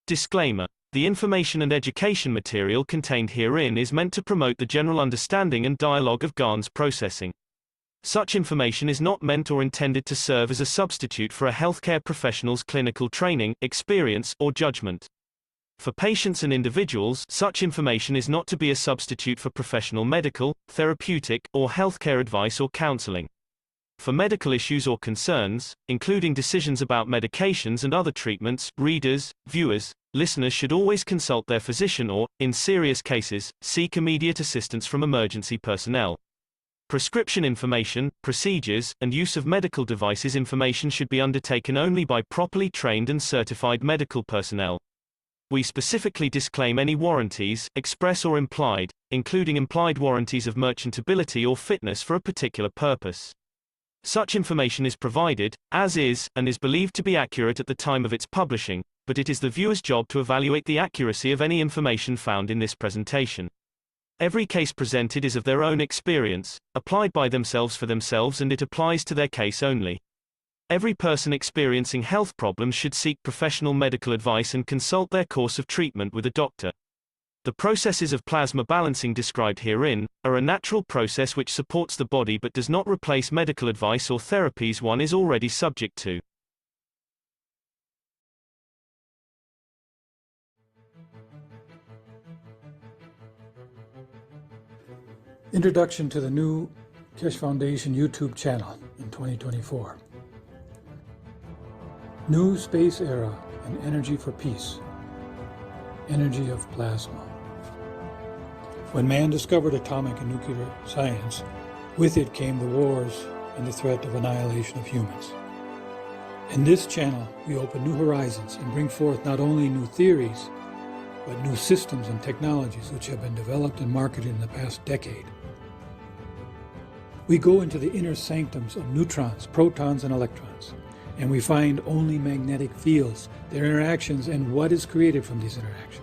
Disclaimer. The information and education material contained herein is meant to promote the general understanding and dialogue of GANs processing. Such information is not meant or intended to serve as a substitute for a healthcare professional's clinical training, experience, or judgment. For patients and individuals, such information is not to be a substitute for professional medical, therapeutic, or healthcare advice or counseling. For medical issues or concerns, including decisions about medications and other treatments, readers, viewers, listeners should always consult their physician or, in serious cases, seek immediate assistance from emergency personnel. Prescription information, procedures, and use of medical devices information should be undertaken only by properly trained and certified medical personnel. We specifically disclaim any warranties, express or implied, including implied warranties of merchantability or fitness for a particular purpose. Such information is provided, as is, and is believed to be accurate at the time of its publishing, but it is the viewer's job to evaluate the accuracy of any information found in this presentation. Every case presented is of their own experience, applied by themselves for themselves, and it applies to their case only. Every person experiencing health problems should seek professional medical advice and consult their course of treatment with a doctor. The processes of plasma balancing described herein are a natural process which supports the body but does not replace medical advice or therapies one is already subject to. Introduction to the new Keshe Foundation YouTube channel in 2024. New space era and energy for peace. Energy of plasma. When man discovered atomic and nuclear science, with it came the wars and the threat of annihilation of humans. In this channel, we open new horizons and bring forth not only new theories, but new systems and technologies which have been developed and marketed in the past decade. We go into the inner sanctums of neutrons, protons, and electrons, and we find only magnetic fields, their interactions, and what is created from these interactions.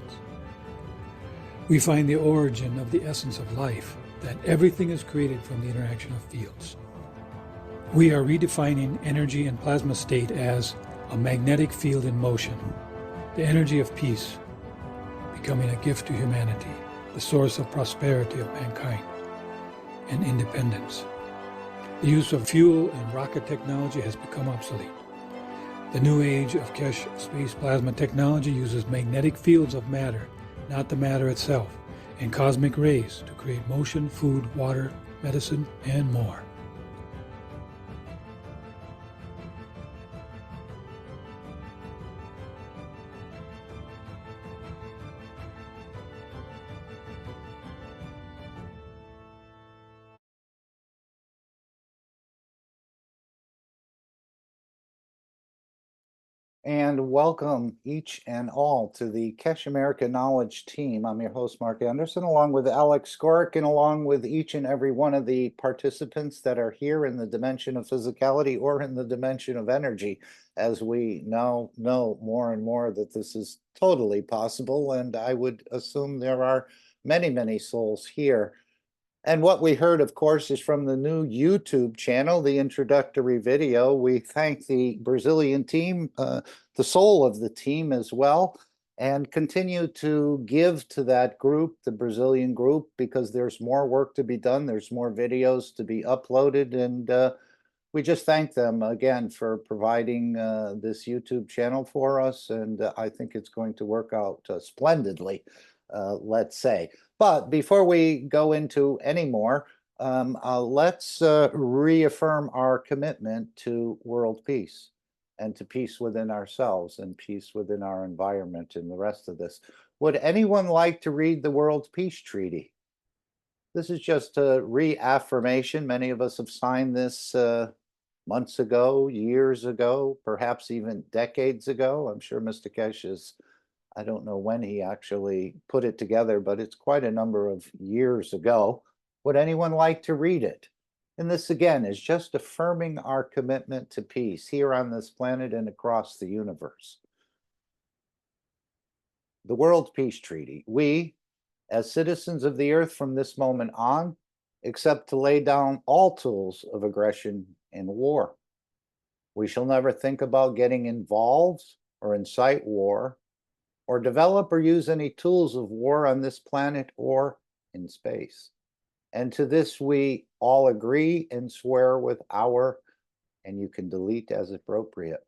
We find the origin of the essence of life, that everything is created from the interaction of fields. We are redefining energy and plasma state as a magnetic field in motion, the energy of peace, becoming a gift to humanity, the source of prosperity of mankind, and independence. The use of fuel and rocket technology has become obsolete. The new age of Keshe space plasma technology uses magnetic fields of matter, not the matter itself, and cosmic rays to create motion, food, water, medicine, and more. And welcome each and all to the Keshe American Knowledge Team. I'm your host, Mark Anderson, along with Alex Skorick, and along with each and every one of the participants that are here in the dimension of physicality or in the dimension of energy, as we now know more and more that this is totally possible. And I would assume there are many, many souls here. And what we heard, of course, is from the new YouTube channel, the introductory video. We thank the Brazilian team, the soul of the team as well, and continue to give to that group, the Brazilian group, because there's more work to be done. There's more videos to be uploaded. And we just thank them again for providing this YouTube channel for us. And I think it's going to work out splendidly, let's say. But before we go into any more, let's reaffirm our commitment to world peace and to peace within ourselves and peace within our environment and the rest of this. Would anyone like to read the World Peace Treaty? This is just a reaffirmation. Many of us have signed this months ago, years ago, perhaps even decades ago. I'm sure Mr. Keshe is, I don't know when he actually put it together, but it's quite a number of years ago. Would anyone like to read it? And this, again, is just affirming our commitment to peace here on this planet and across the universe. The World Peace Treaty. We, as citizens of the earth from this moment on, accept to lay down all tools of aggression and war. We shall never think about getting involved or incite war, or develop or use any tools of war on this planet or in space. And to this we all agree and swear with our, and you can delete as appropriate,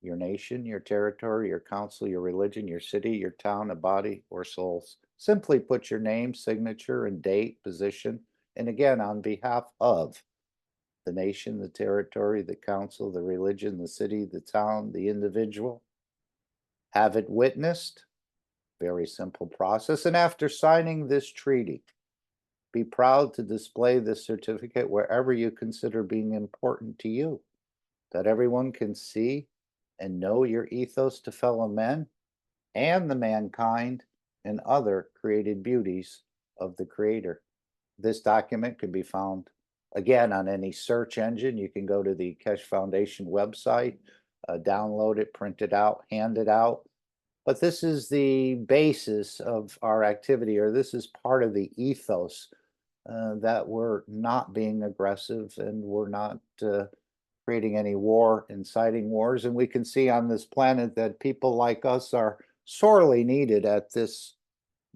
your nation, your territory, your council, your religion, your city, your town, a body, or souls. Simply put your name, signature, and date, position, and again, on behalf of the nation, the territory, the council, the religion, the city, the town, the individual. Have it witnessed. Very simple process. And after signing this treaty, be proud to display this certificate wherever you consider being important to you, that everyone can see and know your ethos to fellow men and the mankind and other created beauties of the Creator. This document can be found again on any search engine. You can go to the Keshe Foundation website, download it, print it out, hand it out. But this is the basis of our activity, or this is part of the ethos, that we're not being aggressive and we're not creating any war, inciting wars. And we can see on this planet that people like us are sorely needed at this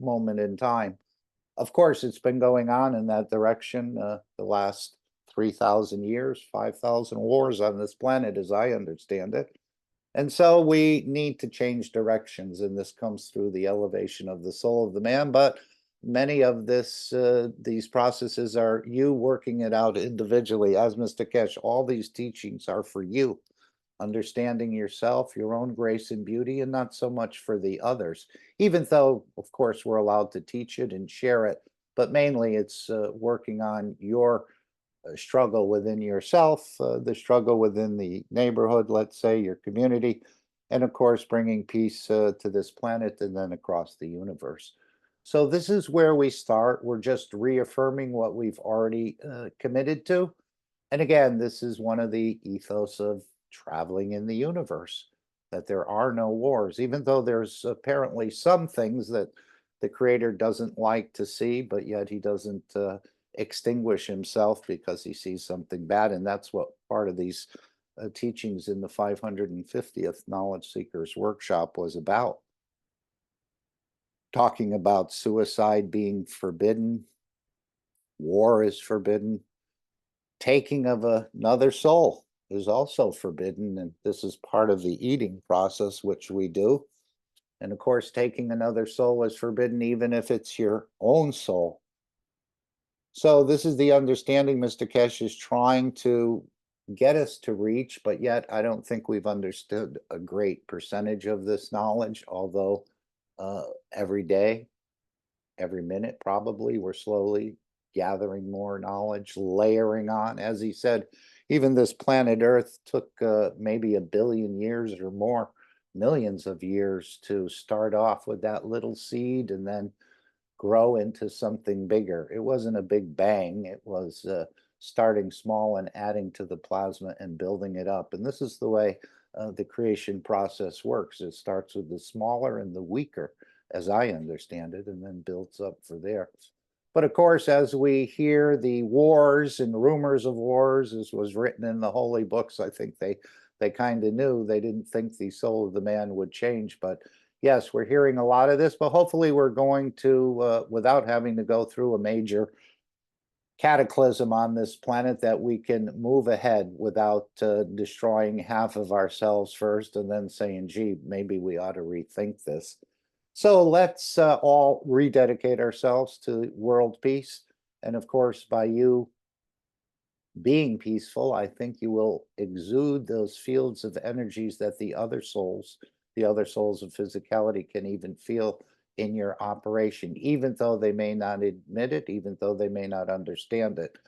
moment in time. Of course, it's been going on in that direction the last 3,000 years, 5,000 wars on this planet, as I understand it. And so we need to change directions, and this comes through the elevation of the soul of the man. But many of these processes are you working it out individually. As Mr. Keshe, all these teachings are for you, understanding yourself, your own grace and beauty, and not so much for the others, even though, of course, we're allowed to teach it and share it. But mainly it's working on your struggle within yourself, the struggle within the neighborhood, let's say, your community, and of course, bringing peace to this planet and then across the universe. So this is where we start. We're just reaffirming what we've already committed to. And again, this is one of the ethos of traveling in the universe, that there are no wars, even though there's apparently some things that the Creator doesn't like to see, but yet he doesn't extinguish himself because he sees something bad. And that's what part of these teachings in the 550th Knowledge Seekers Workshop was about. Talking about suicide being forbidden, war is forbidden, taking of another soul is also forbidden, and this is part of the eating process, which we do. And of course, taking another soul is forbidden even if it's your own soul. So this is the understanding Mr. Keshe is trying to get us to reach, but yet I don't think we've understood a great percentage of this knowledge, although every day, every minute, probably, we're slowly gathering more knowledge, layering on. As he said, even this planet Earth took maybe 1 billion years or more, millions of years to start off with that little seed and then grow into something bigger. It wasn't a big bang. It was starting small and adding to the plasma and building it up. And this is the way the creation process works. It starts with the smaller and the weaker, as I understand it, and then builds up for there. But of course, as we hear the wars and rumors of wars, as was written in the holy books, I think they kind of knew. They didn't think the soul of the man would change. But yes, we're hearing a lot of this, but hopefully we're going to, without having to go through a major cataclysm on this planet, that we can move ahead without destroying half of ourselves first and then saying, gee, maybe we ought to rethink this. So let's all rededicate ourselves to world peace. And of course, by you being peaceful, I think you will exude those fields of energies that the other souls of physicality can even feel in your operation, even though they may not admit it, even though they may not understand it.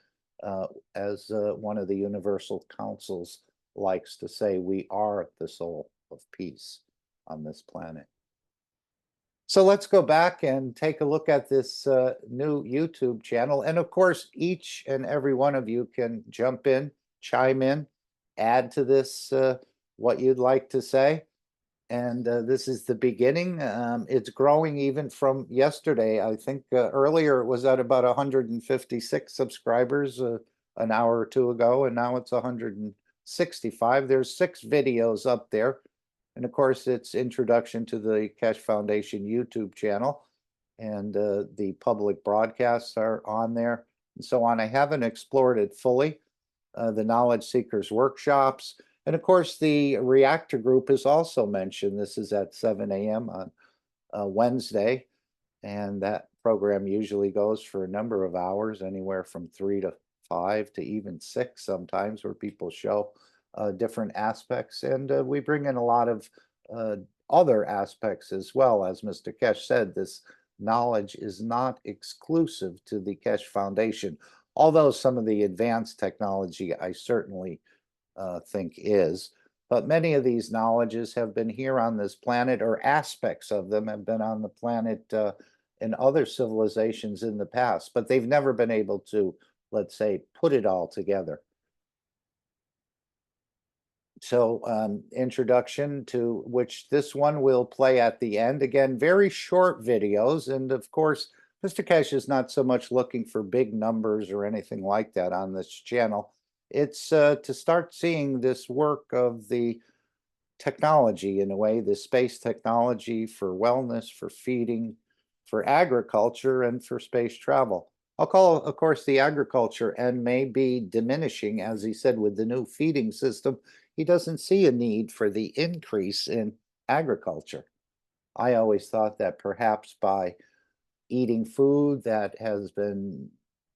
As one of the universal councils likes to say, we are the soul of peace on this planet. So let's go back and take a look at this new YouTube channel. And of course, each and every one of you can jump in, chime in, add to this what you'd like to say. And this is the beginning. It's growing even from yesterday. I think earlier it was at about 156 subscribers an hour or two ago, and now it's 165. There's 6 videos up there. And of course, it's introduction to the Keshe Foundation YouTube channel, and the public broadcasts are on there and so on. I haven't explored it fully. The Knowledge Seekers workshops, and of course, the reactor group is also mentioned. This is at 7 a.m. on Wednesday, and that program usually goes for a number of hours, anywhere from 3 to 5 to even 6 sometimes, where people show different aspects, and we bring in a lot of other aspects as well. As Mr. Keshe said, this knowledge is not exclusive to the Keshe Foundation, although some of the advanced technology I certainly think is. But many of these knowledges have been here on this planet, or aspects of them have been on the planet in other civilizations in the past, but they've never been able to, let's say, put it all together. So introduction, to which this one will play at the end. Again, very short videos. And of course, Mr. Keshe is not so much looking for big numbers or anything like that on this channel. It's to start seeing this work of the technology, in a way, the space technology for wellness, for feeding, for agriculture, and for space travel. I'll call, of course, the agriculture and may be diminishing, as he said, with the new feeding system. He doesn't see a need for the increase in agriculture. I always thought that perhaps by eating food that has been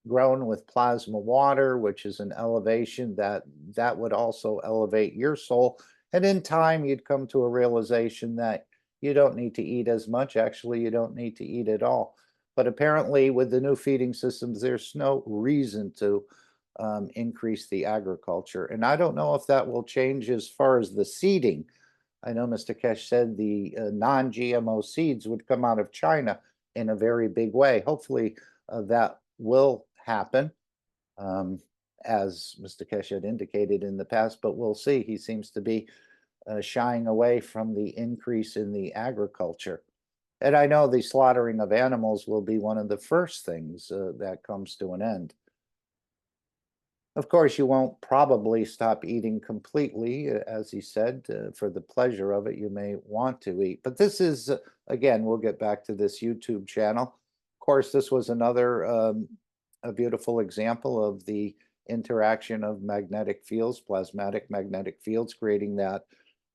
grown with plasma water, which is an elevation, that would also elevate your soul. And in time, you'd come to a realization that you don't need to eat as much. Actually, you don't need to eat at all. But apparently, with the new feeding systems, there's no reason to increase the agriculture. And I don't know if that will change as far as the seeding. I know Mr. Keshe said the non-GMO seeds would come out of China in a very big way. Hopefully, that will happen, as Mr. Keshe had indicated in the past, but we'll see. He seems to be shying away from the increase in the agriculture. And I know the slaughtering of animals will be one of the first things that comes to an end. Of course, you won't probably stop eating completely, as he said, for the pleasure of it, you may want to eat. But this is, again, we'll get back to this YouTube channel. Of course, this was another a beautiful example of the interaction of magnetic fields, plasmatic magnetic fields, creating that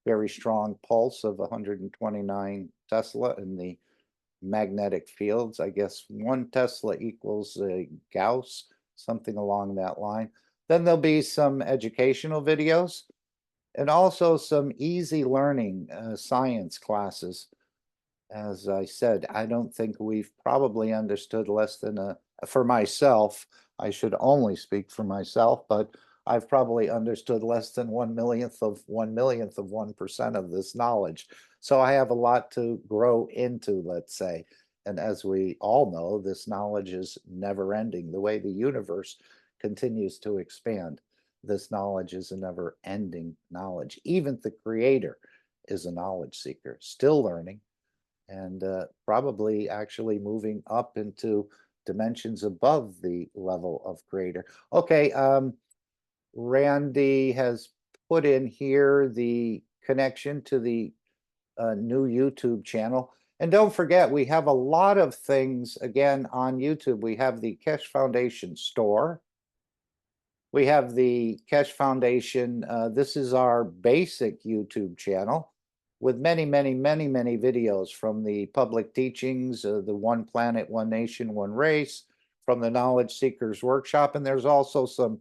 very strong pulse of 129 Tesla in the magnetic fields. I guess 1 Tesla equals a Gauss, something along that line. Then there'll be some educational videos and also some easy learning science classes. As I said, I don't think we've probably understood less than for myself, I should only speak for myself, but I've probably understood less than 1/1,000,000th of 1/1,000,000th of 1% of this knowledge. So I have a lot to grow into, let's say. And as we all know, this knowledge is never ending. The way the universe continues to expand, this knowledge is a never ending knowledge. Even the creator is a knowledge seeker, still learning, and probably actually moving up into dimensions above the level of creator. Okay, Randy has put in here the connection to the new YouTube channel. And don't forget, we have a lot of things, again, on YouTube. We have the Keshe Foundation store. We have the Keshe Foundation. This is our basic YouTube channel with many, many, many, many videos from the public teachings, the One Planet, One Nation, One Race, from the Knowledge Seekers Workshop. And there's also some,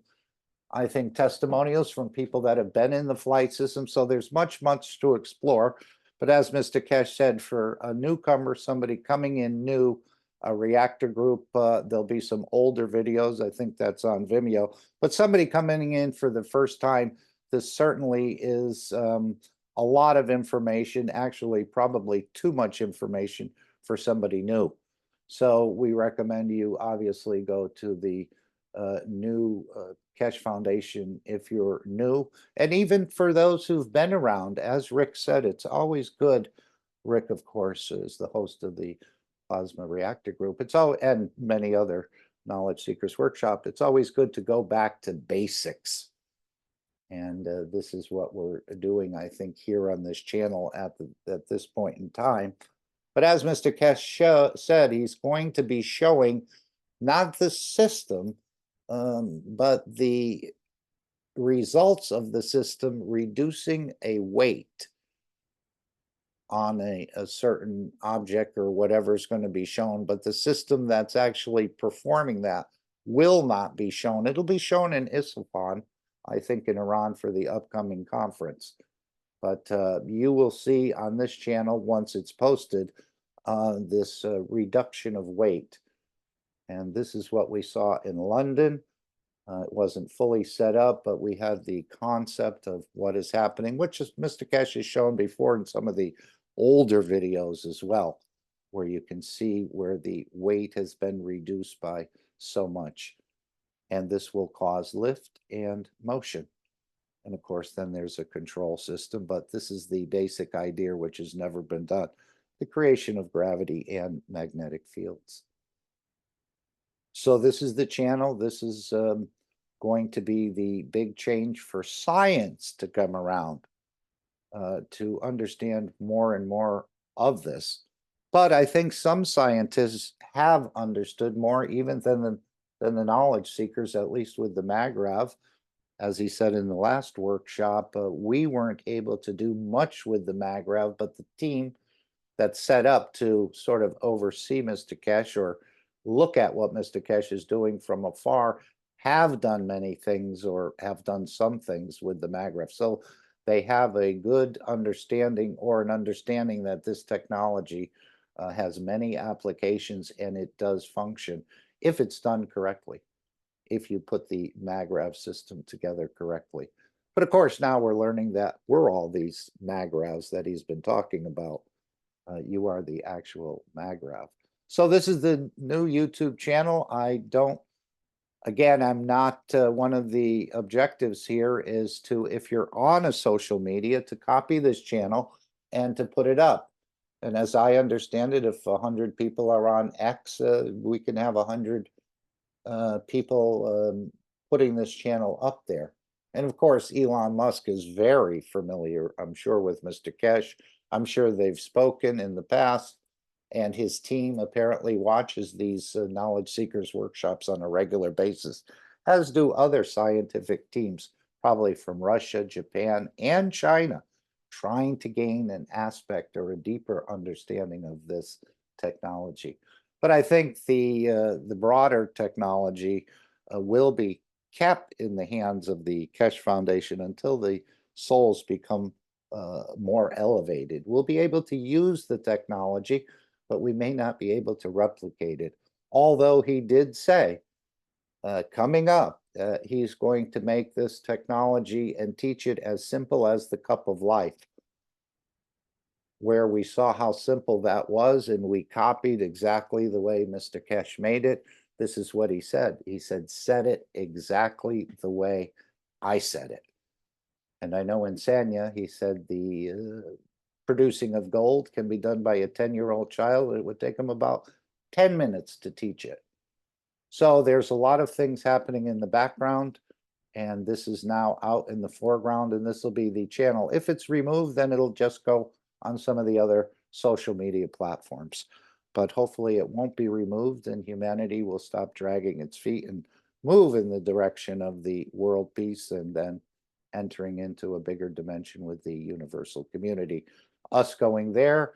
I think, testimonials from people that have been in the flight system. So there's much, much to explore. But as Mr. Keshe said, for a newcomer, somebody coming in new, a reactor group, there'll be some older videos. I think that's on Vimeo. But somebody coming in for the first time, this certainly is a lot of information, actually probably too much information for somebody new. So we recommend you obviously go to the new Keshe Foundation if you're new. And even for those who've been around, as Rick said, it's always good. Rick, of course, is the host of the Plasma Reactor Group. It's all, and many other Knowledge Seekers Workshop. It's always good to go back to basics. And this is what we're doing, I think, here on this channel at this point in time. But as Mr. Keshe said, he's going to be showing not the system, but the results of the system reducing a weight on a certain object or whatever is going to be shown. But the system that's actually performing that will not be shown. It'll be shown in Isfahan, I think, in Iran for the upcoming conference. But you will see on this channel, once it's posted, this reduction of weight. And this is what we saw in London. It wasn't fully set up, but we had the concept of what is happening, which is Mr. Keshe has shown before in some of the older videos as well, where you can see where the weight has been reduced by so much. And this will cause lift and motion. And of course, then there's a control system, but this is the basic idea, which has never been done, the creation of gravity and magnetic fields. So this is the channel. This is going to be the big change for science to come around to understand more and more of this. But I think some scientists have understood more even than the knowledge seekers, at least with the MagRav. As he said in the last workshop, we weren't able to do much with the MagRav, but the team that's set up to sort of oversee Mr. Keshe or look at what Mr. Keshe is doing from afar have done many things or have done some things with the MagRav. So they have a good understanding or an understanding that this technology has many applications and it does function if it's done correctly, if you put the MagRav system together correctly. But of course, now we're learning that we're all these MagRavs that he's been talking about. You are the actual MagRav. So this is the new YouTube channel. Again, I'm not, one of the objectives here is to, if you're on a social media, to copy this channel and to put it up. And as I understand it, if 100 people are on X, we can have 100 people putting this channel up there. And of course, Elon Musk is very familiar, I'm sure, with Mr. Keshe. I'm sure they've spoken in the past, and his team apparently watches these knowledge seekers workshops on a regular basis, as do other scientific teams, probably from Russia, Japan, and China, trying to gain an aspect or a deeper understanding of this technology. But I think the broader technology will be kept in the hands of the Keshe Foundation until the souls become more elevated. We'll be able to use the technology, but we may not be able to replicate it. Although he did say, coming up, he's going to make this technology and teach it as simple as the cup of life, where we saw how simple that was and we copied exactly the way Mr. Keshe made it. This is what he said. He said, set it exactly the way I said it. And I know in Sanya, he said the producing of gold can be done by a 10-year-old child. It would take him about 10 minutes to teach it. So there's a lot of things happening in the background, and this is now out in the foreground, and this will be the channel. If it's removed, then it'll just go on some of the other social media platforms. But hopefully it won't be removed, and humanity will stop dragging its feet and move in the direction of the world peace, and then entering into a bigger dimension with the universal community. Us going there,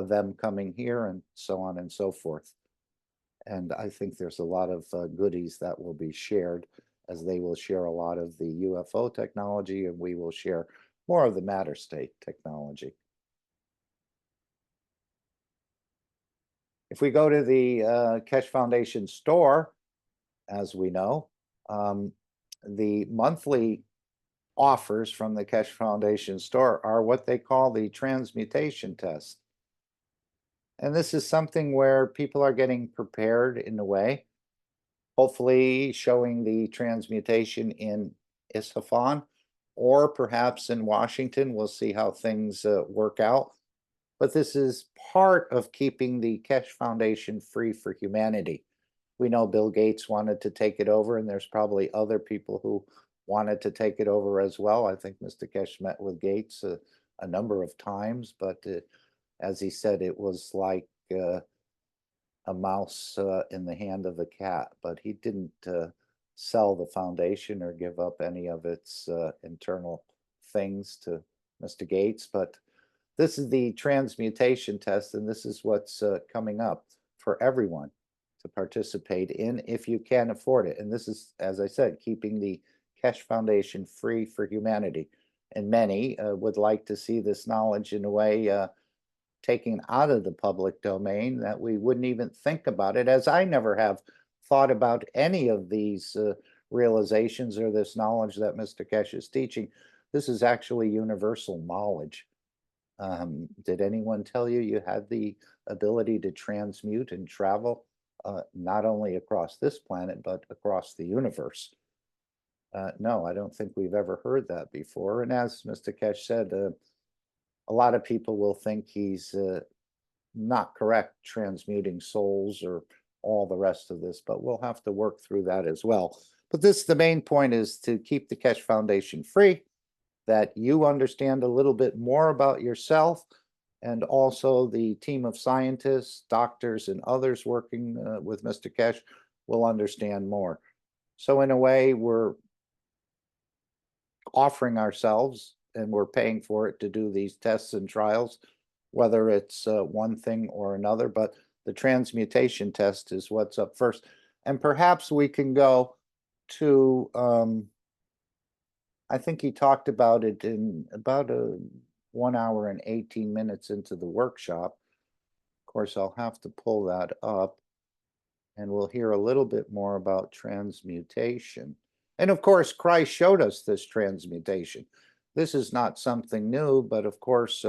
them coming here, and so on and so forth. And I think there's a lot of goodies that will be shared, as they will share a lot of the UFO technology, and we will share more of the matter state technology. If we go to the Keshe Foundation store, as we know, the monthly offers from the Keshe Foundation store are what they call the transmutation test. And this is something where people are getting prepared in a way, hopefully showing the transmutation in Isfahan or perhaps in Washington. We'll see how things work out. But this is part of keeping the Keshe Foundation free for humanity. We know Bill Gates wanted to take it over, and there's probably other people who wanted to take it over as well. I think Mr. Keshe met with Gates a number of times, but as he said, it was like a mouse in the hand of a cat, but he didn't sell the foundation or give up any of its internal things to Mr. Gates. But this is the transmutation test, and this is what's coming up for everyone to participate in if you can afford it. And this is, as I said, keeping the Keshe Foundation free for humanity. And many would like to see this knowledge in a way taken out of the public domain that we wouldn't even think about it, as I never have thought about any of these realizations or this knowledge that Mr. Keshe is teaching. This is actually universal knowledge. Did anyone tell you you had the ability to transmute and travel not only across this planet, but across the universe? No, I don't think we've ever heard that before. And as Mr. Keshe said, a lot of people will think he's not correct, transmuting souls or all the rest of this, but we'll have to work through that as well. But the main point is to keep the Keshe Foundation free, that you understand a little bit more about yourself, and also the team of scientists, doctors, and others working with Mr. Keshe will understand more. So in a way, we're offering ourselves and we're paying for it to do these tests and trials, whether it's one thing or another. But the transmutation test is what's up first. And perhaps we can go to, I think he talked about it in about 1 hour and 18 minutes into the workshop. Of course, I'll have to pull that up and we'll hear a little bit more about transmutation. And of course, Christ showed us this transmutation. This is not something new, but of course,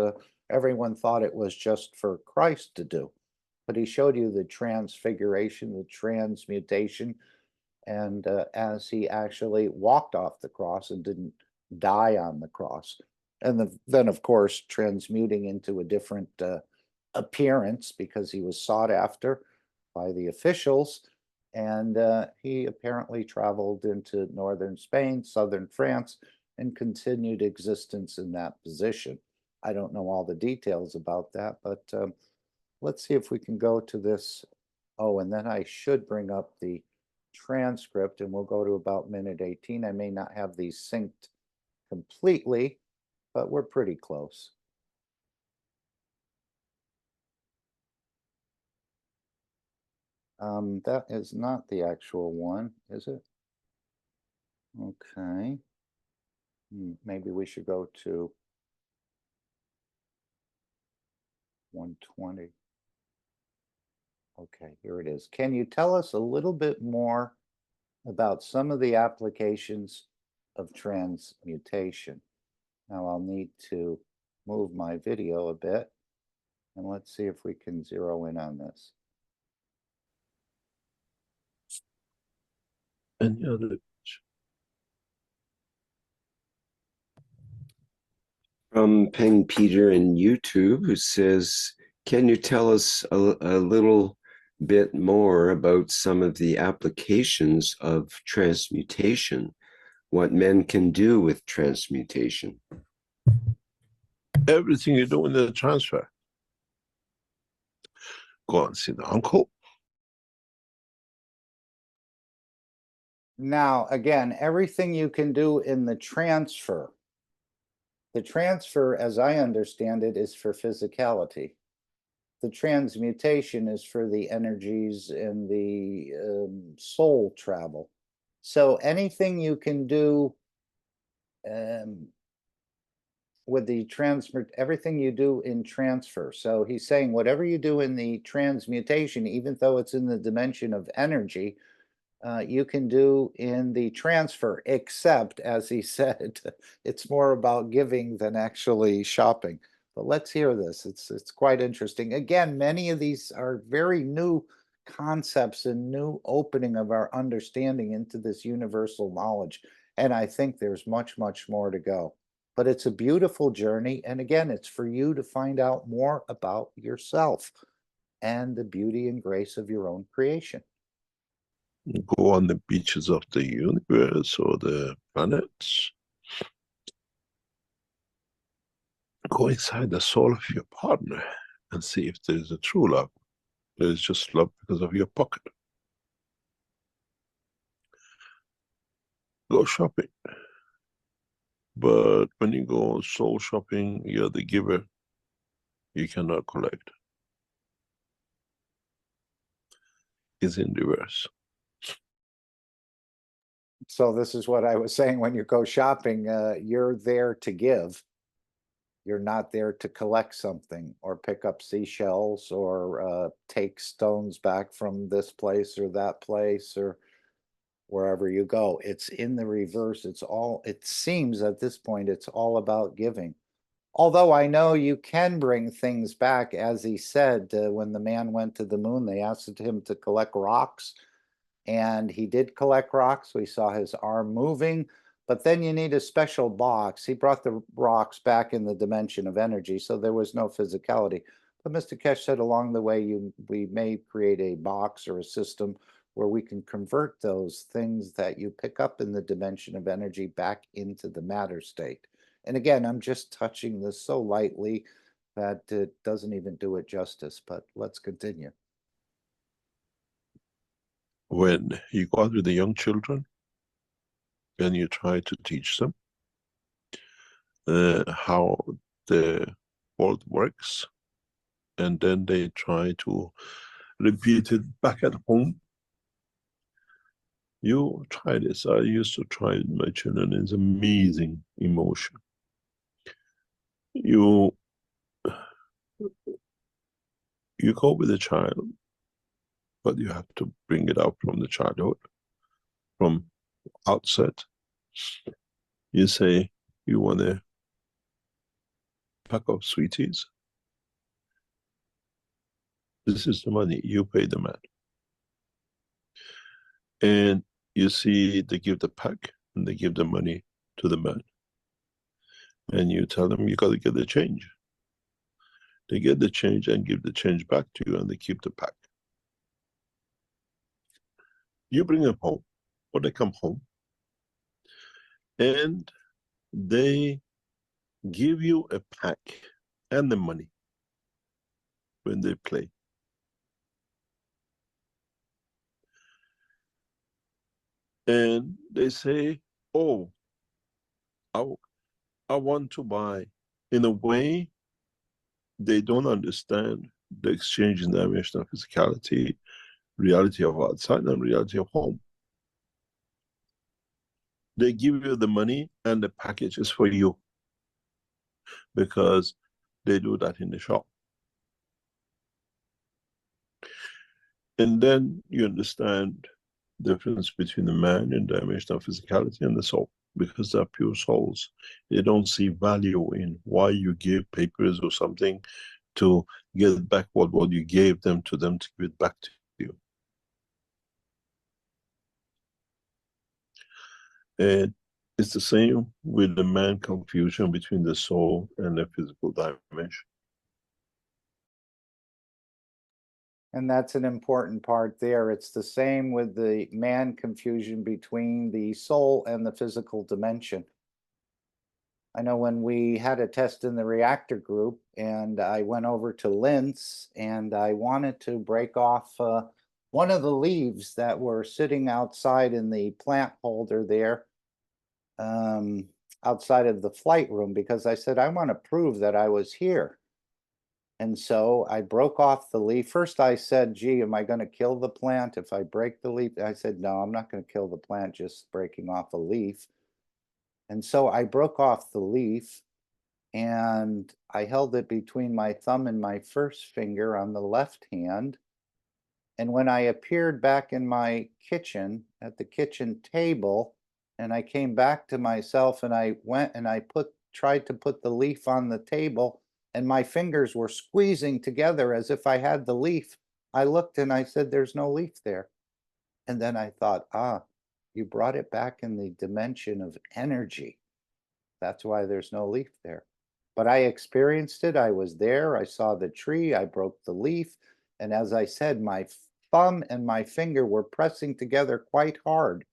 everyone thought it was just for Christ to do. But he showed you the transfiguration, the transmutation, and as he actually walked off the cross and didn't die on the cross. And then, of course, transmuting into a different appearance because he was sought after by the officials. And he apparently traveled into northern Spain, southern France, and continued existence in that position. I don't know all the details about that, but let's see if we can go to this. Oh, and then I should bring up the transcript, and we'll go to about minute 18. I may not have these synced completely, but we're pretty close. That is not the actual one, is it? Okay. Maybe we should go to 120. Okay, here it is. Can you tell us a little bit more about some of the applications of transmutation? Now I'll need to move my video a bit, and let's see if we can zero in on this. Any other? From Peng Peter in YouTube, who says, can you tell us a little bit more about some of the applications of transmutation, what men can do with transmutation? Everything you do in the transfer. Go and see the uncle. Now, again, everything you can do in the transfer. The transfer, as I understand it, is for physicality. The transmutation is for the energies and the soul travel. So anything you can do with the everything you do in transfer. So he's saying whatever you do in the transmutation, even though it's in the dimension of energy, you can do in the transfer, except, as he said, it's more about giving than actually shopping. But let's hear this. It's quite interesting. Again, many of these are very new concepts and new opening of our understanding into this universal knowledge. And I think there's much, much more to go. But it's a beautiful journey. And again, it's for you to find out more about yourself and the beauty and grace of your own creation. Go on the beaches of the universe or the planets. Go inside the soul of your partner and see if there is a true love. There is just love because of your pocket. Go shopping. But when you go soul shopping, you're the giver. You cannot collect. It's in reverse. So this is what I was saying, when you go shopping, you're there to give. You're not there to collect something or pick up seashells or take stones back from this place or that place or wherever you go. It's in the reverse. It seems at this point, it's all about giving. Although I know you can bring things back, as he said, when the man went to the moon, they asked him to collect rocks. And he did collect rocks. We saw his arm moving, but then you need a special box. He brought the rocks back in the dimension of energy, so there was no physicality. But Mr. Keshe said along the way, we may create a box or a system where we can convert those things that you pick up in the dimension of energy back into the matter state. And again, I'm just touching this so lightly that it doesn't even do it justice, but let's continue. When you go out with the young children and you try to teach them how the world works, and then they try to repeat it back at home. You try this. I used to try it with my children. It's amazing emotion. You go with a child, but you have to bring it out from the childhood, from outset. You say, you want a pack of sweeties? This is the money, you pay the man. And you see, they give the pack and they give the money to the man. And you tell them, you got to get the change. They get the change and give the change back to you, and they keep the pack. You bring them home, or they come home, and they give you a pack and the money when they play. And they say, oh, I want to buy. In a way, they don't understand the exchange in dimension of physicality, reality of outside and reality of home. They give you the money and the package is for you, because they do that in the shop. And then you understand the difference between the man in dimension of physicality and the soul, because they're pure souls. They don't see value in why you give papers or something to get back what you gave them to give it back to you. And it's the same with the man confusion between the soul and the physical dimension. And that's an important part there. It's the same with the man confusion between the soul and the physical dimension. I know when we had a test in the reactor group and I went over to Linz and I wanted to break off one of the leaves that were sitting outside in the plant holder there, outside of the flight room, because I said, I want to prove that I was here. And so I broke off the leaf. First I said, gee, am I going to kill the plant if I break the leaf? I said, no, I'm not going to kill the plant just breaking off a leaf. And so I broke off the leaf and I held it between my thumb and my first finger on the left hand. And when I appeared back in my kitchen at the kitchen table, and I came back to myself and I went and I tried to put the leaf on the table, and my fingers were squeezing together as if I had the leaf. I looked and I said, there's no leaf there. And then I thought, you brought it back in the dimension of energy. That's why there's no leaf there. But I experienced it. I was there. I saw the tree. I broke the leaf. And as I said, my thumb and my finger were pressing together quite hard,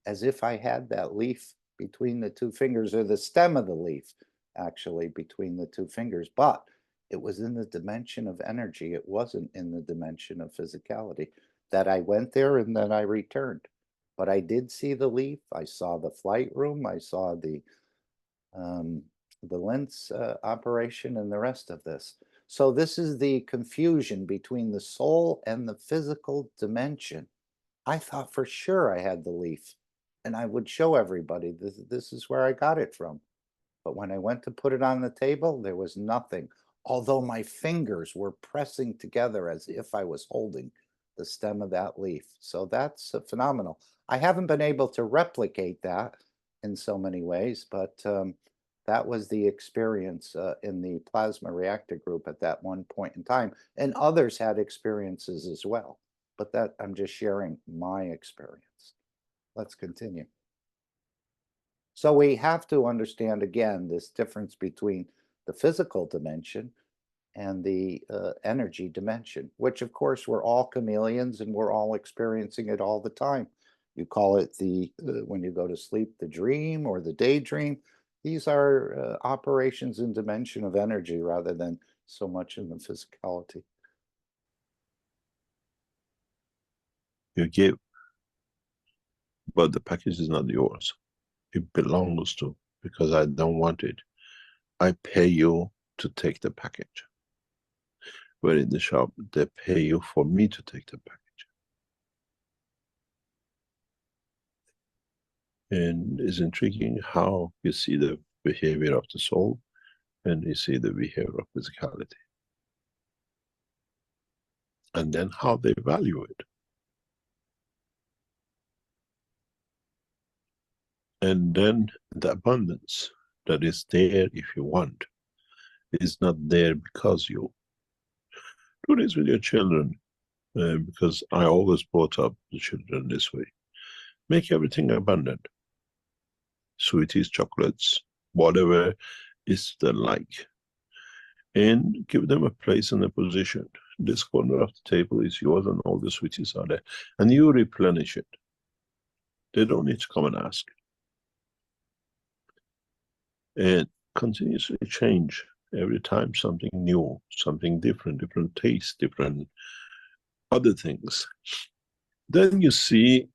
as if I had that leaf between the two fingers, or the stem of the leaf, actually, between the two fingers. But it was in the dimension of energy. It wasn't in the dimension of physicality. That I went there and then I returned. But I did see the leaf. I saw the flight room. I saw the lens operation and the rest of this. So this is the confusion between the soul and the physical dimension. I thought for sure I had the leaf, and I would show everybody this is where I got it from. But when I went to put it on the table, there was nothing, although my fingers were pressing together as if I was holding the stem of that leaf. So that's phenomenal. I haven't been able to replicate that in so many ways, but that was the experience in the plasma reactor group at that one point in time. And others had experiences as well, but that I'm just sharing my experience. Let's continue. So we have to understand, again, this difference between the physical dimension and the energy dimension, which of course we're all chameleons and we're all experiencing it all the time. You call it the, when you go to sleep, the dream or the daydream. These are operations in dimension of energy rather than so much in the physicality. You give, but the package is not yours. It belongs to, because I don't want it. I pay you to take the package. But in the shop, they pay you for me to take the package. And it's intriguing how you see the behavior of the soul and you see the behavior of physicality. And then how they value it. And then the abundance that is there if you want is not there because you. Do this with your children, because I always brought up the children this way. Make everything abundant. Sweeties, chocolates, whatever is the like. And give them a place and a position. This corner of the table is yours and all the sweeties are there. And you replenish it. They don't need to come and ask. And continuously change every time something new, something different, different taste, different other things. Then you see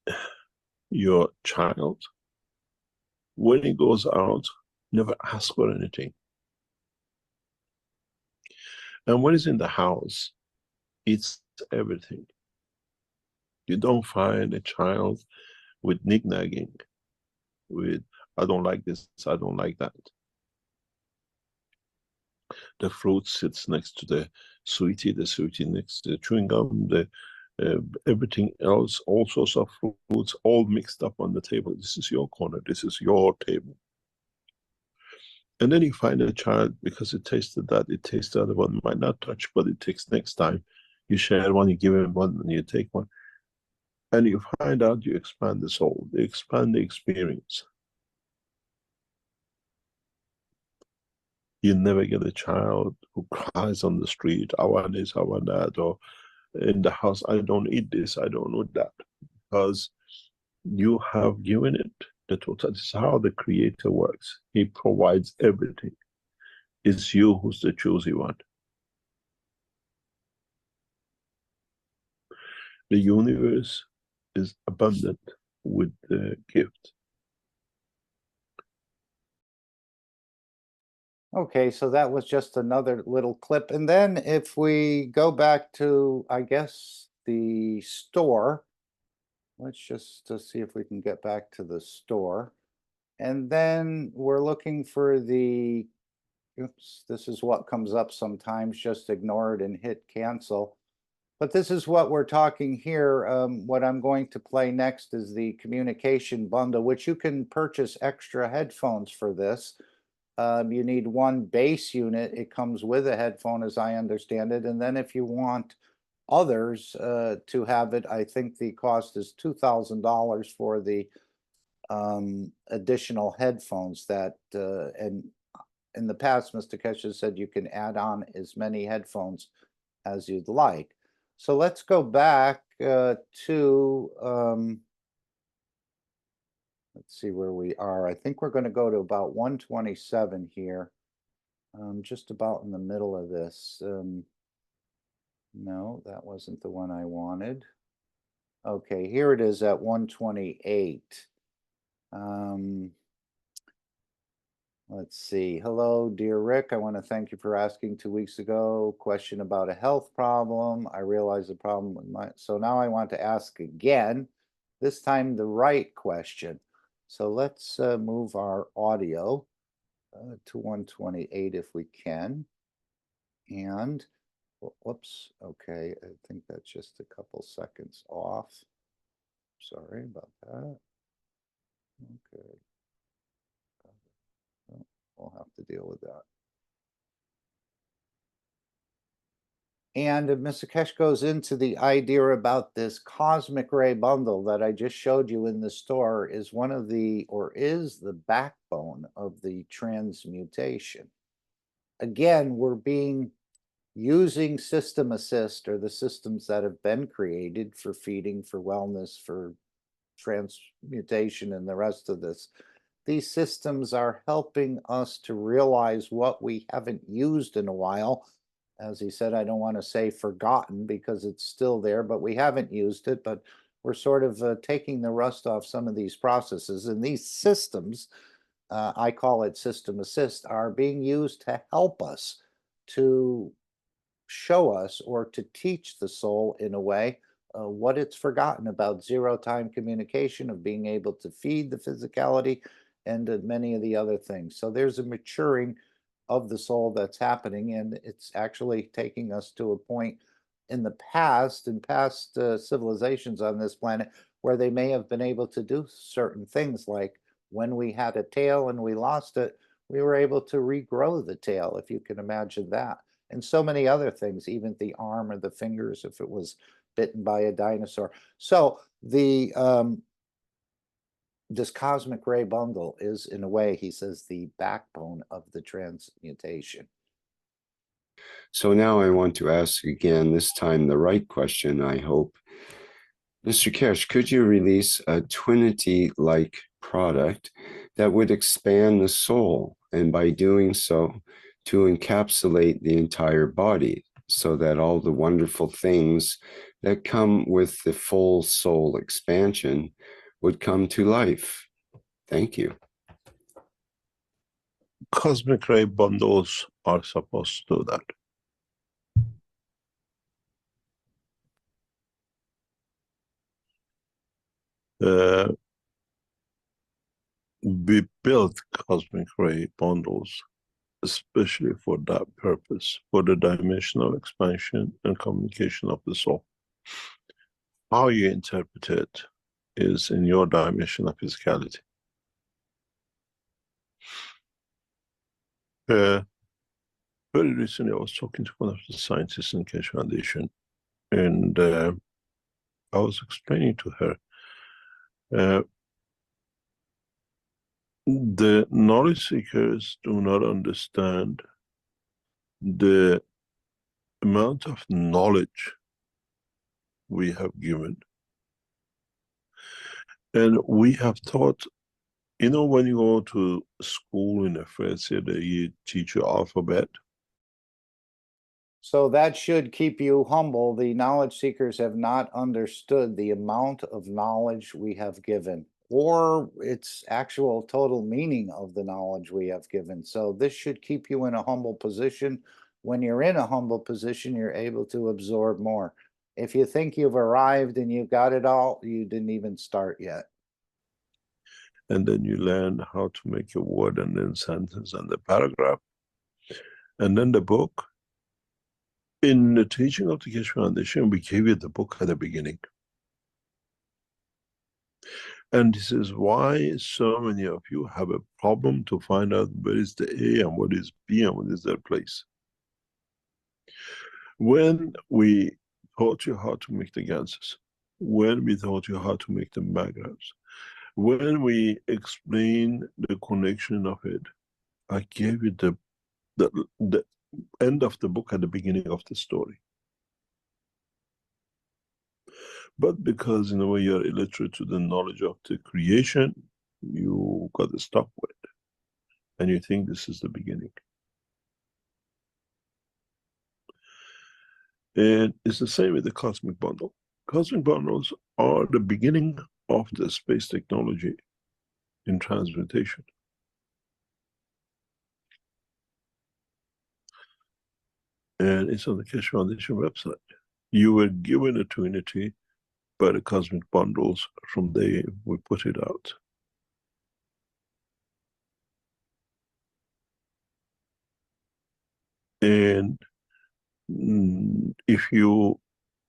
your child, when he goes out, never ask for anything. And when he's in the house, it's everything. You don't find a child with knick-knacking, with I don't like this, I don't like that. The fruit sits next to the sweetie next to the chewing gum, everything else, all sorts of fruits, all mixed up on the table. This is your corner, this is your table. And then you find a child, because it tasted that, it tastes the other one, might not touch, but it takes next time. You share one, you give him one, and you take one. And you find out you expand the soul, you expand the experience. You never get a child who cries on the street, I want this, I want that, or in the house, I don't eat this, I don't know that. Because you have given it the total. This is how the Creator works. He provides everything. It's you who's the choosy one. The universe is abundant with the gift. Okay, so that was just another little clip. And then if we go back to, I guess, the store, let's just see if we can get back to the store. And then we're looking for the, oops, this is what comes up sometimes, just ignore it and hit cancel. But this is what we're talking here. What I'm going to play next is the communication bundle, which you can purchase extra headphones for this. You need one base unit. It comes with a headphone, as I understand it. And then if you want others to have it, I think the cost is $2,000 for the additional headphones that, and in the past, Mr. Keshe said you can add on as many headphones as you'd like. So let's go back to, let's see where we are. I think we're going to go to about 127 here. Just about in the middle of this. No, that wasn't the one I wanted. Okay, here it is at 128. Let's see. Hello, dear Rick. I want to thank you for asking 2 weeks ago question about a health problem. I realized the problem with so now I want to ask again, this time the right question. So let's move our audio to 128 if we can. And whoops, okay, I think that's just a couple seconds off. Sorry about that. Okay. We'll have to deal with that. And Mr. Keshe goes into the idea about this cosmic ray bundle that I just showed you in the store is one of the, or is the backbone of the transmutation. Again, we're using system assist, or the systems that have been created for feeding, for wellness, for transmutation, and the rest of this. These systems are helping us to realize what we haven't used in a while. As he said, I don't want to say forgotten because it's still there, but we haven't used it, but we're sort of taking the rust off some of these processes. And these systems, I call it system assist, are being used to help us, to show us, or to teach the soul in a way what it's forgotten about zero-time communication, of being able to feed the physicality, and many of the other things. So there's a maturing of the soul that's happening, and it's actually taking us to a point in the past, in past civilizations on this planet, where they may have been able to do certain things, like when we had a tail and we lost it, we were able to regrow the tail, if you can imagine that. And so many other things, even the arm or the fingers, if it was bitten by a dinosaur. So the this cosmic ray bundle is, in a way, he says, the backbone of the transmutation. So now I want to ask again, this time the right question, I hope. Mr. Keshe, could you release a Twinity-like product that would expand the soul, and by doing so, to encapsulate the entire body, so that all the wonderful things that come with the full soul expansion would come to life? Thank you. Cosmic ray bundles are supposed to do that. We built cosmic ray bundles especially for that purpose, for the dimensional expansion and communication of the soul. How you interpret it is in your dimension of physicality. Very recently, I was talking to one of the scientists in Keshe Foundation, and I was explaining to her the knowledge seekers do not understand the amount of knowledge we have given. And we have taught, you know, when you go to school in the first year, they teach you alphabet. So that should keep you humble. The knowledge seekers have not understood the amount of knowledge we have given, or its actual total meaning of the knowledge we have given. So this should keep you in a humble position. When you're in a humble position, you're able to absorb more. If you think you've arrived and you've got it all, you didn't even start yet. And then you learn how to make a word and then sentence and the paragraph. And then the book. In the teaching of the Keshe Foundation, we gave you the book at the beginning. And this is why so many of you have a problem to find out where is the A and what is B and what is their place. When we taught you how to make the Ganses, when we taught you how to make the magraphs, when we explained the connection of it, I gave you the end of the book at the beginning of the story. But because in a way you're illiterate to the knowledge of the creation, you got stuck with it. And you think this is the beginning. And it's the same with the cosmic bundle. Cosmic bundles are the beginning of the space technology in transmutation. And it's on the Keshe Foundation website. You were given a Trinity by the cosmic bundles from the day we put it out. And if you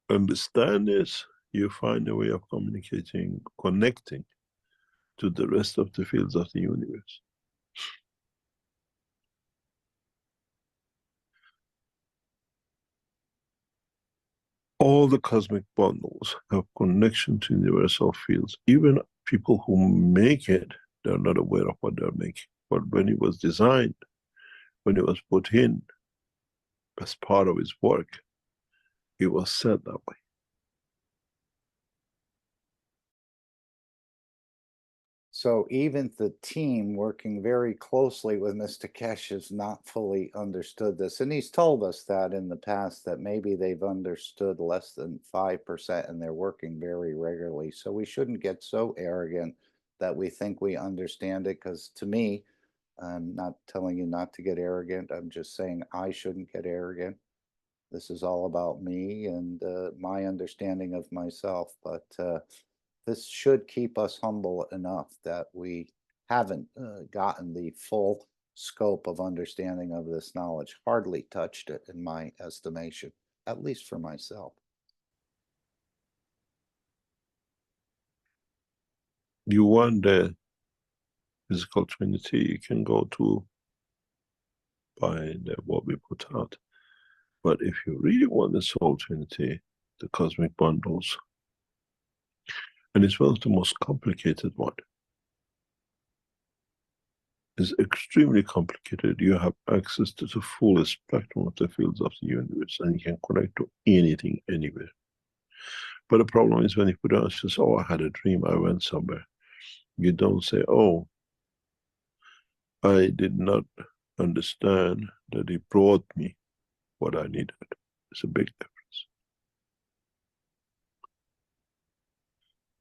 understand this, you find a way of communicating, connecting to the rest of the fields of the universe. All the cosmic bundles have connection to universal fields. Even people who make it, they're not aware of what they're making. But when it was designed, when it was put in as part of its work, it was set that way. So even the team working very closely with Mr. Keshe has not fully understood this. And he's told us that in the past that maybe they've understood less than 5% and they're working very regularly. So we shouldn't get so arrogant that we think we understand it, because to me, I'm not telling you not to get arrogant. I'm just saying I shouldn't get arrogant. This is all about me and my understanding of myself. But this should keep us humble enough that we haven't gotten the full scope of understanding of this knowledge. Hardly touched it in my estimation, at least for myself. You want the physical Trinity, you can go to buy what we put out. But if you really want the soul Trinity, the cosmic bundles, and it's one of the most complicated one. It's extremely complicated. You have access to the full spectrum of the fields of the universe, and you can connect to anything, anywhere. But the problem is when you put out, says, oh, I had a dream, I went somewhere. You don't say, oh, I did not understand that he brought me what I needed. It's a big difference.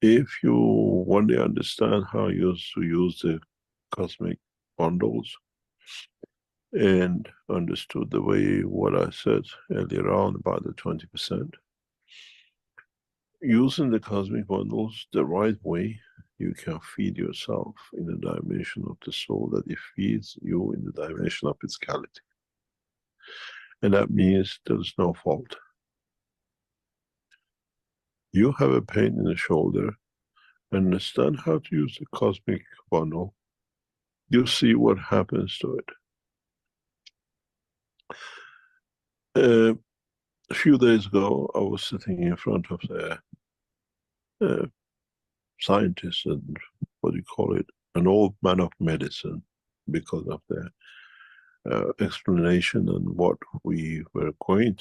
If you one day understand how you to use the cosmic bundles and understood the way what I said earlier on about the 20%, using the cosmic bundles the right way, you can feed yourself in the dimension of the soul that it feeds you in the dimension of physicality. And that means there's no fault. You have a pain in the shoulder, understand how to use the cosmic bundle, you see what happens to it. A few days ago, I was sitting in front of the scientist and what do you call it, an old man of medicine, because of the explanation and what we were going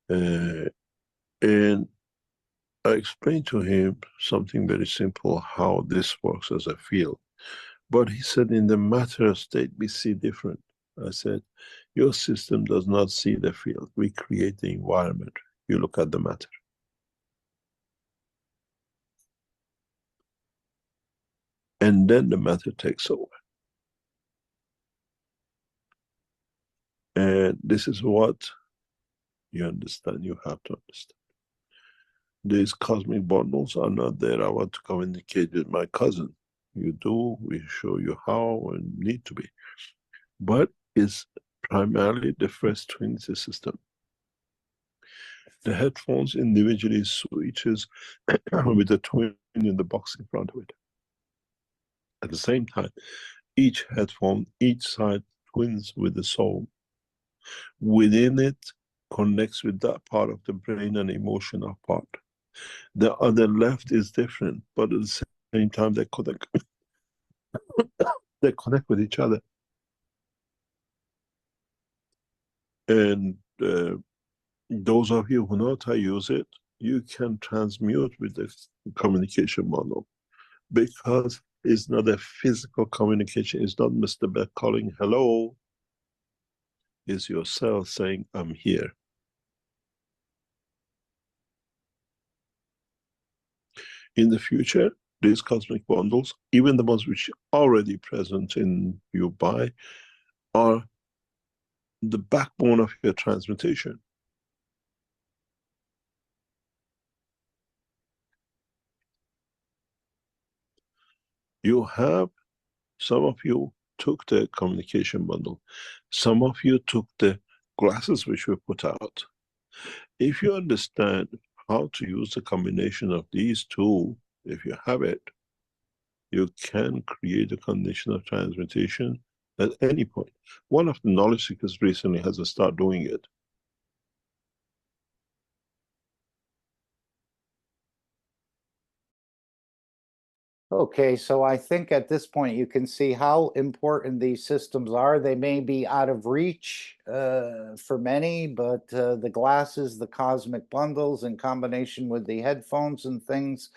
through. And I explained to him something very simple, how this works as a field. But he said, in the matter state, we see different. I said, your system does not see the field. We create the environment. You look at the matter. And then the matter takes over. And this is what you understand, you have to understand. These cosmic bundles are not there. I want to communicate with my cousin. You do, we show you how and need to be. But it's primarily the first Trinity system. The headphones individually switches with the twin in the box in front of it. At the same time, each headphone, each side twins with the soul. Within it, connects with that part of the brain and emotional part. The other left is different, but at the same time they connect. They connect with each other. And those of you who know how to use it, you can transmute with the communication model, because it's not a physical communication. It's not Mr. Beck calling hello. It's yourself saying, I'm here. In the future, these cosmic bundles, even the ones which are already present in your body, are the backbone of your transmutation. You have, some of you took the communication bundle. Some of you took the glasses which were put out. If you understand how to use the combination of these two, if you have it, you can create a condition of transmutation at any point. One of the knowledge seekers recently has to start doing it. Okay, so I think at this point you can see how important these systems are. They may be out of reach for many, but the glasses, the cosmic bundles in combination with the headphones and things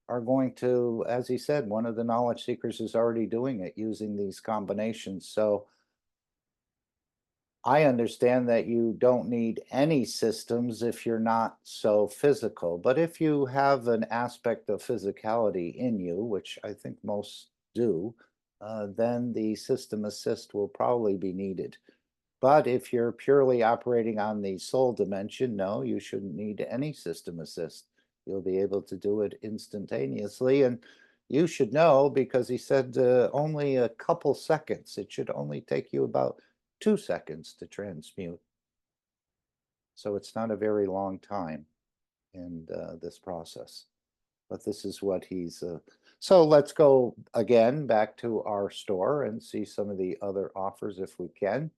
are going to, as he said, one of the knowledge seekers is already doing it using these combinations. So I understand that you don't need any systems if you're not so physical, but if you have an aspect of physicality in you, which I think most do, then the system assist will probably be needed. But if you're purely operating on the soul dimension, no, you shouldn't need any system assist. You'll be able to do it instantaneously. And you should know, because he said only a couple seconds. It should only take you about 2 seconds to transmute. So it's not a very long time in this process. But this is what he's... So let's go again back to our store and see some of the other offers if we can.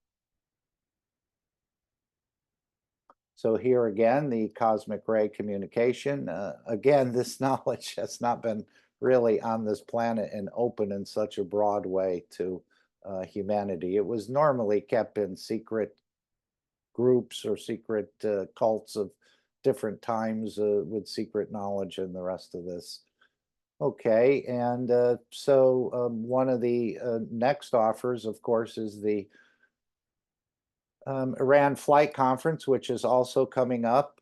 So here again, the cosmic ray communication. Again, this knowledge has not been really on this planet and open in such a broad way to humanity. It was normally kept in secret groups or secret cults of different times with secret knowledge and the rest of this. Okay, and so one of the next offers, of course, is the Iran Flight Conference, which is also coming up.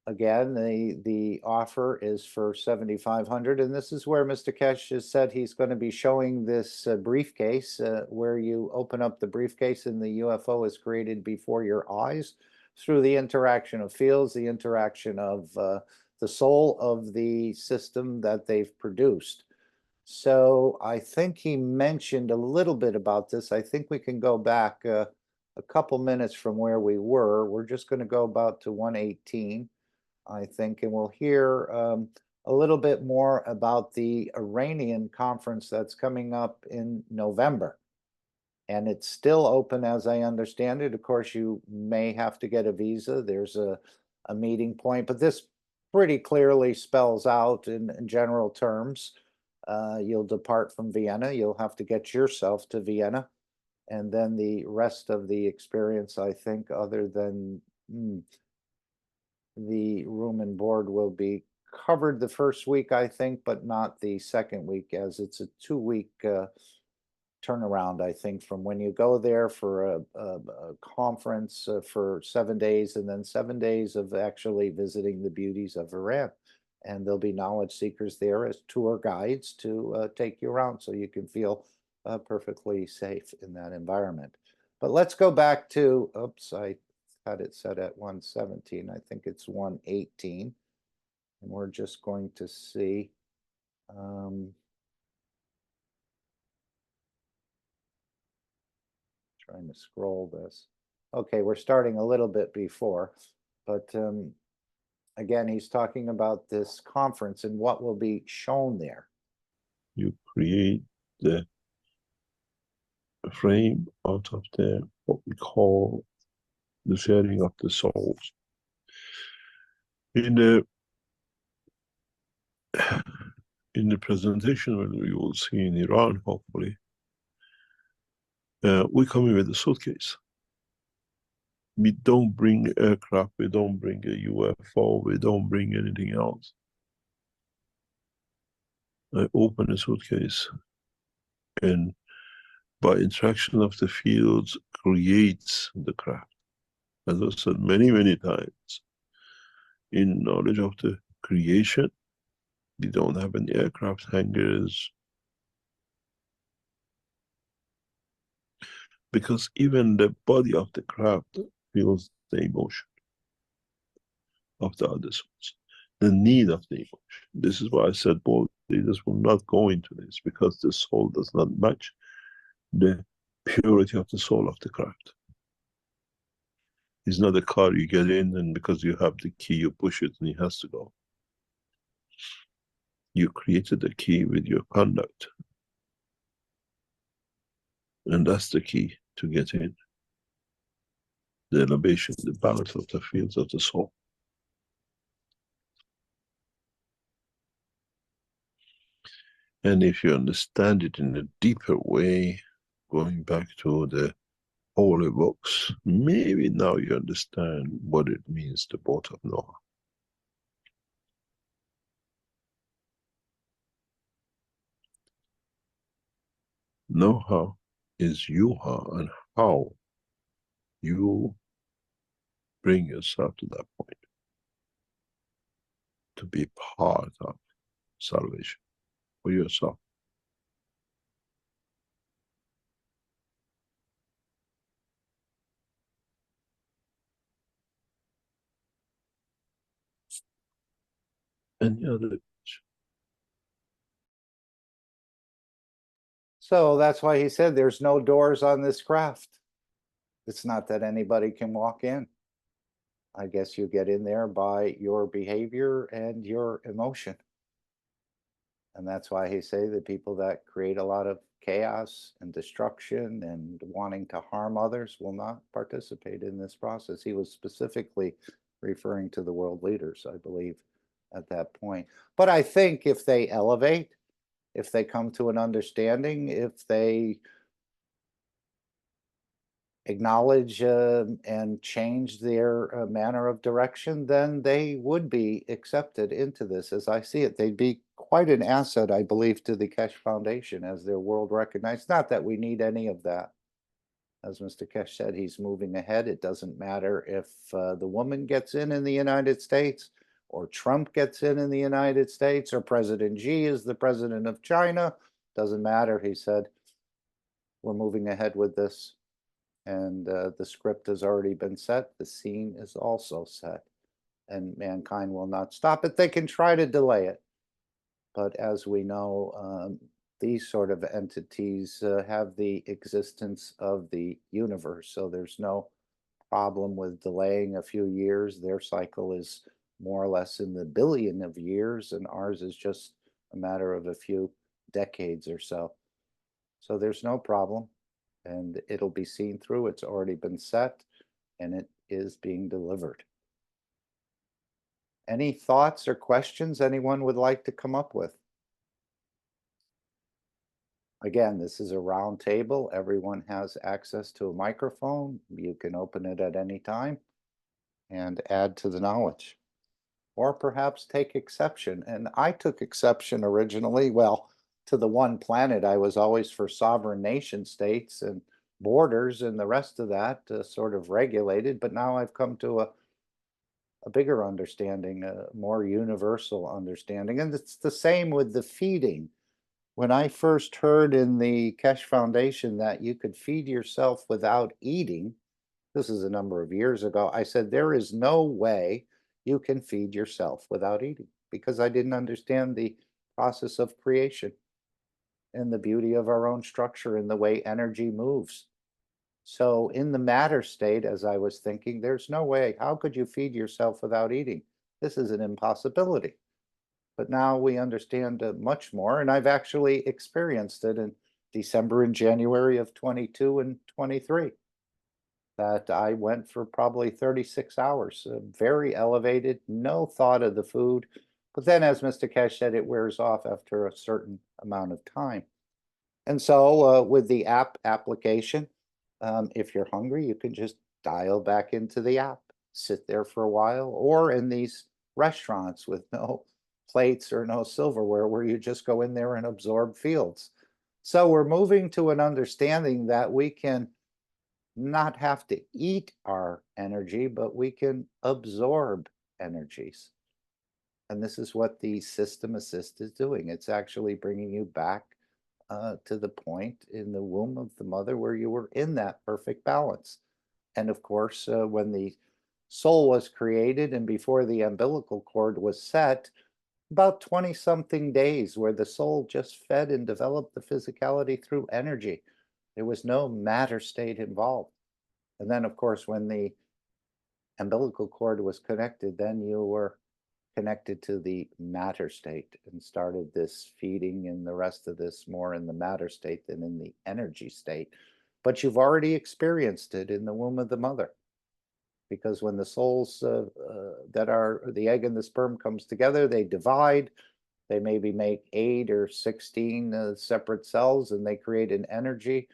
Again, the offer is for $7,500, and this is where Mr. Keshe has said he's going to be showing this briefcase where you open up the briefcase and the UFO is created before your eyes through the interaction of fields, the interaction of the soul of the system that they've produced. So I think he mentioned a little bit about this. I think we can go back a couple minutes from where we were. We're just going to go about to 118. I think, and we'll hear a little bit more about the Iranian conference that's coming up in November. And it's still open, as I understand it. Of course, you may have to get a visa. There's a meeting point, but this pretty clearly spells out in general terms. You'll depart from Vienna. You'll have to get yourself to Vienna. And then the rest of the experience, I think, other than... the room and board will be covered the first week, I think, but not the second week, as it's a 2-week turnaround, I think, from when you go there for a conference for 7 days, and then 7 days of actually visiting the beauties of Iran. And there'll be knowledge seekers there as tour guides to take you around so you can feel perfectly safe in that environment. But let's go back to, oops, I had it set at 117. I think it's 118. And we're just going to see. Trying to scroll this. Okay, we're starting a little bit before, but again, he's talking about this conference and what will be shown there. You create the frame out of the, what we call the sharing of the souls. In the presentation, when we will see in Iran, hopefully, we come in with a suitcase. We don't bring aircraft, we don't bring a UFO, we don't bring anything else. I open a suitcase, and by interaction of the fields creates the craft. As I said many times, in knowledge of the creation, we don't have any aircraft hangars, because even the body of the craft feels the emotion of the other souls, the need of the emotion. This is why I said both leaders will not go into this, because the soul does not match the purity of the soul of the craft. It's not a car you get in and because you have the key you push it and it has to go. You created the key with your conduct, and that's the key to get in. The elevation, the balance of the fields of the soul. And if you understand it in a deeper way, going back to the holy books, maybe now you understand what it means, the boat of Noah. Know-how is you-how, and how you bring yourself to that point to be part of salvation for yourself. Any other question? So that's why he said there's no doors on this craft. It's not that anybody can walk in. I guess you get in there by your behavior and your emotion. And that's why he say the people that create a lot of chaos and destruction and wanting to harm others will not participate in this process. He was specifically referring to the world leaders, I believe, at that point. But I think if they elevate, if they come to an understanding, if they acknowledge and change their manner of direction, then they would be accepted into this. As I see it, they'd be quite an asset, I believe, to the Keshe Foundation as they're world recognized. Not that we need any of that. As Mr. Keshe said, he's moving ahead. It doesn't matter if the woman gets in the United States, or Trump gets in the United States, or President Xi is the president of China. Doesn't matter, he said. We're moving ahead with this. And the script has already been set. The scene is also set. And mankind will not stop it. They can try to delay it. But as we know, these sort of entities have the existence of the universe. So there's no problem with delaying a few years. Their cycle is more or less in the billion of years, and ours is just a matter of a few decades or so. So there's no problem. And it'll be seen through. It's already been set, and it is being delivered. Any thoughts or questions anyone would like to come up with? Again, this is a round table. Everyone has access to a microphone. You can open it at any time and add to the knowledge, or perhaps take exception. And I took exception originally, well, to the one planet. I was always for sovereign nation states and borders and the rest of that sort of regulated, but now I've come to a bigger understanding, a more universal understanding. And it's the same with the feeding. When I first heard in the Keshe Foundation that you could feed yourself without eating, this is a number of years ago, I said, there is no way you can feed yourself without eating, because I didn't understand the process of creation and the beauty of our own structure and the way energy moves. So in the matter state, as I was thinking, there's no way. How could you feed yourself without eating? This is an impossibility. But now we understand much more, and I've actually experienced it in December and January of 22 and 23. That I went for probably 36 hours, very elevated, no thought of the food. But then, as Mr. Keshe said, it wears off after a certain amount of time. And so with the application, if you're hungry, you can just dial back into the app, sit there for a while, or in these restaurants with no plates or no silverware where you just go in there and absorb fields. So we're moving to an understanding that we can not have to eat our energy, but we can absorb energies. And this is what the system assist is doing. It's actually bringing you back to the point in the womb of the mother where you were in that perfect balance. And of course, when the soul was created and before the umbilical cord was set, about 20 something days where the soul just fed and developed the physicality through energy. There was no matter state involved. And then, of course, when the umbilical cord was connected, then you were connected to the matter state and started this feeding and the rest of this more in the matter state than in the energy state. But you've already experienced it in the womb of the mother. Because when the souls that are the egg and the sperm comes together, they divide. They maybe make 8 or 16 separate cells, and they create an energy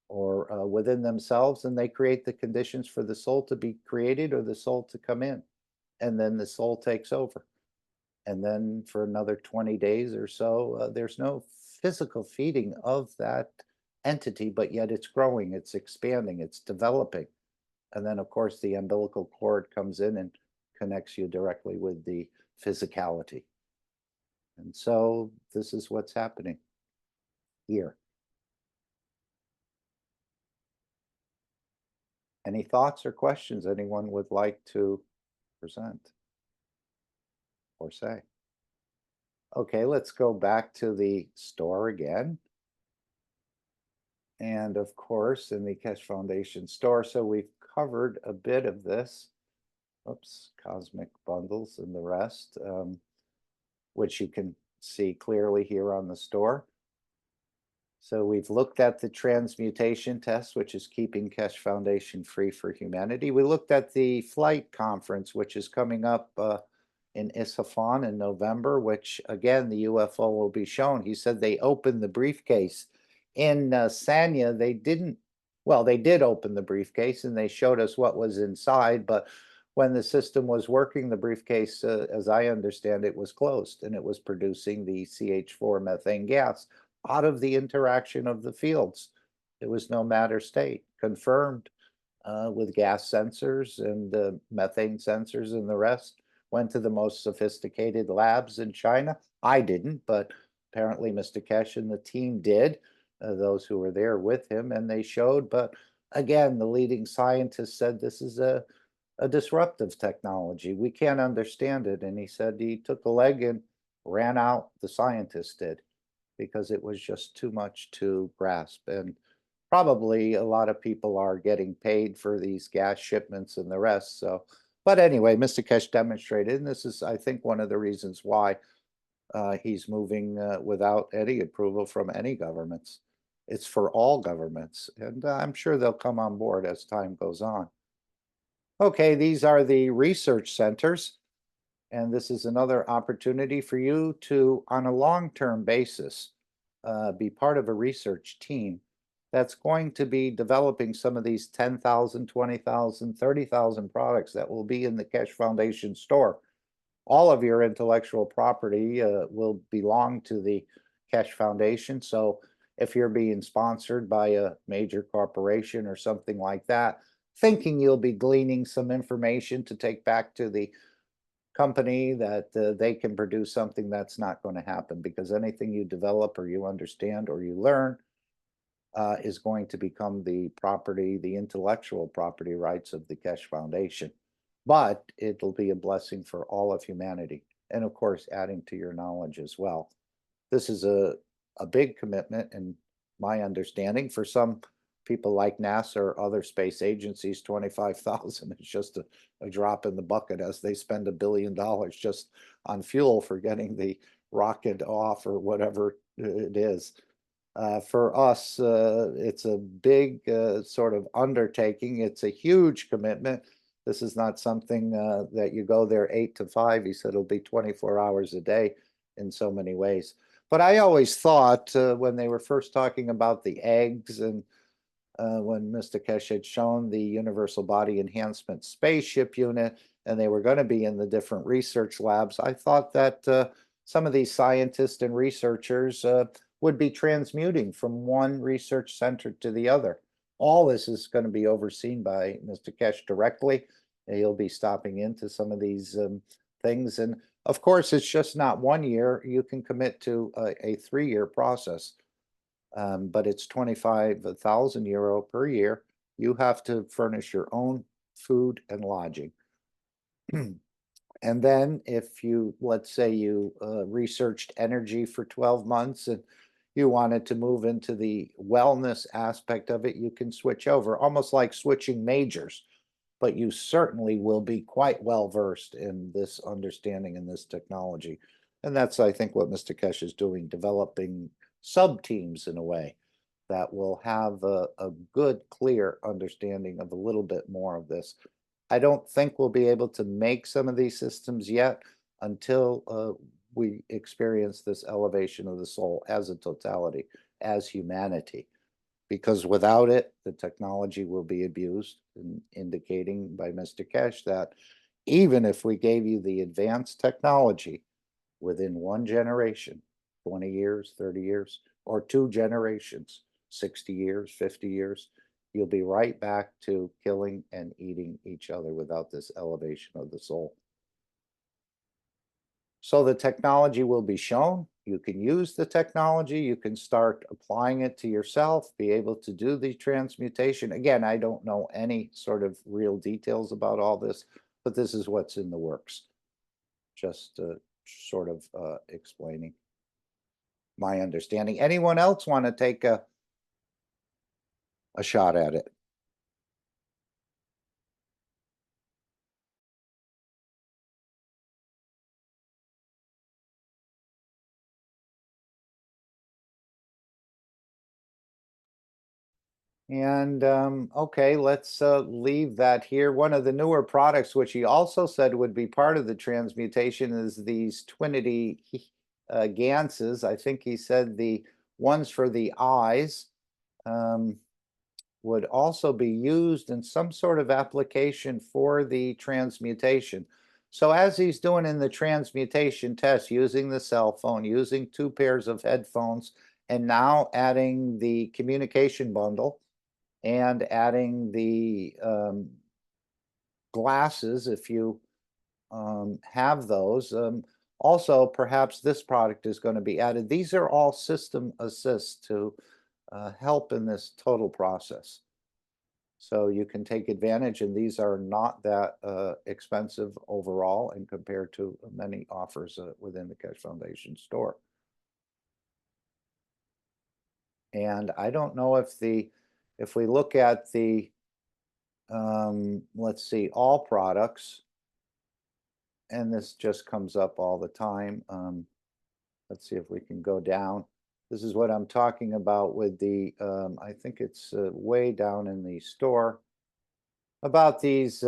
or within themselves, and they create the conditions for the soul to be created or the soul to come in. And then the soul takes over. And then for another 20 days or so, there's no physical feeding of that entity, but yet it's growing, it's expanding, it's developing. And then, of course, the umbilical cord comes in and connects you directly with the physicality. And so this is what's happening here. Any thoughts or questions anyone would like to present or say? Okay, let's go back to the store again. And of course, in the Keshe Foundation store, so we've covered a bit of this. Oops, cosmic bundles and the rest, which you can see clearly here on the store. So we've looked at the transmutation test, which is keeping Keshe Foundation free for humanity. We looked at the flight conference, which is coming up in Isfahan in November, which again, the UFO will be shown. He said they opened the briefcase. In Sanya, they didn't, well, they did open the briefcase and they showed us what was inside, but when the system was working, the briefcase, as I understand it, was closed and it was producing the CH4 methane gas out of the interaction of the fields. There was no matter state, confirmed with gas sensors and methane sensors and the rest. Went to the most sophisticated labs in China. I didn't, but apparently Mr. Keshe and the team did, those who were there with him, and they showed. But again, the leading scientists said this is a disruptive technology. We can't understand it. And he said he took a leg and ran out, the scientists did, because it was just too much to grasp. And probably a lot of people are getting paid for these gas shipments and the rest. So, but anyway, Mr. Keshe demonstrated, and this is, I think, one of the reasons why he's moving without any approval from any governments. It's for all governments, and I'm sure they'll come on board as time goes on. Okay, these are the research centers, and this is another opportunity for you to, on a long-term basis, be part of a research team that's going to be developing some of these 10,000, 20,000, 30,000 products that will be in the Keshe Foundation store. All of your intellectual property will belong to the Keshe Foundation. So if you're being sponsored by a major corporation or something like that, thinking you'll be gleaning some information to take back to the company that they can produce something, that's not going to happen, because anything you develop or you understand or you learn is going to become the property, the intellectual property rights of the Keshe Foundation. But it'll be a blessing for all of humanity. And of course, adding to your knowledge as well. This is a big commitment, in my understanding. For some people like NASA or other space agencies, 25,000 is just a drop in the bucket, as they spend $1 billion just on fuel for getting the rocket off or whatever it is. For us, it's a big sort of undertaking. It's a huge commitment. This is not something that you go there 8 to 5. He said it'll be 24 hours a day in so many ways. But I always thought when they were first talking about the eggs and when Mr. Keshe had shown the Universal Body Enhancement Spaceship Unit, and they were going to be in the different research labs, I thought that some of these scientists and researchers would be transmuting from one research center to the other. All this is going to be overseen by Mr. Keshe directly. He'll be stopping into some of these things. And of course, it's just not 1 year. You can commit to a 3-year process, but it's 25,000 euro per year. You have to furnish your own food and lodging. And then if you, let's say you researched energy for 12 months and you wanted to move into the wellness aspect of it, you can switch over, almost like switching majors. But you certainly will be quite well versed in this understanding and this technology. And that's, I think, what Mr. Keshe is doing, developing sub-teams in a way that will have a good, clear understanding of a little bit more of this. I don't think we'll be able to make some of these systems yet until we experience this elevation of the soul as a totality, as humanity. Because without it, the technology will be abused, indicating by Mr. Keshe that even if we gave you the advanced technology within 1 generation, 20 years, 30 years, or 2 generations, 60 years, 50 years, you'll be right back to killing and eating each other without this elevation of the soul. So the technology will be shown. You can use the technology. You can start applying it to yourself, be able to do the transmutation. Again, I don't know any sort of real details about all this, but this is what's in the works. Just sort of explaining my understanding. Anyone else want to take a shot at it? And okay, let's leave that here. One of the newer products, which he also said would be part of the transmutation, is these Twinity Ganses. I think he said the ones for the eyes would also be used in some sort of application for the transmutation. So as he's doing in the transmutation test, using the cell phone, using 2 pairs of headphones, and now adding the communication bundle, and adding the glasses, if you have those. Also, perhaps this product is going to be added. These are all system assists to help in this total process. So you can take advantage, and these are not that expensive overall and compared to many offers within the Keshe Foundation store. And I don't know if we look at the let's see, all products, and this just comes up all the time. Let's see if we can go down. This is what I'm talking about with the, I think it's way down in the store, about these,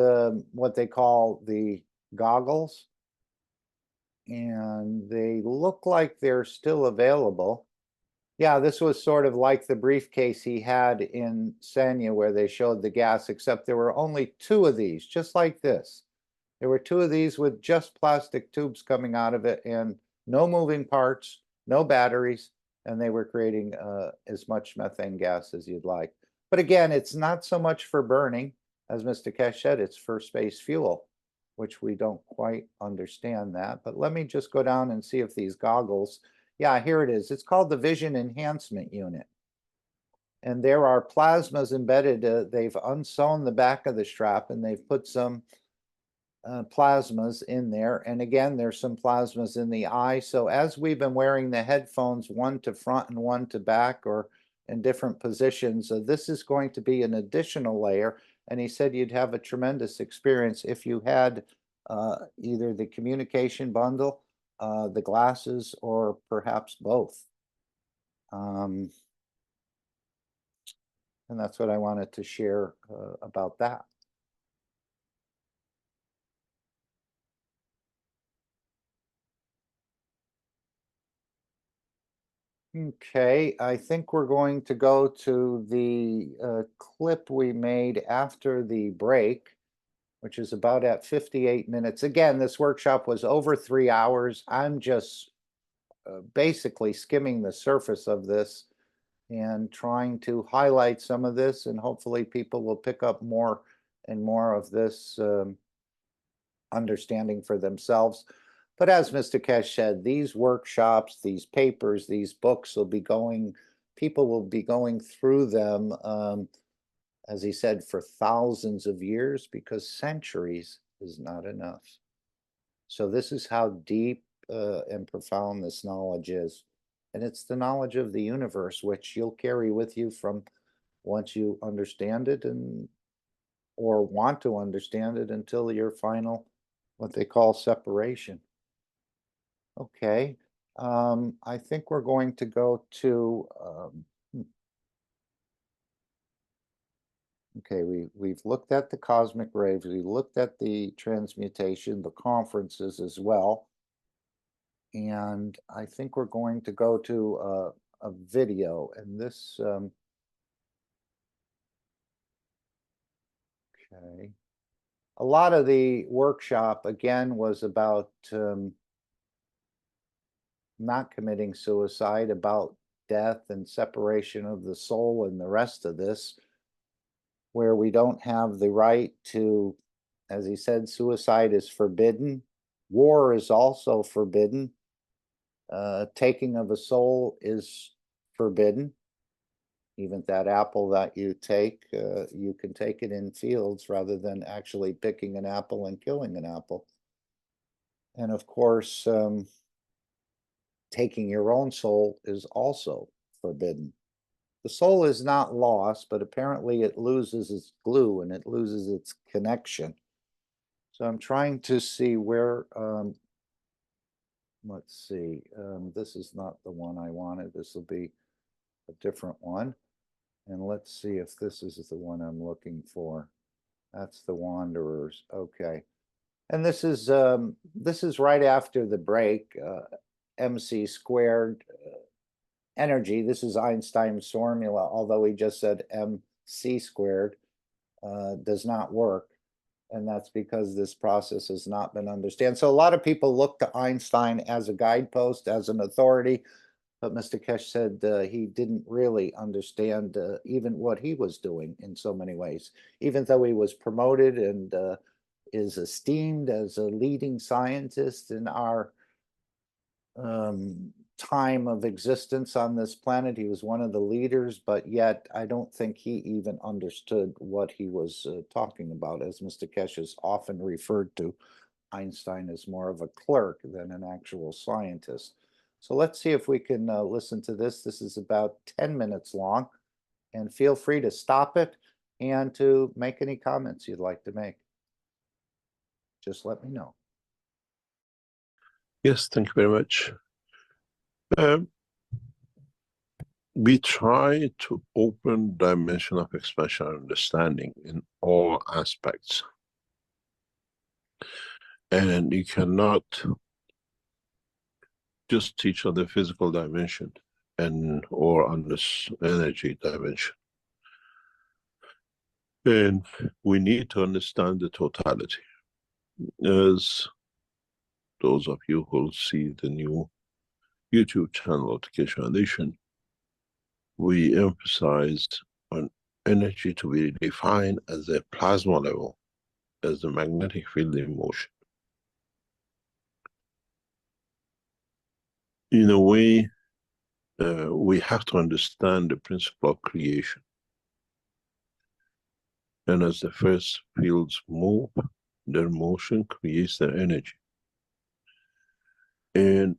what they call the goggles. And they look like they're still available. Yeah, this was sort of like the briefcase he had in Sanya where they showed the gas, except there were only 2 of these, just like this. There were 2 of these with just plastic tubes coming out of it and no moving parts, no batteries, and they were creating as much methane gas as you'd like. But again, it's not so much for burning, as Mr. Keshe said, it's for space fuel, which we don't quite understand that. But let me just go down and see if these goggles, yeah, here it is. It's called the Vision Enhancement Unit. And there are plasmas embedded. They've unsewn the back of the strap and they've put some plasmas in there. And again, there's some plasmas in the eye. So as we've been wearing the headphones, one to front and one to back or in different positions, this is going to be an additional layer. And he said you'd have a tremendous experience if you had either the communication bundle, the glasses, or perhaps both. And that's what I wanted to share about that. Okay, I think we're going to go to the clip we made after the break, which is about at 58 minutes. Again, this workshop was over 3 hours. I'm just basically skimming the surface of this and trying to highlight some of this, and hopefully people will pick up more and more of this understanding for themselves. But as Mr. Keshe said, these workshops, these papers, these books will be going, people will be going through them, as he said, for thousands of years, because centuries is not enough. So this is how deep and profound this knowledge is. And it's the knowledge of the universe, which you'll carry with you from once you understand it and or want to understand it until your final, what they call separation. Okay, I think we're going to go to, okay, we've looked at the cosmic rays, we looked at the transmutation, the conferences as well. And I think we're going to go to a video, and this, okay. A lot of the workshop, again, was about not committing suicide, about death and separation of the soul and the rest of this, where we don't have the right to, as he said, suicide is forbidden. War is also forbidden. Taking of a soul is forbidden. Even that apple that you take, you can take it in fields rather than actually picking an apple and killing an apple. And of course, taking your own soul is also forbidden. The soul is not lost, but apparently it loses its glue and it loses its connection. So I'm trying to see where, let's see, this is not the one I wanted. This will be a different one. And let's see if this is the one I'm looking for. That's the Wanderers. Okay. And this is right after the break, MC squared energy. This is Einstein's formula, although he just said MC squared does not work. And that's because this process has not been understood. So a lot of people look to Einstein as a guidepost, as an authority. But Mr. Keshe said he didn't really understand even what he was doing in so many ways, even though he was promoted and is esteemed as a leading scientist in our time of existence on this planet. He was one of the leaders, but yet I don't think he even understood what he was talking about. As Mr. Keshe is often referred to, Einstein is more of a clerk than an actual scientist. So let's see if we can listen to this. This is about 10 minutes long, and feel free to stop it and to make any comments you'd like to make. Just let me know. Yes, thank you very much. We try to open dimension of expansion and understanding in all aspects. And you cannot just teach on the physical dimension or on this energy dimension. And we need to understand the totality. As those of you who will see the new YouTube channel of the Keshe Foundation, we emphasized on energy to be defined as a plasma level, as the magnetic field in motion. In a way, we have to understand the principle of creation. And as the first fields move, their motion creates their energy. And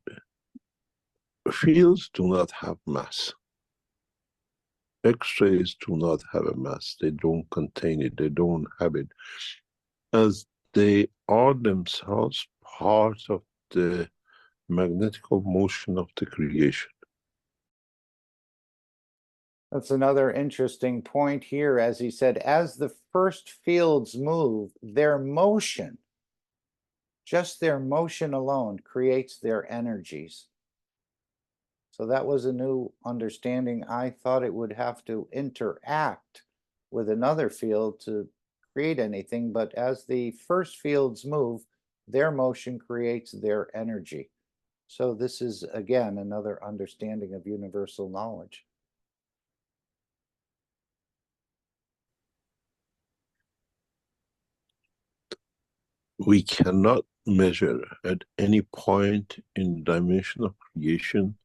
fields do not have mass. X-rays do not have a mass. They don't contain it. They don't have it. As they are themselves part of the magnetic motion of the creation. That's another interesting point here. As he said, as the first fields move, their motion, just their motion alone, creates their energies. So that was a new understanding. I thought it would have to interact with another field to create anything, but as the first fields move, their motion creates their energy. So this is, again, another understanding of universal knowledge. We cannot measure at any point in the dimension of creation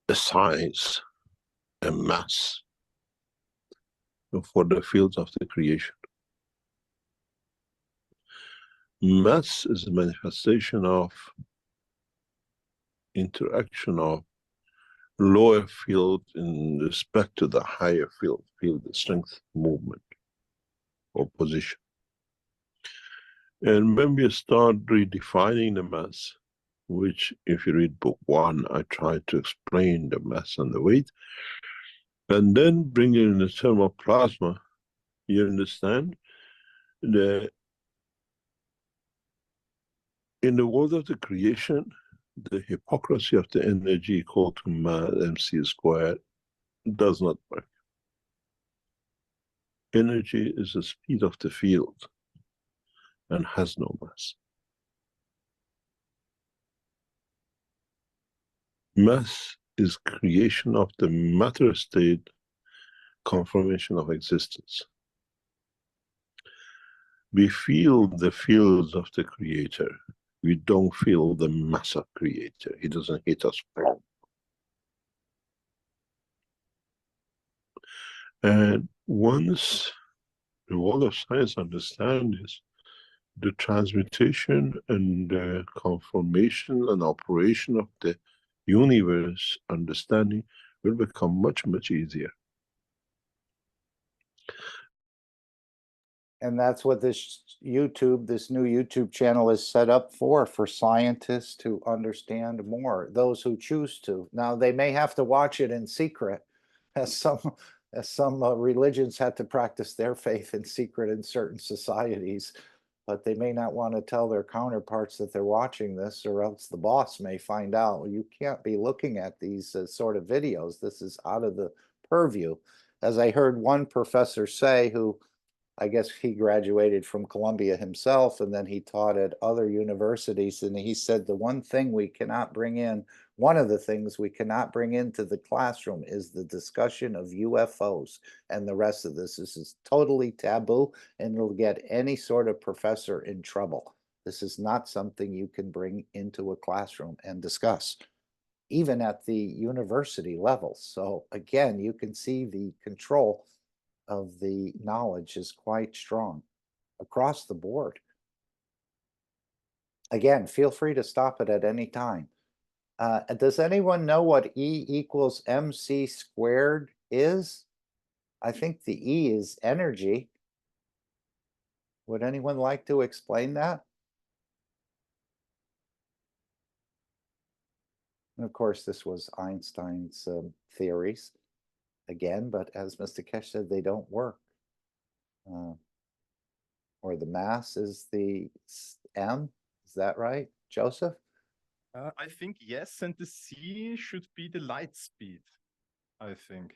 a size, a mass for the fields of the creation. Mass is a manifestation of interaction of lower field in respect to the higher field, strength, movement, or position. And when we start redefining the mass, which if you read book 1, I try to explain the mass and the weight, and then bring it in the term of plasma, you understand that in the world of the creation, the hypocrisy of the energy equal to mc squared does not work. Energy is the speed of the field and has no mass. Mass is creation of the matter state, confirmation of existence. We feel the fields of the creator. We don't feel the mass of creator. He doesn't hit us. And once the world of science understands this, the transmutation and the conformation and operation of the universe understanding will become much, much easier. And that's what this new YouTube channel is set up for scientists to understand more, those who choose to. Now, they may have to watch it in secret, as some religions had to practice their faith in secret in certain societies, but they may not want to tell their counterparts that they're watching this, or else the boss may find out, well, you can't be looking at these sort of videos. This is out of the purview. As I heard one professor say, who I guess he graduated from Columbia himself, and then he taught at other universities. And he said the one thing we cannot bring in, one of the things we cannot bring into the classroom is the discussion of UFOs and the rest of this. This is totally taboo, and it'll get any sort of professor in trouble. This is not something you can bring into a classroom and discuss, even at the university level. So again, you can see the control of the knowledge is quite strong across the board. Again, feel free to stop it at any time. Does anyone know what E equals mc squared is? I think the E is energy. Would anyone like to explain that? And of course, this was Einstein's theories again, but as Mr. Keshe said, they don't work. Or the mass is the m, is that right, Joseph? I think yes, and the c should be the light speed, I think.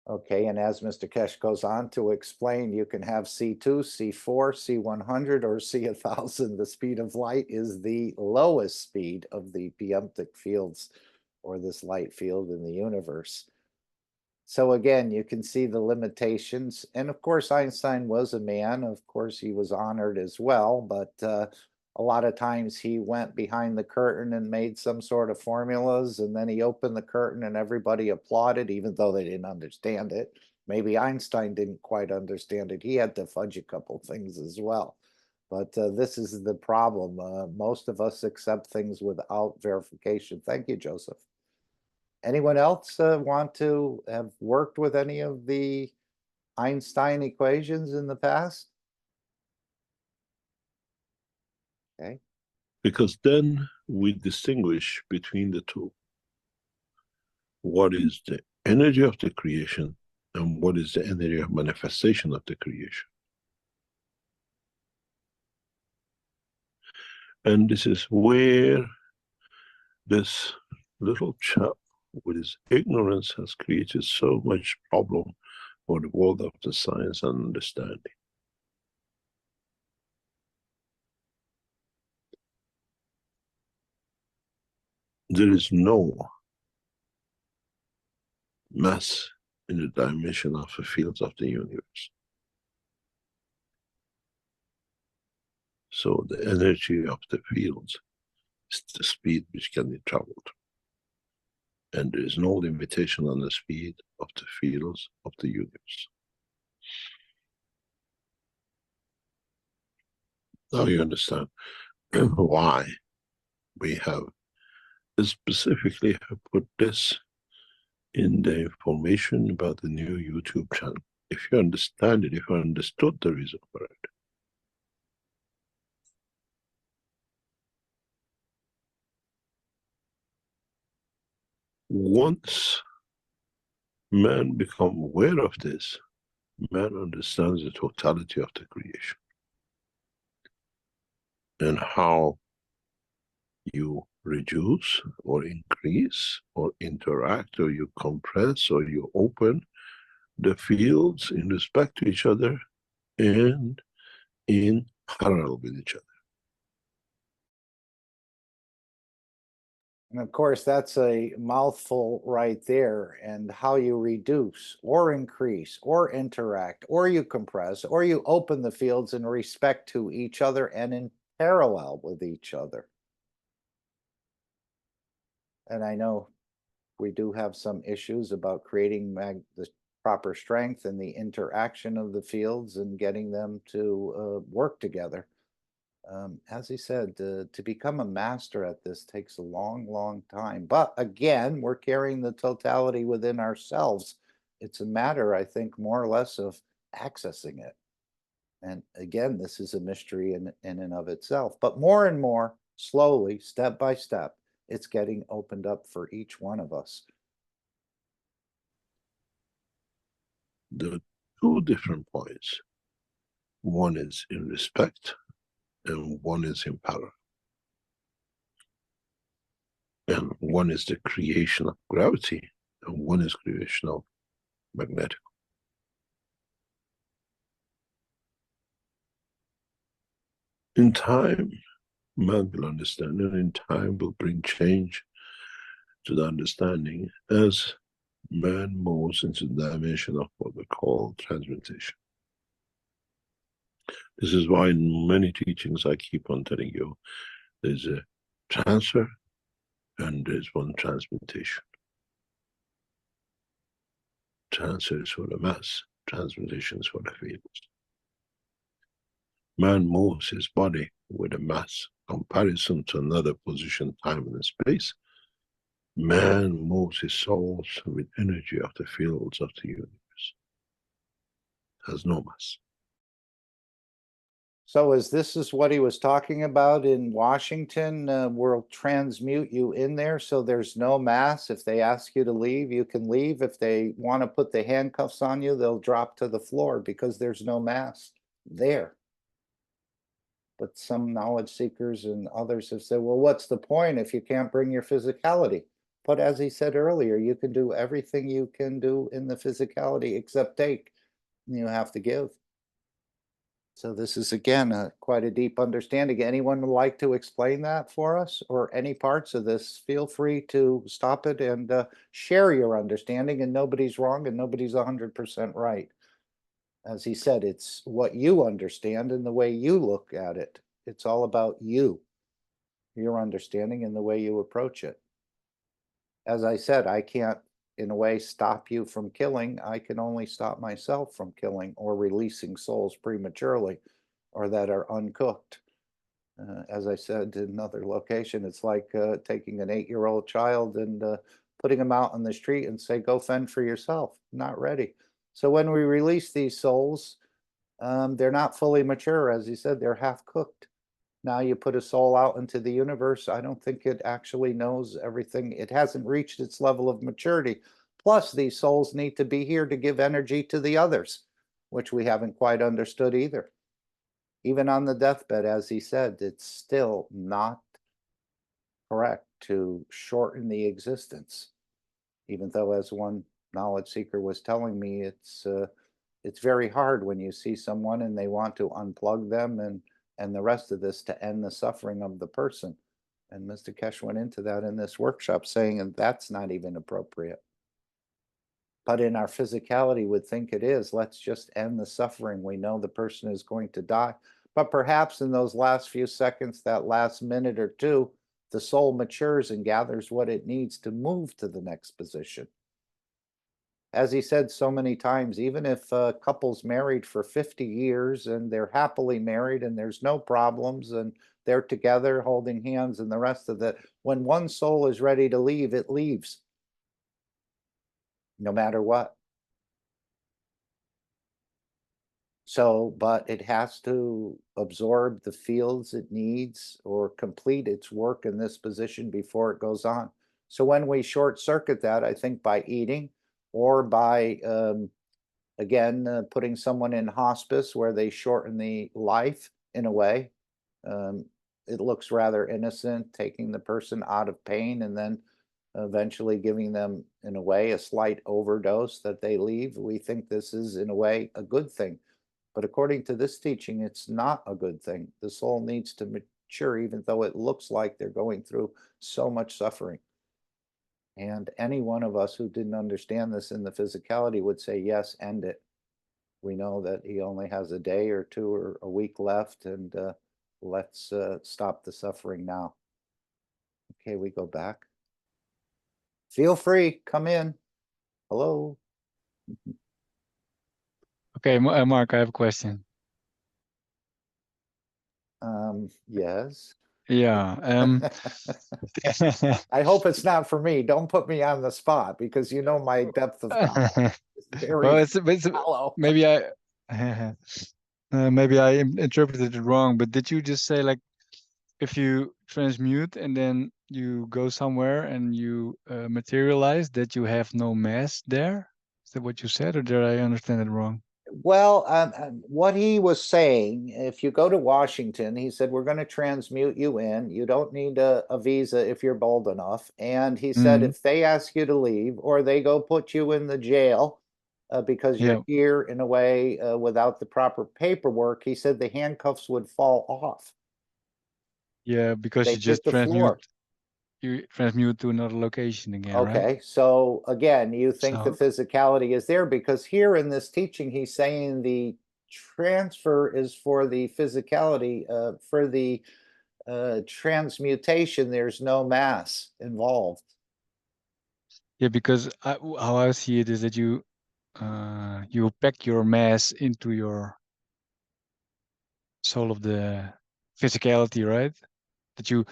Okay, and as Mr. Keshe goes on to explain, you can have C2, C4, C100, or C1000. The speed of light is the lowest speed of the Piumtic fields, or this light field in the universe. So again, you can see the limitations. And of course, Einstein was a man. Of course, he was honored as well, but a lot of times he went behind the curtain and made some sort of formulas, and then he opened the curtain and everybody applauded, even though they didn't understand it. Maybe Einstein didn't quite understand it. He had to fudge a couple things as well. But this is the problem. Most of us accept things without verification. Thank you, Joseph. Anyone else want to have worked with any of the Einstein equations in the past? Okay. Because then we distinguish between the two. What is the energy of the creation and what is the energy of manifestation of the creation? And this is where This little chap with his ignorance has created so much problem for the world of the science and understanding. There is no mass in the dimension of the fields of the universe. So the energy of the fields is the speed which can be traveled. And there is no limitation on the speed of the fields of the universe. Now you understand why we have specifically put this in the information about the new YouTube channel. If you understand it, if you understood the reason for it. Once man becomes aware of this, man understands the totality of the creation. And how you reduce or increase or interact or you compress or you open the fields in respect to each other and in parallel with each other. And of course, that's a mouthful right there. And how you reduce or increase or interact or you compress or you open the fields in respect to each other and in parallel with each other. And I know we do have some issues about creating the proper strength and the interaction of the fields and getting them to work together. As he said, to become a master at this takes a long, long time. But again, we're carrying the totality within ourselves. It's a matter, I think, more or less of accessing it. And again, this is a mystery in and of itself. But more and more, slowly, step by step, it's getting opened up for each one of us. There are two different points. One is in respect and one is in parallel. And one is the creation of gravity and one is creation of magnetic. In time, man will understand, and in time will bring change to the understanding as man moves into the dimension of what we call transmutation. This is why in many teachings I keep on telling you, there's a transfer and there's one transmutation. Transfer is for the mass, transmutation is for the fields. Man moves his body with a mass comparison to another position, time and space. Man moves his souls with energy of the fields of the universe. Has no mass. So as this is what he was talking about in Washington, we'll transmute you in there so there's no mass. If they ask you to leave, you can leave. If they want to put the handcuffs on you, they'll drop to the floor because there's no mass there. But some knowledge seekers and others have said, well, what's the point if you can't bring your physicality? But as he said earlier, you can do everything you can do in the physicality except take. You have to give. So this is, again, quite a deep understanding. Anyone would like to explain that for us or any parts of this? Feel free to stop it and share your understanding. And nobody's wrong and nobody's 100% right. As he said, it's what you understand and the way you look at it. It's all about you, your understanding and the way you approach it. As I said, I can't, in a way, stop you from killing. I can only stop myself from killing or releasing souls prematurely or that are uncooked. As I said in another location, it's like taking an 8-year-old child and putting him out on the street and say, go fend for yourself. Not ready. So when we release these souls, they're not fully mature. As he said, they're half cooked. Now you put a soul out into the universe, I don't think it actually knows everything. It hasn't reached its level of maturity. Plus, these souls need to be here to give energy to the others, which we haven't quite understood either. Even on the deathbed, as he said, it's still not correct to shorten the existence. Even though, as one knowledge seeker was telling me, it's very hard when you see someone and they want to unplug them and the rest of this to end the suffering of the person. And Mr. Keshe went into that in this workshop, saying and that's not even appropriate. But in our physicality would think it is. Let's just end the suffering. We know the person is going to die. But perhaps in those last few seconds, that last minute or two, the soul matures and gathers what it needs to move to the next position. As he said so many times, even if a couple's married for 50 years and they're happily married and there's no problems and they're together holding hands and the rest of it, when one soul is ready to leave, it leaves. No matter what. So, but it has to absorb the fields it needs or complete its work in this position before it goes on. So when we short circuit that, I think by eating or by, again, putting someone in hospice where they shorten the life in a way, it looks rather innocent, taking the person out of pain and then eventually giving them, in a way, a slight overdose that they leave. We think this is, in a way, a good thing. But according to this teaching, it's not a good thing. The soul needs to mature, even though it looks like they're going through so much suffering. And any one of us who didn't understand this in the physicality would say, yes, end it. We know that he only has a day or two or a week left, and let's stop the suffering now. Okay, we go back. Feel free, come in. Hello. Okay, Mark, I have a question. Yes. Yeah. I hope it's not for me. Don't put me on the spot because you know my depth of knowledge. Well, it's maybe I interpreted it wrong, but did you just say like if you transmute and then you go somewhere and you materialize that you have no mass there? Is that what you said, or did I understand it wrong? Well, what he was saying, if you go to Washington, he said, we're going to transmute you in. You don't need a visa if you're bold enough. And he said, if they ask you to leave or they go put you in the jail because you're here in a way without the proper paperwork, he said the handcuffs would fall off. Yeah, because they you just transmute to another location again, right? Okay, so again, you think the physicality is there because here in this teaching, he's saying the transfer is for the physicality, for the transmutation, there's no mass involved. Yeah, because how I see it is that you pack your mass into your soul of the physicality, right? That you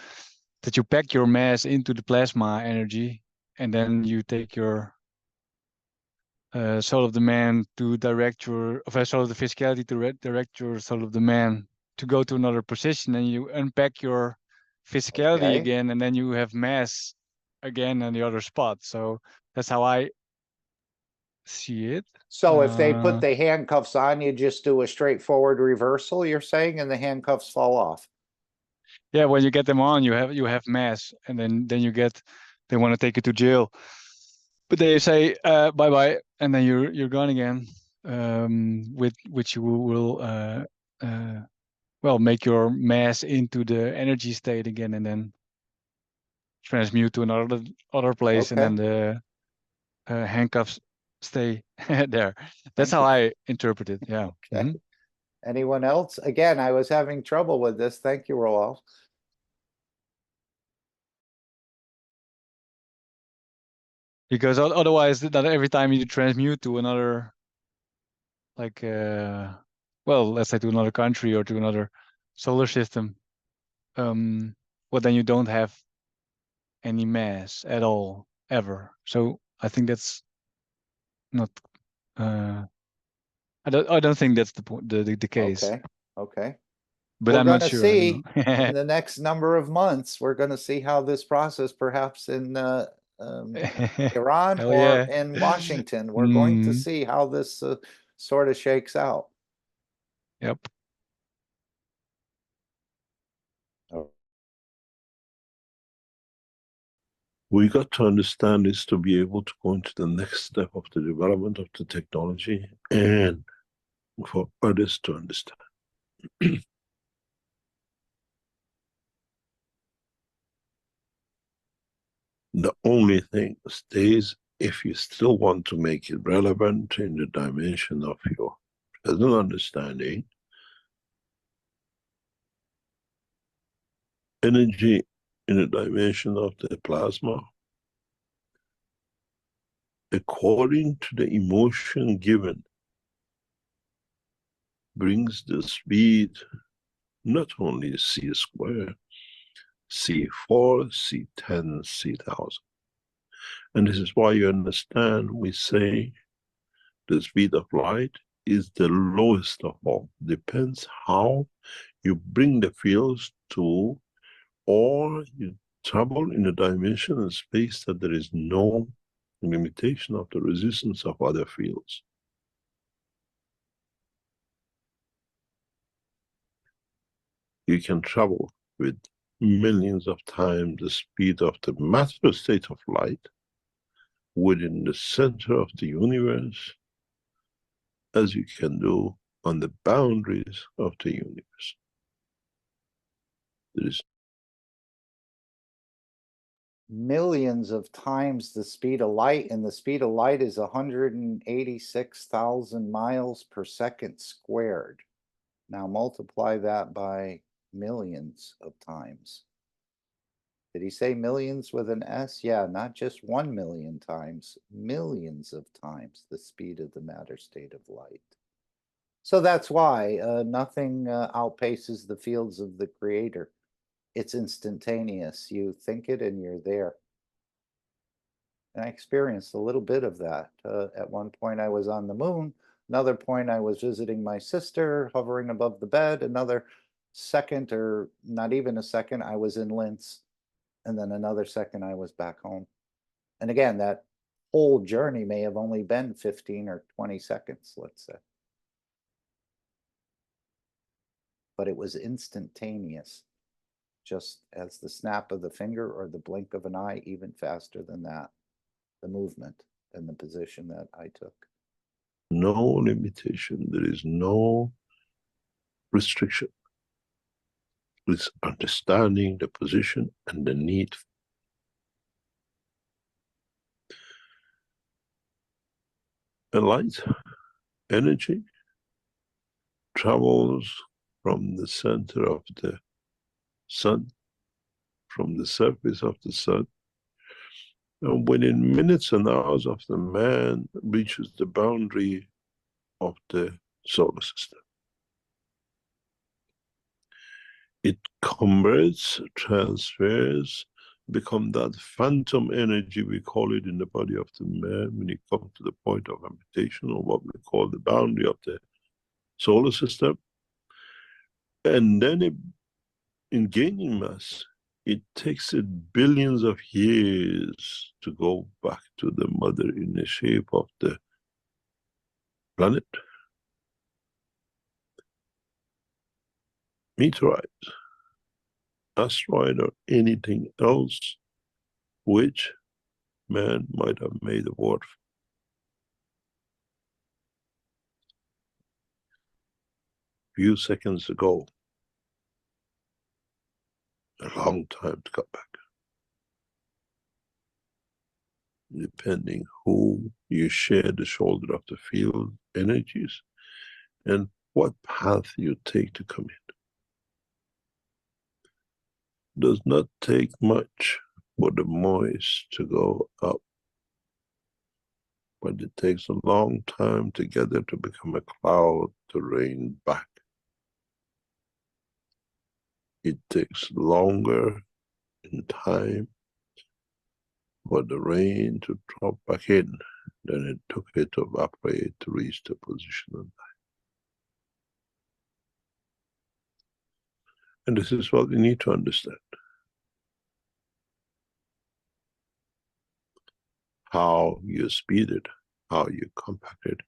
pack your mass into the plasma energy, and then you take your soul of the man to direct your soul of the physicality to direct your soul of the man to go to another position, and you unpack your physicality again, and then you have mass again on the other spot. So that's how I see it. So if they put the handcuffs on, you just do a straightforward reversal, you're saying, and the handcuffs fall off. Yeah, when you get them on, you have mass, and then they want to take you to jail, but they say bye bye, and then you're gone again. With which you will well make your mass into the energy state again, and then transmute to another place, and then the handcuffs stay there. That's how I interpret it. Yeah. Okay. Anyone else? Again, I was having trouble with this. Thank you, Roald. Because otherwise, not every time you transmute to another, like, well, let's say to another country or to another solar system, well, then you don't have any mass at all, ever. So I think that's not, I don't think that's the case. Okay. But I'm not sure. See in the next number of months, we're going to see how this process, perhaps in Iran or in Washington, we're going to see how this sort of shakes out. Yep. We got to understand this to be able to go into the next step of the development of the technology and for others to understand. The only thing stays, if you still want to make it relevant in the dimension of your present understanding, energy in the dimension of the plasma, according to the emotion given, brings the speed not only c squared, c4, c10, c1000. And this is why you understand we say the speed of light is the lowest of all. Depends how you bring the fields to, or you travel in a dimension and space that there is no limitation of the resistance of other fields. You can travel with millions of times the speed of the matter state of light within the center of the universe, as you can do on the boundaries of the universe. There is millions of times the speed of light, and the speed of light is 186,000 miles per second squared. Now multiply that by millions of times. Did he say millions with an S? Yeah, not just 1 million times, millions of times the speed of the matter state of light. So that's why nothing outpaces the fields of the Creator. It's instantaneous. You think it and you're there. And I experienced a little bit of that. At one point I was on the moon. Another point I was visiting my sister, hovering above the bed. Another second, or not even a second, I was in Linz. And then another second I was back home. And again, that whole journey may have only been 15 or 20 seconds, let's say. But it was instantaneous. Just as the snap of the finger or the blink of an eye, even faster than that, the movement and the position that I took. no limitation, there is no restriction. It's understanding the position and the need. And light, energy, travels from the center of the sun, from the surface of the sun, and within minutes and hours of the man reaches the boundary of the solar system. It converts, transfers, become that phantom energy, we call it in the body of the man, when it comes to the point of habitation, or what we call the boundary of the solar system. And then in gaining mass, it takes it billions of years to go back to the mother in the shape of the planet, meteorite, asteroid, or anything else which man might have made a word for. Few seconds ago, a long time to come back. Depending who you share the shoulder of the field energies and what path you take to come in. Does not take much for the moist to go up, but it takes a long time together to become a cloud to rain back. It takes longer in time for the rain to drop back in than it took it to evaporate to reach the position of light. And this is what we need to understand. How you speed it, how you compact it,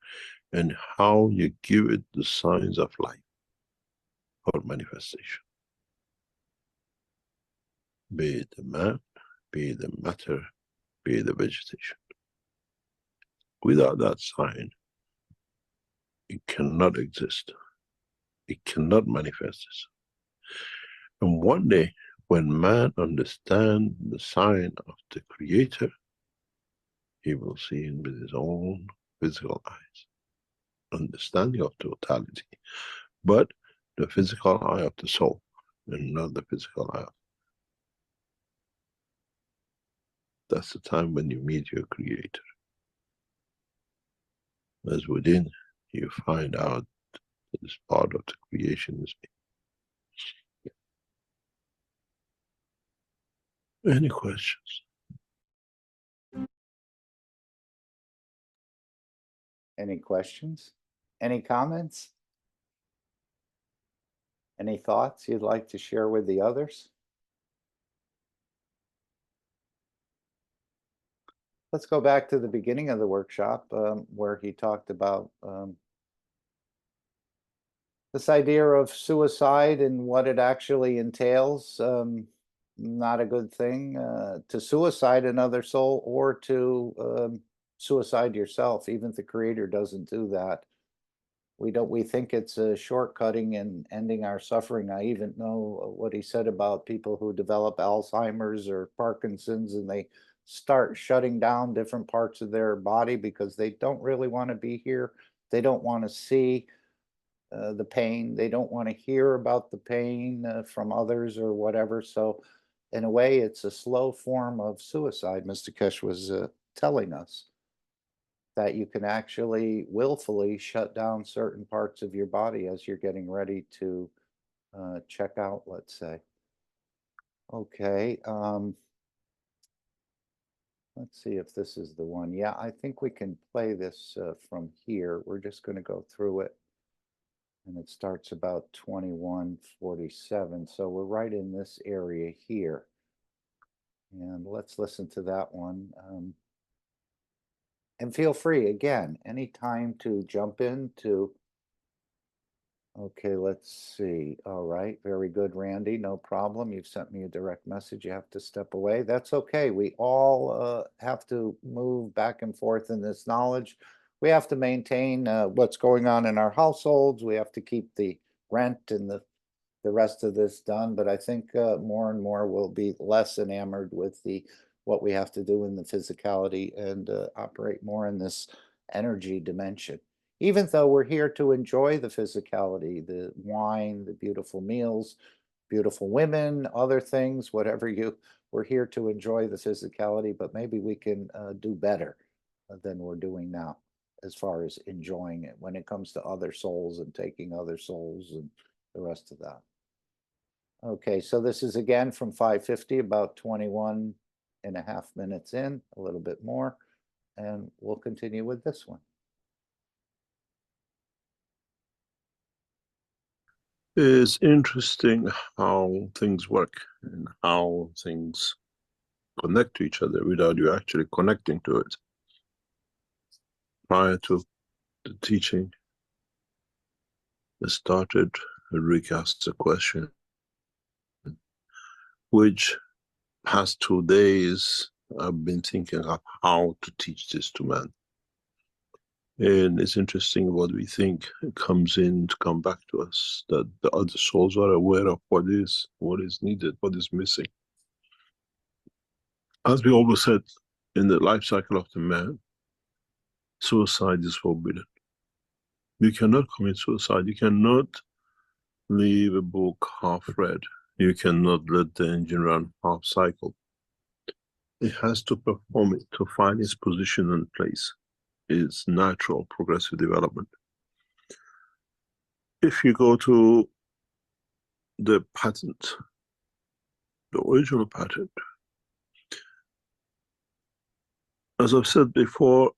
and how you give it the signs of life or manifestation. Be it the man, be it the matter, be the vegetation. Without that sign, it cannot exist. It cannot manifest itself. And one day, when man understands the sign of the Creator, he will see him with his own physical eyes. Understanding of totality, but the physical eye of the soul, and not the physical eye. That's the time when you meet your Creator. As within, you find out that this part of the creation is me. Any questions? Any questions? Any comments? Any thoughts you'd like to share with the others? Let's go back to the beginning of the workshop where he talked about this idea of suicide and what it actually entails. Not a good thing to suicide another soul or to suicide yourself. Even if the Creator doesn't do that. We think it's shortcutting and ending our suffering. I even know what he said about people who develop Alzheimer's or Parkinson's, and they start shutting down different parts of their body because they don't really want to be here. They don't want to see the pain. They don't want to hear about the pain from others or whatever. So in a way, it's a slow form of suicide. Mr. Keshe was telling us that you can actually willfully shut down certain parts of your body as you're getting ready to check out, let's say. Okay. Let's see if this is the one. Yeah, I think we can play this from here. We're just going to go through it. And it starts about 21:47. So we're right in this area here. And let's listen to that one. And feel free, again, anytime to jump into. Okay, let's see. All right, very good, Randy. No problem. You've sent me a direct message. You have to step away. That's okay. We all have to move back and forth in this knowledge. We have to maintain what's going on in our households. We have to keep the rent and the rest of this done. But I think more and more we'll be less enamored with what we have to do in the physicality and operate more in this energy dimension. Even though we're here to enjoy the physicality, the wine, the beautiful meals, beautiful women, other things, whatever we're here to enjoy the physicality, but maybe we can do better than we're doing now as far as enjoying it when it comes to other souls and taking other souls and the rest of that. Okay, so this is again from 5:50, about 21.5 minutes in, a little bit more, and we'll continue with this one. It's interesting how things work and how things connect to each other without you actually connecting to it. Prior to the teaching, I started, Rick asked a question, which past 2 days I've been thinking of how to teach this to man. And it's interesting what we think comes in to come back to us, that the other souls are aware of what is needed, what is missing. As we always said, in the life cycle of the man, suicide is forbidden. You cannot commit suicide. You cannot leave a book half read. You cannot let the engine run half cycle. It has to perform it to find its position and place. It's natural progressive development. If you go to the patent, the original patent, as I've said before,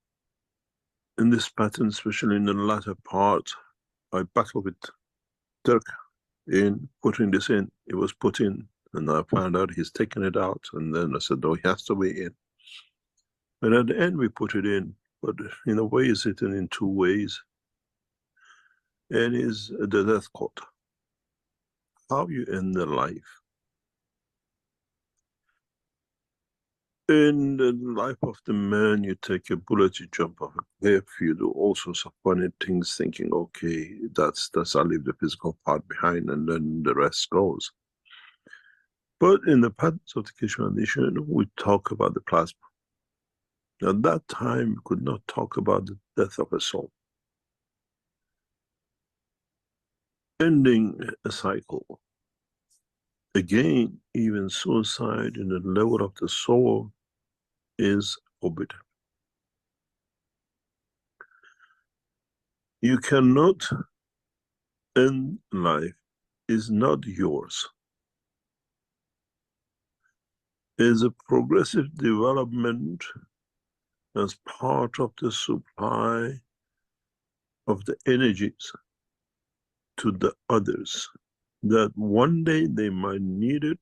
in this patent, especially in the latter part, I battled with Dirk in putting this in. It was put in, and I found out he's taken it out, and then I said, no, he has to be in. And at the end, we put it in, but in a way, it's written in 2 ways. And is the death code. How you end the life. In the life of the man, you take a bullet, you jump off a cliff, you do all sorts of funny things, thinking, okay, that's I leave the physical part behind, and then the rest goes. But in the patterns of the Keshe Foundation, we talk about the plasma. At that time, we could not talk about the death of a soul. Ending a cycle. Again, even suicide in the level of the soul is forbidden. You cannot end life. Is not yours. Is a progressive development as part of the supply of the energies to the others, that one day they might need it,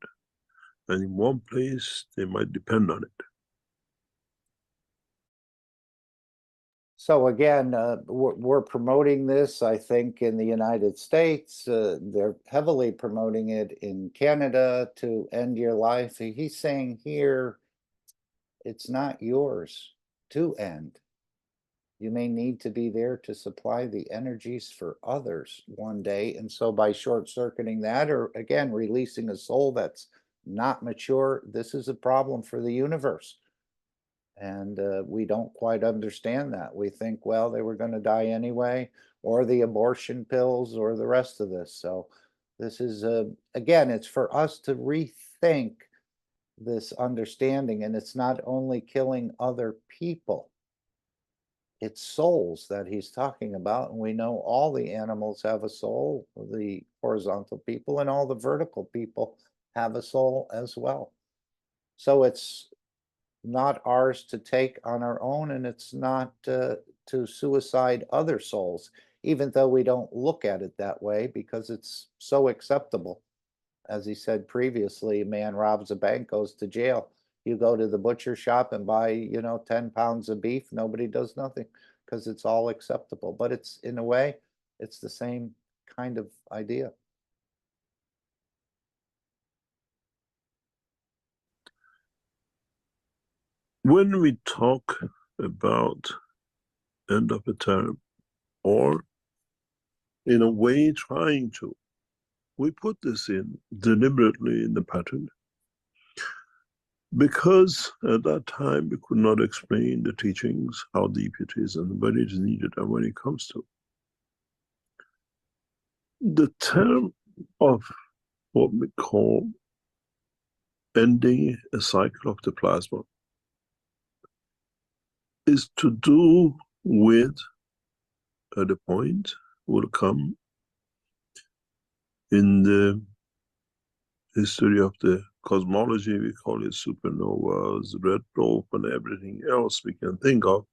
and in one place they might depend on it. So again, we're promoting this, I think, in the United States. They're heavily promoting it in Canada to end your life. He's saying here, it's not yours to end. You may need to be there to supply the energies for others one day. And so by short-circuiting that, or again, releasing a soul that's not mature, this is a problem for the universe. And we don't quite understand that. We think, well, they were going to die anyway, or the abortion pills, or the rest of this. So this is, again, it's for us to rethink this understanding. And it's not only killing other people, it's souls that he's talking about. And we know all the animals have a soul, the horizontal people, and all the vertical people have a soul as well. So it's not ours to take on our own, and it's not to suicide other souls, even though we don't look at it that way because it's so acceptable. As he said previously, a man robs a bank, goes to jail. You go to the butcher shop and buy, 10 pounds of beef, nobody does nothing because it's all acceptable. But it's, in a way, it's the same kind of idea. When we talk about end of a term, or in a way trying to, we put this in deliberately in the pattern, because at that time we could not explain the teachings, how deep it is and when it is needed and when it comes to. The term of what we call ending a cycle of the plasma is to do with, at a point will come in the history of the cosmology, we call it supernovas, red dwarf, and everything else we can think of,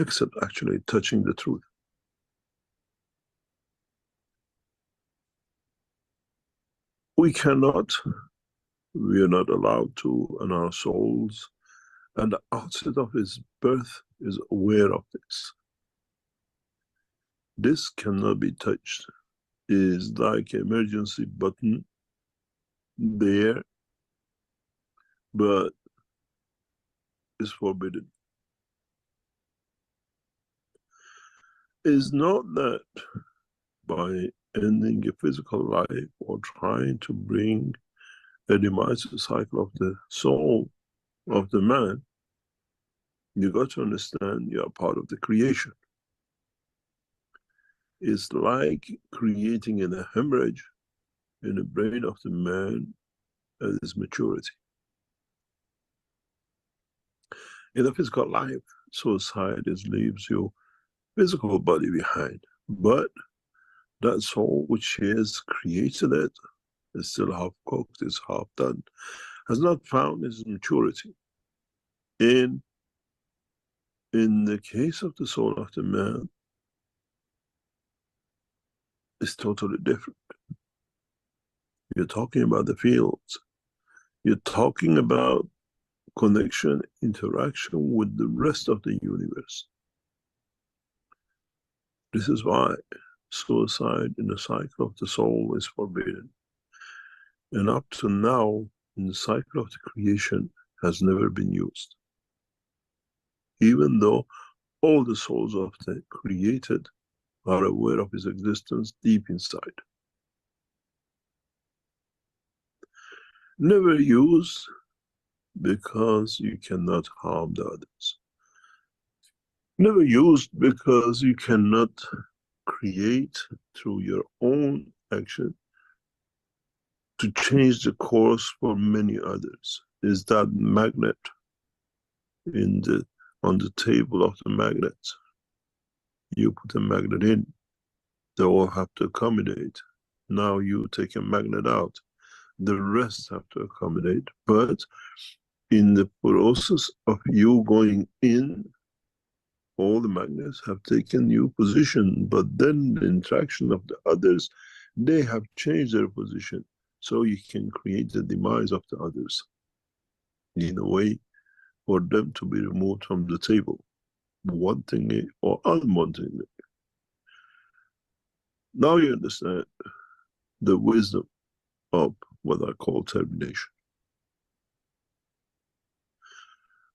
except actually touching the truth. We are not allowed to, and our souls, and the outset of his birth is aware of this. This cannot be touched. It is like an emergency button there, but it's forbidden. It's not that by ending a physical life or trying to bring a demise cycle of the soul of the man, you got to understand you are part of the creation. It's like creating a hemorrhage in the brain of the man at his maturity. In the physical life, suicide leaves your physical body behind, but that soul which has created it is still half cooked, is half done, has not found its maturity. In the case of the soul of the man, it's totally different. You're talking about the fields. You're talking about connection, interaction with the rest of the universe. This is why suicide in the cycle of the soul is forbidden. And up to now, in the cycle of the creation, has never been used. Even though all the souls of the created are aware of his existence deep inside. Never use because you cannot harm the others. Never used because you cannot create through your own action to change the course for many others. Is that magnet on the table of the magnets? You put a magnet in, they all have to accommodate. Now you take a magnet out, the rest have to accommodate. But in the process of you going in, all the magnets have taken new position, but then the interaction of the others, they have changed their position. So you can create the demise of the others in a way for them to be removed from the table, wantingly or unwantingly. Now you understand the wisdom of what I call termination.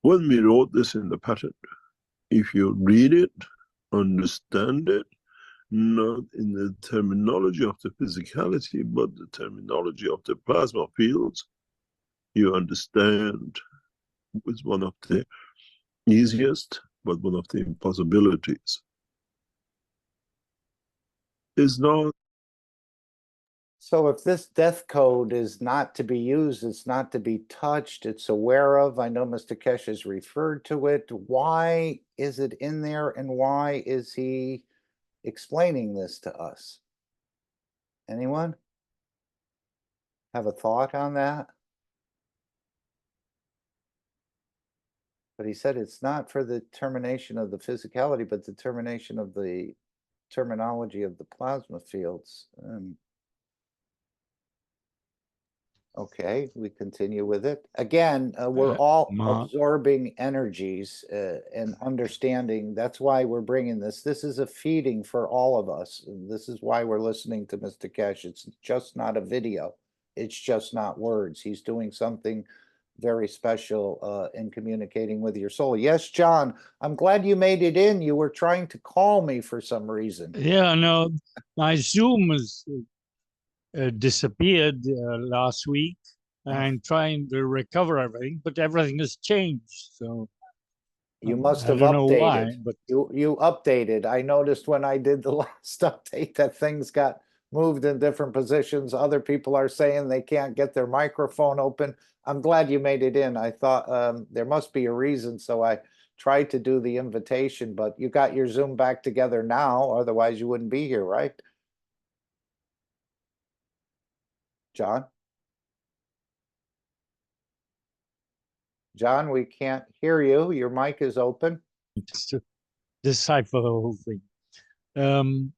When we wrote this in the patent, if you read it, understand it, not in the terminology of the physicality, but the terminology of the plasma fields, you understand it's one of the easiest, but one of the impossibilities. Is not. So if this death code is not to be used, it's not to be touched, it's aware of, I know Mr. Keshe has referred to it, why is it in there and why is he explaining this to us? Anyone have a thought on that? But he said it's not for the termination of the physicality, but the termination of the terminology of the plasma fields. Okay, we continue with it. Again, we're all absorbing energies and understanding. That's why we're bringing this. This is a feeding for all of us. This is why we're listening to Mr. Keshe. It's just not a video. It's just not words. He's doing something very special in communicating with your soul. Yes, John, I'm glad you made it in. You were trying to call me for some reason. Yeah, no, my Zoom is disappeared last week and trying to recover everything, but everything has changed. So you must have I don't know updated. why, but you updated. I noticed when I did the last update that things got moved in different positions. Other people are saying they can't get their microphone open. I'm glad you made it in. I thought there must be a reason, so I tried to do the invitation, but you got your Zoom back together now, otherwise you wouldn't be here, right? John? John, we can't hear you. Your mic is open. just to decipher the whole thing.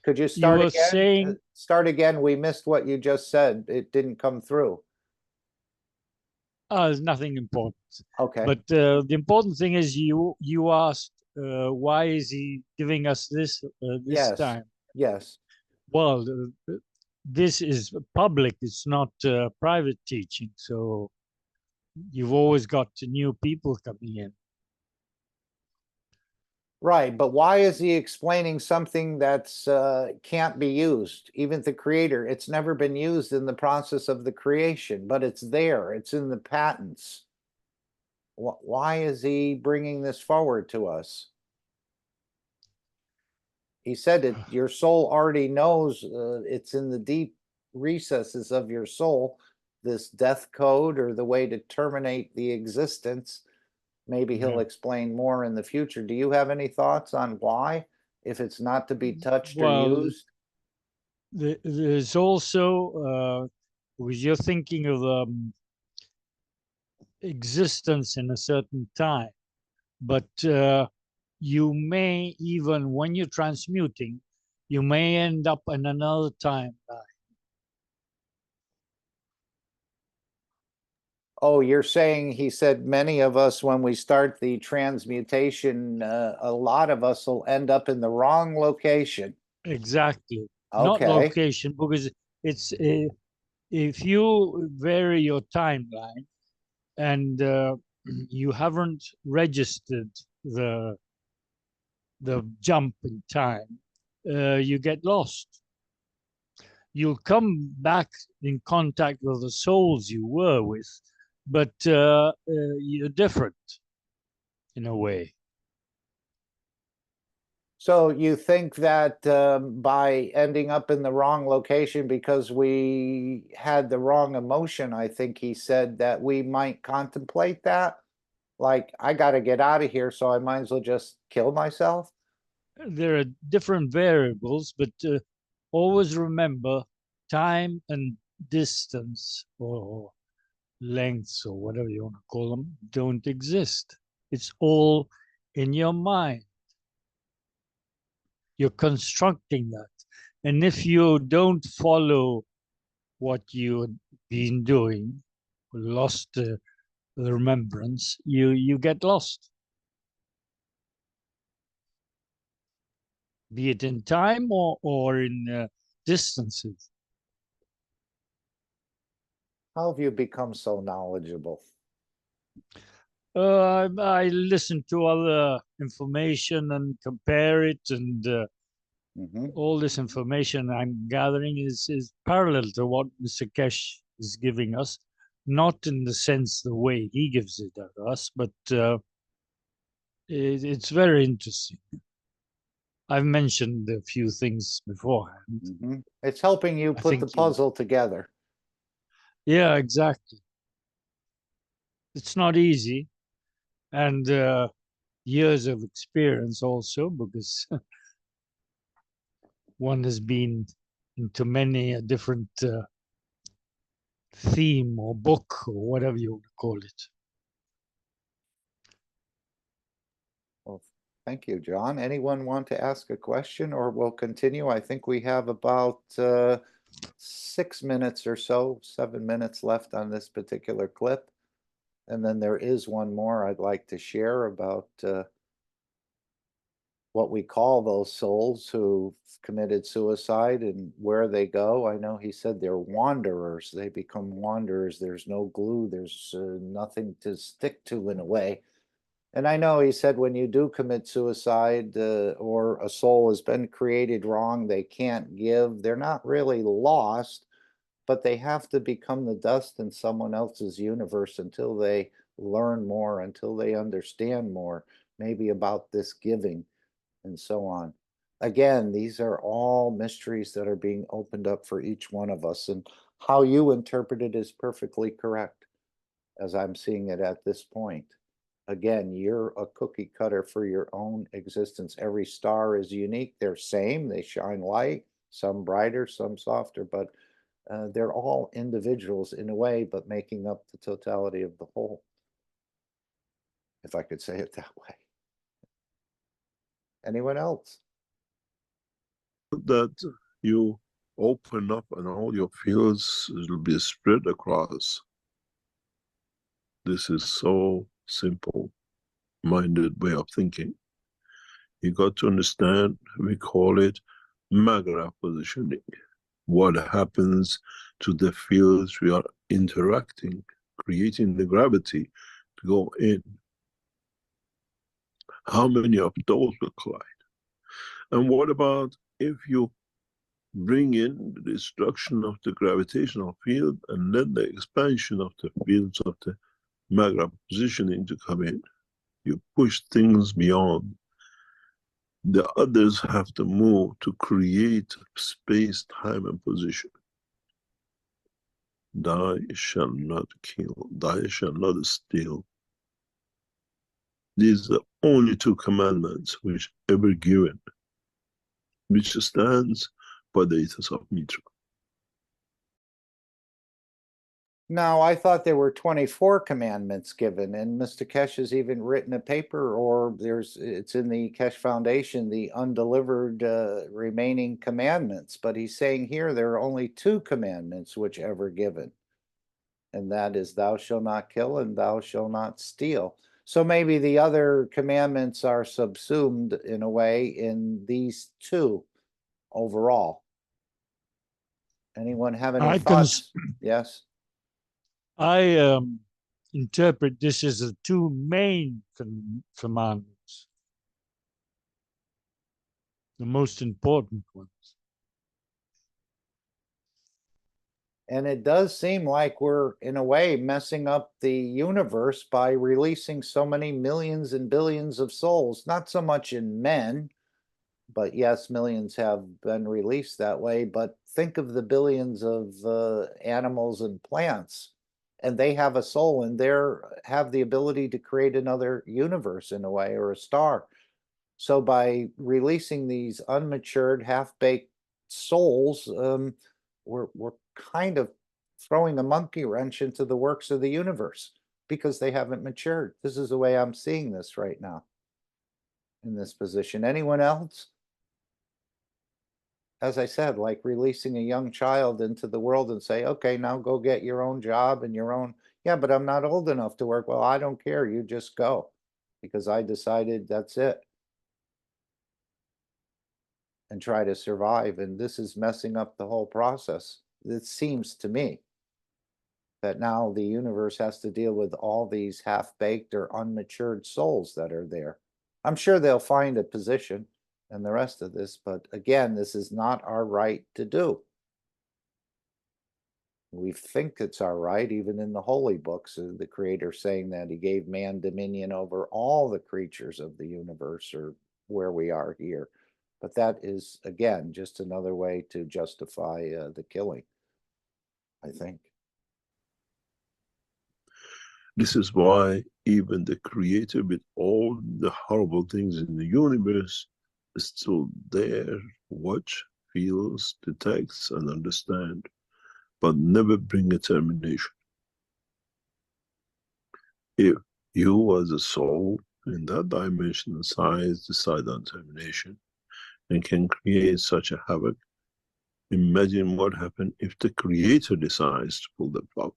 Could you start were again? saying- Start again. We missed what you just said. It didn't come through. There's nothing important. Okay. But the important thing is you asked why is he giving us this Yes. time? Yes. Well, this is public. It's not private teaching. So you've always got new people coming in. Right, but why is he explaining something that's can't be used? Even the creator, it's never been used in the process of the creation, but it's there. It's in the patents. Why is he bringing this forward to us? He said it. Your soul already knows. It's in the deep recesses of your soul. This death code or the way to terminate the existence. Maybe he'll explain more in the future. Do you have any thoughts on why, if it's not to be touched or used? There's also, because you're thinking of existence in a certain time, but you may even, when you're transmuting, you may end up in another timeline. Oh, you're saying, he said, many of us, when we start the transmutation, a lot of us will end up in the wrong location. Exactly. Okay. Not location, because it's if you vary your timeline and you haven't registered the jump in time, you get lost. You'll come back in contact with the souls you were with, but you're different in a way. So you think that by ending up in the wrong location because we had the wrong emotion, I think he said, that we might contemplate that? Like, I got to get out of here, so I might as well just kill myself? There are different variables, but always remember time and distance or lengths or whatever you want to call them don't exist. It's all in your mind. You're constructing that. And if you don't follow what you've been doing, lost the remembrance, you get lost. Be it in time or in distances. How have you become so knowledgeable? I listen to other information and compare it, and all this information I'm gathering is parallel to what Mr. Keshe is giving us, not in the sense the way he gives it to us, but it's very interesting. I've mentioned a few things beforehand. It's helping you put the puzzle together. Yeah, exactly. It's not easy, and years of experience also, because one has been into many different theme or book or whatever you want to call it. Well, thank you, John. Anyone want to ask a question, or we'll continue? I think we have about 6 minutes or so, 7 minutes left on this particular clip. And then there is one more I'd like to share about what we call those souls who committed suicide and where they go. I know he said they're wanderers. They become wanderers. There's no glue. There's nothing to stick to in a way. And I know he said when you do commit suicide or a soul has been created wrong, they can't give. They're not really lost, but they have to become the dust in someone else's universe until they learn more, until they understand more, maybe about this giving and so on. Again, these are all mysteries that are being opened up for each one of us, and how you interpret it is perfectly correct as I'm seeing it at this point. Again, you're a cookie cutter for your own existence. Every star is unique. They're same. They shine light, some brighter, some softer, but they're all individuals in a way, but making up the totality of the whole, if I could say it that way. Anyone else? That you open up and all your fields will be spread across. This is so simple-minded way of thinking. You got to understand, we call it maggra positioning. What happens to the fields we are interacting, creating the gravity to go in. How many of those will collide? And what about if you bring in the destruction of the gravitational field and then the expansion of the fields of the maggra positioning to come in? You push things beyond. The others have to move to create space, time, and position. Thou shalt not kill, thou shalt not steal. These are the only two commandments which ever given, which stands by the ethos of Mitra. Now, I thought there were 24 commandments given, and Mr. Keshe has even written a paper, or it's in the Keshe Foundation, the undelivered remaining commandments. But he's saying here there are only 2 commandments which ever given, and that is thou shalt not kill and thou shalt not steal. So maybe the other commandments are subsumed in a way in these 2 overall. Anyone have any thoughts? Yes. I interpret this as the two main commandments, the most important ones. And it does seem like we're, in a way, messing up the universe by releasing so many millions and billions of souls, not so much in men, but yes, millions have been released that way. But think of the billions of animals and plants, and they have a soul and they have the ability to create another universe in a way, or a star. So by releasing these unmatured, half-baked souls, we're kind of throwing a monkey wrench into the works of the universe because they haven't matured. This is the way I'm seeing this right now in this position. Anyone else? As I said, like releasing a young child into the world and say, okay, now go get your own job and your own, yeah, but I'm not old enough to work. Well, I don't care. You just go because I decided that's it. And try to survive. And this is messing up the whole process. It seems to me that now the universe has to deal with all these half-baked or unmatured souls that are there. I'm sure they'll find a position and the rest of this, but again, this is not our right to do. We think it's our right, even in the holy books, the Creator saying that he gave man dominion over all the creatures of the universe, or where we are here. But that is, again, just another way to justify the killing, I think. This is why even the Creator, with all the horrible things in the universe, is still there, watch, feels, detects, and understand, but never bring a termination. If you as a soul in that dimension and size decide on termination and can create such a havoc, imagine what happens if the Creator decides to pull the plug.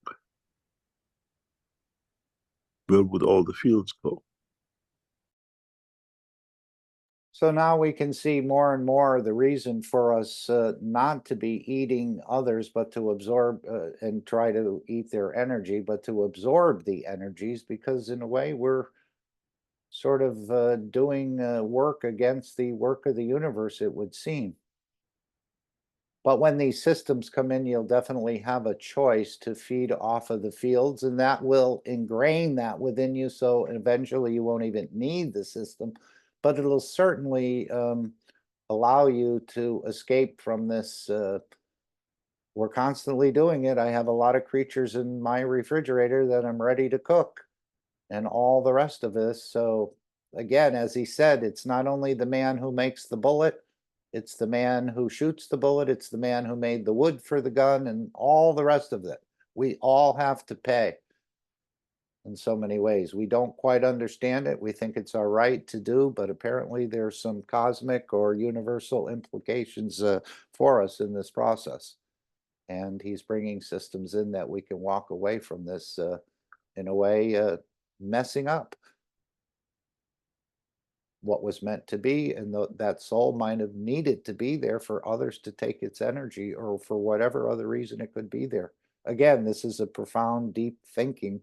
Where would all the fields go? So now we can see more and more the reason for us not to be eating others, but to absorb and try to eat their energy, but to absorb the energies, because in a way we're sort of doing work against the work of the universe, it would seem. But when these systems come in, you'll definitely have a choice to feed off of the fields, and that will ingrain that within you. So eventually you won't even need the system, but it'll certainly allow you to escape from this. We're constantly doing it. I have a lot of creatures in my refrigerator that I'm ready to cook and all the rest of this. So again, as he said, it's not only the man who makes the bullet, it's the man who shoots the bullet, it's the man who made the wood for the gun, and all the rest of it. We all have to pay in so many ways. We don't quite understand it. We think it's our right to do, but apparently there's some cosmic or universal implications for us in this process. And he's bringing systems in that we can walk away from this in a way messing up what was meant to be, and that soul might have needed to be there for others to take its energy, or for whatever other reason it could be there. Again, this is a profound, deep thinking.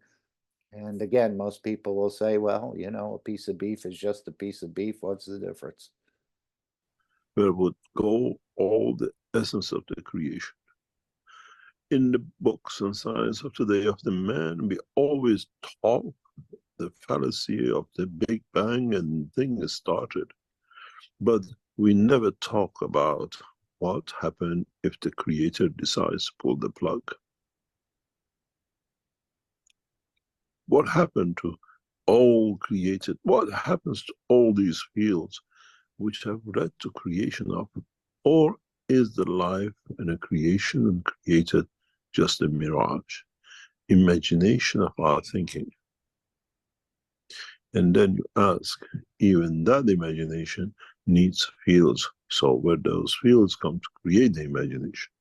And again, most people will say, well, you know, a piece of beef is just a piece of beef. What's the difference? Where would go all the essence of the creation? In the books and science of today of the man, we always talk the fallacy of the Big Bang and things started. But we never talk about what happened if the Creator decides to pull the plug. What happened to all created? What happens to all these fields which have led to creation of? Or is the life and a creation and created just a mirage, imagination of our thinking? And then you ask, even that imagination needs fields. So where those fields come to create the imagination?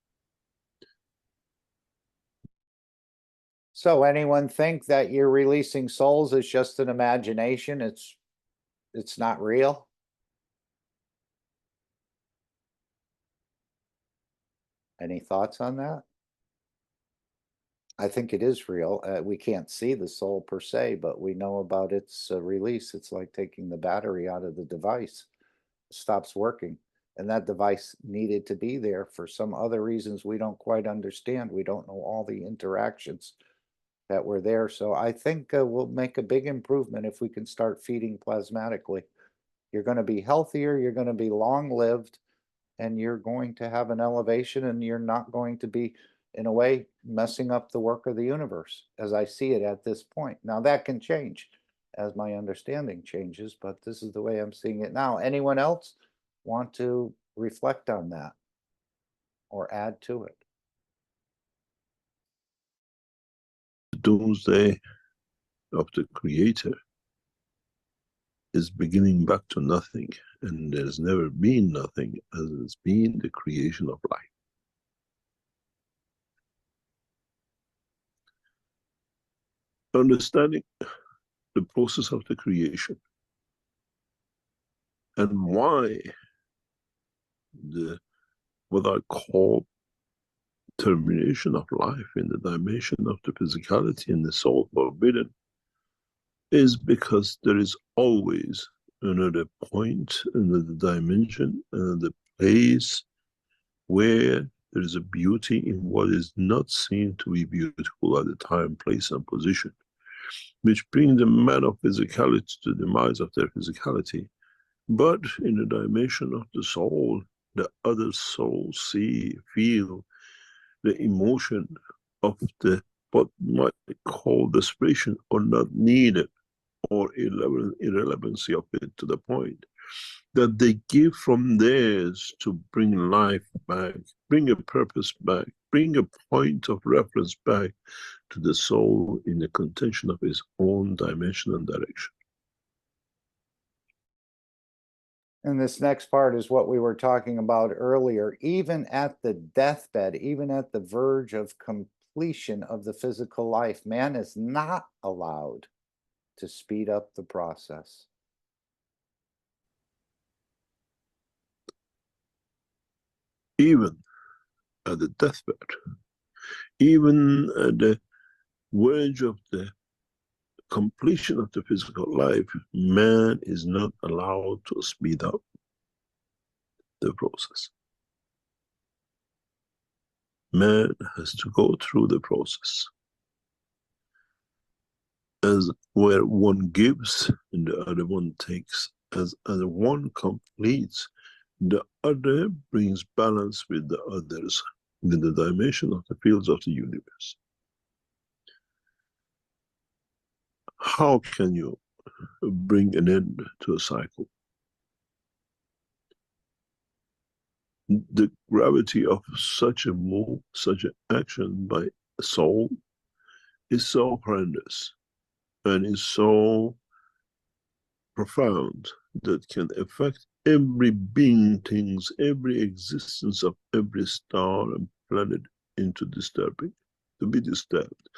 So anyone think that you're releasing souls is just an imagination? It's not real? Any thoughts on that? I think it is real. We can't see the soul per se, but we know about its release. It's like taking the battery out of the device. It stops working. And that device needed to be there for some other reasons we don't quite understand. We don't know all the interactions that were there. So I think we'll make a big improvement if we can start feeding plasmatically. You're going to be healthier, you're going to be long-lived, and you're going to have an elevation, and you're not going to be, in a way, messing up the work of the universe as I see it at this point. Now that can change as my understanding changes, but this is the way I'm seeing it now. Anyone else want to reflect on that or add to it? The doomsday of the creator is beginning back to nothing, and there's never been nothing as it's been the creation of life. Understanding the process of the creation and why what I call termination of life in the dimension of the physicality and the soul forbidden is because there is always another point, another dimension, another place where there is a beauty in what is not seen to be beautiful at the time, place, and position, which brings the man of physicality to the demise of their physicality. But in the dimension of the soul, the other souls see, feel the emotion of the what might be called desperation or not needed, or irrelevancy of it, to the point that they give from theirs to bring life back, bring a purpose back, bring a point of reference back to the soul in the contention of its own dimension and direction. And this next part is what we were talking about earlier. Even at the deathbed, even at the verge of completion of the physical life, man is not allowed to speed up the process. Even at the deathbed, even at the verge of the completion of the physical life, man is not allowed to speed up the process. Man has to go through the process. As where one gives and the other one takes, as one completes, the other brings balance with the others in the dimension of the fields of the universe. How can you bring an end to a cycle? The gravity of such a move, such an action by a soul is so horrendous and is so profound that can affect every being, things, every existence of every star and planet into disturbing, to be disturbed,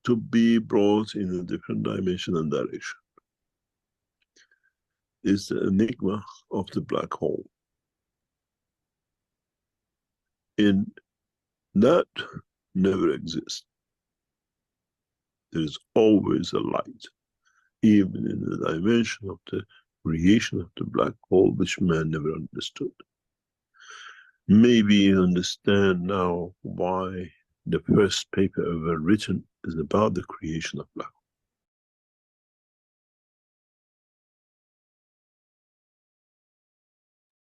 to be brought in a different dimension and direction. Is the enigma of the black hole. In that never exists. There is always a light, even in the dimension of the creation of the black hole, which man never understood. Maybe you understand now why the first paper ever written is about the creation of black hole.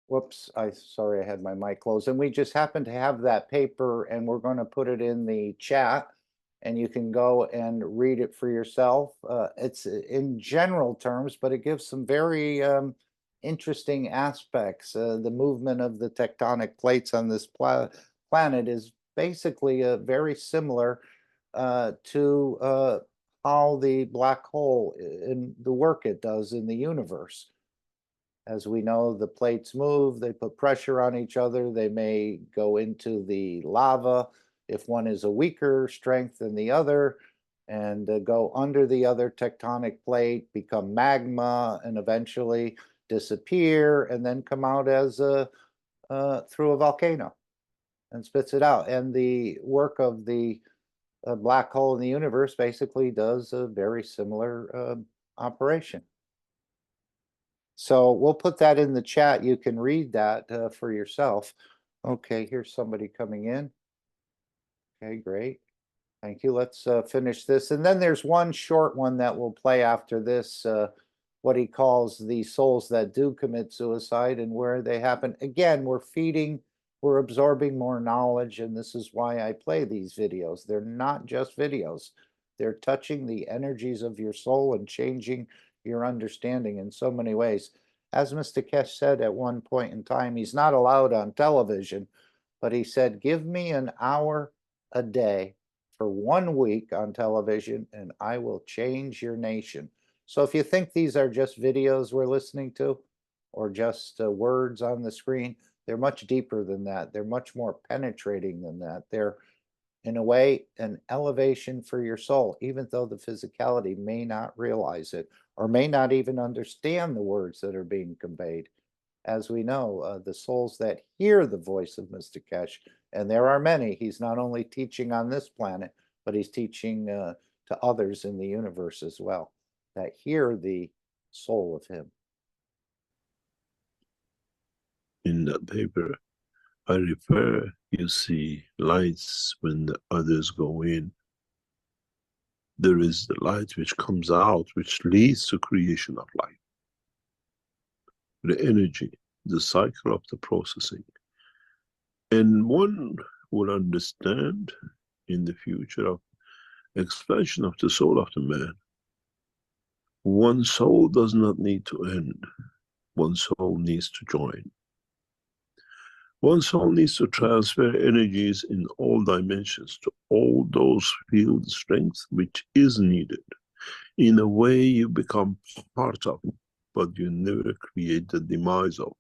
Whoops, sorry, I had my mic closed. And we just happen to have that paper, and we're going to put it in the chat, and you can go and read it for yourself. It's in general terms, but it gives some very interesting aspects. The movement of the tectonic plates on this planet is basically very similar to how the black hole and the work it does in the universe. As we know, the plates move, they put pressure on each other, they may go into the lava if one is a weaker strength than the other, and go under the other tectonic plate, become magma, and eventually disappear, and then come out as through a volcano and spits it out. And the work of the a black hole in the universe basically does a very similar operation. So we'll put that in the chat. You can read that for yourself. Okay, here's somebody coming in. Okay, great. Thank you. Let's finish this. And then there's one short one that will play after this, what he calls the souls that do commit suicide and where they happen. Again, we're absorbing more knowledge, and this is why I play these videos. They're not just videos. They're touching the energies of your soul and changing your understanding in so many ways. As Mr. Keshe said at one point in time, he's not allowed on television, but he said, give me an hour a day for 1 week on television, and I will change your nation. So if you think these are just videos we're listening to, or just words on the screen, they're much deeper than that. They're much more penetrating than that. They're, in a way, an elevation for your soul, even though the physicality may not realize it, or may not even understand the words that are being conveyed. As we know, the souls that hear the voice of Mr. Keshe, and there are many, he's not only teaching on this planet, but he's teaching to others in the universe as well, that hear the soul of him. In that paper, I refer, you see lights when the others go in. There is the light which comes out, which leads to creation of life. The energy, the cycle of the processing. And one will understand in the future of expansion of the soul of the man. One soul does not need to end. One soul needs to join. One soul needs to transfer energies in all dimensions to all those field strengths which is needed. In a way you become part of, but you never create the demise of.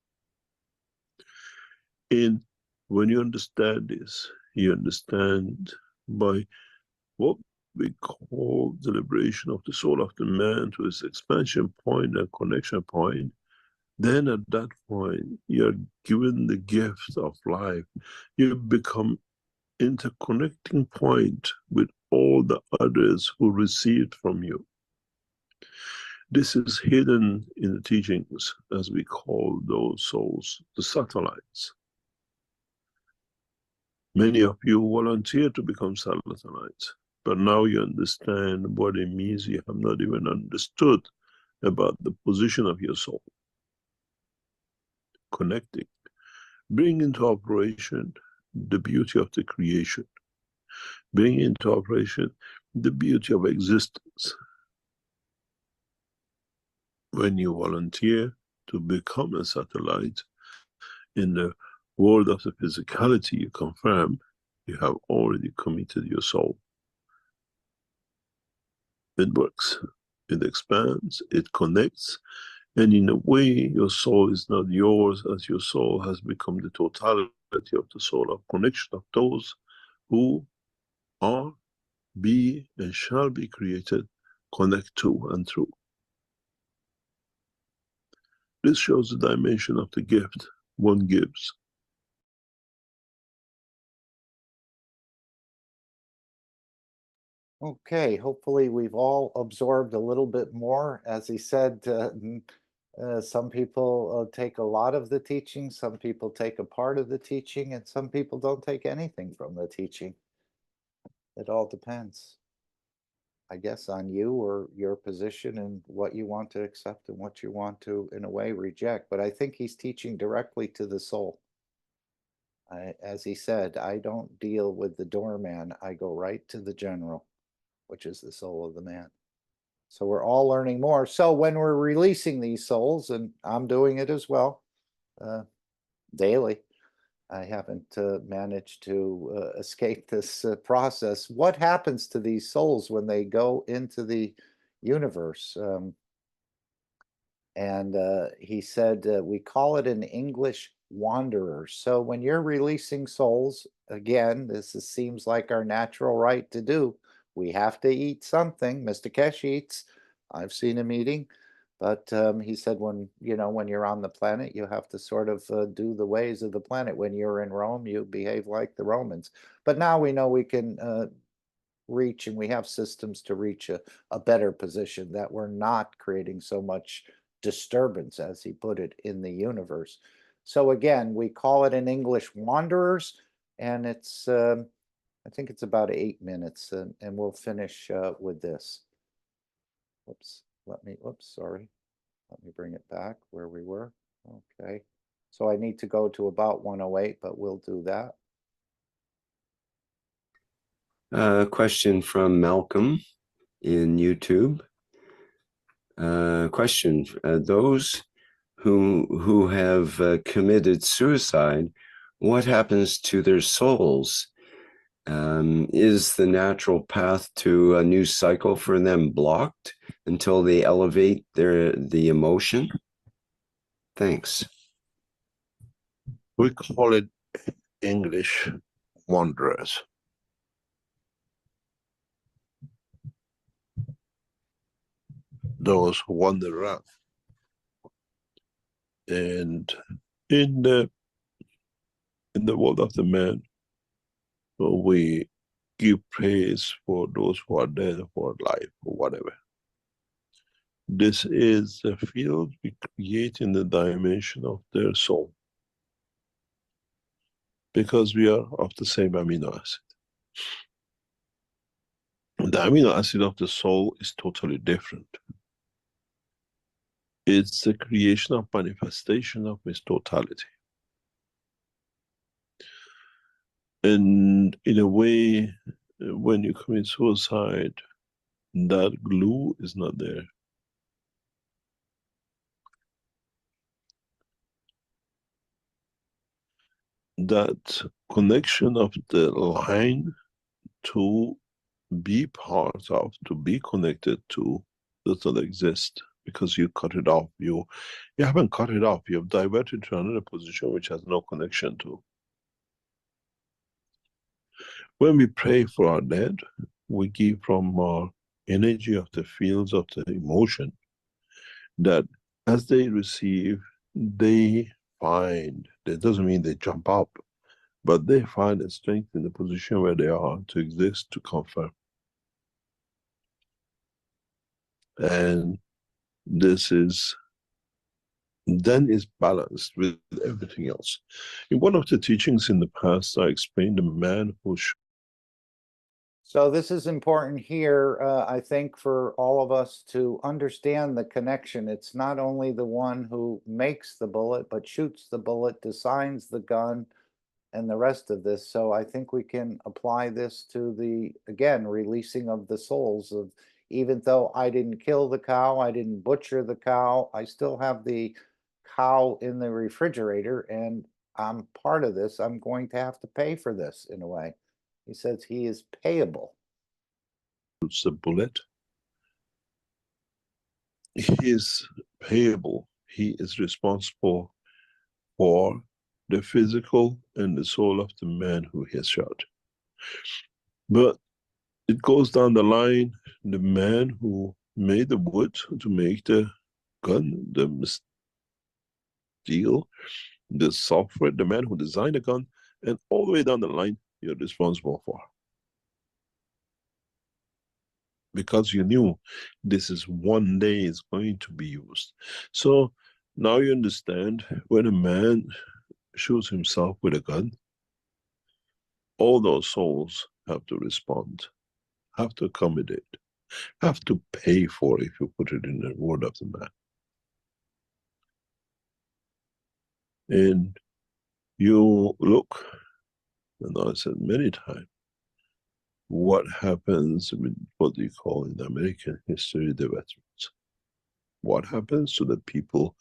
And when you understand this, you understand by what we call the liberation of the soul of the man to its expansion point and connection point. Then at that point, you're given the gift of life. You become interconnecting point with all the others who received from you. This is hidden in the teachings, as we call those souls, the satellites. Many of you volunteer to become satellites, but now you understand what it means. You have not even understood about the position of your soul. Connecting, bring into operation the beauty of the creation, bring into operation the beauty of existence. When you volunteer to become a satellite in the world of the physicality, you confirm you have already committed your soul. It works, it expands, it connects, and in a way your soul is not yours, as your soul has become the totality of the soul of connection of those who are, be, and shall be created, connect to and through. This shows the dimension of the gift one gives. Okay, hopefully we've all absorbed a little bit more. As he said, some people take a lot of the teaching, some people take a part of the teaching, and some people don't take anything from the teaching. It all depends, I guess, on you or your position and what you want to accept and what you want to, in a way, reject. But I think he's teaching directly to the soul. As he said, I don't deal with the doorman. I go right to the general, which is the soul of the man. So we're all learning more. So when we're releasing these souls, and I'm doing it as well, daily, I haven't managed to escape this process. What happens to these souls when they go into the universe? And he said, we call it in English wanderer. So when you're releasing souls, again, seems like our natural right to do. We have to eat something. Mr. Keshe eats. I've seen him eating. But he said, when you're on the planet, you have to sort of do the ways of the planet. When you're in Rome, you behave like the Romans. But now we know we can reach, and we have systems to reach a better position, that we're not creating so much disturbance, as he put it, in the universe. So again, we call it in English wanderers, and it's I think it's about 8 minutes, and we'll finish with this. Whoops, sorry. Let me bring it back where we were. Okay. So I need to go to about 108, but we'll do that. Question from Malcolm in YouTube. Question: those who have committed suicide, what happens to their souls? Is the natural path to a new cycle for them blocked until they elevate the emotion? Thanks. We call it English wanderers. Those who wander around. And in the world of the man, we give praise for those who are dead, who are alive, or whatever. This is the field we create in the dimension of their soul, because we are of the same amino acid. The amino acid of the soul is totally different. It's the creation of manifestation of its totality. And in a way, when you commit suicide, that glue is not there. That connection of the line to be part of, to be connected to, does not exist, because you cut it off. You haven't cut it off, you have diverted to another position which has no connection to. When we pray for our dead, we give from our energy of the fields of the emotion, that as they receive, they find, that doesn't mean they jump up, but they find a strength in the position where they are to exist, to confirm. And this is, then is balanced with everything else. In one of the teachings in the past, I explained a man who So this is important here, I think, for all of us to understand the connection. It's not only the one who makes the bullet, but shoots the bullet, designs the gun, and the rest of this. So I think we can apply this to the, again, releasing of the souls of, even though I didn't kill the cow, I didn't butcher the cow, I still have the cow in the refrigerator, and I'm part of this. I'm going to have to pay for this in a way. He says he is payable. shoots the bullet, he is payable. He is responsible for the physical and the soul of the man who he has shot. But it goes down the line, the man who made the wood to make the gun, the steel, the software, the man who designed the gun, and all the way down the line, you're responsible for. Because you knew this is one day is going to be used. So now you understand, when a man shoots himself with a gun, all those souls have to respond, have to accommodate, have to pay for it, if you put it in the word of the man. And you look, and I said many times, what happens with what we call in American history the veterans? What happens to the people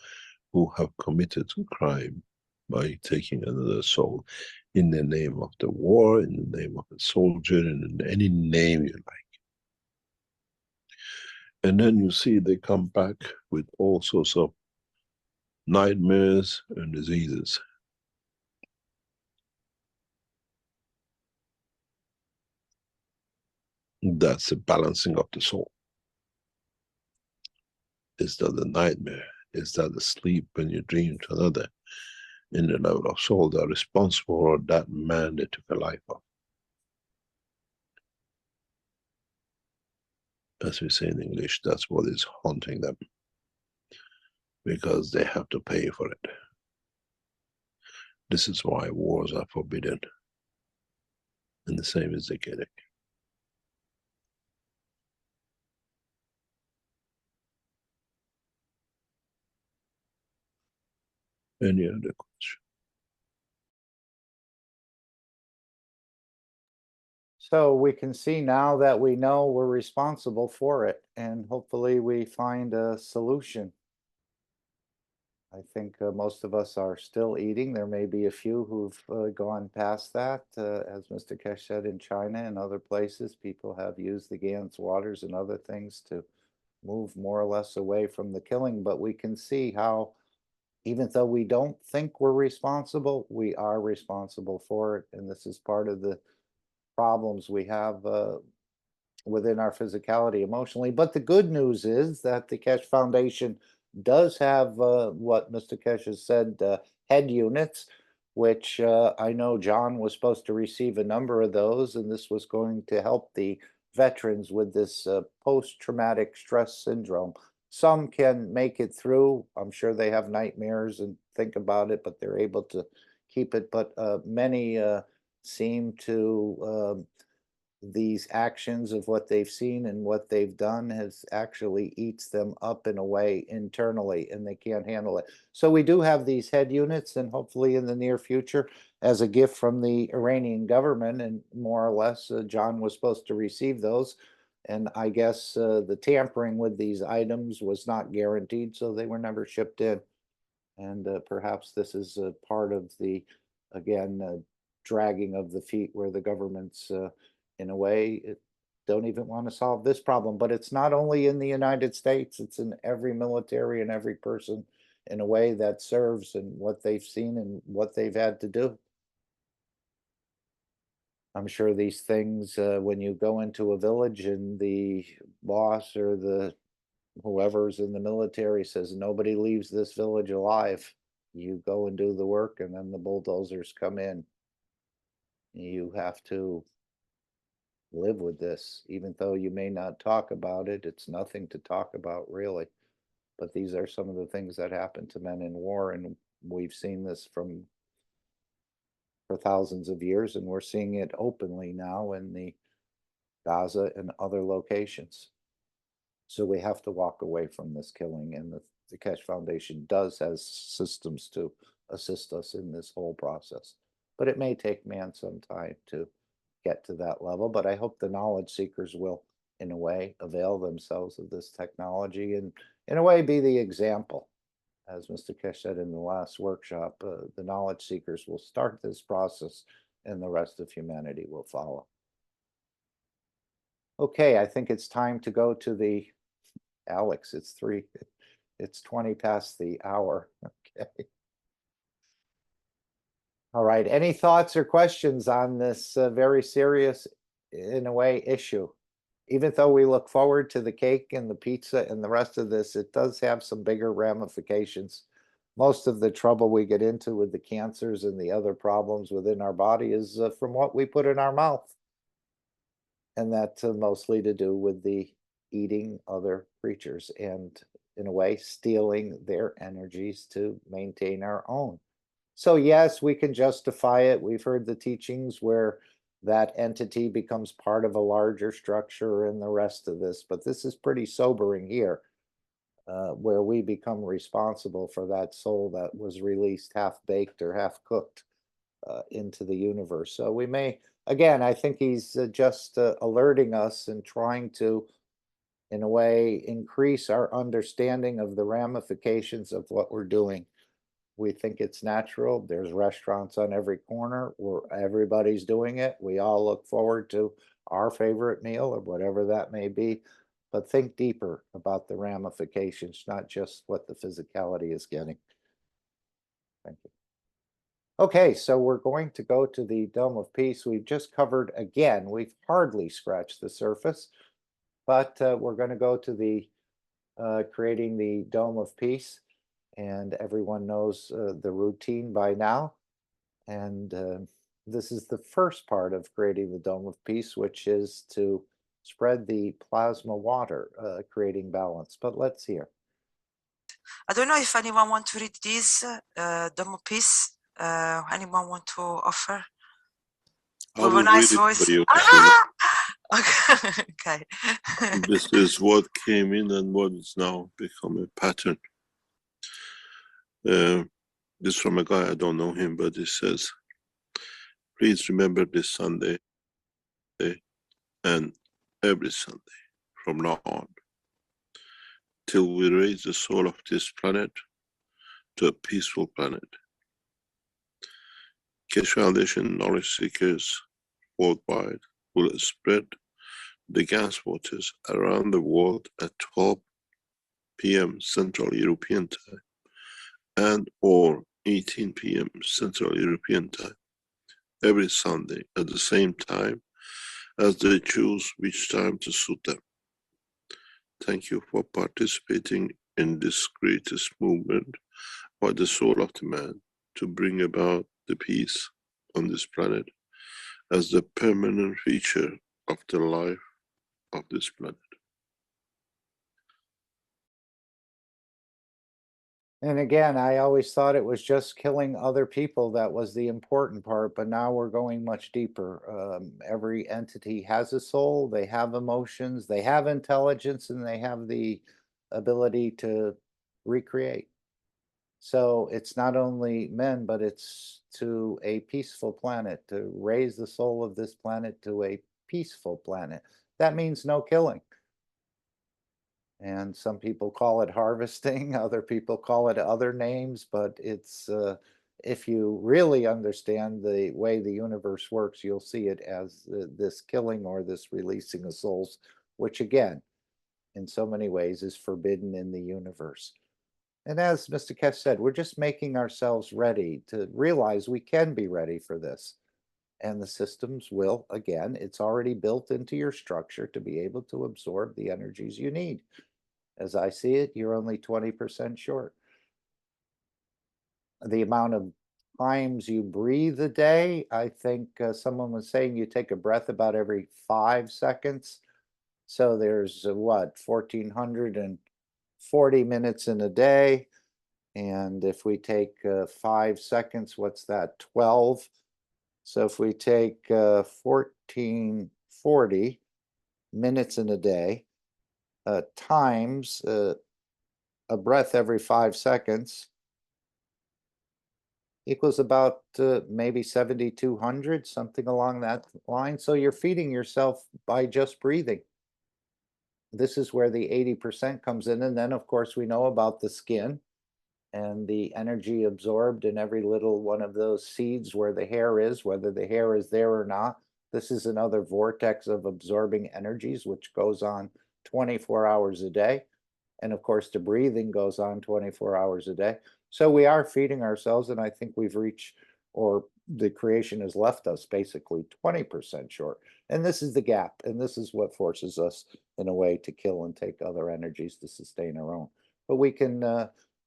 who have committed crime by taking another soul in the name of the war, in the name of a soldier, in any name you like? And then you see they come back with all sorts of nightmares and diseases. That's the balancing of the soul. Is that the nightmare? Is that the sleep when you dream to another? In the level of soul, they are responsible for that man they took a life of. as we say in English, that's what is haunting them, because they have to pay for it. This is why wars are forbidden, and the same is the KAKT. Any other question? So we can see now that we know we're responsible for it, and hopefully we find a solution. I think most of us are still eating. There may be a few who've gone past that. As Mr. Keshe said, in China and other places, people have used the Gans waters and other things to move more or less away from the killing. But we can see how, even though we don't think we're responsible, we are responsible for it. And this is part of the problems we have within our physicality emotionally. But the good news is that the Keshe Foundation does have what Mr. Keshe has said, head units, which I know John was supposed to receive a number of those, and this was going to help the veterans with this post-traumatic stress syndrome. Some can make it through. I'm sure they have nightmares and think about it, but they're able to keep it. But many seem to these actions of what they've seen and what they've done has actually eats them up in a way internally, and they can't handle it. So we do have these head units, and hopefully in the near future, as a gift from the Iranian government, and more or less John was supposed to receive those. And I guess the tampering with these items was not guaranteed, so they were never shipped in. And perhaps this is a part of the, again, dragging of the feet, where the government's in a way don't even want to solve this problem. But it's not only in the United States, it's in every military and every person in a way that serves and what they've seen and what they've had to do. I'm sure these things, when you go into a village and the boss or the whoever's in the military says nobody leaves this village alive, you go and do the work, and then the bulldozers come in. You have to live with this, even though you may not talk about it. It's nothing to talk about, really. But these are some of the things that happen to men in war, and we've seen this for thousands of years, and we're seeing it openly now in the Gaza and other locations. So we have to walk away from this killing, and the Keshe Foundation does has systems to assist us in this whole process. But it may take man some time to get to that level. But I hope the knowledge seekers will, in a way, avail themselves of this technology and, in a way, be the example. As Mr. Keshe said in the last workshop, the knowledge seekers will start this process, and the rest of humanity will follow. Okay, I think it's time to go to the Alex. It's 20 past the hour. Okay. All right. Any thoughts or questions on this very serious, in a way, issue? Even though we look forward to the cake and the pizza and the rest of this, it does have some bigger ramifications. Most of the trouble we get into with the cancers and the other problems within our body is from what we put in our mouth. And that's mostly to do with the eating other creatures and, in a way, stealing their energies to maintain our own. So yes, we can justify it. We've heard the teachings where that entity becomes part of a larger structure and the rest of this, but this is pretty sobering here, where we become responsible for that soul that was released half-baked or half-cooked into the universe. So we may, again, I think he's just alerting us and trying to, in a way, increase our understanding of the ramifications of what we're doing. We think it's natural. There's restaurants on every corner where everybody's doing it. We all look forward to our favorite meal or whatever that may be. But think deeper about the ramifications, not just what the physicality is getting. Thank you. Okay, so we're going to go to the Dome of Peace. We've just covered, again, we've hardly scratched the surface, but we're going to go to the creating the Dome of Peace. And everyone knows the routine by now. And this is the first part of creating the Dome of Peace, which is to spread the plasma water, creating balance. But let's hear. I don't know if anyone want to read this demo piece. Anyone want to offer? I With will a nice read it voice. for you. Ah! Okay. This is what came in and what is now become a pattern. This is from a guy, I don't know him, but he says, please remember this Sunday and every Sunday from now on, till we raise the soul of this planet to a peaceful planet. Keshe Foundation knowledge seekers worldwide will spread the gas waters around the world at 12 p.m. Central European Time and or 18 p.m. Central European Time every Sunday at the same time as they choose which time to suit them. Thank you for participating in this greatest movement by the soul of the man to bring about the peace on this planet as the permanent feature of the life of this planet. And again, I always thought it was just killing other people that was the important part, but now we're going much deeper. Every entity has a soul, they have emotions, they have intelligence, and they have the ability to recreate. So it's not only men, but it's to a peaceful planet, to raise the soul of this planet to a peaceful planet. That means no killing. And some people call it harvesting, other people call it other names, but it's, if you really understand the way the universe works, you'll see it as this killing or this releasing of souls, which again, in so many ways is forbidden in the universe. And as Mr. Keshe said, we're just making ourselves ready to realize we can be ready for this. And the systems will, again, it's already built into your structure to be able to absorb the energies you need. As I see it, you're only 20% short. The amount of times you breathe a day, I think someone was saying you take a breath about every 5 seconds. So there's what, 1,440 minutes in a day. And if we take 5 seconds, what's that, 12? So if we take 1,440 minutes in a day, times a breath every 5 seconds equals about maybe 7,200, something along that line. So you're feeding yourself by just breathing. This is where the 80% comes in. And then, of course, we know about the skin and the energy absorbed in every little one of those seeds where the hair is, whether the hair is there or not. This is another vortex of absorbing energies, which goes on 24 hours a day. And of course, the breathing goes on 24 hours a day. So we are feeding ourselves, and I think we've reached, or the creation has left us basically 20% short. And this is the gap, and this is what forces us in a way to kill and take other energies to sustain our own. But we can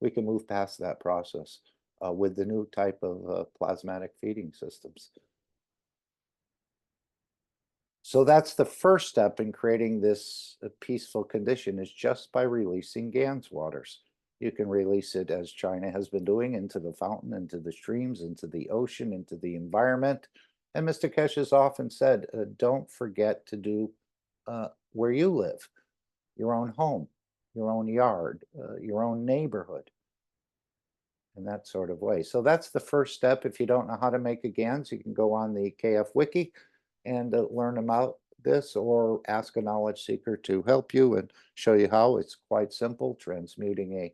move past that process with the new type of plasmatic feeding systems. So that's the first step in creating this peaceful condition, is just by releasing GANS waters. You can release it, as China has been doing, into the fountain, into the streams, into the ocean, into the environment. And Mr. Keshe has often said, don't forget to do where you live, your own home, your own yard, your own neighborhood, in that sort of way. So that's the first step. If you don't know how to make a GANS, you can go on the KF Wiki and learn about this, or ask a knowledge seeker to help you and show you how. It's quite simple, transmuting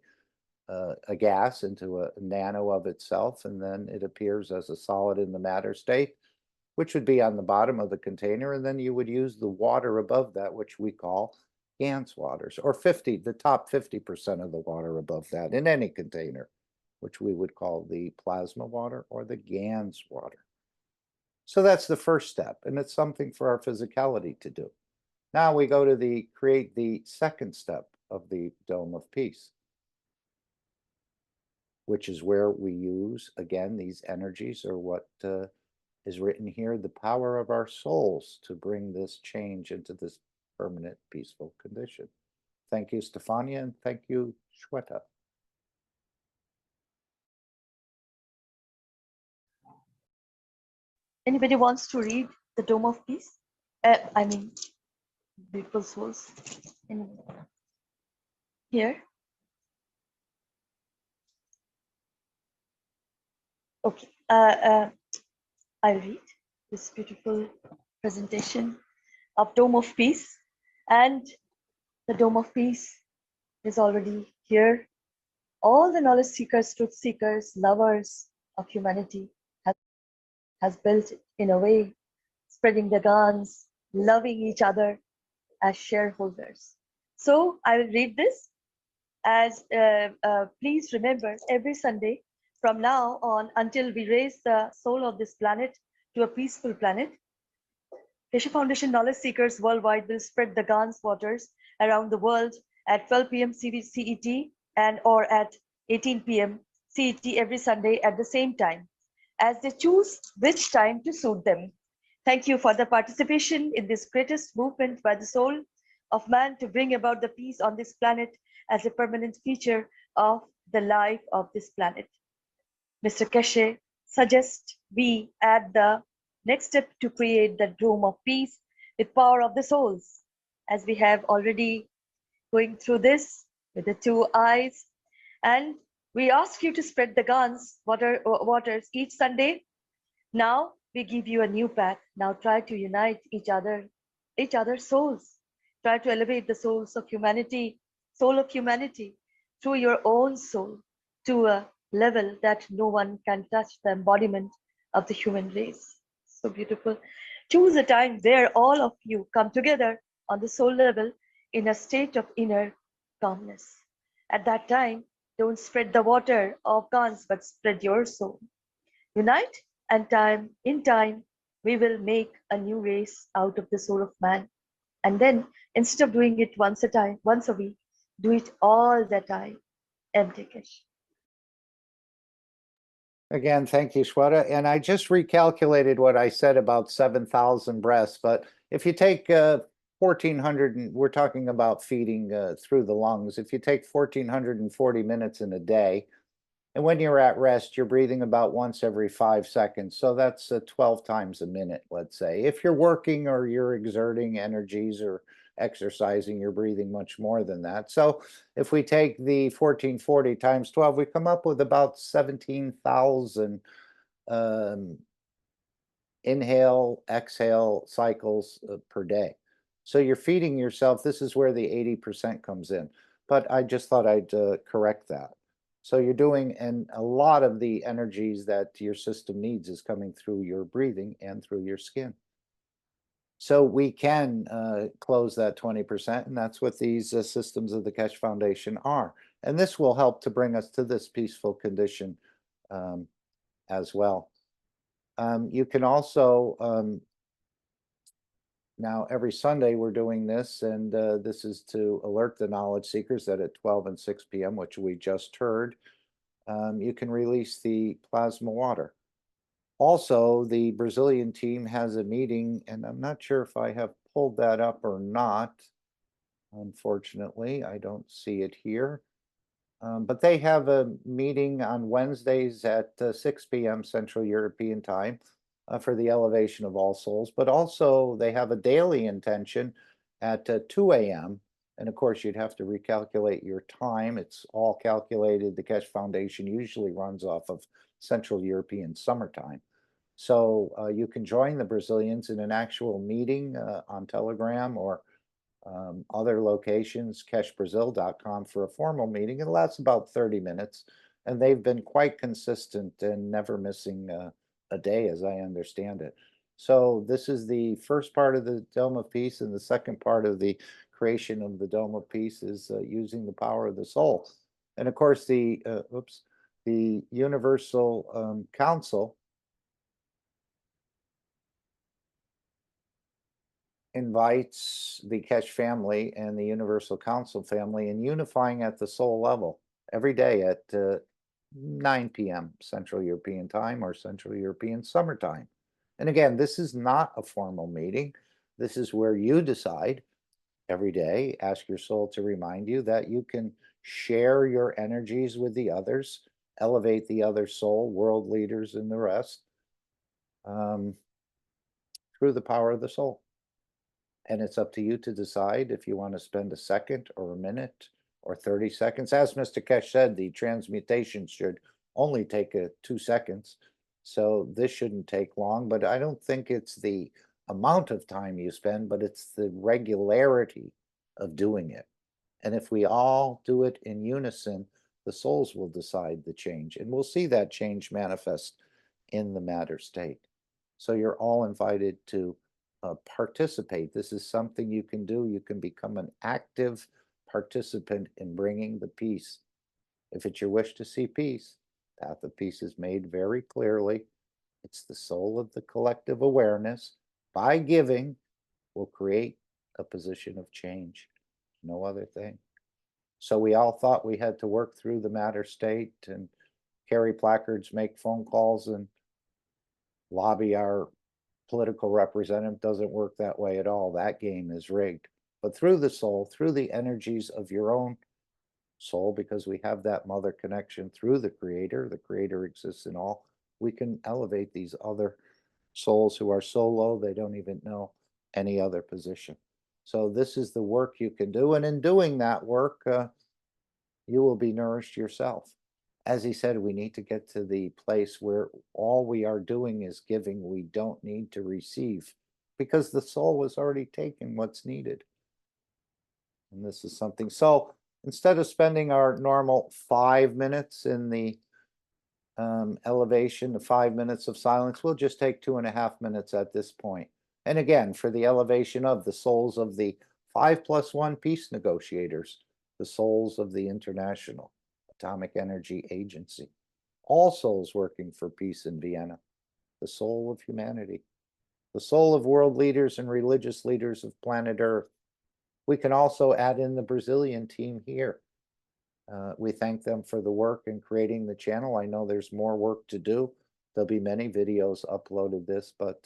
a gas into a nano of itself, and then it appears as a solid in the matter state, which would be on the bottom of the container, and then you would use the water above that, which we call GANS waters, or the top 50% of the water above that in any container, which we would call the plasma water or the GANS water. So that's the first step, and it's something for our physicality to do. Now we go to create the second step of the Dome of Peace, which is where we use, again, these energies, or what is written here, the power of our souls, to bring this change into this permanent peaceful condition. Thank you, Stefania, and thank you, Shweta. Anybody wants to read the Dome of Peace? I mean, beautiful souls in here. Okay, I'll read this beautiful presentation of Dome of Peace. And the Dome of Peace is already here. All the knowledge seekers, truth seekers, lovers of humanity has built it in a way, spreading the guns, loving each other as shareholders. So I will read this as please remember, every Sunday from now on until we raise the soul of this planet to a peaceful planet, Keshe Foundation knowledge seekers worldwide will spread the Gans waters around the world at 12 p.m. CET and or at 18 p.m. CET every Sunday at the same time, as they choose which time to suit them. Thank you for the participation in this greatest movement by the soul of man to bring about the peace on this planet as a permanent feature of the life of this planet. Mr. Keshe suggests we add the next step to create the Dome of Peace with power of the souls, as we have already going through this with the 2 eyes. And we ask you to spread the Gans waters each Sunday. Now we give you a new path. Now try to unite each other's souls. Try to elevate the souls of humanity, soul of humanity, through your own soul to a level that no one can touch, the embodiment of the human race. So beautiful. Choose a time where all of you come together on the soul level in a state of inner calmness. At that time, don't spread the water of Gans, but spread your soul. Unite, and in time, we will make a new race out of the soul of man. And then, instead of doing it once a week, do it all the time. Empty Keshe. Again, thank you, Shweta. And I just recalculated what I said about 7,000 breaths. But if you take 1,400, and we're talking about feeding through the lungs. If you take 1,440 minutes in a day, and when you're at rest, you're breathing about once every 5 seconds. So that's 12 times a minute, let's say. If you're working or you're exerting energies or exercising, you're breathing much more than that. So if we take the 1440 times 12, we come up with about 17,000 inhale, exhale cycles per day. So you're feeding yourself. This is where the 80% comes in. But I just thought I'd correct that. So you're doing, and a lot of the energies that your system needs is coming through your breathing and through your skin. So we can close that 20%, and that's what these systems of the Keshe Foundation are. And this will help to bring us to this peaceful condition as well. You can also, now every Sunday we're doing this, and this is to alert the knowledge seekers that at 12 and 6 p.m., which we just heard, you can release the plasma water. Also, the Brazilian team has a meeting, and I'm not sure if I have pulled that up or not. Unfortunately, I don't see it here. But they have a meeting on Wednesdays at 6 p.m. Central European Time for the elevation of all souls. But also, they have a daily intention at 2 a.m. And of course, you'd have to recalculate your time. It's all calculated. The Keshe Foundation usually runs off of Central European summertime. So you can join the Brazilians in an actual meeting on Telegram or other locations, keshebrazil.com, for a formal meeting. It lasts about 30 minutes. And they've been quite consistent and never missing a day, as I understand it. So this is the first part of the Dome of Peace, and the second part of the creation of the Dome of Peace is using the power of the soul. And of course, the Universal Council invites the Keshe family and the Universal Council family in unifying at the soul level every day at 9 p.m. Central European Time or Central European Summertime. And again, this is not a formal meeting. This is where you decide every day. Ask your soul to remind you that you can share your energies with the others, elevate the other soul, world leaders, and the rest um, through the power of the soul. And it's up to you to decide if you want to spend a second or a minute or 30 seconds. As Mr. Keshe said, the transmutation should only take 2 seconds. So this shouldn't take long, but I don't think it's the amount of time you spend, but it's the regularity of doing it. And if we all do it in unison, the souls will decide the change, and we'll see that change manifest in the matter state. So you're all invited to participate. This is something you can do. You can become an active participant in bringing the peace. If it's your wish to see peace, Path of Peace is made very clearly. It's the soul of the collective awareness. By giving, will create a position of change. No other thing. So we all thought we had to work through the matter state and carry placards, make phone calls, and lobby our political representative. Doesn't work that way at all. That game is rigged. But through the soul, through the energies of your own soul, because we have that mother connection through the creator exists in all, we can elevate these other souls who are so low they don't even know any other position. So this is the work you can do. And in doing that work, you will be nourished yourself. As he said, we need to get to the place where all we are doing is giving. We don't need to receive, because the soul has already taken what's needed. And this is something. So instead of spending our normal 5 minutes in the elevation, the 5 minutes of silence, we'll just take 2.5 minutes at this point. And again, for the elevation of the souls of the 5+1 peace negotiators, the souls of the International Atomic Energy Agency, all souls working for peace in Vienna, the soul of humanity, the soul of world leaders and religious leaders of planet Earth. We can also add in the Brazilian team here. We thank them for the work in creating the channel. I know there's more work to do. There'll be many videos uploaded this, but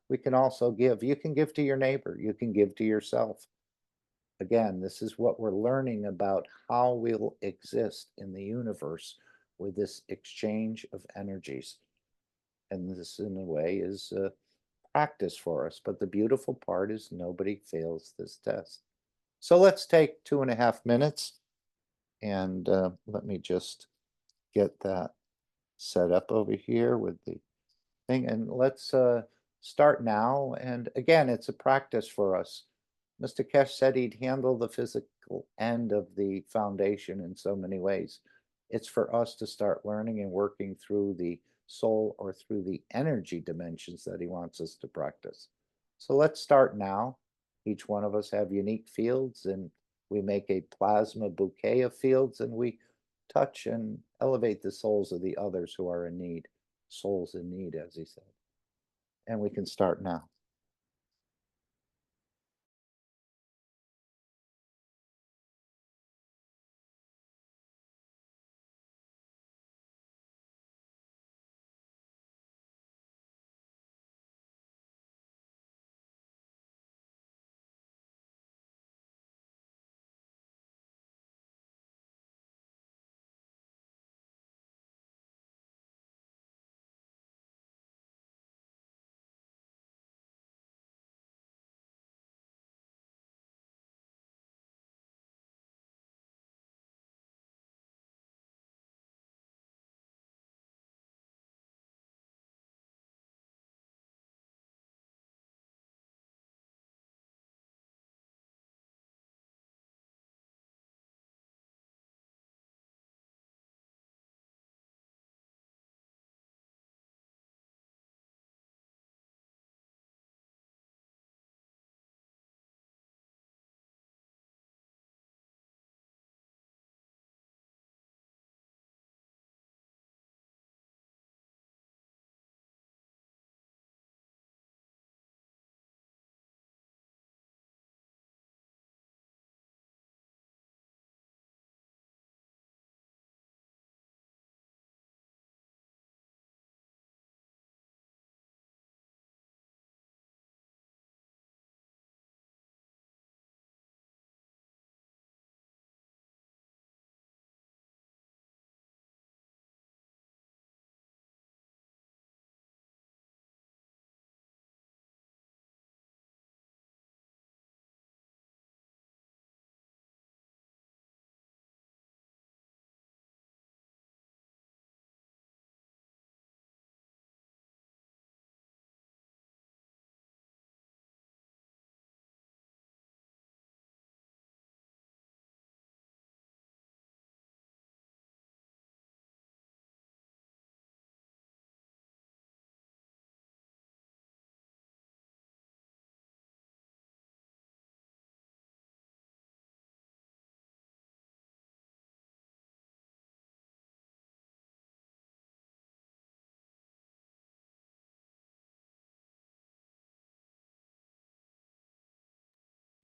we can also give. You can give to your neighbor. You can give to yourself. Again, this is what we're learning about how we'll exist in the universe with this exchange of energies. And this, in a way, is practice for us. But the beautiful part is nobody fails this test. So let's take 2.5 minutes. And let me just get that set up over here with the thing. And let's start now. And again, it's a practice for us. Mr. Keshe said he'd handle the physical end of the foundation in so many ways. It's for us to start learning and working through the soul or through the energy dimensions that he wants us to practice. So let's start now. Each one of us have unique fields, and we make a plasma bouquet of fields, and we touch and elevate the souls of the others who are in need, souls in need, as he said. And we can start now.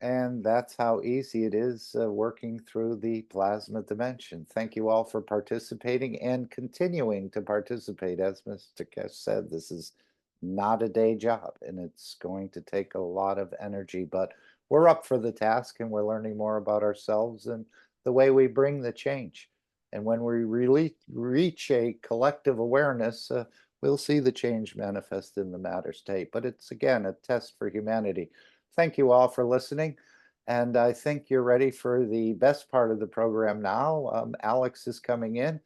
And that's how easy it is working through the plasma dimension. Thank you all for participating and continuing to participate. As Mr. Keshe said, this is not a day job and it's going to take a lot of energy, but we're up for the task and we're learning more about ourselves and the way we bring the change. And when we really reach a collective awareness, we'll see the change manifest in the matter state. But it's, again, a test for humanity. Thank you all for listening. And I think you're ready for the best part of the program now. Alex is coming in.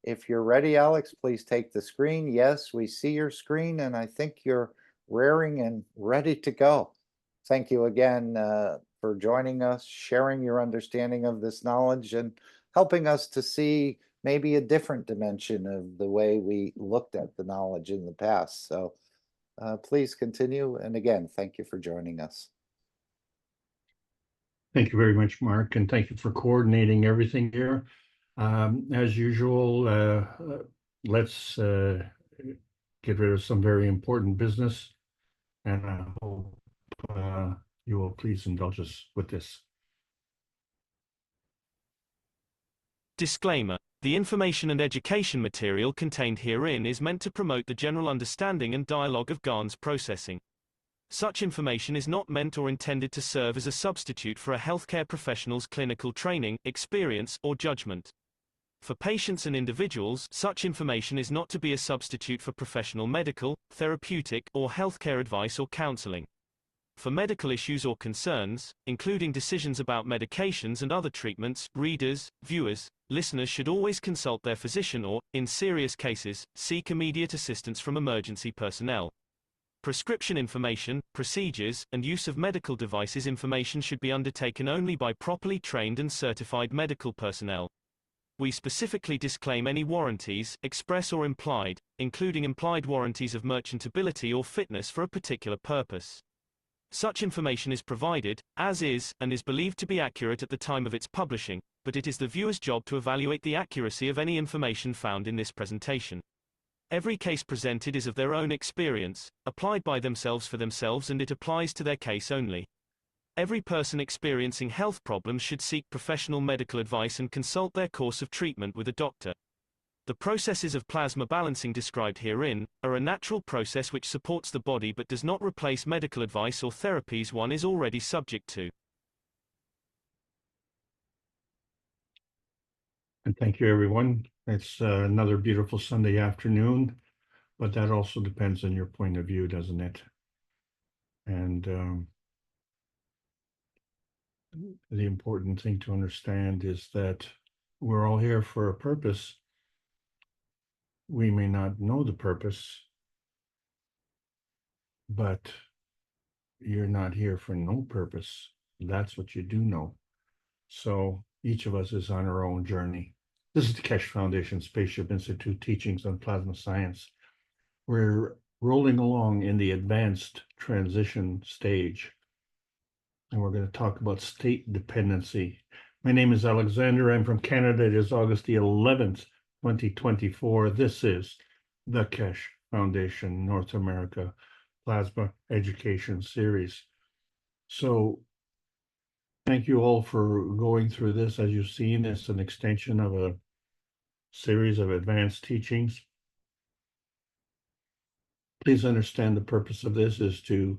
If you're ready, Alex, please take the screen. Yes, we see your screen, and I think you're raring and ready to go. Thank you again for joining us, sharing your understanding of this knowledge, and helping us to see maybe a different dimension of the way we looked at the knowledge in the past. So please continue. And again, thank you for joining us. Thank you very much, Mark, and thank you for coordinating everything here. As usual, let's get rid of some very important business, and I hope you will please indulge us with this. Disclaimer. The information and education material contained herein is meant to promote the general understanding and dialogue of GANs processing. Such information is not meant or intended to serve as a substitute for a healthcare professional's clinical training, experience, or judgment. For patients and individuals, such information is not to be a substitute for professional medical, therapeutic, or healthcare advice or counseling. For medical issues or concerns, including decisions about medications and other treatments, readers, viewers, listeners should always consult their physician or, in serious cases, seek immediate assistance from emergency personnel. Prescription information, procedures, and use of medical devices information should be undertaken only by properly trained and certified medical personnel. We specifically disclaim any warranties, express or implied, including implied warranties of merchantability or fitness for a particular purpose. Such information is provided, as is, and is believed to be accurate at the time of its publishing, but it is the viewer's job to evaluate the accuracy of any information found in this presentation. Every case presented is of their own experience, applied by themselves for themselves, and it applies to their case only. Every person experiencing health problems should seek professional medical advice and consult their course of treatment with a doctor. The processes of plasma balancing described herein are a natural process which supports the body but does not replace medical advice or therapies one is already subject to. And thank you, everyone. It's another beautiful Sunday afternoon, but that also depends on your point of view, doesn't it? And the important thing to understand is that we're all here for a purpose. We may not know the purpose, but you're not here for no purpose. That's what you do know. So each of us is on our own journey. This is the Keshe Foundation Spaceship Institute Teachings on Plasma Science. We're rolling along in the advanced transition stage, and we're going to talk about state dependency. My name is Alexander. I'm from Canada. It is August the 11th, 2024. This is the Keshe Foundation North America Plasma Education Series. So thank you all for going through this. As you've seen, it's an extension of a series of advanced teachings. Please understand the purpose of this is to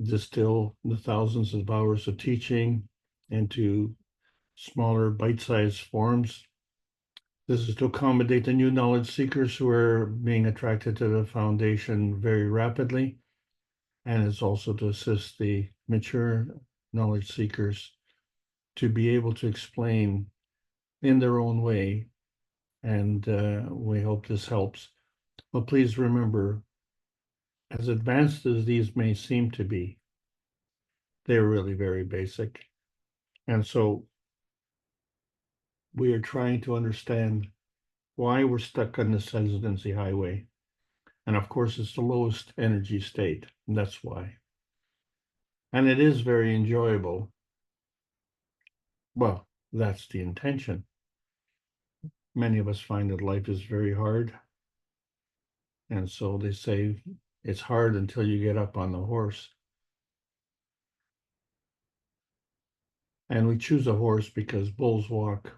distill the thousands of hours of teaching into smaller bite-sized forms. This is to accommodate the new knowledge seekers who are being attracted to the foundation very rapidly. And it's also to assist the mature knowledge seekers to be able to explain in their own way. And we hope this helps. But please remember, as advanced as these may seem to be, they're really very basic. And so we are trying to understand why we're stuck on this hesitancy highway. And of course, it's the lowest energy state, and that's why. And it is very enjoyable. Well, that's the intention. Many of us find that life is very hard. And so they say it's hard until you get up on the horse. And we choose a horse because bulls walk,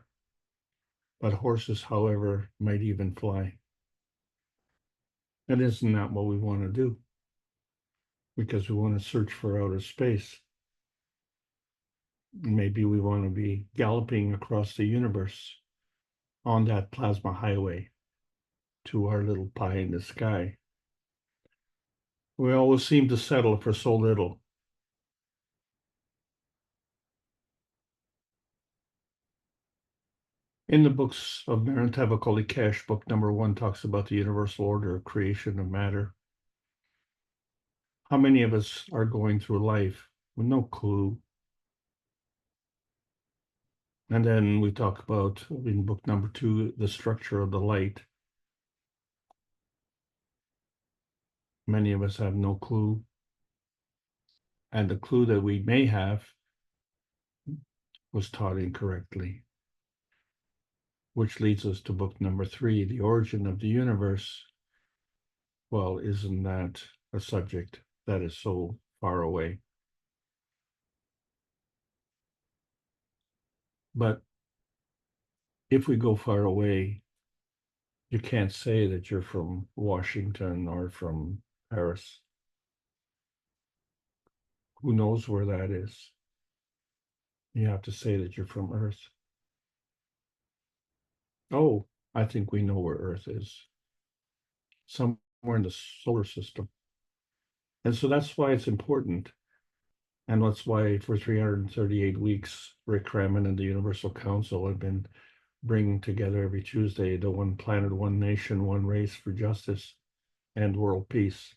but horses, however, might even fly. And isn't that what we want to do? Because we want to search for outer space. Maybe we want to be galloping across the universe on that plasma highway to our little pie in the sky. We always seem to settle for so little. In the books of Marantavakali Keshe, book number 1 talks about the universal order of creation of matter. How many of us are going through life with no clue? And then we talk about, in book number 2, the structure of the light. Many of us have no clue. And the clue that we may have was taught incorrectly. Which leads us to book number 3, the origin of the universe. Well, isn't that a subject that is so far away? But if we go far away, you can't say that you're from Washington or from Paris. Who knows where that is? You have to say that you're from Earth. Oh, I think we know where Earth is. Somewhere in the solar system. And so that's why it's important. And that's why for 338 weeks, Rick Crammond and the Universal Council have been bringing together every Tuesday the one planet, one nation, one race for justice and world peace.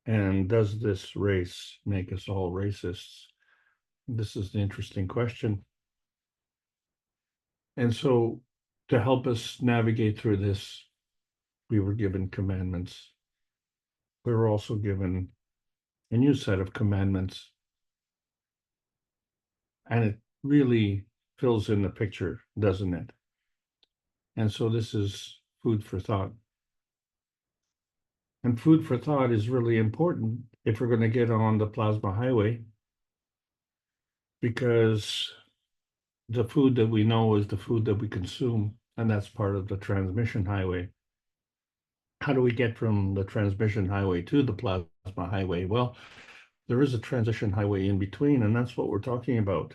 And does this race make us all racists? This is the interesting question. And so to help us navigate through this, we were given commandments. We were also given a new set of commandments. And it really fills in the picture, doesn't it? And so this is food for thought. And food for thought is really important if we're going to get on the plasma highway, because the food that we know is the food that we consume, and that's part of the transmission highway. How do we get from the transmission highway to the plasma highway? Well, there is a transition highway in between, and that's what we're talking about.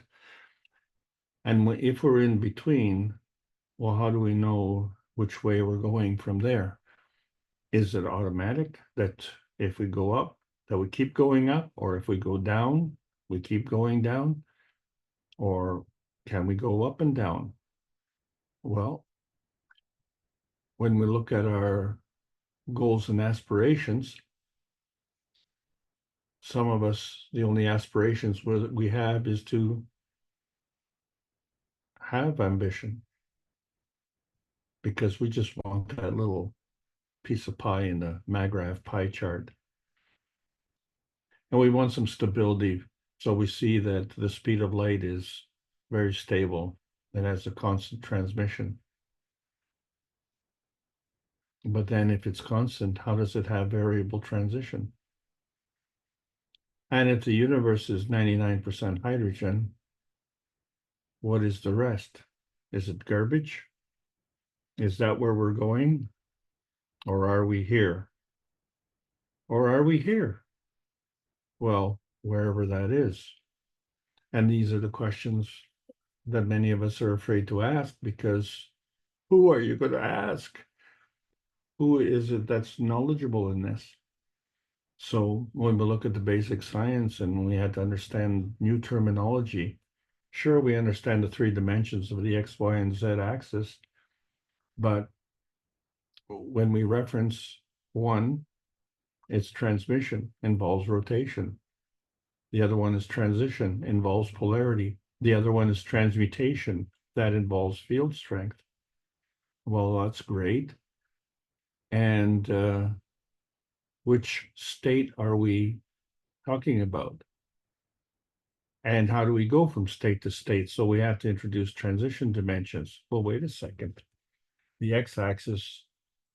And if we're in between, well, how do we know which way we're going from there? Is it automatic that if we go up, that we keep going up, or if we go down, we keep going down? Or can we go up and down? Well, when we look at our goals and aspirations, some of us, the only aspirations we have is to have ambition, because we just want that little piece of pie in the MAGRAPH pie chart. And we want some stability. So we see that the speed of light is very stable. It has a constant transmission. But then if it's constant, how does it have variable transition? And if the universe is 99% hydrogen, what is the rest? Is it garbage? Is that where we're going? Or are we here? Or are we here? Well, wherever that is. And these are the questions that many of us are afraid to ask, because who are you going to ask? Who is it that's knowledgeable in this? So when we look at the basic science and we had to understand new terminology, sure, we understand the 3 dimensions of the X, Y, and Z axis, but when we reference one, its transmission involves rotation. The other one is transition, involves polarity. The other one is transmutation, that involves field strength. Well, that's great. And which state are we talking about? And how do we go from state to state? So we have to introduce transition dimensions. Well, wait a second. The x-axis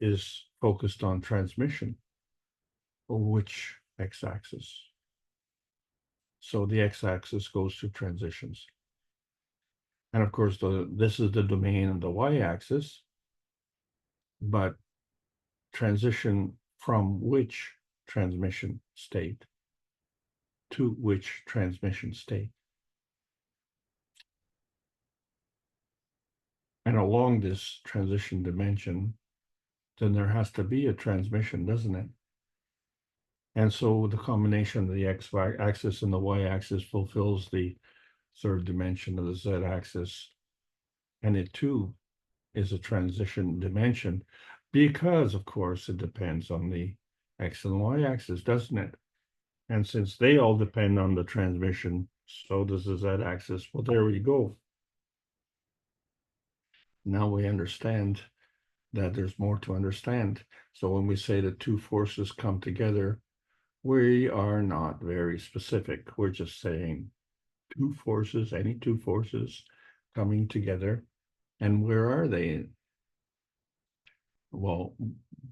is focused on transmission. Well, which x-axis? So the x-axis goes through transitions. And of course, this is the domain of the y-axis, but transition from which transmission state to which transmission state. And along this transition dimension, then there has to be a transmission, doesn't it? And so the combination of the x-axis and the y-axis fulfills the third dimension of the z-axis. And it too is a transition dimension because, of course, it depends on the x and y-axis, doesn't it? And since they all depend on the transmission, so does the z-axis. Well, there we go. Now we understand that there's more to understand. So when we say that two forces come together, we are not very specific. We're just saying two forces, any two forces coming together. And where are they? Well,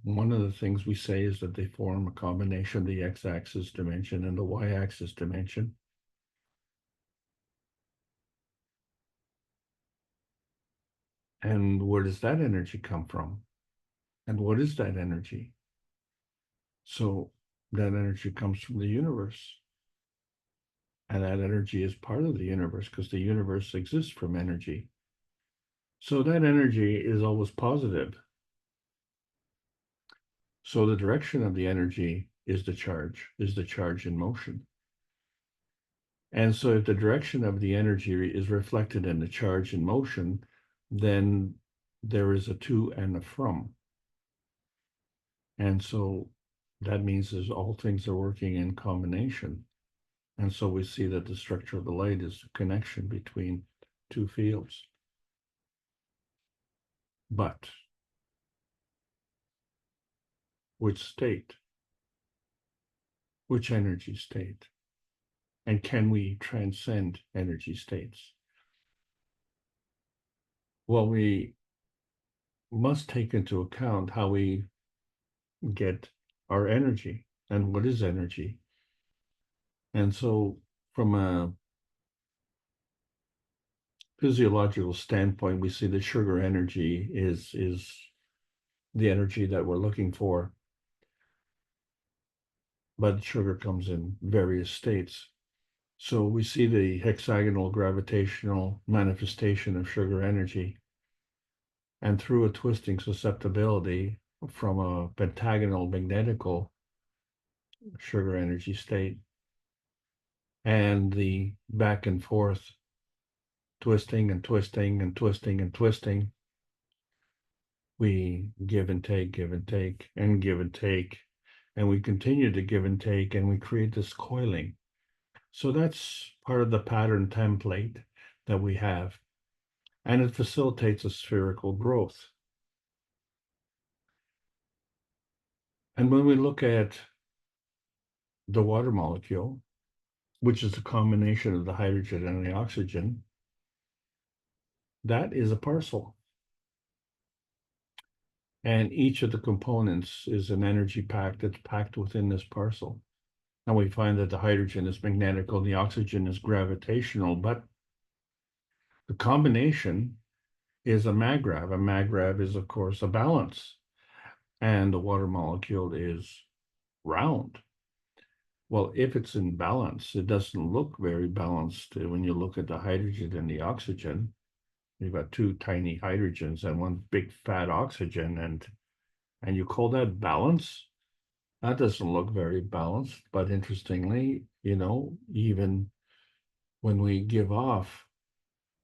one of the things we say is that they form a combination of the x-axis dimension and the y-axis dimension. And where does that energy come from? And what is that energy? So that energy comes from the universe. And that energy is part of the universe because the universe exists from energy. So that energy is always positive. So the direction of the energy is the charge in motion. And so if the direction of the energy is reflected in the charge in motion, then there is a to and a from. And so that means that all things are working in combination. And so we see that the structure of the light is the connection between two fields. But which state? Which energy state? And can we transcend energy states? Well, we must take into account how we get our energy and what is energy. And so from a physiological standpoint, we see that sugar energy is the energy that we're looking for. But sugar comes in various states. So we see the hexagonal gravitational manifestation of sugar energy. And through a twisting susceptibility from a pentagonal magnetical sugar energy state and the back and forth twisting and twisting and twisting and twisting, we give and take, give and take, and give and take. And we continue to give and take, and we create this coiling. So that's part of the pattern template that we have. And it facilitates a spherical growth. And when we look at the water molecule, which is a combination of the hydrogen and the oxygen, that is a parcel. And each of the components is an energy pack that's packed within this parcel. And we find that the hydrogen is magnetical, the oxygen is gravitational, but the combination is a maggrav. A maggrav is, of course, a balance. And the water molecule is round. Well, if it's in balance, it doesn't look very balanced when you look at the hydrogen and the oxygen. You've got two tiny hydrogens and one big fat oxygen, and you call that balance? That doesn't look very balanced. But interestingly, even when we give off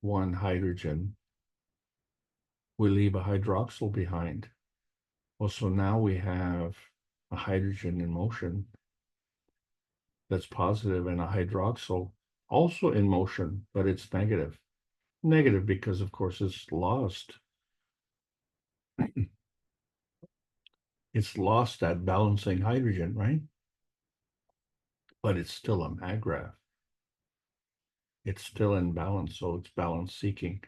one hydrogen, we leave a hydroxyl behind. Well, so now we have a hydrogen in motion that's positive and a hydroxyl also in motion, but it's negative. Negative because, of course, it's lost. It's lost that balancing hydrogen, right? But it's still a maggrav. It's still in balance, so it's balance seeking.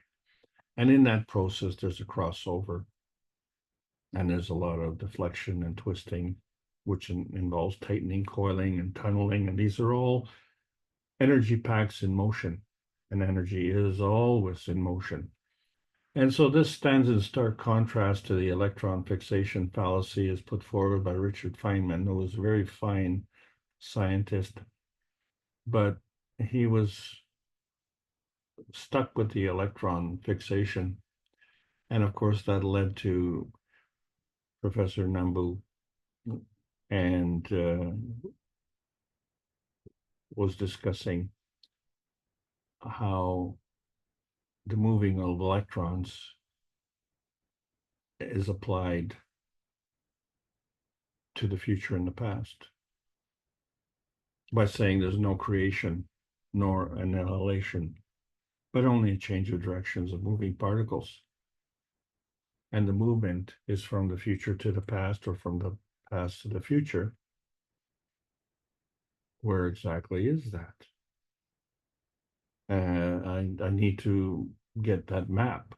And in that process, there's a crossover. And there's a lot of deflection and twisting, which involves tightening, coiling, and tunneling. And these are all energy packs in motion, and energy is always in motion. And so this stands in stark contrast to the electron fixation fallacy as put forward by Richard Feynman, who was a very fine scientist, but he was stuck with the electron fixation. And of course, that led to Professor Nambu, and was discussing how the moving of electrons is applied to the future and the past by saying there's no creation nor annihilation, but only a change of directions of moving particles. And the movement is from the future to the past, or from the past to the future. Where exactly is that? I need to get that map.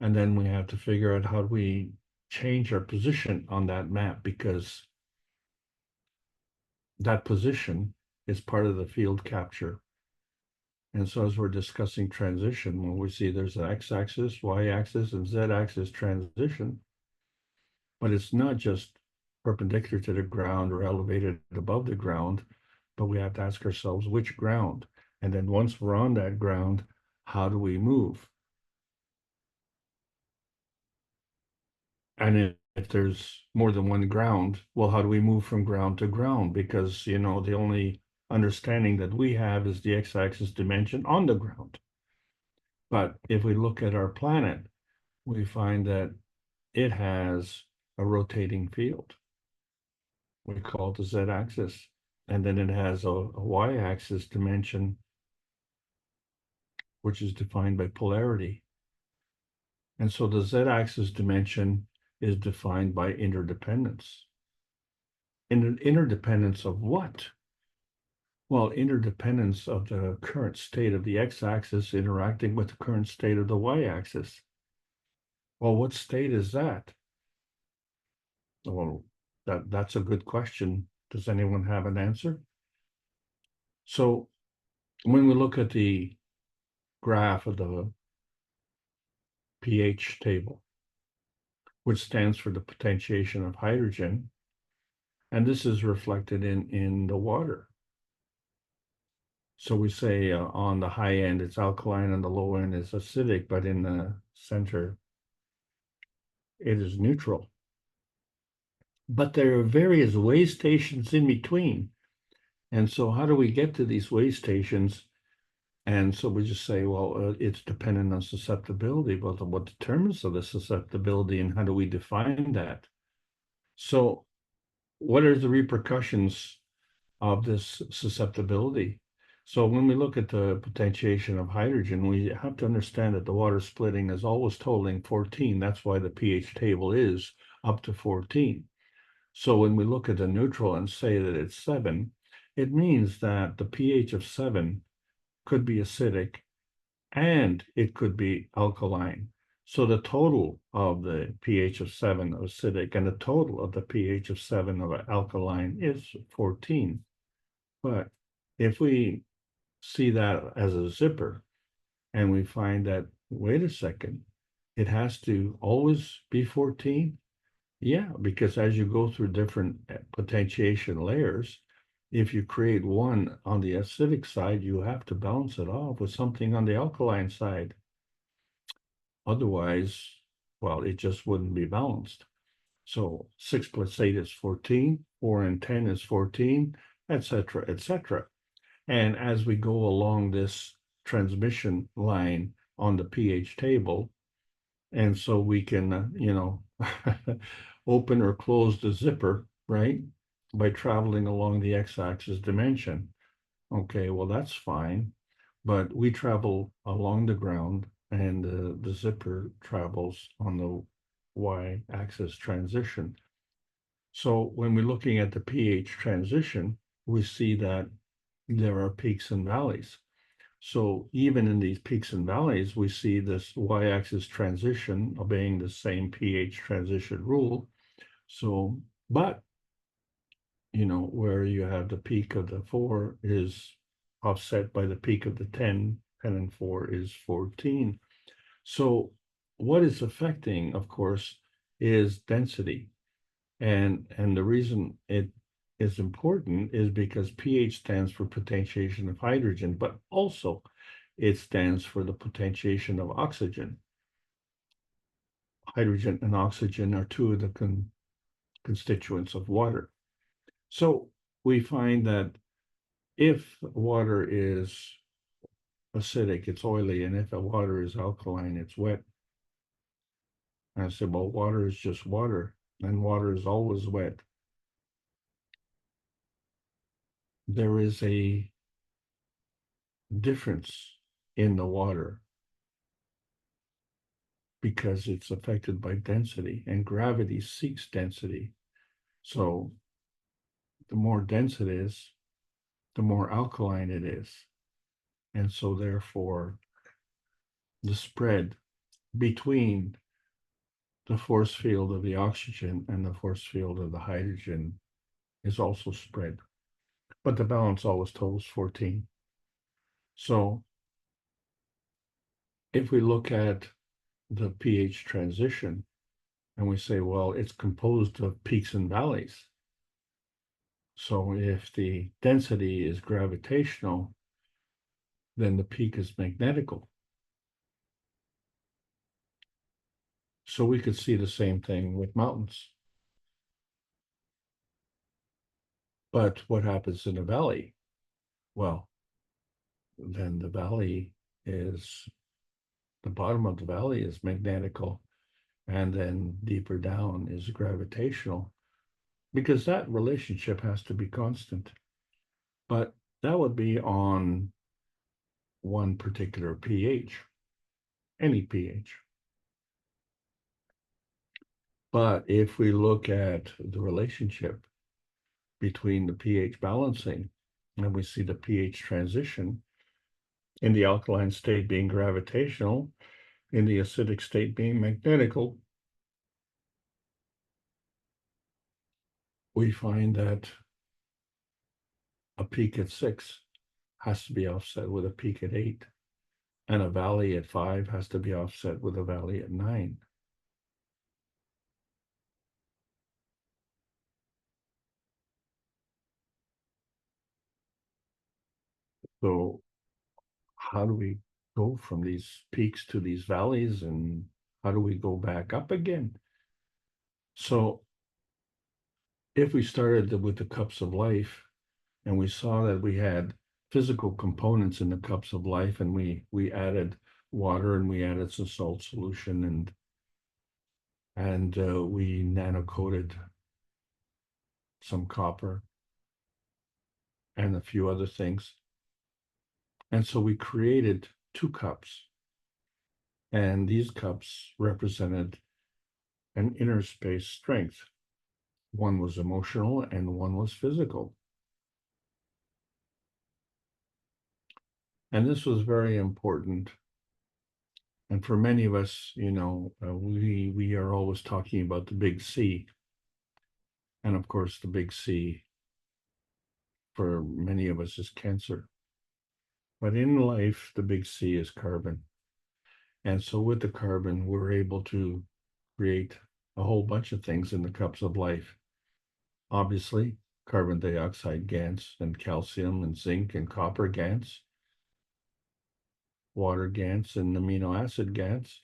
And then we have to figure out how do we change our position on that map, because that position is part of the field capture. And so as we're discussing transition, when we see there's an x-axis, y-axis, and z-axis transition, but it's not just perpendicular to the ground or elevated above the ground, but we have to ask ourselves which ground. And then once we're on that ground, how do we move? And if there's more than one ground, well, how do we move from ground to ground? Because, you know, the only understanding that we have is the x-axis dimension on the ground. But if we look at our planet, we find that it has a rotating field. We call it the z-axis. And then it has a y-axis dimension, which is defined by polarity. And so the z-axis dimension is defined by interdependence. Interdependence of what? Well, interdependence of the current state of the x-axis interacting with the current state of the y-axis. Well, what state is that? Well, that's a good question. Does anyone have an answer? So when we look at the graph of the pH table, which stands for the potentiation of hydrogen, and this is reflected in the water. So we say on the high end it's alkaline and the low end is acidic, but in the center it is neutral. But there are various way stations in between. And so how do we get to these way stations? And so we just say, well, it's dependent on susceptibility, but what determines the susceptibility and how do we define that? So what are the repercussions of this susceptibility? So when we look at the potentiation of hydrogen, we have to understand that the water splitting is always totaling 14. That's why the pH table is up to 14. So when we look at the neutral and say that it's 7, it means that the pH of 7 could be acidic and it could be alkaline. So the total of the pH of 7 of acidic and the total of the pH of 7 of alkaline is 14. But if we see that as a zipper and we find that, wait a second, it has to always be 14? Yeah, because as you go through different potentiation layers, if you create one on the acidic side, you have to balance it off with something on the alkaline side. Otherwise, well, it just wouldn't be balanced. So 6 plus 8 is 14, 4 and 10 is 14, etc., etc. And as we go along this transmission line on the pH table, and so we can, you know, open or close the zipper, right, by traveling along the x-axis dimension. Okay, well, that's fine, but we travel along the ground and the zipper travels on the y-axis transition. So when we're looking at the pH transition, we see that there are peaks and valleys. So even in these peaks and valleys, we see this y-axis transition obeying the same pH transition rule. So, but where you have the peak of the 4 is offset by the peak of the 10, 10 and 4 is 14. So what is affecting, of course, is density. And the reason it is important is because pH stands for potentiation of hydrogen, but also it stands for the potentiation of oxygen. Hydrogen and oxygen are two of the constituents of water. So we find that if water is acidic, it's oily, and if the water is alkaline, it's wet. And I said, well, water is just water, and water is always wet. There is a difference in the water because it's affected by density, and gravity seeks density. So the more dense it is, the more alkaline it is. And so therefore, the spread between the force field of the oxygen and the force field of the hydrogen is also spread. But the balance always totals 14. So if we look at the pH transition and we say, well, it's composed of peaks and valleys. So if the density is gravitational, then the peak is magnetical. So we could see the same thing with mountains. But what happens in a valley? Well, then the valley is, the bottom of the valley is magnetical, and then deeper down is gravitational, because that relationship has to be constant. But that would be on one particular pH, any pH. But if we look at the relationship between the pH balancing, and we see the pH transition in the alkaline state being gravitational, in the acidic state being magnetical, we find that a peak at 6 has to be offset with a peak at 8, and a valley at 5 has to be offset with a valley at 9. So how do we go from these peaks to these valleys, and how do we go back up again? So if we started with the cups of life and we saw that we had physical components in the cups of life, and we added water and we added some salt solution, and we nano-coated some copper and a few other things. And so we created 2 cups, and these cups represented an inner space strength. One was emotional and one was physical. And this was very important. And for many of us, we are always talking about the big C. And of course, the big C for many of us is cancer. But in life, the big C is carbon. And so with the carbon, we're able to create a whole bunch of things in the cups of life. Obviously, carbon dioxide GANs, and calcium and zinc and copper GANs, water GANs and amino acid GANs,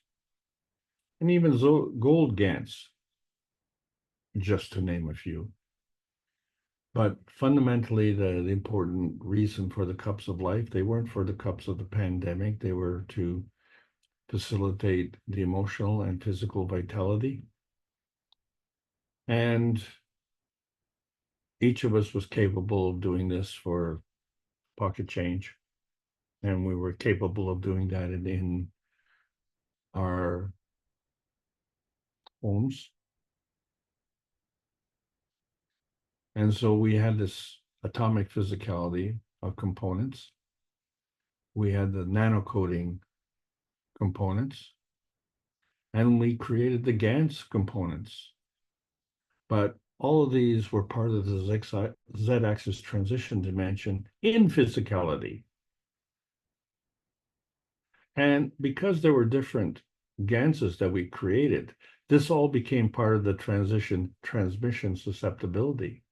and even gold GANs, just to name a few. But fundamentally, the important reason for the cups of life, they weren't for the cups of the pandemic. They were to facilitate the emotional and physical vitality. And each of us was capable of doing this for pocket change. And we were capable of doing that in our homes. And so we had this atomic physicality of components. We had the nano-coating components, and we created the GANs components. But all of these were part of the Z-axis transition dimension in physicality. And because there were different Ganses that we created, this all became part of the transition transmission susceptibility.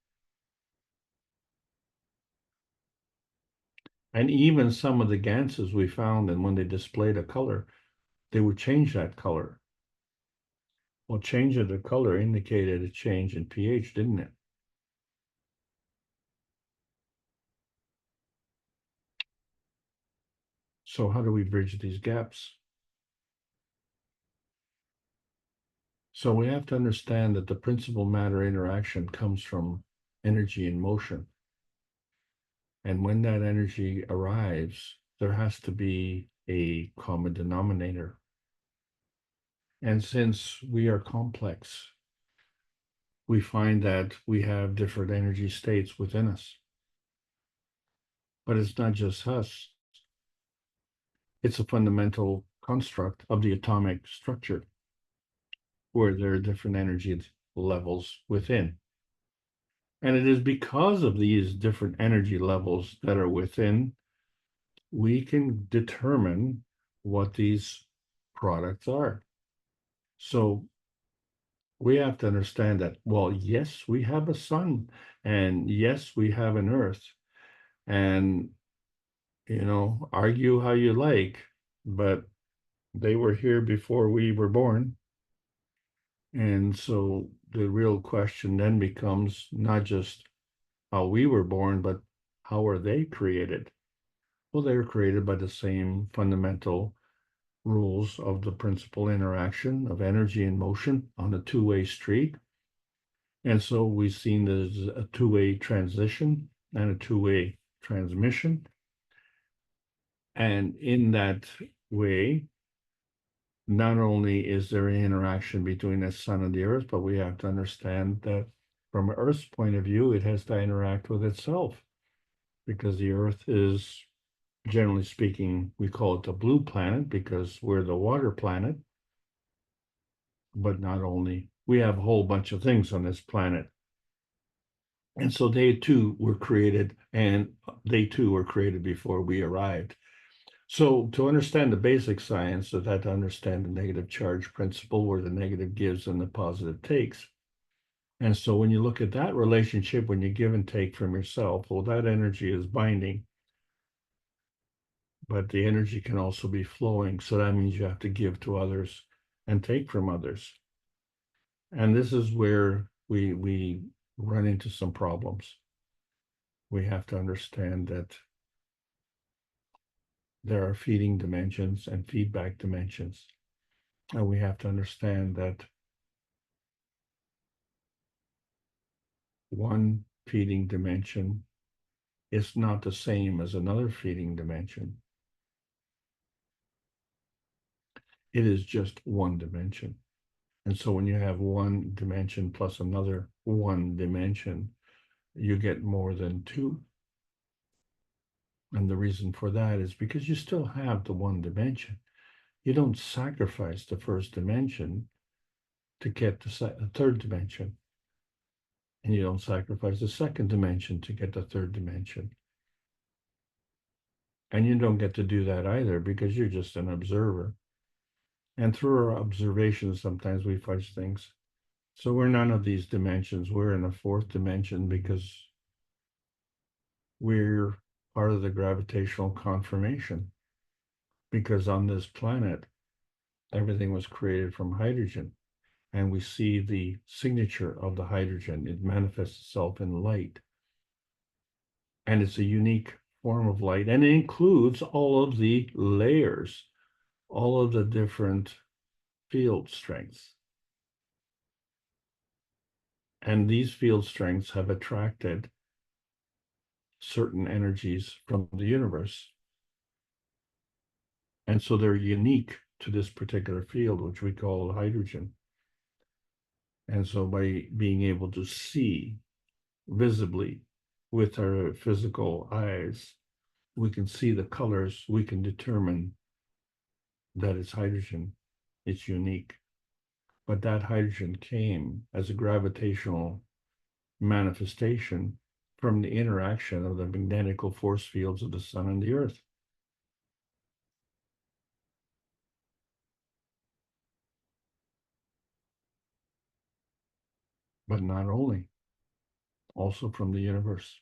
And even some of the Ganses we found, and when they displayed a color, they would change that color. Well, change of the color indicated a change in pH, didn't it? So how do we bridge these gaps? So we have to understand that the principal matter interaction comes from energy in motion. And when that energy arrives, there has to be a common denominator. And since we are complex, we find that we have different energy states within us. But it's not just us. It's a fundamental construct of the atomic structure where there are different energy levels within. And it is because of these different energy levels that are within, we can determine what these products are. So we have to understand that, well, yes, we have a sun, and yes, we have an earth, and, you know, argue how you like, but they were here before we were born. And so the real question then becomes not just how we were born, but how are they created? Well, they were created by the same fundamental rules of the principal interaction of energy and motion on a two-way street. And so we've seen there's a two-way transition and a two-way transmission. And in that way, not only is there an interaction between the sun and the earth, but we have to understand that from Earth's point of view, it has to interact with itself, because the earth is, generally speaking, we call it the blue planet because we're the water planet. But not only, we have a whole bunch of things on this planet. And so they too were created, and they too were created before we arrived. So to understand the basic science of that, to understand the negative charge principle, where the negative gives and the positive takes. And so when you look at that relationship, when you give and take from yourself, well, that energy is binding. But the energy can also be flowing. So that means you have to give to others and take from others. And this is where we run into some problems. We have to understand that there are feeding dimensions and feedback dimensions. And we have to understand that one feeding dimension is not the same as another feeding dimension. It is just one dimension. And so when you have one dimension plus another one dimension, you get more than two. And the reason for that is because you still have the one dimension. You don't sacrifice the first dimension to get the third dimension. And you don't sacrifice the second dimension to get the third dimension. And you don't get to do that either because you're just an observer. And through our observations, sometimes we fudge things. So we're none of these dimensions. We're in a fourth dimension because we're part of the gravitational conformation. Because on this planet, everything was created from hydrogen. And we see the signature of the hydrogen. It manifests itself in light. And it's a unique form of light. And it includes all of the layers, all of the different field strengths. And these field strengths have attracted certain energies from the universe. And so they're unique to this particular field, which we call hydrogen. And so by being able to see visibly with our physical eyes, we can see the colors, we can determine that it's hydrogen, it's unique. But that hydrogen came as a gravitational manifestation from the interaction of the magnetical force fields of the sun and the earth. But not only, also from the universe.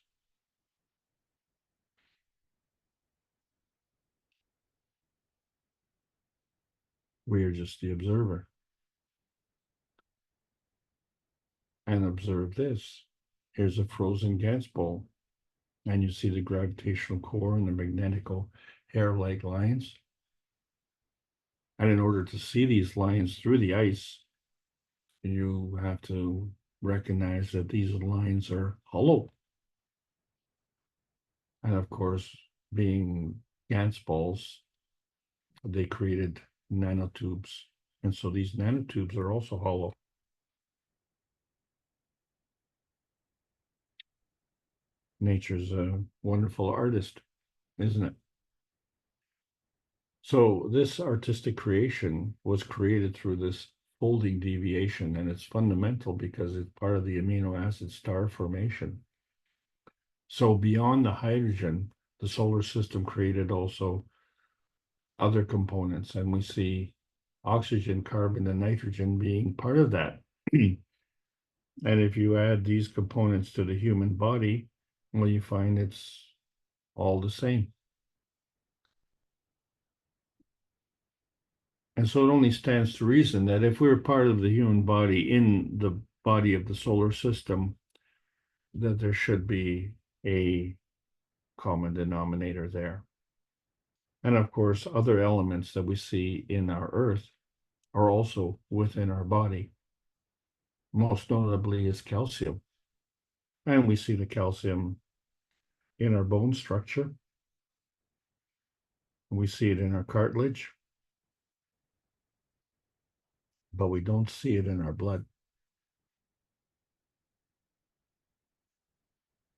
We are just the observer. And observe this. Here's a frozen gas ball, and you see the gravitational core and the magnetical hair-like lines. And in order to see these lines through the ice, you have to recognize that these lines are hollow. And of course, being gas balls, they created nanotubes. And so these nanotubes are also hollow. Nature's a wonderful artist, isn't it? So this artistic creation was created through this folding deviation, and it's fundamental because it's part of the amino acid star formation. So beyond the hydrogen, the solar system created also other components, and we see oxygen, carbon, and nitrogen being part of that. And if you add these components to the human body, well, you find it's all the same. And so it only stands to reason that if we're part of the human body in the body of the solar system, that there should be a common denominator there. And of course, other elements that we see in our earth are also within our body. Most notably is calcium. And we see the calcium in our bone structure. We see it in our cartilage. But we don't see it in our blood.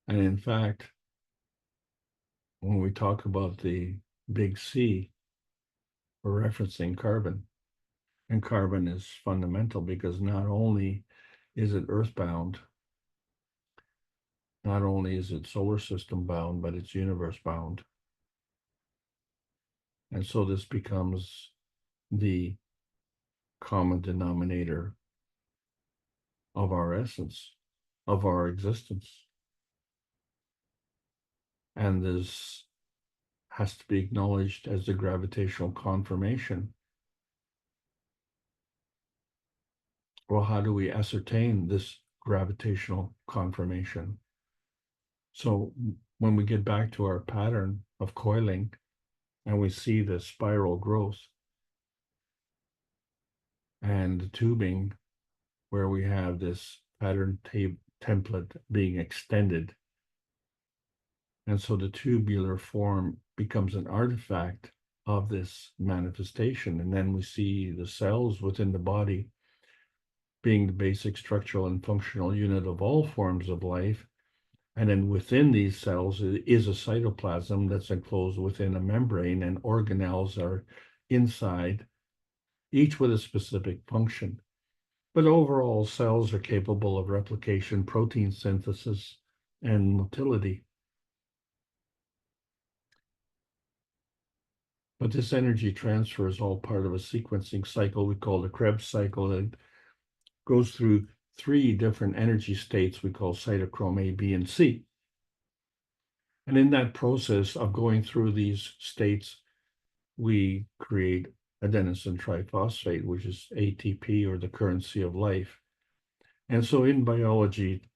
And in fact, when we talk about the big C, we're referencing carbon. And carbon is fundamental because not only is it earthbound, not only is it solar system bound, but it's universe bound. And so this becomes the common denominator of our essence, of our existence. And this has to be acknowledged as the gravitational confirmation. Well, how do we ascertain this gravitational confirmation? So when we get back to our pattern of coiling and we see the spiral growth and the tubing where we have this pattern template being extended. And so the tubular form becomes an artifact of this manifestation. And then we see the cells within the body being the basic structural and functional unit of all forms of life. And then within these cells is a cytoplasm that's enclosed within a membrane, and organelles are inside, each with a specific function. But overall, cells are capable of replication, protein synthesis, and motility. But this energy transfer is all part of a sequencing cycle we call the Krebs cycle that goes through 3 different energy states we call cytochrome A, B, and C. And in that process of going through these states, we create adenosine triphosphate, which is ATP, or the currency of life. And so in biology,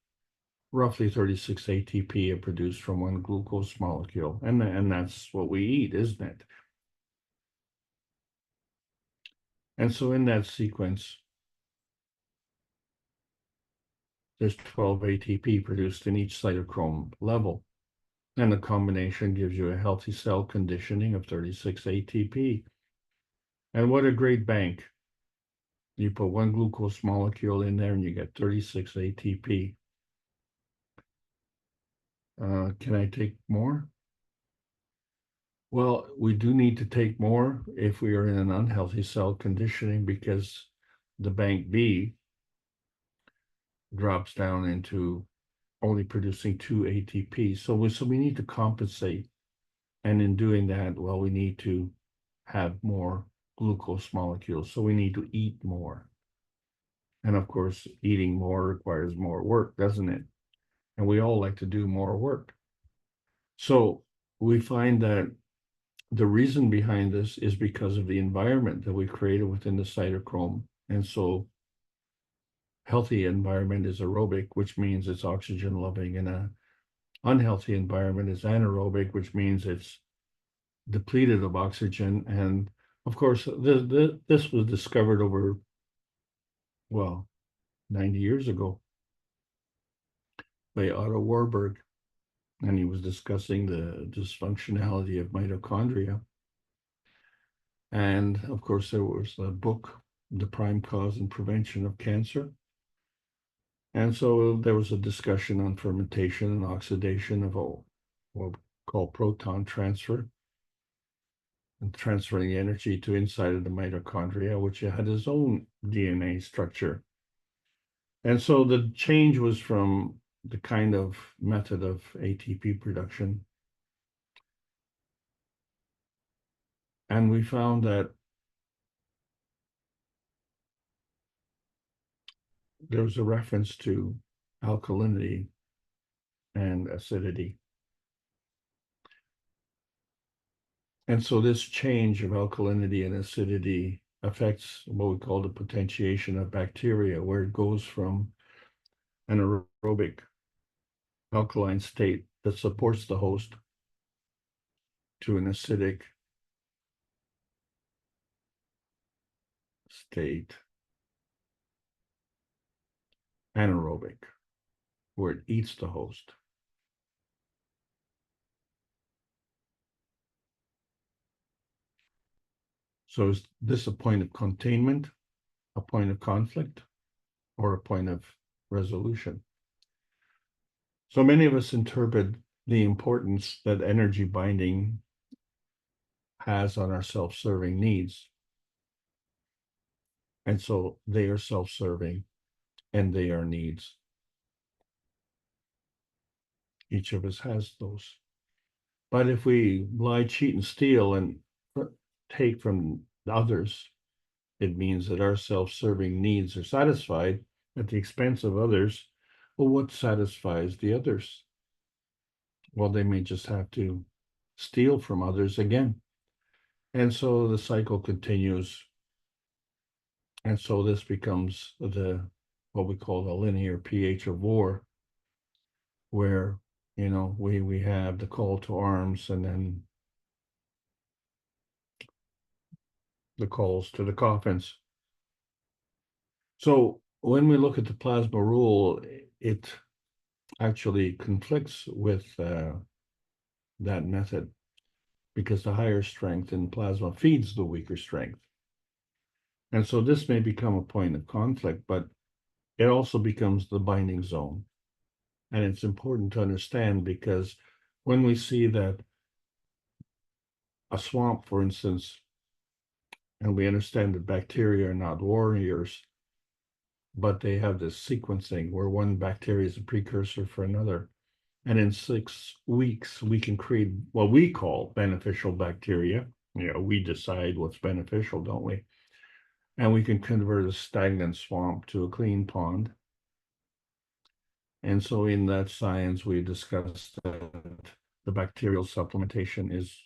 roughly 36 ATP are produced from one glucose molecule. And that's what we eat, isn't it? And so in that sequence, there's 12 ATP produced in each cytochrome level. And the combination gives you a healthy cell conditioning of 36 ATP. And what a great bank. You put one glucose molecule in there and you get 36 ATP. Can I take more? Well, we do need to take more if we are in an unhealthy cell conditioning, because the bank B drops down into only producing 2 ATP. So we need to compensate. And in doing that, well, we need to have more glucose molecules. So we need to eat more. And of course, eating more requires more work, doesn't it? And we all like to do more work. So we find that the reason behind this is because of the environment that we created within the cytochrome. And so healthy environment is aerobic, which means it's oxygen loving, and a unhealthy environment is anaerobic, which means it's depleted of oxygen. And of course, this was discovered over, well, 90 years ago by Otto Warburg, and he was discussing the dysfunctionality of mitochondria. And of course, there was a book, The Prime Cause and Prevention of Cancer. And so there was a discussion on fermentation and oxidation of what we call proton transfer, and transferring the energy to inside of the mitochondria, which had its own DNA structure. And so the change was from the kind of method of ATP production. And we found that there was a reference to alkalinity and acidity. And so this change of alkalinity and acidity affects what we call the potentiation of bacteria, where it goes from an aerobic alkaline state that supports the host to an acidic state, anaerobic, where it eats the host. So is this a point of containment, a point of conflict, or a point of resolution? So many of us interpret the importance that energy binding has on our self-serving needs. And so they are self-serving and they are needs. Each of us has those. But if we lie, cheat, and steal and take from others, it means that our self-serving needs are satisfied at the expense of others. Well, what satisfies the others? Well, they may just have to steal from others again. And so the cycle continues. And so this becomes what we call the linear pH of war, where, we have the call to arms and then the calls to the coffins. So when we look at the plasma rule, it actually conflicts with that method, because the higher strength in plasma feeds the weaker strength. And so this may become a point of conflict, but it also becomes the binding zone. And it's important to understand, because when we see that a swamp, for instance, and we understand that bacteria are not warriors, but they have this sequencing where one bacteria is a precursor for another. And in 6 weeks, we can create what we call beneficial bacteria. We decide what's beneficial, don't we? And we can convert a stagnant swamp to a clean pond. And so in that science, we discussed that the bacterial supplementation is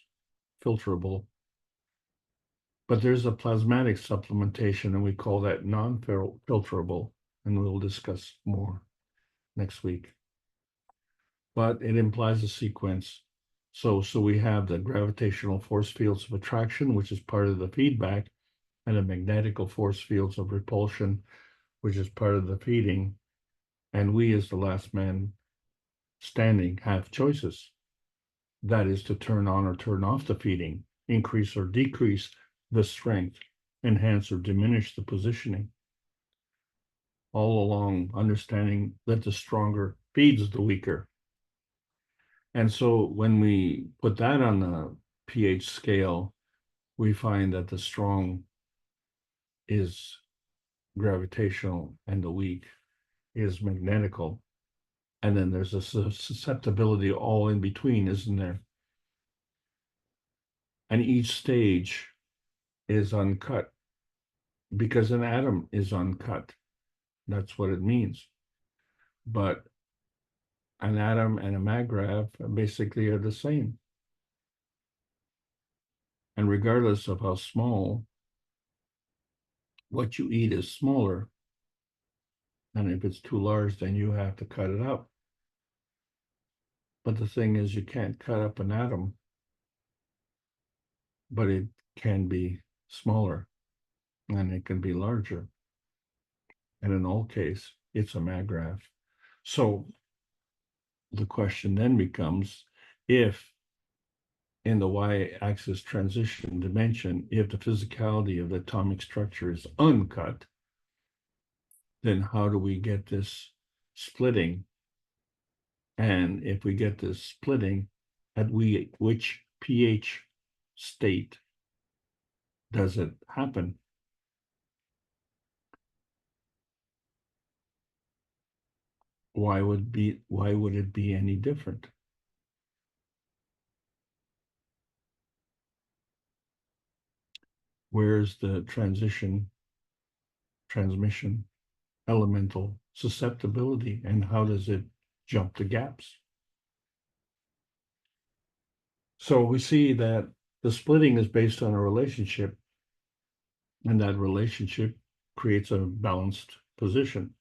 filterable. But there's a plasmatic supplementation, and we call that non-filterable, and we'll discuss more next week. But it implies a sequence. So we have the gravitational force fields of attraction, which is part of the feedback, and the magnetical force fields of repulsion, which is part of the feeding. And we, as the last man standing, have choices. That is to turn on or turn off the feeding, increase or decrease the strength, enhance or diminish the positioning. All along understanding that the stronger feeds the weaker. And so when we put that on the pH scale, we find that the strong is gravitational and the weak is magnetical. And then there's a susceptibility all in between, isn't there? And each stage is uncut because an atom is uncut. That's what it means. But an atom and a maggrav basically are the same. And regardless of how small, what you eat is smaller. And if it's too large, then you have to cut it up. But the thing is, you can't cut up an atom, but it can be smaller and it can be larger. And in all case, it's a maggrav. So the question then becomes, if in the y-axis transition dimension, if the physicality of the atomic structure is uncut, then how do we get this splitting? And if we get this splitting, at which pH state does it happen? Why would it be any different? Where's the transmission, elemental susceptibility, and how does it jump the gaps? So we see that the splitting is based on a relationship, and that relationship creates a balanced position,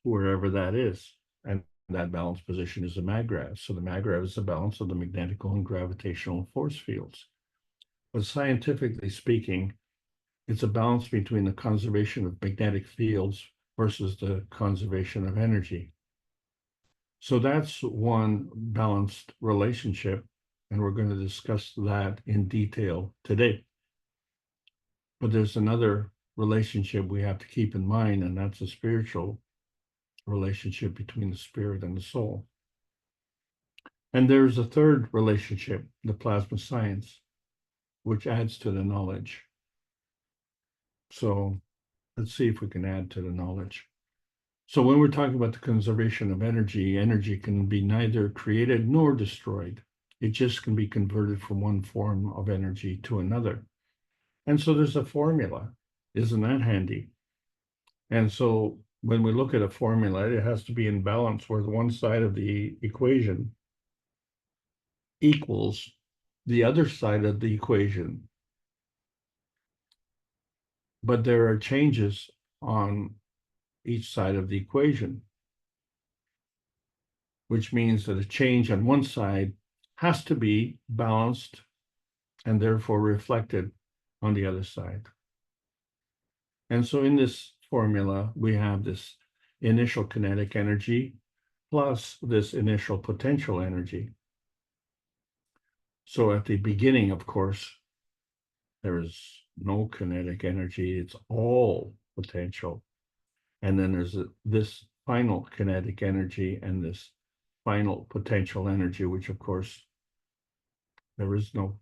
wherever that is. And that balanced position is a maggrav. So the maggrav is the balance of the magnetical and gravitational force fields. But scientifically speaking, it's a balance between the conservation of magnetic fields versus the conservation of energy. So that's one balanced relationship, and we're going to discuss that in detail today. But there's another relationship we have to keep in mind, and that's a spiritual relationship between the spirit and the soul. And there's a third relationship, the plasma science, which adds to the knowledge. So let's see if we can add to the knowledge. So when we're talking about the conservation of energy, energy can be neither created nor destroyed. It just can be converted from one form of energy to another. And so there's a formula. Isn't that handy? And so when we look at a formula, it has to be in balance where the one side of the equation equals the other side of the equation. But there are changes on each side of the equation, which means that a change on one side has to be balanced and therefore reflected on the other side. And so in this formula, we have this initial kinetic energy plus this initial potential energy. So at the beginning, of course, there is no kinetic energy. It's all potential. And then there's this final kinetic energy and this final potential energy, which of course, there is no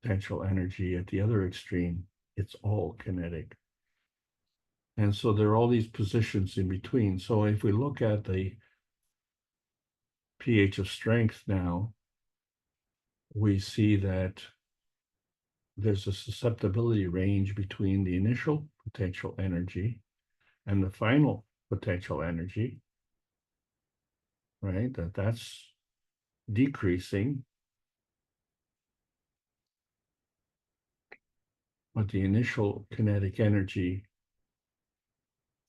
potential energy at the other extreme. It's all kinetic. And so there are all these positions in between. So if we look at the pH of strength now, we see that there's a susceptibility range between the initial potential energy and the final potential energy, right? That's decreasing. But the initial kinetic energy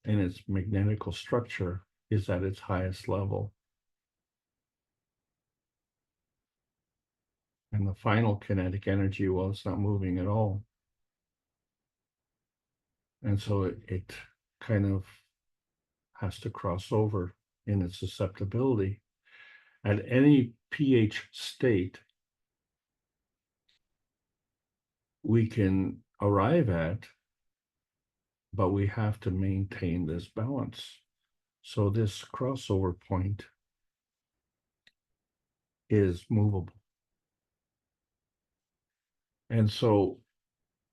in its magnetical structure is at its highest level. And the final kinetic energy, well, it's not moving at all. And so it kind of has to cross over in its susceptibility. At any pH state, we can arrive at, but we have to maintain this balance. So this crossover point is movable. And so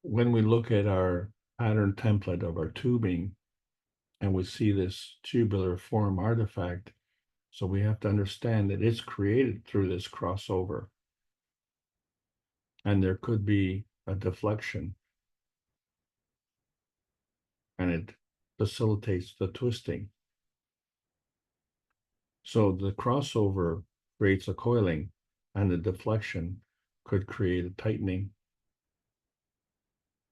when we look at our pattern template of our tubing and we see this tubular form artifact, So we have to understand that it's created through this crossover. And there could be a deflection. And it facilitates the twisting. So the crossover creates a coiling, and the deflection could create a tightening.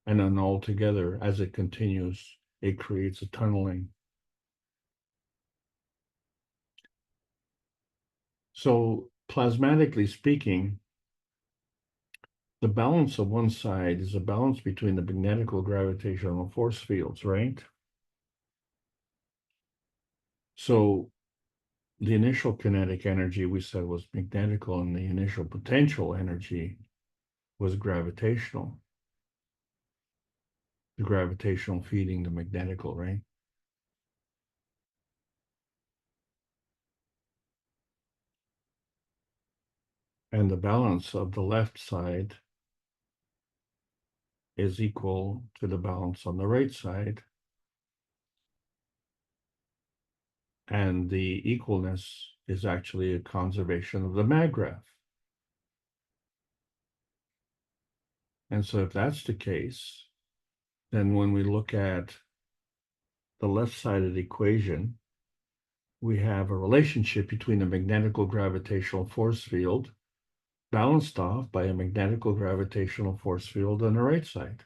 And then altogether, as it continues, it creates a tunneling. So plasmatically speaking, the balance of one side is a balance between the magnetical gravitational force fields, right? So the initial kinetic energy we said was magnetical, and the initial potential energy was gravitational. The gravitational feeding the magnetical, right? And the balance of the left side is equal to the balance on the right side. And the equalness is actually a conservation of the mag graph. And so if that's the case, then when we look at the left side of the equation, we have a relationship between a magnetical gravitational force field balanced off by a magnetical gravitational force field on the right side.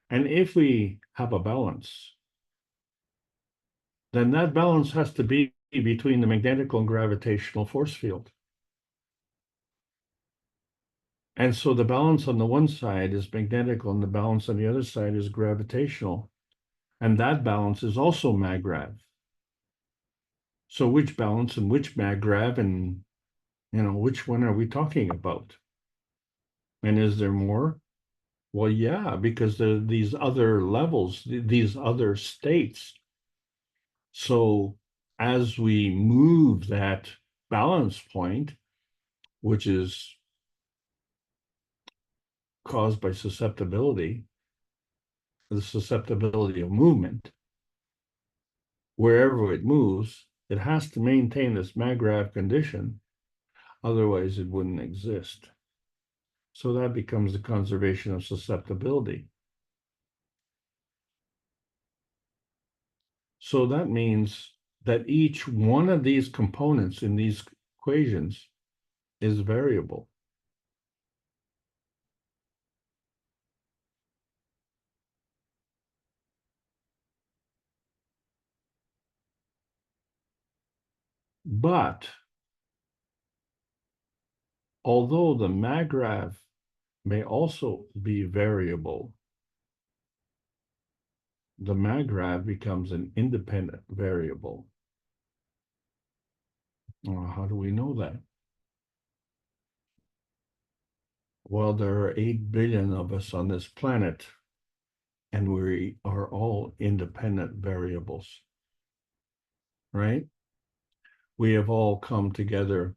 And if we have a balance, then that balance has to be between the magnetical and gravitational force field. And so the balance on the one side is magnetical and the balance on the other side is gravitational. And that balance is also mag-grav. So which balance and which mag-grav, and which one are we talking about? And is there more? Well, yeah, because there are these other levels, these other states. So as we move that balance point, which is caused by susceptibility, the susceptibility of movement, wherever it moves, it has to maintain this mag-grav condition, otherwise it wouldn't exist. So that becomes the conservation of susceptibility. So that means that each one of these components in these equations is variable. But although the mag-grav may also be variable, the mag-grav becomes an independent variable. How do we know that? Well, there are 8 billion of us on this planet, and we are all independent variables, right? We have all come together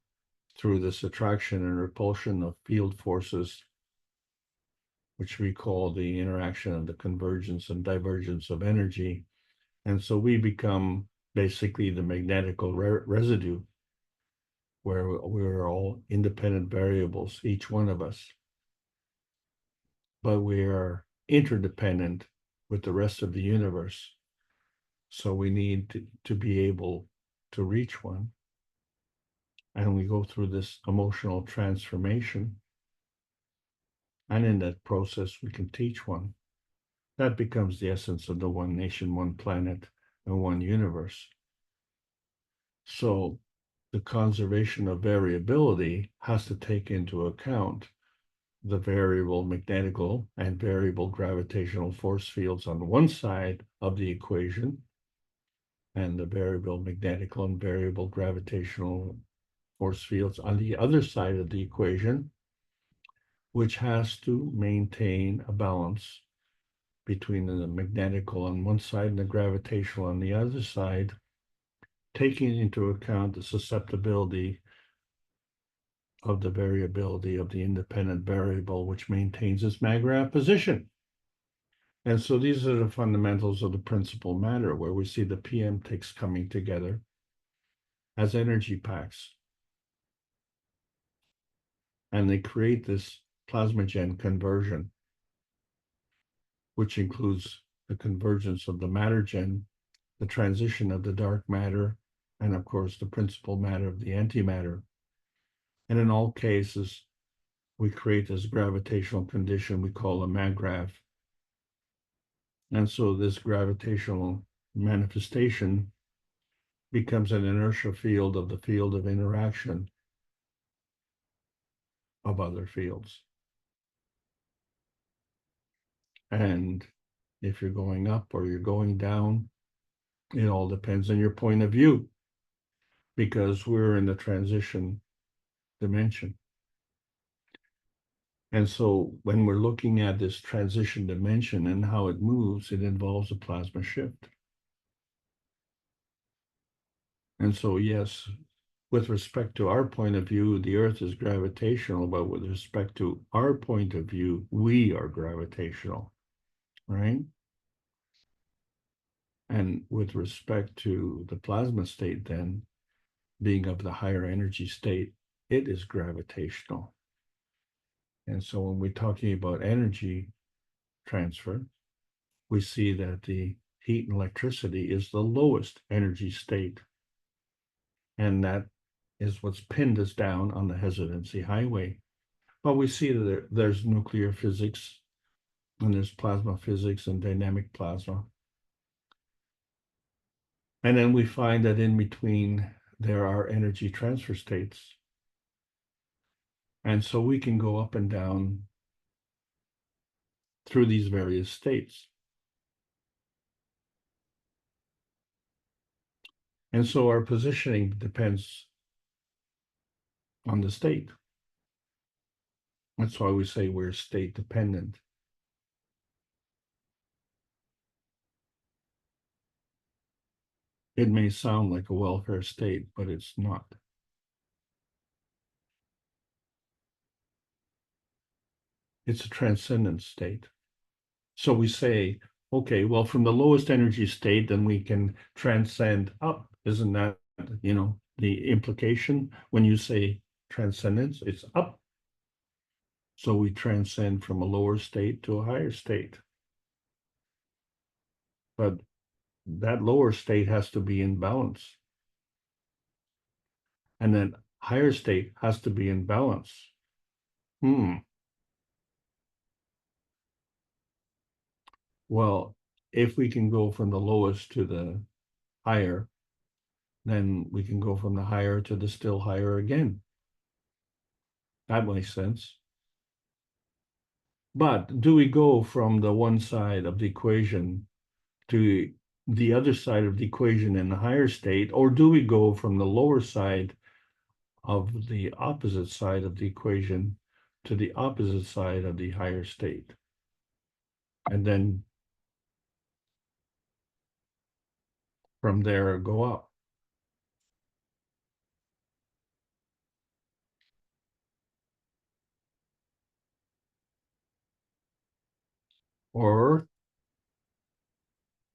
through this attraction and repulsion of field forces, which we call the interaction of the convergence and divergence of energy. And so we become basically the magnetical residue, where we're all independent variables, each one of us. But we are interdependent with the rest of the universe. So we need to be able to reach one. And we go through this emotional transformation. And in that process, we can teach one. That becomes the essence of the one nation, one planet, and one universe. So the conservation of variability has to take into account the variable magnetical and variable gravitational force fields on one side of the equation, and the variable magnetical and variable gravitational force fields on the other side of the equation, which has to maintain a balance between the magnetical on one side and the gravitational on the other side, taking into account the susceptibility of the variability of the independent variable, which maintains its mag-grav position. And so these are the fundamentals of the principal matter, where we see the PM ticks coming together as energy packs. And they create this plasmagen conversion, which includes the convergence of the matter gen, the transition of the dark matter, and of course the principal matter of the antimatter. And in all cases, we create this gravitational condition we call a maggrav. And so this gravitational manifestation becomes an inertial field of the field of interaction of other fields. And if you're going up or you're going down, it all depends on your point of view, because we're in the transition dimension. And so when we're looking at this transition dimension and how it moves, it involves a plasma shift. And so, yes, with respect to our point of view, the Earth is gravitational, but with respect to our point of view, we are gravitational, right? And with respect to the plasma state, then, being of the higher energy state, it is gravitational. And so when we're talking about energy transfer, we see that the heat and electricity is the lowest energy state. And that is what's pinned us down on the hesitancy highway. But we see that there's nuclear physics, and there's plasma physics and dynamic plasma. And then we find that in between, there are energy transfer states. And so we can go up and down through these various states. And so our positioning depends on the state. That's why we say we're state dependent. It may sound like a welfare state, but it's not. It's a transcendent state. So we say, okay, well, from the lowest energy state, then we can transcend up. Isn't that, the implication when you say transcendence? It's up. So we transcend from a lower state to a higher state. But that lower state has to be in balance. And that higher state has to be in balance. Well, if we can go from the lowest to the higher, then we can go from the higher to the still higher again. That makes sense. But do we go from the one side of the equation to the other side of the equation in the higher state, or do we go from the lower side of the opposite side of the equation to the opposite side of the higher state? And then from there, go up. Or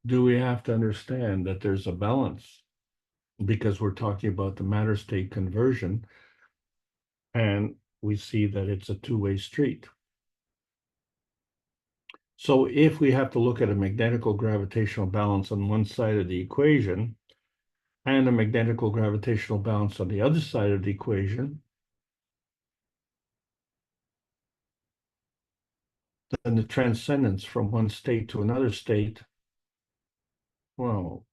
do we have to understand that there's a balance, because we're talking about the matter state conversion, and we see that it's a two-way street. So if we have to look at a magnetical gravitational balance on one side of the equation and a magnetical gravitational balance on the other side of the equation, then the transcendence from one state to another state, well,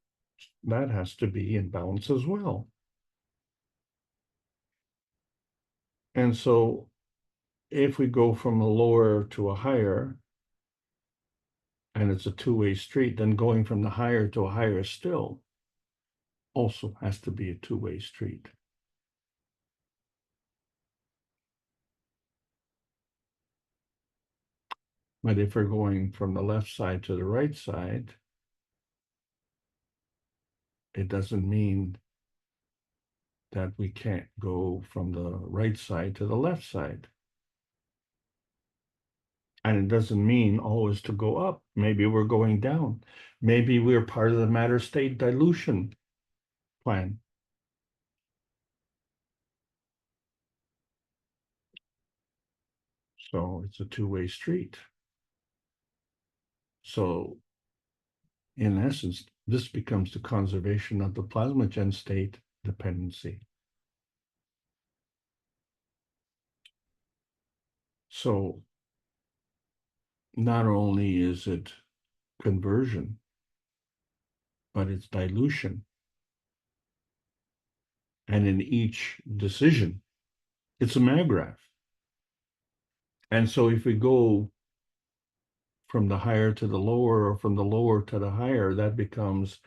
that has to be in balance as well. And so if we go from a lower to a higher, and it's a two-way street, then going from the higher to a higher still also has to be a two-way street. But if we're going from the left side to the right side, it doesn't mean that we can't go from the right side to the left side. And it doesn't mean always to go up. Maybe we're going down. Maybe we're part of the matter state dilution plan. So it's a two-way street. So in essence, this becomes the conservation of the plasmagen state dependency. So not only is it conversion, but it's dilution. And in each decision, it's a maggraph. And so if we go from the higher to the lower, or from the lower to the higher, that becomes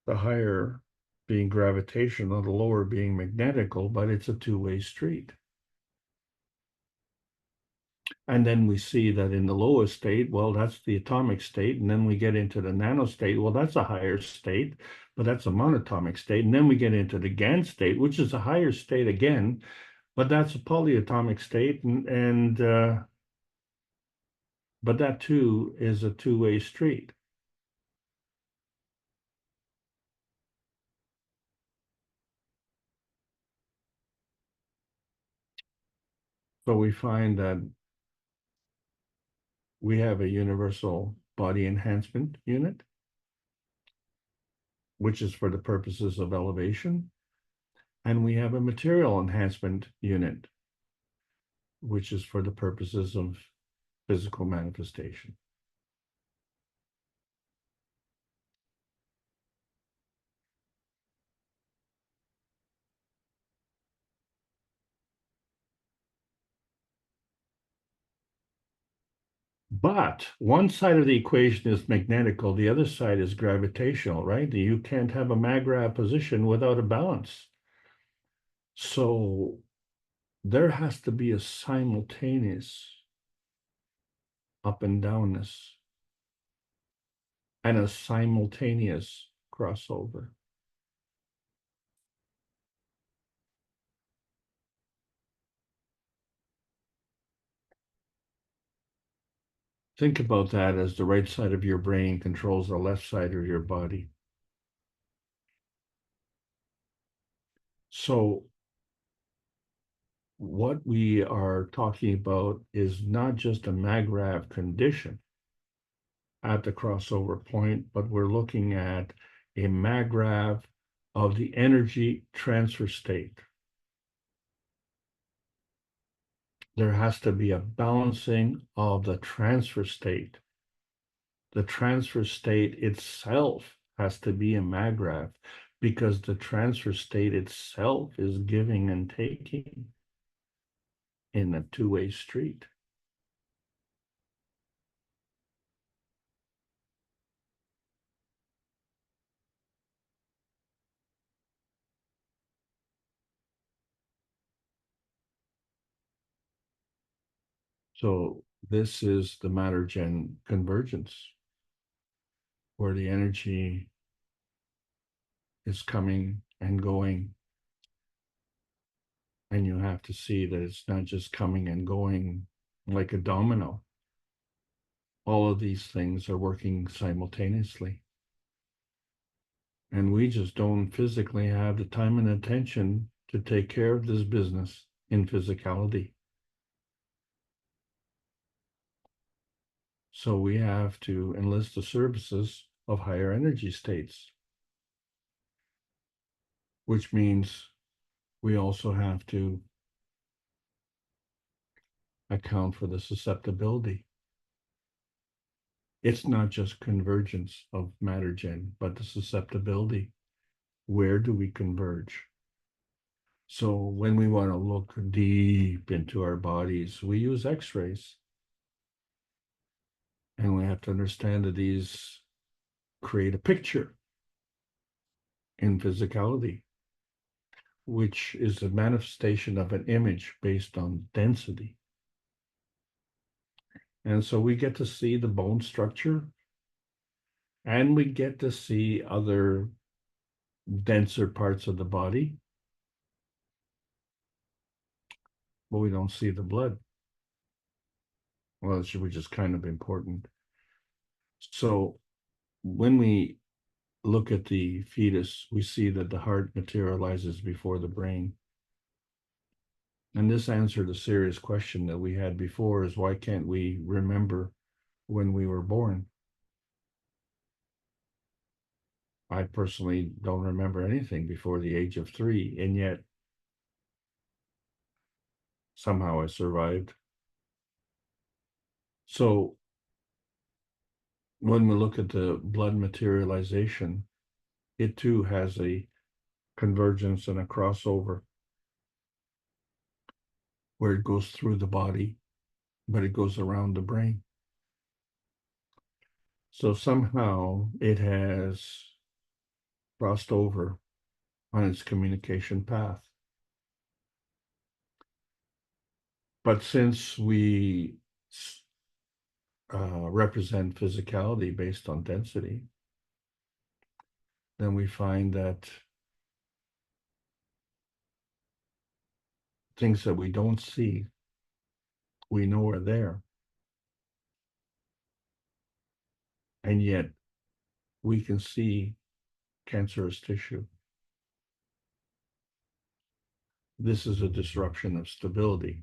the higher being gravitational, the lower being magnetical, but it's a two-way street. And then we see that in the lowest state, well, that's the atomic state. And then we get into the nanostate. Well, that's a higher state, but that's a monatomic state. And then we get into the GAN state, which is a higher state again, but that's a polyatomic state. But that too is a two-way street. So we find that we have a universal body enhancement unit, which is for the purposes of elevation. And we have a material enhancement unit, which is for the purposes of physical manifestation. But one side of the equation is magnetical, the other side is gravitational, right? You can't have a maggrav position without a balance. So there has to be a simultaneous up and downness and a simultaneous crossover. Think about that as the right side of your brain controls the left side of your body. So what we are talking about is not just a maggrav condition at the crossover point, but we're looking at a maggrav of the energy transfer state. There has to be a balancing of the transfer state. The transfer state itself has to be a maggrav because the transfer state itself is giving and taking in a two-way street. So this is the matter-gen convergence, where the energy is coming and going. And you have to see that it's not just coming and going like a domino. All of these things are working simultaneously. And we just don't physically have the time and attention to take care of this business in physicality. So we have to enlist the services of higher energy states, which means we also have to account for the susceptibility. It's not just convergence of matter gen, but the susceptibility. Where do we converge? So when we want to look deep into our bodies, we use X-rays. And we have to understand that these create a picture in physicality, which is a manifestation of an image based on density. And so we get to see the bone structure, and we get to see other denser parts of the body, but we don't see the blood. Well, which is kind of important. So when we look at the fetus, we see that the heart materializes before the brain. And this answered a serious question that we had before, is why can't we remember when we were born? I personally don't remember anything before the age of 3, and yet somehow I survived. So when we look at the blood materialization, it too has a convergence and a crossover where it goes through the body, but it goes around the brain. So somehow it has crossed over on its communication path. But since we represent physicality based on density, then we find that things that we don't see, we know are there. And yet we can see cancerous tissue. This is a disruption of stability.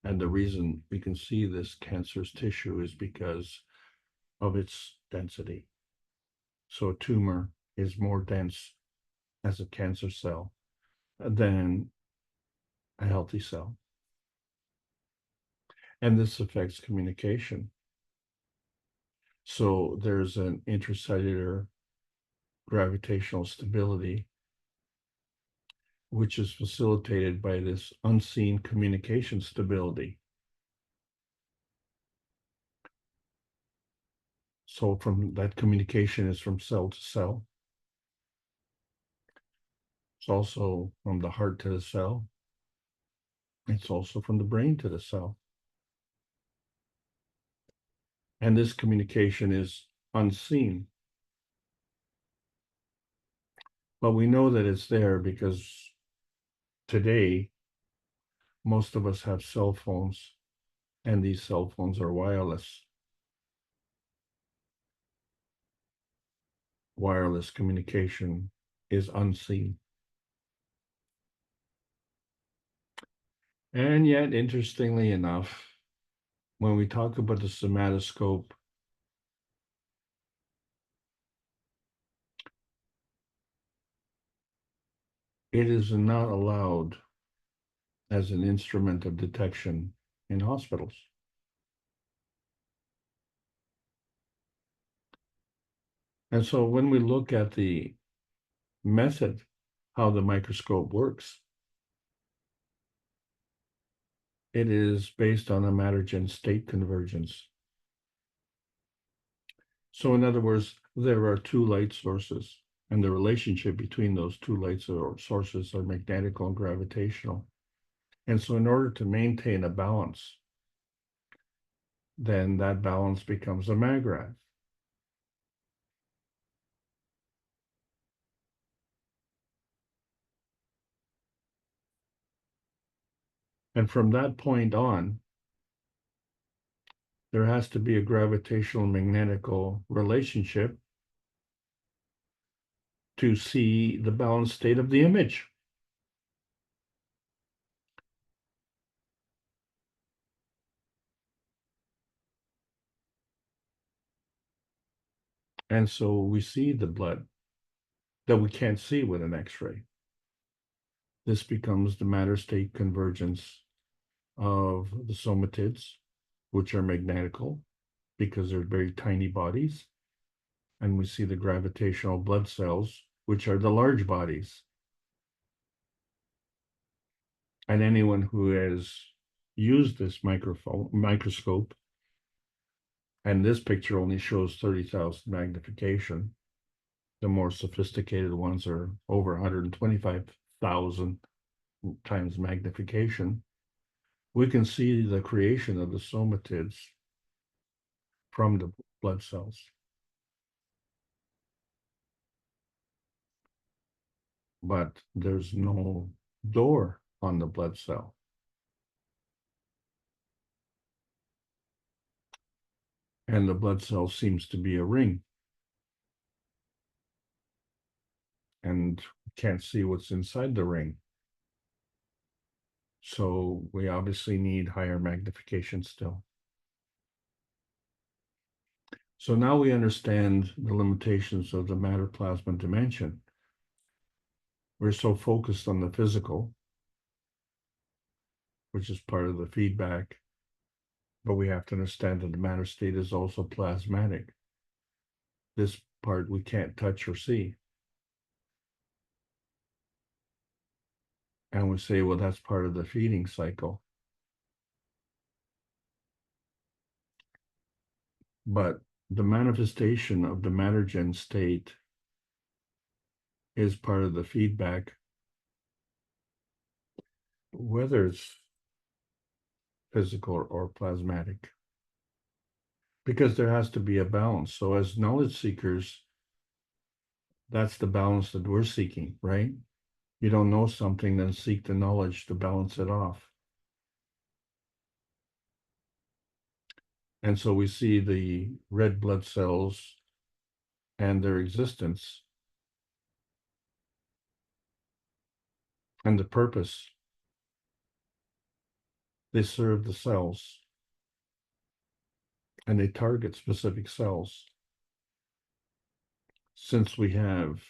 And the reason we can see this cancerous tissue is because of its density. So a tumor is more dense as a cancer cell than a healthy cell. And this affects communication. So there's an intracellular gravitational stability, which is facilitated by this unseen communication stability. So from that communication is from cell to cell. It's also from the heart to the cell. It's also from the brain to the cell. And this communication is unseen. But we know that it's there because today, most of us have cell phones, and these cell phones are wireless. Wireless communication is unseen. And yet, interestingly enough, when we talk about the somatoscope, it is not allowed as an instrument of detection in hospitals. And so when we look at the method, how the microscope works, it is based on a matter-gen state convergence. So in other words, there are two light sources, and the relationship between those two light sources are magnetical and gravitational. And so in order to maintain a balance, then that balance becomes a maggrav. And from that point on, there has to be a gravitational magnetical relationship to see the balanced state of the image. And so we see the blood that we can't see with an X-ray. This becomes the matter-state convergence of the somatids, which are magnetical because they're very tiny bodies. And we see the gravitational blood cells, which are the large bodies. And anyone who has used this microscope, and this picture only shows 30,000 magnification. The more sophisticated ones are over 125,000 times magnification. We can see the creation of the somatids from the blood cells. But there's no door on the blood cell. And the blood cell seems to be a ring. And can't see what's inside the ring. So we obviously need higher magnification still. So now we understand the limitations of the matter plasma dimension. We're so focused on the physical, which is part of the feedback, but we have to understand that the matter state is also plasmatic. This part we can't touch or see. And we say, well, that's part of the feeding cycle. But the manifestation of the mattergen state is part of the feedback, whether it's physical or plasmatic, because there has to be a balance. So as knowledge seekers, that's the balance that we're seeking, right? You don't know something, then seek the knowledge to balance it off. And so we see the red blood cells and their existence and the purpose. They serve the cells and they target specific cells. Since we have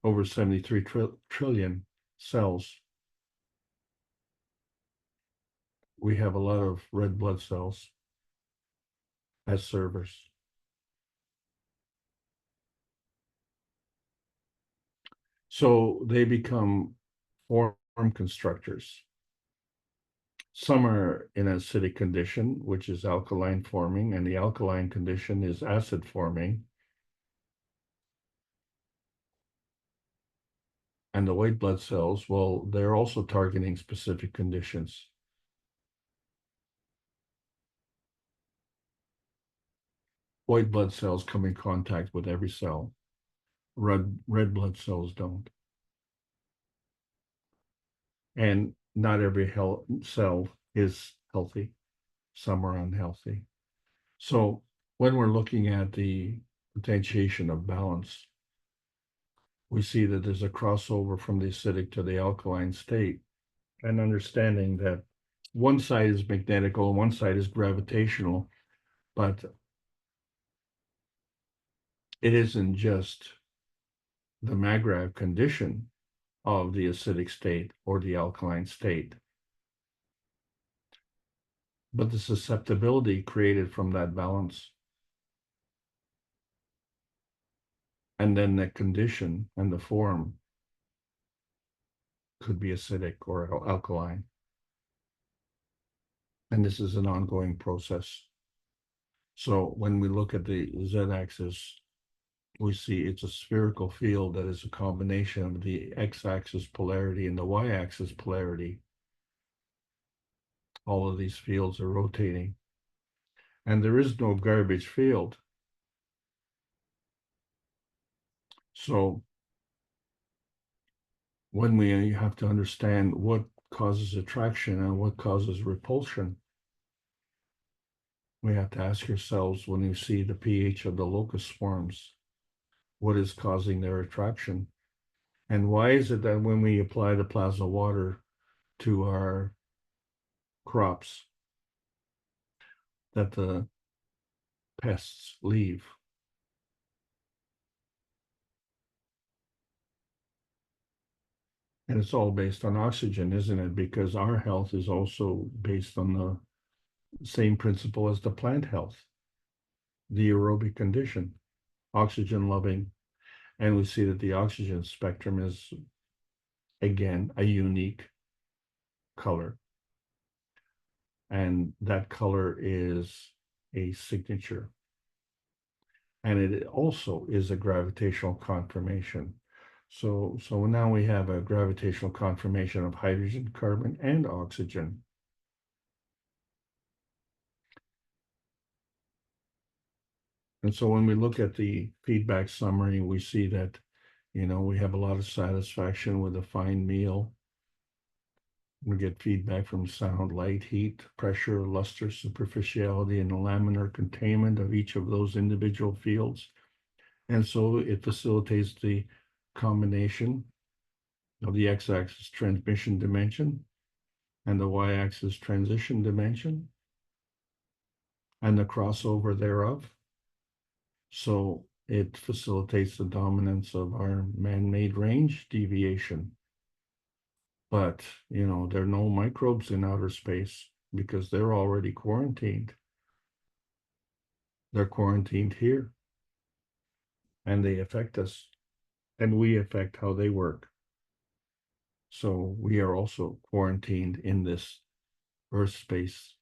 over 73 trillion cells, we have a lot of red blood cells as servers. So they become form constructors. Some are in acidic condition, which is alkaline forming, and the alkaline condition is acid forming. And the white blood cells, well, they're also targeting specific conditions. White blood cells come in contact with every cell. Red blood cells don't. And not every cell is healthy. Some are unhealthy. So when we're looking at the potentiation of balance, we see that there's a crossover from the acidic to the alkaline state, and understanding that one side is magnetical, one side is gravitational, but it isn't just the maggrav condition of the acidic state or the alkaline state, but the susceptibility created from that balance. And then the condition and the form could be acidic or alkaline. And this is an ongoing process. So when we look at the z-axis, we see it's a spherical field that is a combination of the x-axis polarity and the y-axis polarity. All of these fields are rotating. And there is no garbage field. So when we have to understand what causes attraction and what causes repulsion, we have to ask ourselves, when you see the pH of the locust swarms, what is causing their attraction? And why is it that when we apply the plasma water to our crops, that the pests leave? And it's all based on oxygen, isn't it? Because our health is also based on the same principle as the plant health, the aerobic condition, oxygen loving. And we see that the oxygen spectrum is, again, a unique color. And that color is a signature. And it also is a gravitational confirmation. So now we have a gravitational confirmation of hydrogen, carbon, and oxygen. And so when we look at the feedback summary, we see that, we have a lot of satisfaction with a fine meal. We get feedback from sound, light, heat, pressure, luster, superficiality, and the laminar containment of each of those individual fields. And so it facilitates the combination of the x-axis transmission dimension and the y-axis transition dimension and the crossover thereof. So it facilitates the dominance of our man-made range deviation. But, you know, there are no microbes in outer space because they're already quarantined. They're quarantined here. And they affect us. And we affect how they work. So we are also quarantined in this Earth space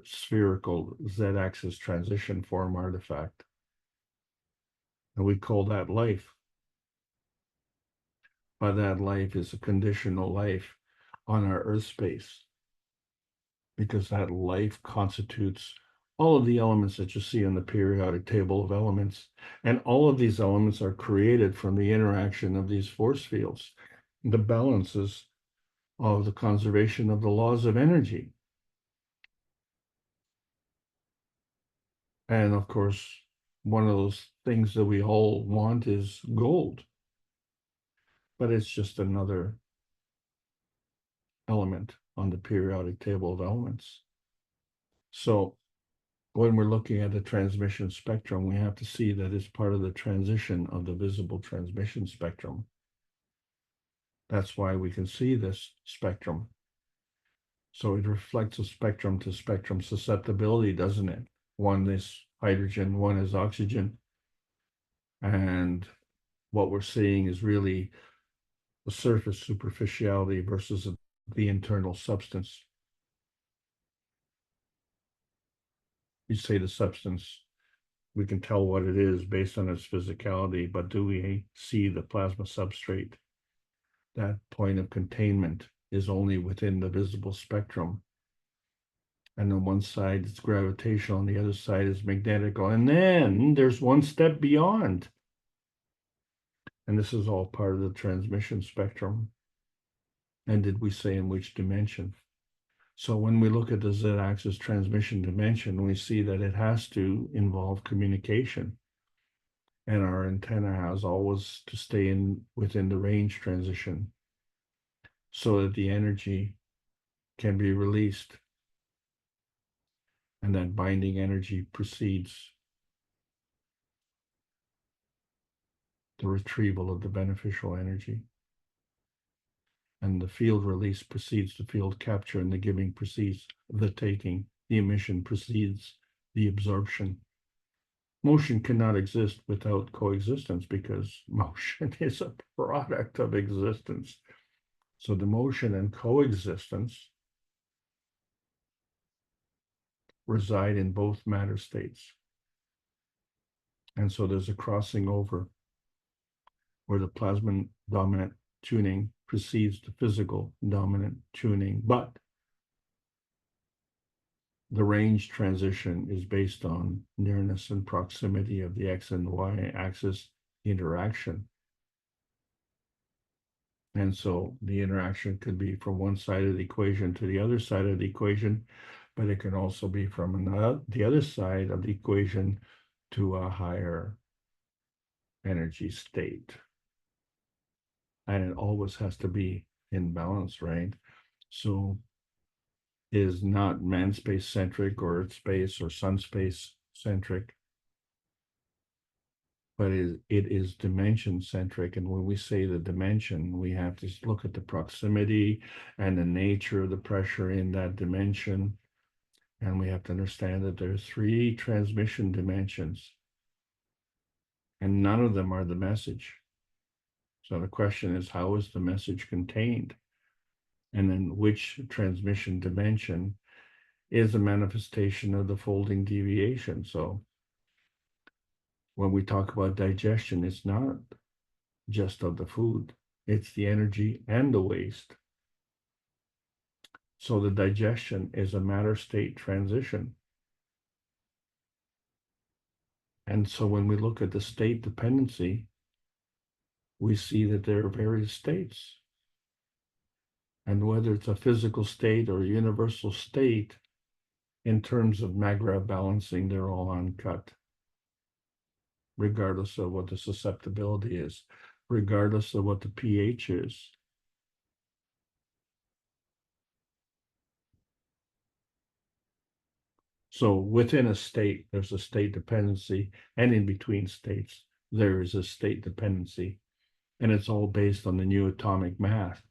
spherical z-axis transition form artifact. And we call that life. But that life is a conditional life on our Earth space, because that life constitutes all of the elements that you see in the periodic table of elements. And all of these elements are created from the interaction of these force fields, the balances of the conservation of the laws of energy. And of course, one of those things that we all want is gold. But it's just another element on the periodic table of elements. So when we're looking at the transmission spectrum, we have to see that it's part of the transition of the visible transmission spectrum. That's why we can see this spectrum. So it reflects a spectrum to spectrum susceptibility, doesn't it? One is hydrogen, one is oxygen. And what we're seeing is really the surface superficiality versus the internal substance. You say the substance, we can tell what it is based on its physicality, but do we see the plasma substrate? That point of containment is only within the visible spectrum. And on one side it's gravitational, on the other side is magnetical. And then there's one step beyond. And this is all part of the transmission spectrum. And did we say in which dimension? So when we look at the z-axis transmission dimension, we see that it has to involve communication. And our antenna has always to stay within the range transition so that the energy can be released. And that binding energy precedes the retrieval of the beneficial energy. And the field release precedes the field capture, and the giving precedes the taking. The emission precedes the absorption. Motion cannot exist without coexistence, because motion is a product of existence. So the motion and coexistence reside in both matter states. And so there's a crossing over where the plasma dominant tuning precedes the physical dominant tuning, but the range transition is based on nearness and proximity of the X and Y axis interaction. And so the interaction could be from one side of the equation to the other side of the equation, but it can also be from the other side of the equation to a higher energy state. And it always has to be in balance, right? So is not man space centric or Earth space or sun space centric, but it is dimension centric. And when we say the dimension, we have to look at the proximity and the nature of the pressure in that dimension. And we have to understand that there's 3 transmission dimensions, and none of them are the message. So the question is, how is the message contained? And then which transmission dimension is a manifestation of the folding deviation? So when we talk about digestion, it's not just of the food, it's the energy and the waste. So the digestion is a matter state transition. And so when we look at the state dependency, we see that there are various states. And whether it's a physical state or a universal state, in terms of Magra balancing, they're all uncut, regardless of what the susceptibility is, regardless of what the pH is. So within a state, there's a state dependency, and in between states, there is a state dependency. And it's all based on the new atomic mass,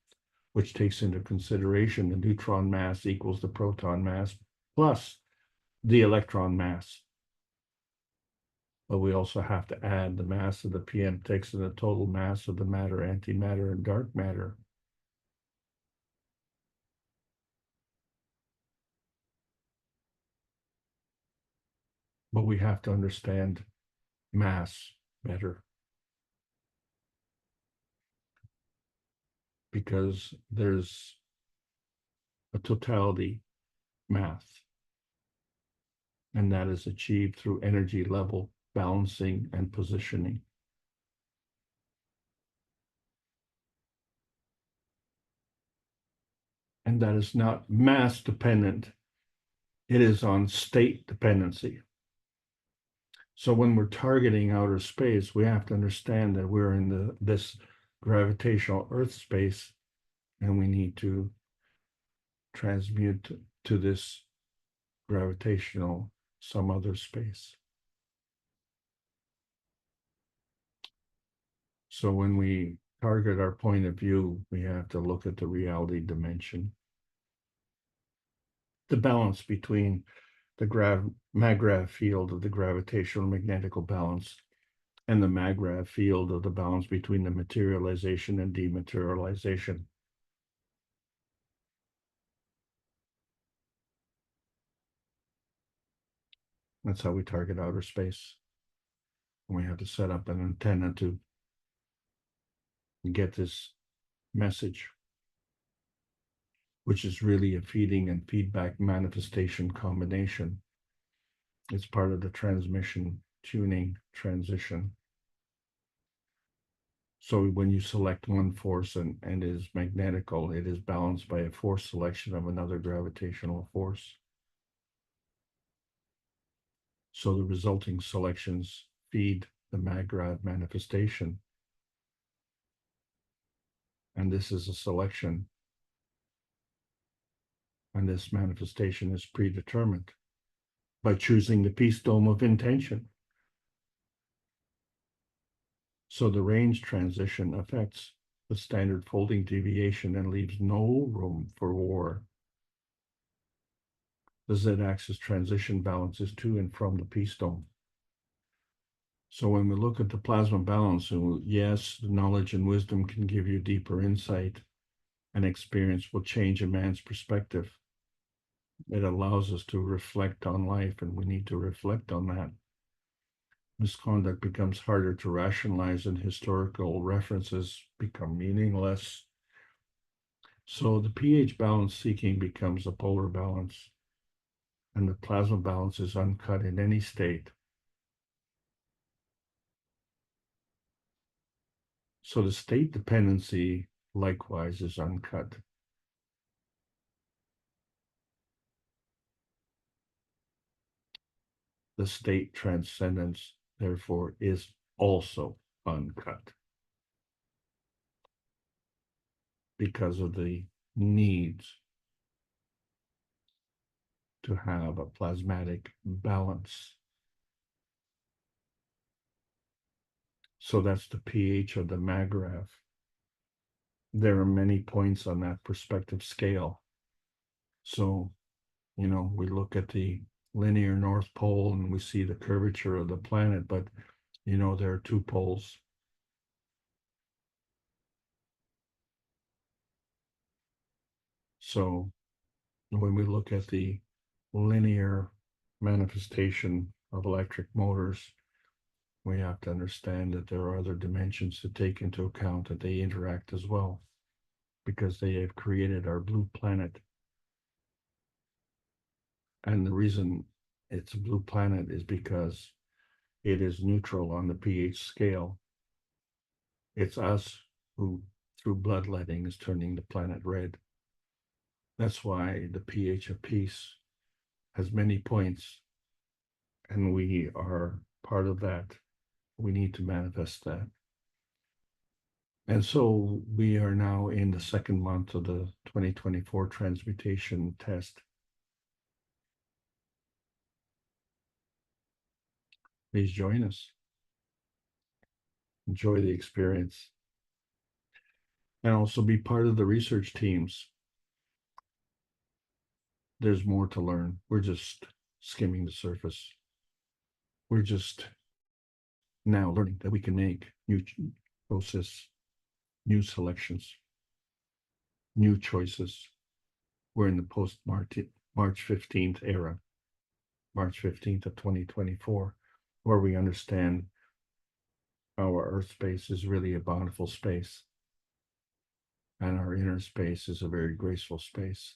which takes into consideration the neutron mass equals the proton mass plus the electron mass. But we also have to add the mass of the PM6 and the total mass of the matter, antimatter, and dark matter. But we have to understand mass better, because there's a totality math, and that is achieved through energy level balancing and positioning. And that is not mass dependent, it is on state dependency. So when we're targeting outer space, we have to understand that we're in this gravitational Earth space, and we need to transmute to this gravitational some other space. So when we target our point of view, we have to look at the reality dimension, the balance between the MAGRAV field of the gravitational magnetical balance and the MAGRAV field of the balance between the materialization and dematerialization. That's how we target outer space. We have to set up an antenna to get this message, which is really a feeding and feedback manifestation combination. It's part of the transmission tuning transition. So when you select one force and is magnetical, it is balanced by a force selection of another gravitational force. So the resulting selections feed the MAGRAV manifestation. And this is a selection. And this manifestation is predetermined by choosing the peace dome of intention. So the range transition affects the standard folding deviation and leaves no room for war. The Z-axis transition balances to and from the peace dome. So when we look at the plasma balance, yes, knowledge and wisdom can give you deeper insight, and experience will change a man's perspective. It allows us to reflect on life, and we need to reflect on that. Misconduct becomes harder to rationalize, and historical references become meaningless. So the pH balance seeking becomes a polar balance, and the plasma balance is uncut in any state. So the state dependency likewise is uncut. The state transcendence, therefore, is also uncut because of the needs to have a plasmatic balance. So that's the pH of the MAGRAV. There are many points on that perspective scale. So, we look at the linear North Pole and we see the curvature of the planet, but, there are two poles. So when we look at the linear manifestation of electric motors, we have to understand that there are other dimensions to take into account, that they interact as well, because they have created our blue planet. And the reason it's a blue planet is because it is neutral on the pH scale. It's us who, through bloodletting, is turning the planet red. That's why the pH of peace has many points, and we are part of that. We need to manifest that. And so we are now in the second month of the 2024 transmutation test. please join us. Enjoy the experience. And also be part of the research teams. There's more to learn. We're just skimming the surface. We're just now learning that we can make new process, new selections, new choices. We're in the post-March 15th era, March 15th of 2024, where we understand our Earth space is really a bountiful space, and our inner space is a very graceful space.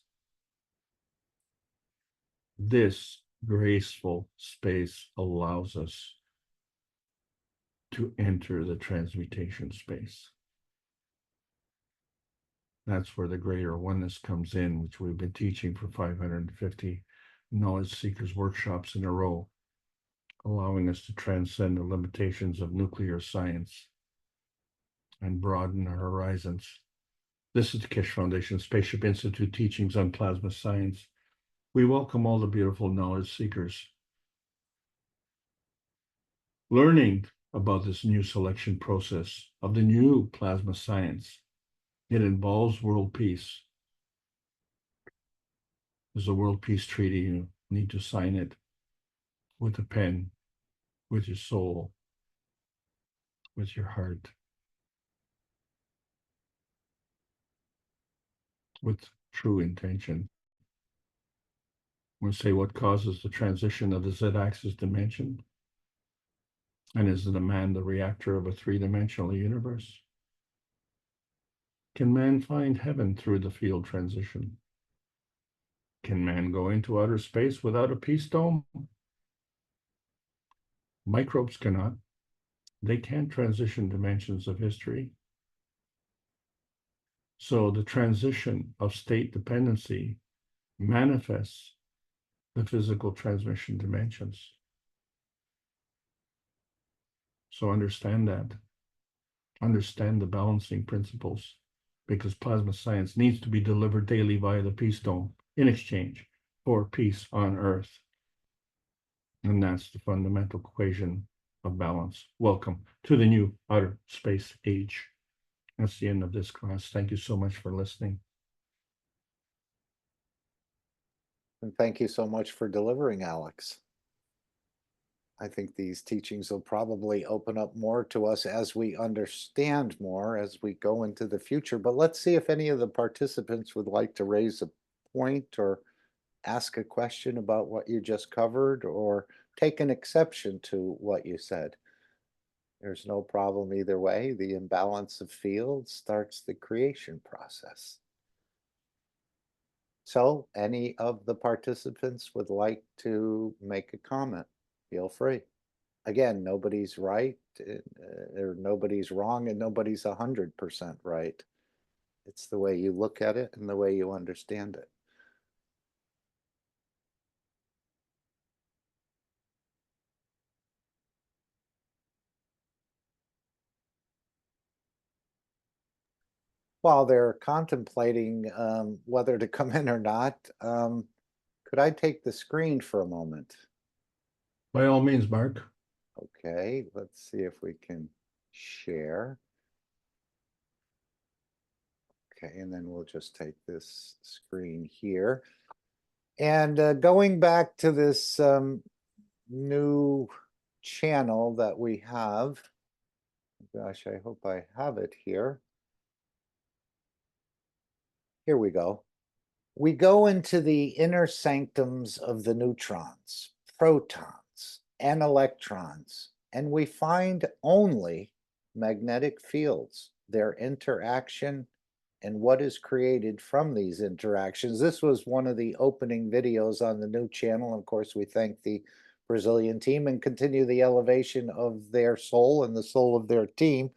This graceful space allows us to enter the transmutation space. That's where the greater oneness comes in, which we've been teaching for 550 knowledge seekers workshops in a row, allowing us to transcend the limitations of nuclear science and broaden our horizons. This is the Keshe Foundation Spaceship Institute teachings on plasma science. We welcome all the beautiful knowledge seekers. Learning about this new selection process of the new plasma science. It involves world peace. There's a world peace treaty. You need to sign it with a pen, with your soul, with your heart, with true intention. We'll say what causes the transition of the Z-axis dimension, and is the man the reactor of a three-dimensional universe? Can man find heaven through the field transition? Can man go into outer space without a peace dome? Microbes cannot. They can't transition dimensions of history. So the transition of state dependency manifests the physical transmission dimensions. So understand that. Understand the balancing principles, because plasma science needs to be delivered daily via the peace dome in exchange for peace on Earth. And that's the fundamental equation of balance. Welcome to the new outer space age. That's the end of this class. Thank you so much for listening. And thank you so much for delivering, Alex. I think these teachings will probably open up more to us as we understand more as we go into the future. But let's see if any of the participants would like to raise a point or ask a question about what you just covered, or take an exception to what you said. There's no problem either way. The imbalance of fields starts the creation process. So any of the participants would like to make a comment, feel free. Again, nobody's right, or nobody's wrong, and nobody's 100% right. It's the way you look at it and the way you understand it. While they're contemplating whether to come in or not, could I take the screen for a moment? By all means, Mark. Okay, let's see if we can share. Okay, and then we'll just take this screen here. And going back to this new channel that we have, gosh, I hope I have it here. Here we go. We go into the inner sanctums of the neutrons, protons, and electrons, and we find only magnetic fields, their interaction, and what is created from these interactions. This was one of the opening videos on the new channel. Of course, we thank the Brazilian team and continue the elevation of their soul and the soul of their team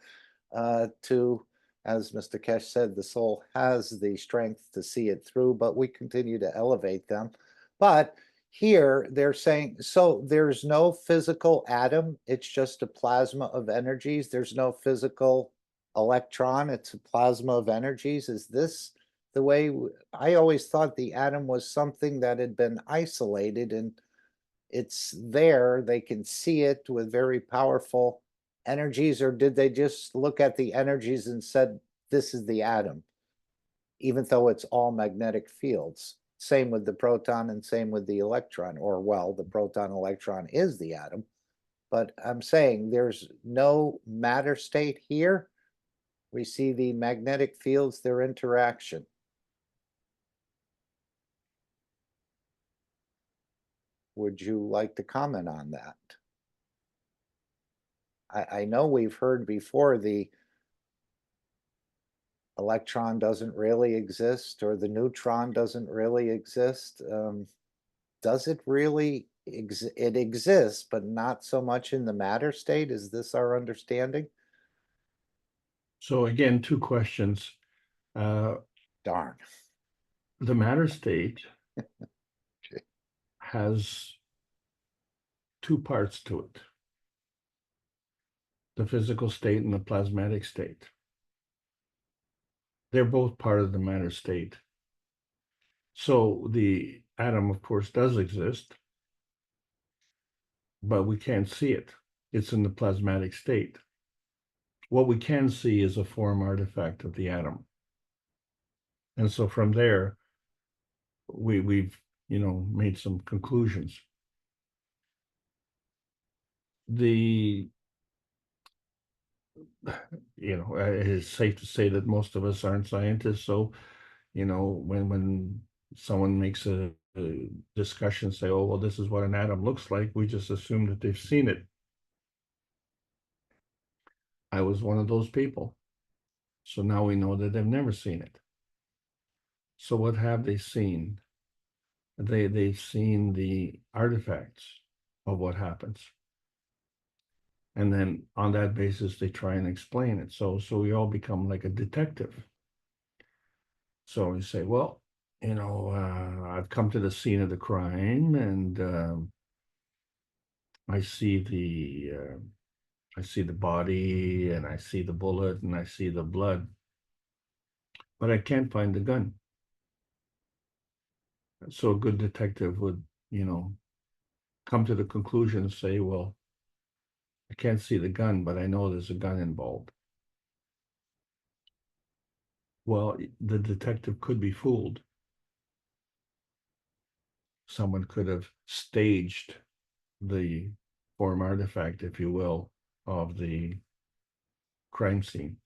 to, as Mr. Keshe said, the soul has the strength to see it through, but we continue to elevate them. But here they're saying, so there's no physical atom, it's just a plasma of energies. There's no physical electron, it's a plasma of energies. Is this the way? I always thought the atom was something that had been isolated and it's there, they can see it with very powerful energies, or did they just look at the energies and said, this is the atom, even though it's all magnetic fields? Same with the proton and same with the electron, or well, the proton electron is the atom. But I'm saying there's no matter state here. We see the magnetic fields, their interaction. Would you like to comment on that? I know we've heard before the electron doesn't really exist, or the neutron doesn't really exist. Does it really exist? It exists, but not so much in the matter state. Is this our understanding? So again, two questions. Darn. The matter state has two parts to it: the physical state and the plasmatic state. They're both part of the matter state. So the atom, of course, does exist, but we can't see it. It's in the plasmatic state. What we can see is a form artifact of the atom. And so from there, we've made some conclusions. It is safe to say that most of us aren't scientists. So, when someone makes a discussion, say, oh, well, this is what an atom looks like, we just assume that they've seen it. I was one of those people. So now we know that they've never seen it. So what have they seen? They've seen the artifacts of what happens. And then on that basis, they try and explain it. So we all become like a detective. So we say, well, I've come to the scene of the crime, and I see the body, and I see the bullet, and I see the blood, but I can't find the gun. So a good detective would, come to the conclusion and say, well, I can't see the gun, but I know there's a gun involved. Well, the detective could be fooled. Someone could have staged the form artifact, if you will, of the crime scene.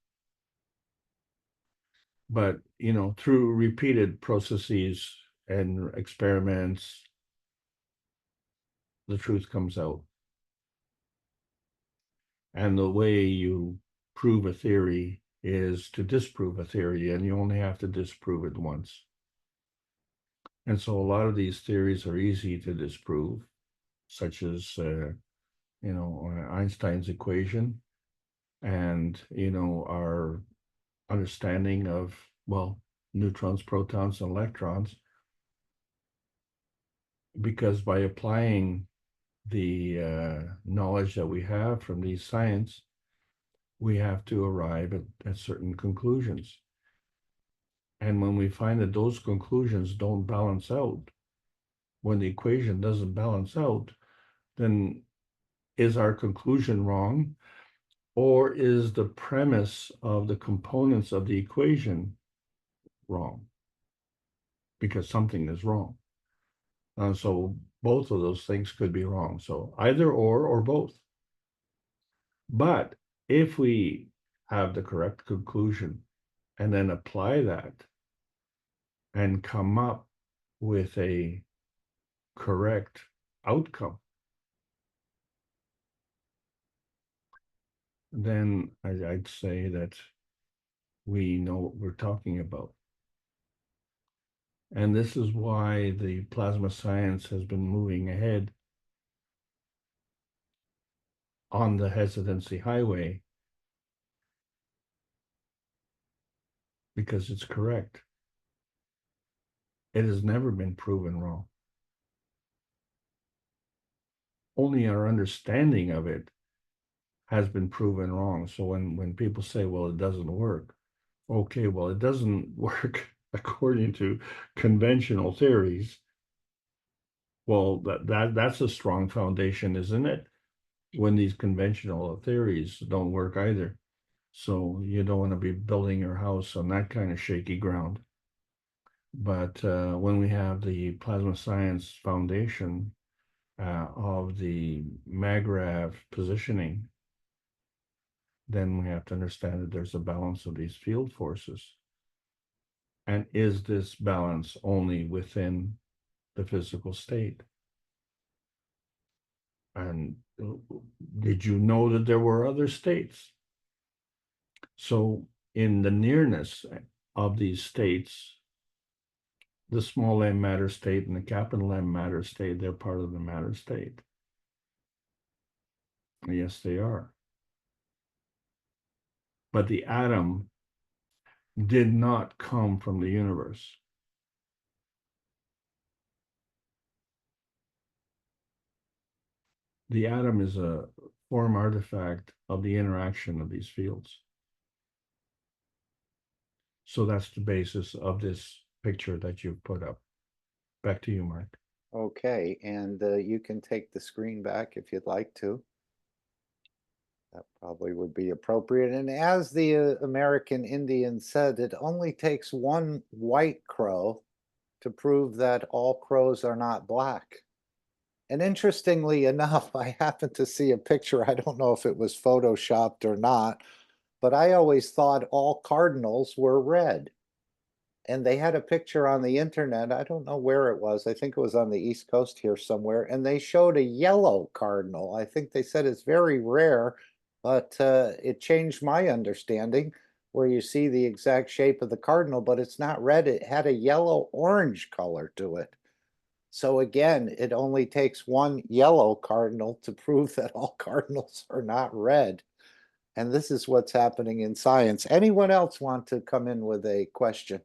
But, through repeated processes and experiments, the truth comes out. And the way you prove a theory is to disprove a theory, and you only have to disprove it once. And so a lot of these theories are easy to disprove, such as, Einstein's equation, and, our understanding of, well, neutrons, protons, and electrons, because by applying the knowledge that we have from these science, we have to arrive at certain conclusions. And when we find that those conclusions don't balance out, when the equation doesn't balance out, then is our conclusion wrong? Or is the premise of the components of the equation wrong? Because something is wrong. So both of those things could be wrong. So either or both. But if we have the correct conclusion and then apply that and come up with a correct outcome, then I'd say that we know what we're talking about. And this is why the plasma science has been moving ahead on the hesitancy highway, because it's correct. It has never been proven wrong. Only our understanding of it has been proven wrong. So when people say, well, it doesn't work, okay, well, it doesn't work according to conventional theories, Well, that's a strong foundation, isn't it? When these conventional theories don't work either. So you don't want to be building your house on that kind of shaky ground. But when we have the plasma science foundation of the MAGRAV positioning, then we have to understand that there's a balance of these field forces. And is this balance only within the physical state? And did you know that there were other states? So in the nearness of these states, the small m matter state and the capital M matter state, they're part of the matter state. Yes, they are. But the atom did not come from the universe. The atom is a form artifact of the interaction of these fields. So that's the basis of this picture that you've put up. Back to you, Mark. Okay, and you can take the screen back if you'd like to. That probably would be appropriate. And as the American Indian said, it only takes one white crow to prove that all crows are not black. And interestingly enough, I happened to see a picture. I don't know if it was photoshopped or not, but I always thought all cardinals were red. And they had a picture on the internet. I don't know where it was. I think it was on the East Coast here somewhere. And they showed a yellow cardinal. I think they said it's very rare, but it changed my understanding where you see the exact shape of the cardinal, but it's not red. It had a yellow-orange color to it. So again, it only takes one yellow cardinal to prove that all cardinals are not red. And this is what's happening in science. Anyone else want to come in with a question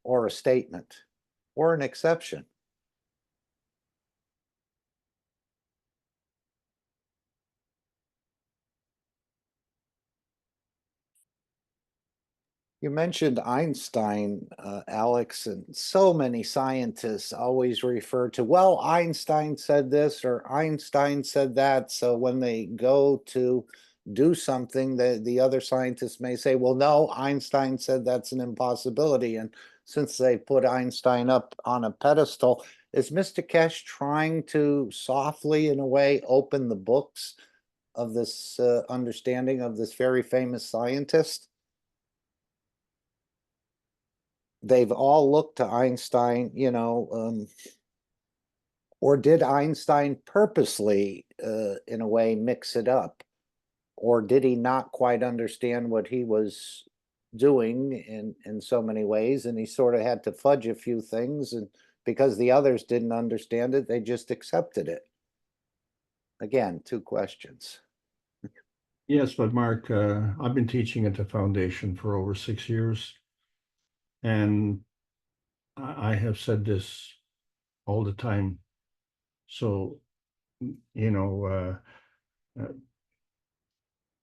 or a statement or an exception? You mentioned Einstein, Alex, and so many scientists always refer to, well, Einstein said this or Einstein said that. So when they go to do something, the other scientists may say, well, no, Einstein said that's an impossibility. And since they put Einstein up on a pedestal, is Mr. Keshe trying to softly, in a way, open the books of this understanding of this very famous scientist? They've all looked to Einstein, or did Einstein purposely, in a way, mix it up? Or did he not quite understand what he was doing in so many ways, and he sort of had to fudge a few things, and because the others didn't understand it, they just accepted it? Again, two questions. Yes, but Mark, I've been teaching at the foundation for over 6 years. And I have said this all the time. So,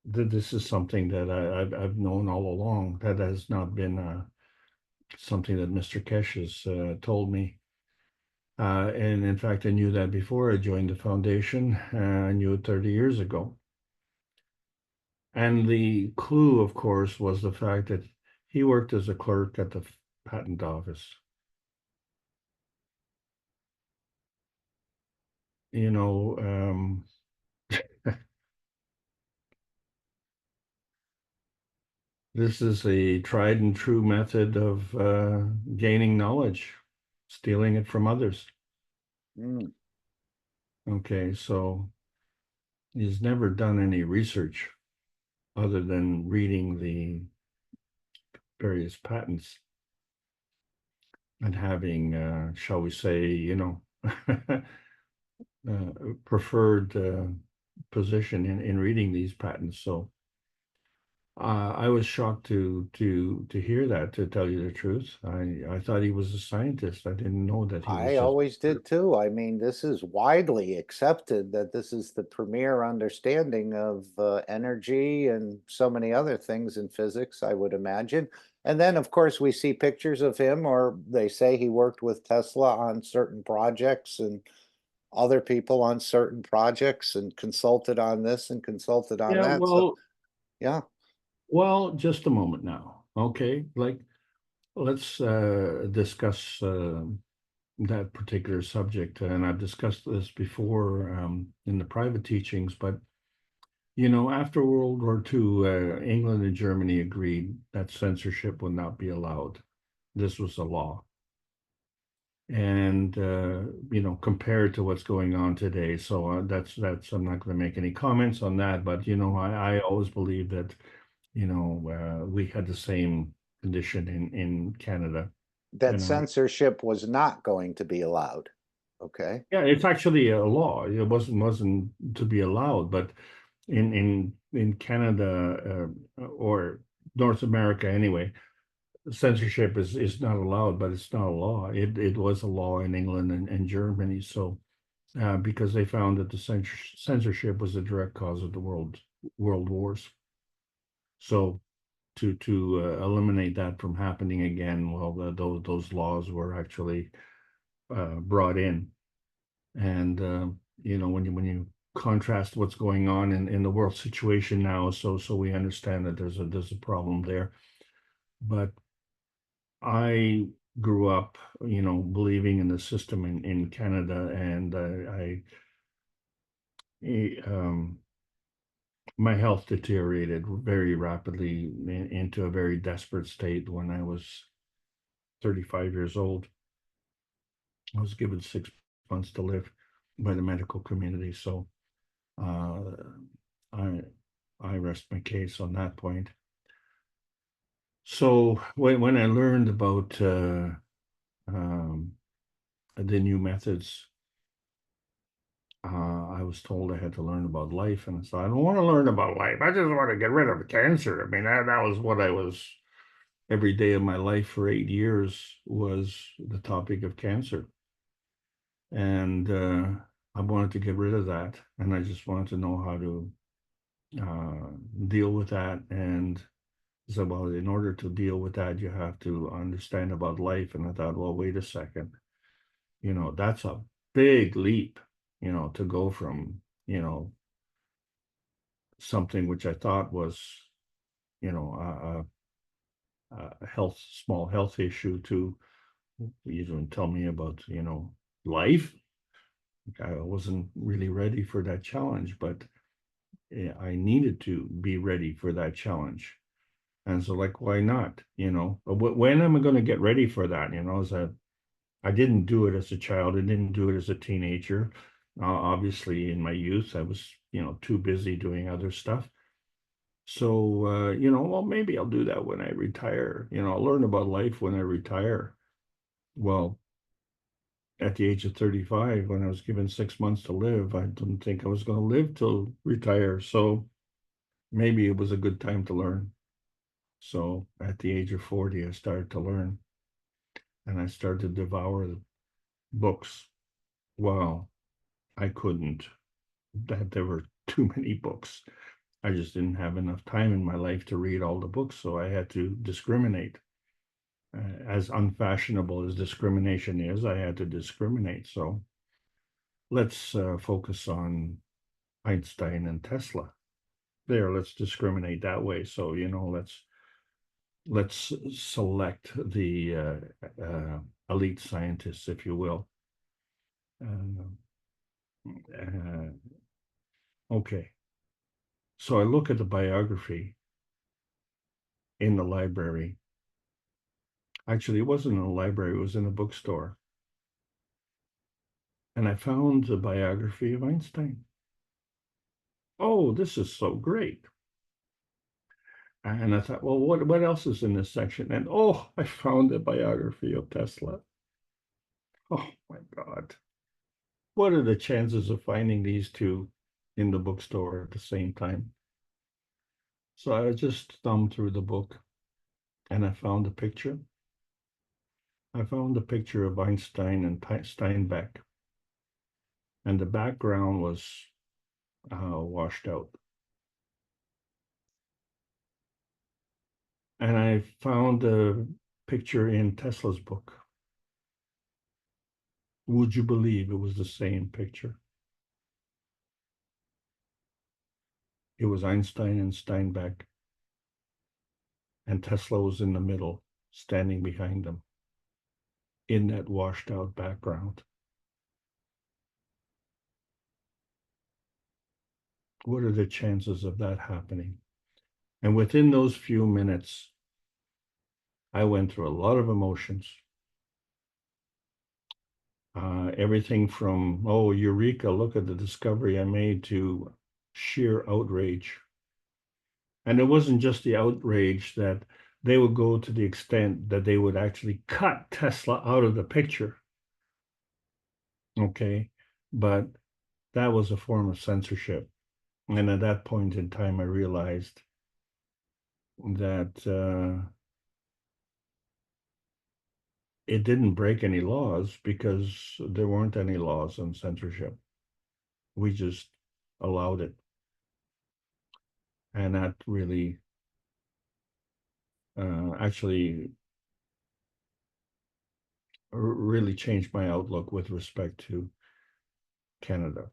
this is something that I've known all along. That has not been something that Mr. Keshe has told me. And in fact, I knew that before I joined the foundation. I knew it 30 years ago. And the clue, of course, was the fact that he worked as a clerk at the patent office. This is a tried and true method of gaining knowledge, stealing it from others. Mm. Okay, so he's never done any research other than reading the various patents and having, shall we say, preferred position in reading these patents. So I was shocked to hear that, to tell you the truth. I thought he was a scientist. I didn't know that he was I always did too. I mean, this is widely accepted that this is the premier understanding of energy and so many other things in physics, I would imagine. And then, of course, we see pictures of him, or they say he worked with Tesla on certain projects and other people on certain projects and consulted on this and consulted on Yeah, that. So, well, yeah, well, just a moment now. Okay, like let's discuss that particular subject, and I've discussed this before in the private teachings. But you know, after World War II, England and Germany agreed that censorship would not be allowed. This was a law. And you know, compared to what's going on today, so that's I'm not going to make any comments on that. But you know, I always believe that you know we had the same condition in Canada. that You know, censorship was not going to be allowed. Okay. yeah, it's actually a law. It wasn't to be allowed, but in Canada or North America anyway, censorship is not allowed, but it's not a law. It was a law in England and Germany. So because they found that the censorship was a direct cause of the world wars. So to eliminate that from happening again, well, those laws were actually brought in. And you know, when you contrast what's going on in the world situation now, so we understand that there's a problem there. But I grew up, you know, believing in the system in Canada, and my health deteriorated very rapidly into a very desperate state when I was 35 years old. I was given 6 months to live by the medical community. So uh, I I rest my case on that point. So when I learned about um, the new methods, I was told I had to learn about life, and I said, I don't want to learn about life. I just want to get rid of cancer. I mean, that was what I was every day of my life for 8 years was the topic of cancer. And I wanted to get rid of that. And I just wanted to know how to deal with that. And I said, well, in order to deal with that, you have to understand about life. And I thought, well, wait a second. You know, that's a big leap, you know, to go from, you know, something which I thought was, you know, a small health issue to you don't tell me about, you know, life. I wasn't really ready for that challenge, but I needed to be ready for that challenge. And so, like, why not? You know, when am I going to get ready for that? You know, I didn't do it as a child. I didn't do it as a teenager. Obviously, in my youth, I was, you know, too busy doing other stuff. So, you know, well, maybe I'll do that when I retire. You know, I'll learn about life when I retire. Well, at the age of 35, when I was given 6 months to live, I didn't think I was going to live till retire. So maybe it was a good time to learn. So at the age of 40, I started to learn, and I started to devour the books. Wow, I couldn't. That there were too many books. I just didn't have enough time in my life to read all the books, so I had to discriminate. As unfashionable as discrimination is, I had to discriminate. So let's focus on Einstein and Tesla. There, let's discriminate that way. So, you know, let's select the elite scientists, if you will. Okay. So I look at the biography in the library. Actually, it wasn't in a library, it was in a bookstore. And I found the biography of Einstein. Oh, this is so great. And I thought, well, what else is in this section? And oh, I found the biography of Tesla. Oh my God. What are the chances of finding these two in the bookstore at the same time? So I just thumbed through the book and I found a picture. I found a picture of Einstein and Steinbeck, and the background was washed out. And I found a picture in Tesla's book. would you believe it was the same picture? It was Einstein and Steinbeck, and Tesla was in the middle, standing behind them in that washed out background. What are the chances of that happening? And within those few minutes, I went through a lot of emotions. Everything from, oh, eureka, look at the discovery I made, to sheer outrage. And it wasn't just the outrage that they would go to the extent that they would actually cut Tesla out of the picture. Okay. But that was a form of censorship. And at that point in time, I realized that it didn't break any laws, because there weren't any laws on censorship. We just allowed it. And that really actually really changed my outlook with respect to Canada.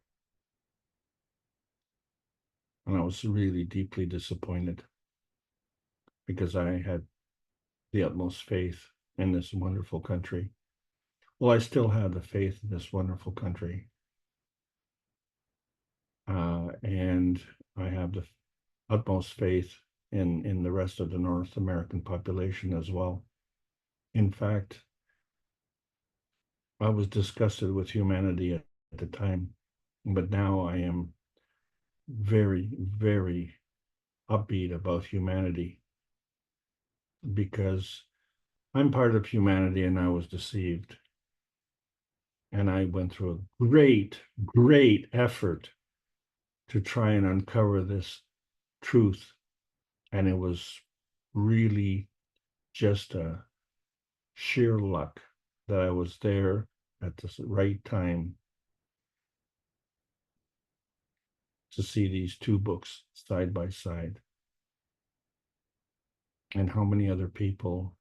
And I was really deeply disappointed, because I had the utmost faith in this wonderful country. Well, I still have the faith in this wonderful country. And I have the utmost faith in the rest of the North American population as well. In fact, I was disgusted with humanity at the time, but now I am very, very upbeat about humanity, because I'm part of humanity and I was deceived. And I went through a great, great effort to try and uncover this truth. And it was really just a sheer luck that I was there at the right time to see these two books side by side. And how many other people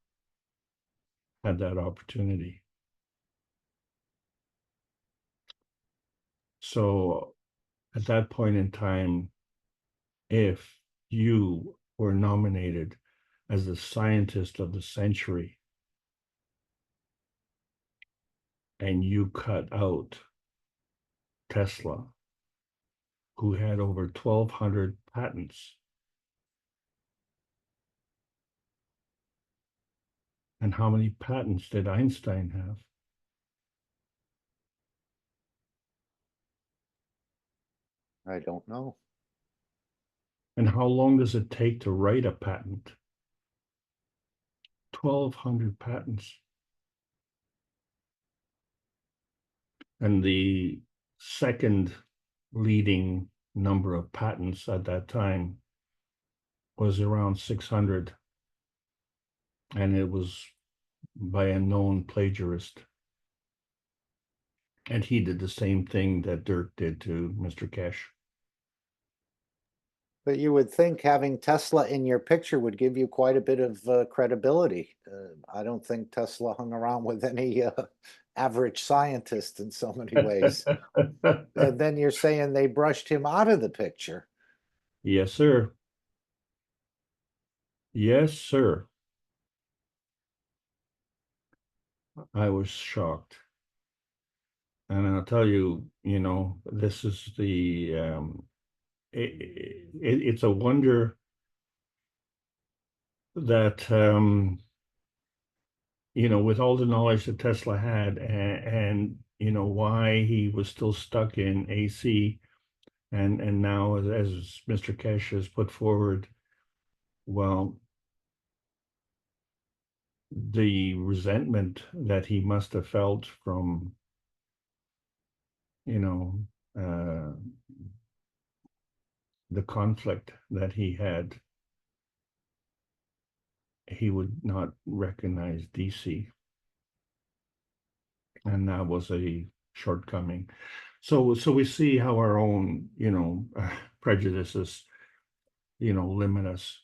had that opportunity? So at that point in time, if you were nominated as the scientist of the century and you cut out Tesla, who had over 1,200 patents, and how many patents did Einstein have? I don't know. And how long does it take to write a patent? 1,200 patents. And the second leading number of patents at that time was around 600. And it was by a known plagiarist. And he did the same thing that Dirk did to Mr. Keshe. But you would think having Tesla in your picture would give you quite a bit of credibility. I don't think Tesla hung around with any average scientist in so many ways. And then you're saying they brushed him out of the picture. Yes, sir. Yes, sir. I was shocked. And I'll tell you, this is it's a wonder that, with all the knowledge that Tesla had, and why he was still stuck in AC, and now, as Mr. Keshe has put forward, well, the resentment that he must have felt from, the conflict that he had, he would not recognize DC. And that was a shortcoming. So we see how our own, prejudices, limit us.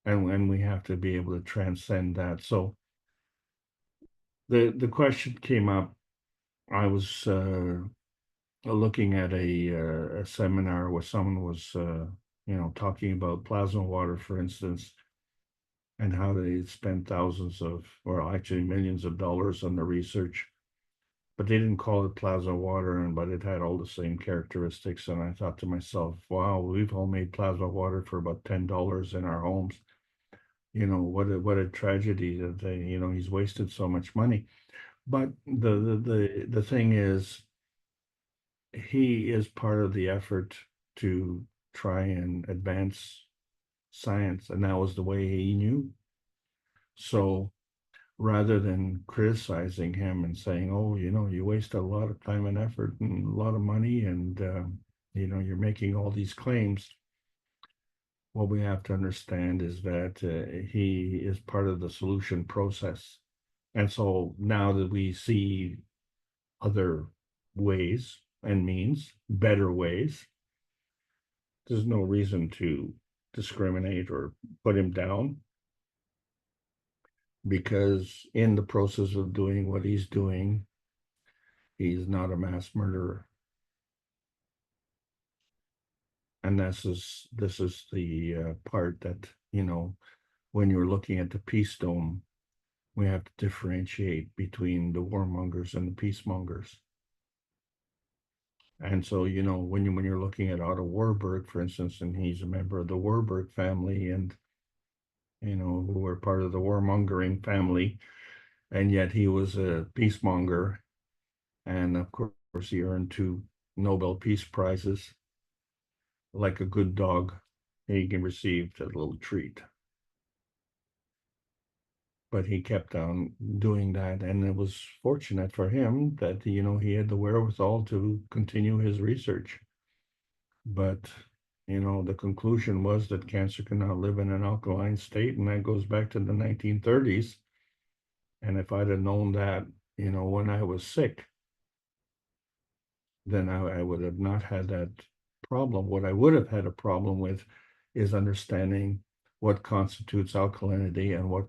And we have to be able to transcend that. So the question came up, I was looking at a seminar where someone was, talking about plasma water, for instance, and how they spent thousands of, or actually millions of dollars on the research, but they didn't call it plasma water, but it had all the same characteristics. And I thought to myself, wow, we've all made plasma water for about $10 in our homes. What a tragedy that he's wasted so much money. But the thing is, he is part of the effort to try and advance science, and that was the way he knew. So rather than criticizing him and saying, oh, you waste a lot of time and effort and a lot of money, and you're making all these claims, what we have to understand is that he is part of the solution process. And so now that we see other ways and means, better ways, there's no reason to discriminate or put him down, because in the process of doing what he's doing, he's not a mass murderer. And this is the part that, when you're looking at the peace dome, we have to differentiate between the warmongers and the peacemongers. And so, when you're looking at Otto Warburg, for instance, and he's a member of the Warburg family, and who were part of the warmongering family, and yet he was a peacemonger, and of course he earned 2 Nobel Peace Prizes. Like a good dog, he received a little treat. But he kept on doing that, and it was fortunate for him that he had the wherewithal to continue his research. But the conclusion was that cancer cannot live in an alkaline state, and that goes back to the 1930s. And if I'd have known that, when I was sick, then I would have not had that problem. What I would have had a problem with is understanding what constitutes alkalinity and what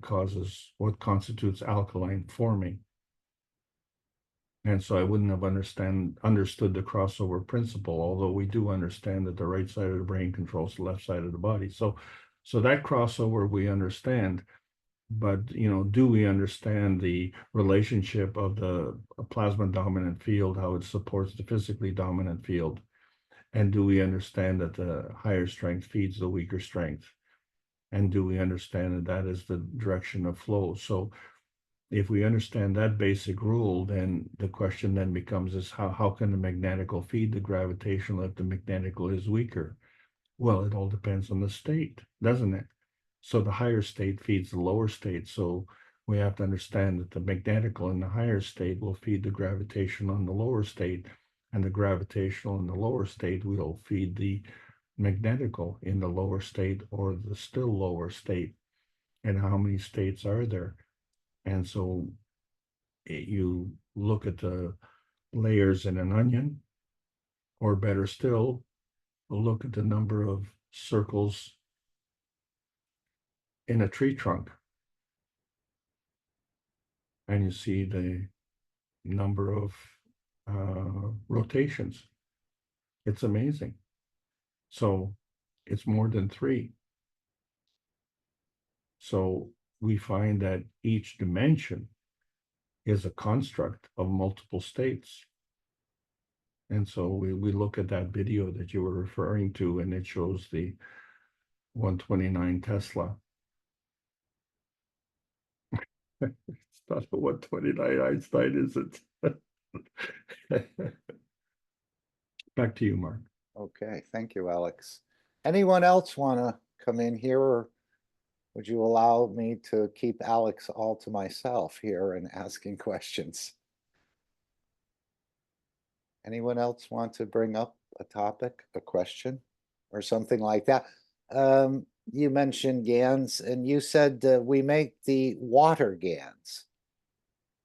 constitutes alkaline forming. And so I wouldn't have understood the crossover principle, although we do understand that the right side of the brain controls the left side of the body. So that crossover we understand, but do we understand the relationship of the plasma dominant field, how it supports the physically dominant field? And do we understand that the higher strength feeds the weaker strength? And do we understand that that is the direction of flow? So if we understand that basic rule, then the question then becomes is how can the magnetical feed the gravitational if the magnetical is weaker? Well, it all depends on the state, doesn't it? So the higher state feeds the lower state. So we have to understand that the magnetical in the higher state will feed the gravitational in the lower state, and the gravitational in the lower state will feed the magnetical in the lower state or the still lower state. And how many states are there? And so you look at the layers in an onion, or better still, look at the number of circles in a tree trunk, and you see the number of rotations. It's amazing. So it's more than 3. So we find that each dimension is a construct of multiple states. And so we look at that video that you were referring to, and it shows the 129 Tesla. It's not a 129 Einstein, is it? Back to you, Mark. Okay, thank you, Alex. Anyone else want to come in here, or would you allow me to keep Alex all to myself here and asking questions? Anyone else want to bring up a topic, a question, or something like that? You mentioned GANs, and you said we make the water GANs.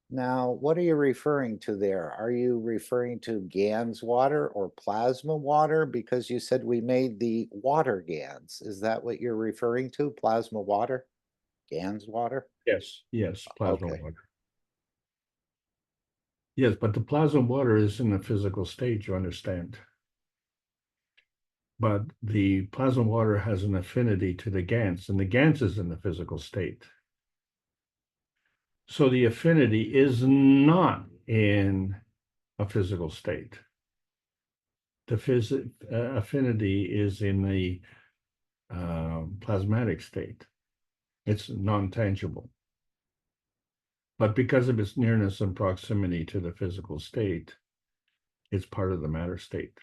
Now, what are you referring to there? Are you referring to GANs water or plasma water? Because you said we made the water GANs. Is that what you're referring to? Plasma water? GANs water? Yes, plasma Okay. water. Yes, but the plasma water is in a physical state, you understand. But the plasma water has an affinity to the GANS, and the GANS is in the physical state. So the affinity is not in a physical state. The affinity is in the plasmatic state. It's non-tangible. But because of its nearness and proximity to the physical state, it's part of the matter state.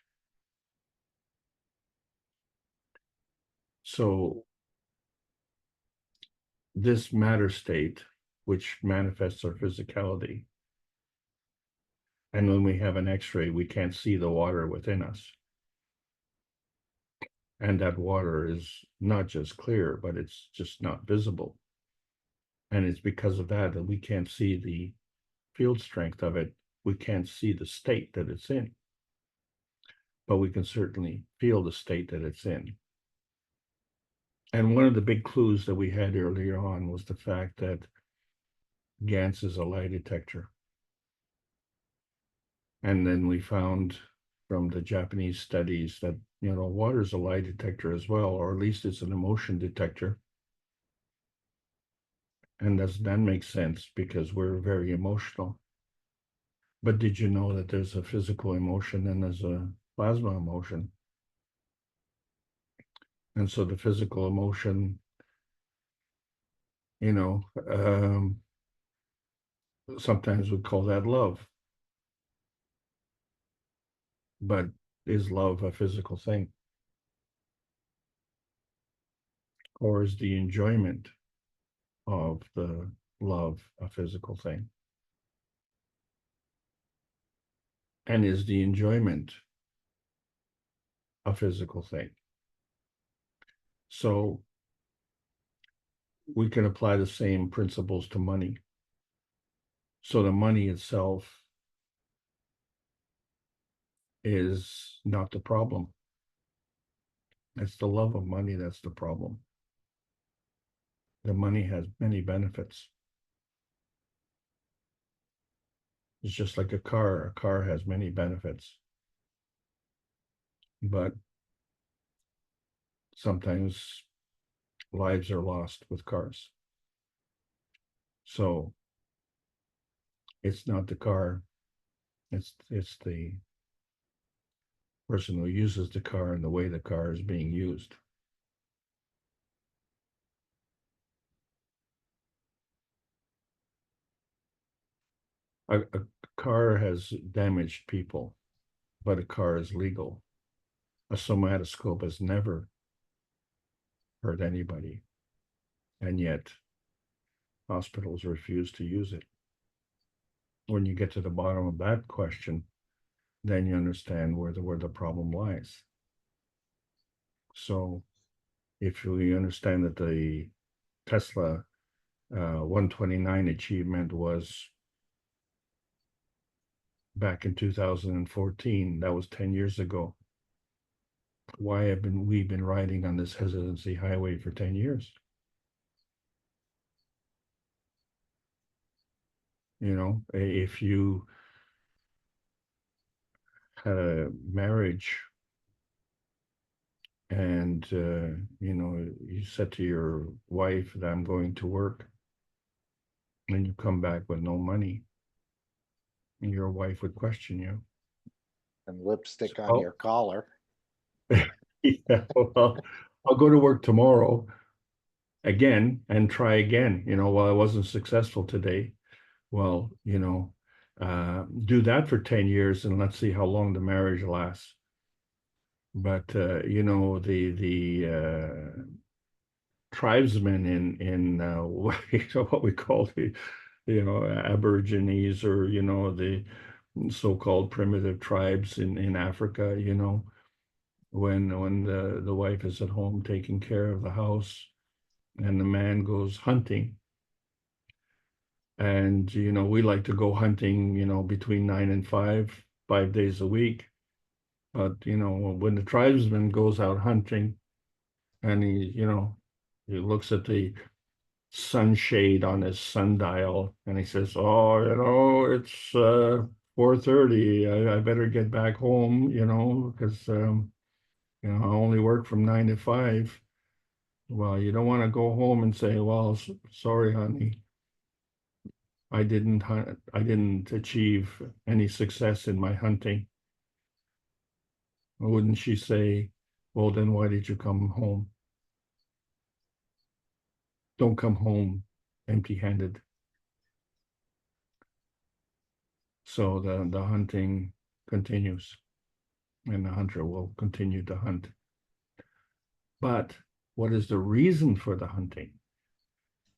So this matter state, which manifests our physicality, and when we have an X-ray, we can't see the water within us. And that water is not just clear, but it's just not visible. And it's because of that that we can't see the field strength of it. We can't see the state that it's in. But we can certainly feel the state that it's in. And one of the big clues that we had earlier on was the fact that GANS is a lie detector. And then we found from the Japanese studies that, you know, water is a lie detector as well, or at least it's an emotion detector. And that makes sense because we're very emotional. But did you know that there's a physical emotion and there's a plasma emotion? And so the physical emotion, you know, sometimes we call that love. But is love a physical thing? Or is the enjoyment of the love a physical thing? And is the enjoyment a physical thing? So we can apply the same principles to money. So the money itself is not the problem. It's the love of money that's the problem. The money has many benefits. It's just like a car. A car has many benefits. But sometimes lives are lost with cars. So it's not the car, it's the person who uses the car and the way the car is being used. A car has damaged people, but a car is legal. A somatoscope has never hurt anybody, and yet hospitals refuse to use it. When you get to the bottom of that question, then you understand where the problem lies. So if we understand that the Tesla 129 achievement was back in 2014, that was 10 years ago. Why have we been riding on this hesitancy highway for 10 years? You know, if you had a marriage and, you know, you said to your wife that I'm going to work, and you come back with no money, and your wife would question you. And lipstick on your collar. Yeah, well, I'll go to work tomorrow again and try again. You know, well, I wasn't successful today. Well, you know, do that for 10 years and let's see how long the marriage lasts. But you know, the tribesmen in what we call the, you know, Aborigines, or, you know, the so-called primitive tribes in Africa, you know, when the wife is at home taking care of the house and the man goes hunting. And, you know, we like to go hunting, you know, between 9 and 5 days a week. But, you know, when the tribesman goes out hunting and he, you know, he looks at the sunshade on his sundial and he says, oh, you know, it's 4:30. I better get back home, because I only work from 9 to 5. Well, you don't want to go home and say, well, sorry, honey, I didn't achieve any success in my hunting. Wouldn't she say, well, then why did you come home? Don't come home empty-handed. So the hunting continues, and the hunter will continue to hunt. But what is the reason for the hunting?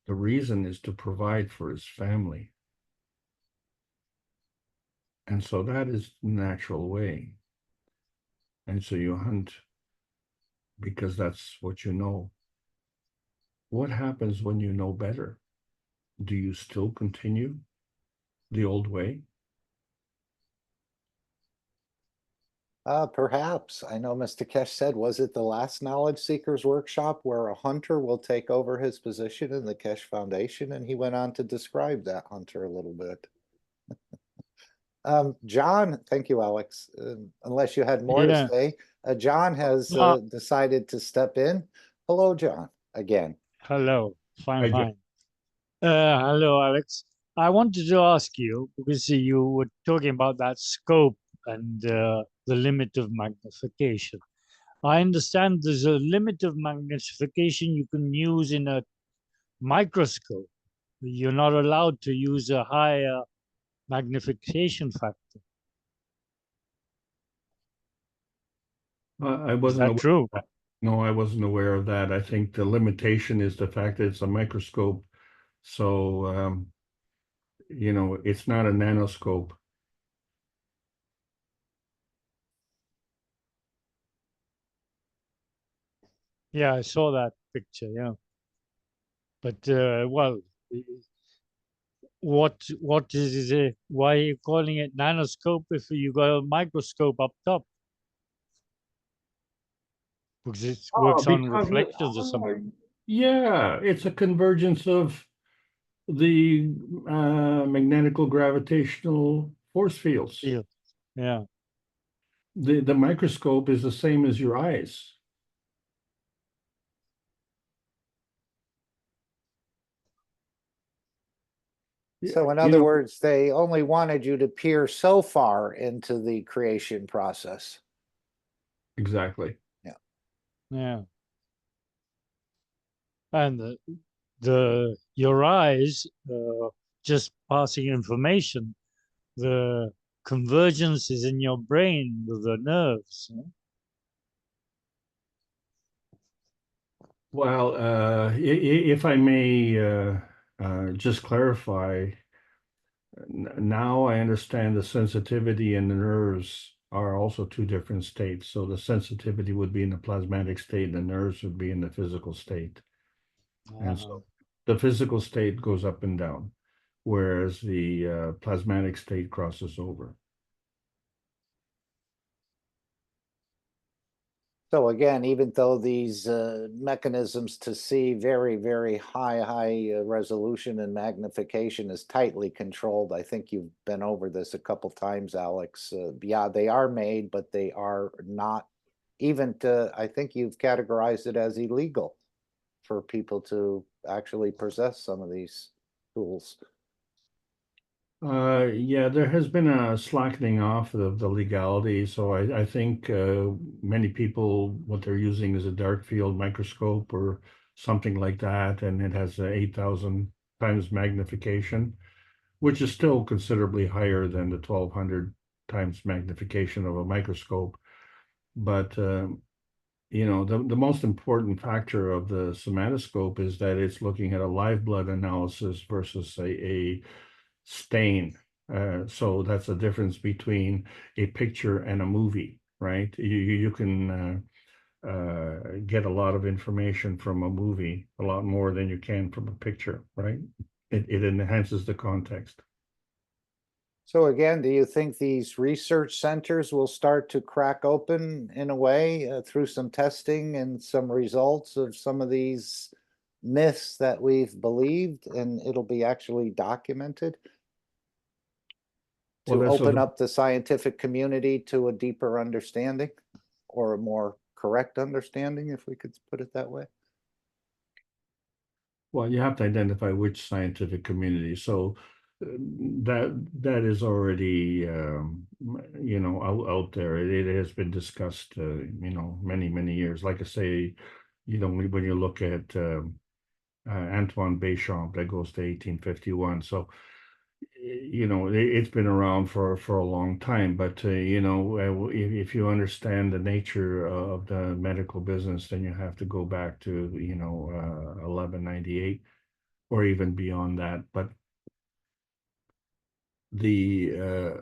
The reason is to provide for his family. And so that is the natural way. And so you hunt because that's what you know. What happens when you know better? Do you still continue the old way? Perhaps. I know Mr. Keshe said, was it the last Knowledge Seekers workshop where a hunter will take over his position in the Keshe Foundation? And he went on to describe that hunter a little bit. John, thank you, Alex. Unless you had more to say, John has decided to step in. Hello, John, again. Hello, fine, Hi, fine. Hello, Alex. I wanted to ask you, because you were talking about that scope and the limit of magnification. I understand there's a limit of magnification you can use in a microscope. You're not allowed to use a higher magnification factor. I Is wasn't that true? No, I wasn't aware of that. I think the limitation is the fact that it's a microscope. So, it's not a nanoscope. Yeah, I saw that picture, yeah. But, well, what is it? Why are you calling it nanoscope if you got a microscope up top? Because it works on reflections or something. Yeah, it's a convergence of the magnetical gravitational force fields. Yeah. The microscope is the same as your eyes. So in other words, they only wanted you to peer so far into the creation process. Exactly. Yeah. And your eyes just passing information. The convergence is in your brain with the nerves. Well, if I may just clarify, now I understand the sensitivity and the nerves are also two different states. So the sensitivity would be in the plasmatic state, and the nerves would be in the physical state. And so the physical state goes up and down, whereas the plasmatic state crosses over. So again, even though these mechanisms to see very, very high resolution and magnification is tightly controlled, I think you've been over this a couple times, Alex. Yeah, they are made, but they are not even I think you've categorized it as illegal for people to actually possess some of these tools. Yeah, there has been a slackening off of the legality. So I think many people, what they're using is a dark field microscope or something like that, and it has 8,000 times magnification, which is still considerably higher than the 1,200 times magnification of a microscope. But the most important factor of the somatoscope is that it's looking at a live blood analysis versus a stain. So that's the difference between a picture and a movie, right? You can get a lot of information from a movie, a lot more than you can from a picture, right? It enhances the context. So again, do you think these research centers will start to crack open in a way through some testing and some results of some of these myths that we've believed, and it'll be actually documented? to that's open up the scientific community to a deeper understanding or a more correct understanding, if we could put it that way? Well, you have to identify which scientific community. So that is already out there. It has been discussed, many years. Like I say, when you look at Antoine Béchamp, that goes to 1851. So it's been around for a long time. But if you understand the nature of the medical business, then you have to go back to 1198 or even beyond that. But the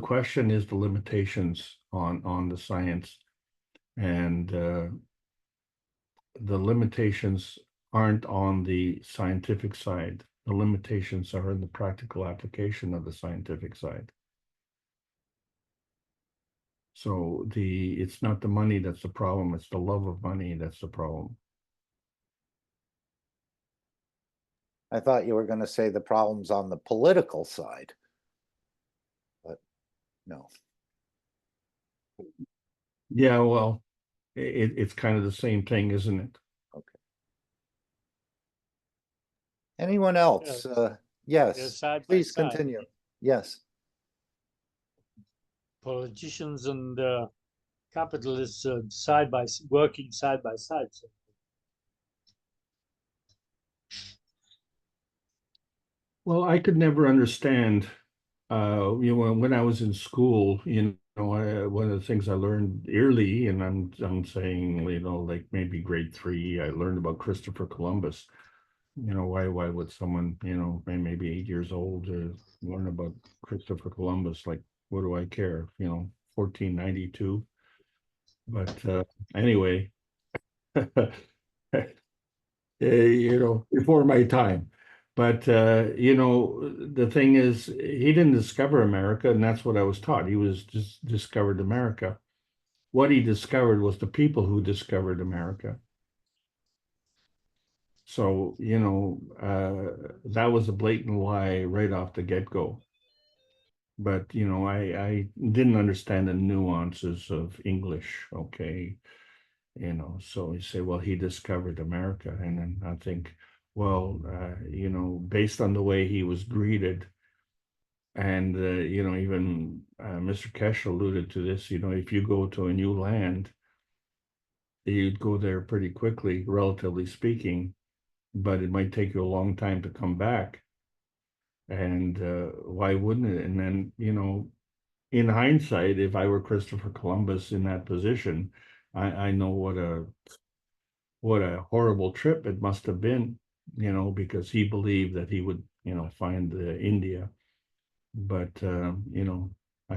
question is the limitations on the science, and the limitations aren't on the scientific side. The limitations are in the practical application of the scientific side. So it's not the money that's the problem, it's the love of money that's the problem. I thought you were going to say the problem's on the political side, but no. Yeah, well, it's kind of the same thing, isn't it? Okay. Anyone else? Yes, side by please side. continue. Yes. Politicians and capitalists working side by side. So. Well, I could never understand, when I was in school, one of the things I learned early, and I'm saying, like maybe grade 3, I learned about Christopher Columbus. Why would someone, maybe 8 years old, learn about Christopher Columbus? Like, what do I care? 1492. But anyway, before my time. But the thing is, he didn't discover America, and that's what I was taught. He was just discovered America. What he discovered was the people who discovered America. So, that was a blatant lie right off the get-go. But, I didn't understand the nuances of English, okay? So you say, well, he discovered America. And then I think, well, based on the way he was greeted, and, even Mr. Keshe alluded to this, if you go to a new land, you'd go there pretty quickly, relatively speaking, but it might take you a long time to come back. And why wouldn't it? And then, in hindsight, if I were Christopher Columbus in that position, I know what a horrible trip it must have been, because he believed that he would, find India. But, I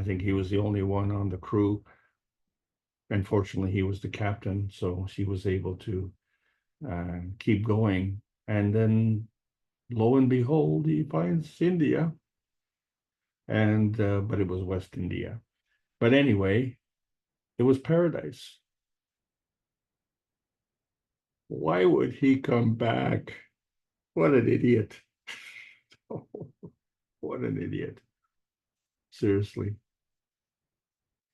think he was the only one on the crew. And fortunately, he was the captain, so he was able to keep going. And then, lo and behold, he finds India. And but it was West India. But anyway, it was paradise. Why would he come back? What an idiot. What an idiot. Seriously.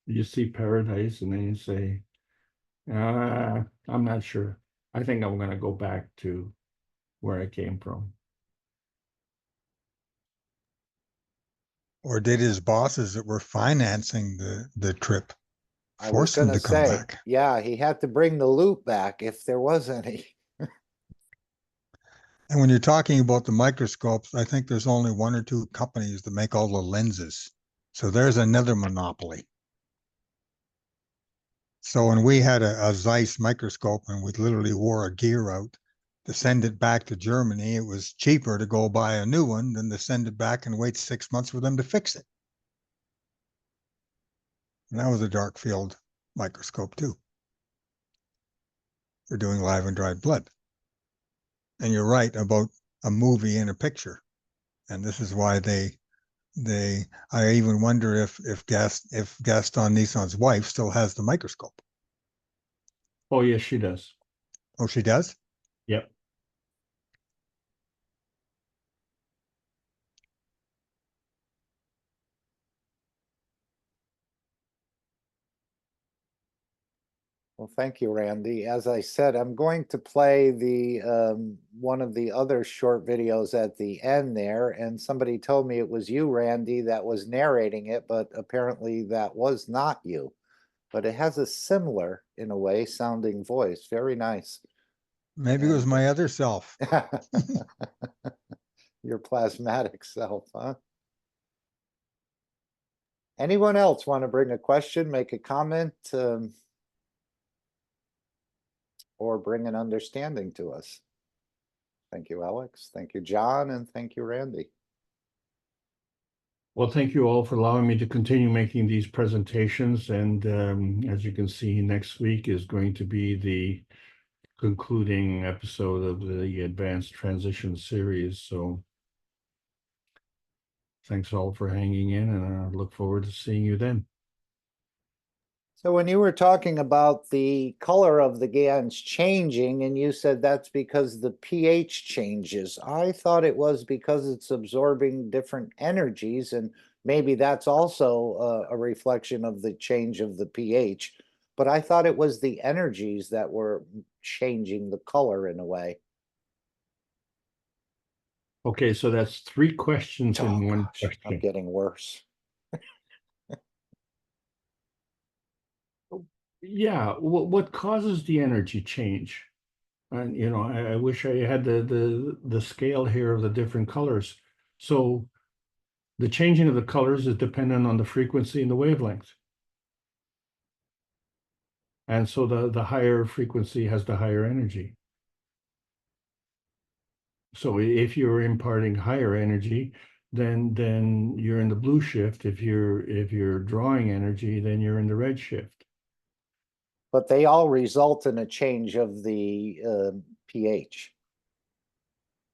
You see paradise and then you say, I'm not sure. I think I'm going to go back to where I came from. Or did his bosses that were financing the trip force him to come back? Yeah, he had to bring the loot back if there was any. And when you're talking about the microscopes, I think there's only 1 or 2 companies that make all the lenses. So there's another monopoly. So when we had a Zeiss microscope and we literally wore a gear out to send it back to Germany, it was cheaper to go buy a new one than to send it back and wait 6 months for them to fix it. And that was a dark field microscope too, for doing live and dried blood. And you're right about a movie and a picture. And this is why I even wonder if Gaston Nissan's wife still has the microscope. Oh, yes, she does. Oh, she does? Yep. Well, thank you, Randy. As I said, I'm going to play the one of the other short videos at the end there, and somebody told me it was you, Randy, that was narrating it, but apparently that was not you. But it has a similar, in a way, sounding voice. Very nice. Maybe it was my other self. Your plasmatic self, huh? Anyone else want to bring a question, make a comment, or bring an understanding to us? Thank you, Alex. Thank you, John, and thank you, Randy. Well, thank you all for allowing me to continue making these presentations. And as you can see, next week is going to be the concluding episode of the Advanced Transition series. So thanks all for hanging in, and I look forward to seeing you then. So when you were talking about the color of the GANs changing, and you said that's because the pH changes, I thought it was because it's absorbing different energies, and maybe that's also a reflection of the change of the pH. But I thought it was the energies that were changing the color in a way. Okay, so that's 3 questions in one Gosh, question. I'm getting worse. Yeah, what causes the energy change? And you know, I wish I had the scale here of the different colors. So the changing of the colors is dependent on the frequency and the wavelength. And so the higher frequency has the higher energy. So if you're imparting higher energy, then you're in the blue shift. If you're drawing energy, then you're in the red shift. But they all result in a change of the pH.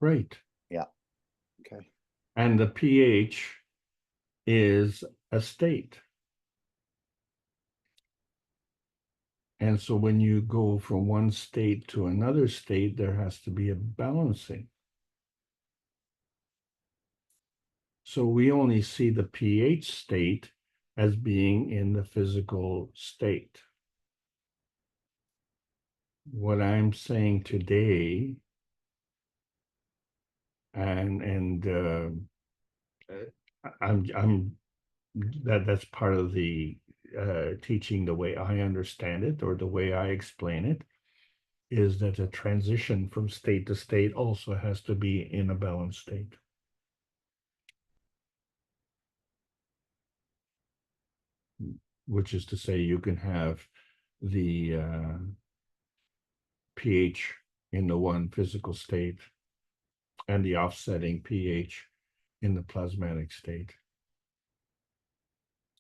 Right. Yeah. Okay. And the pH is a state. And so when you go from one state to another state, there has to be a balancing. So we only see the pH state as being in the physical state. What I'm saying today, and that's part of the teaching the way I understand it, or the way I explain it, is that a transition from state to state also has to be in a balanced state. Which is to say, you can have the pH in the one physical state and the offsetting pH in the plasmatic state.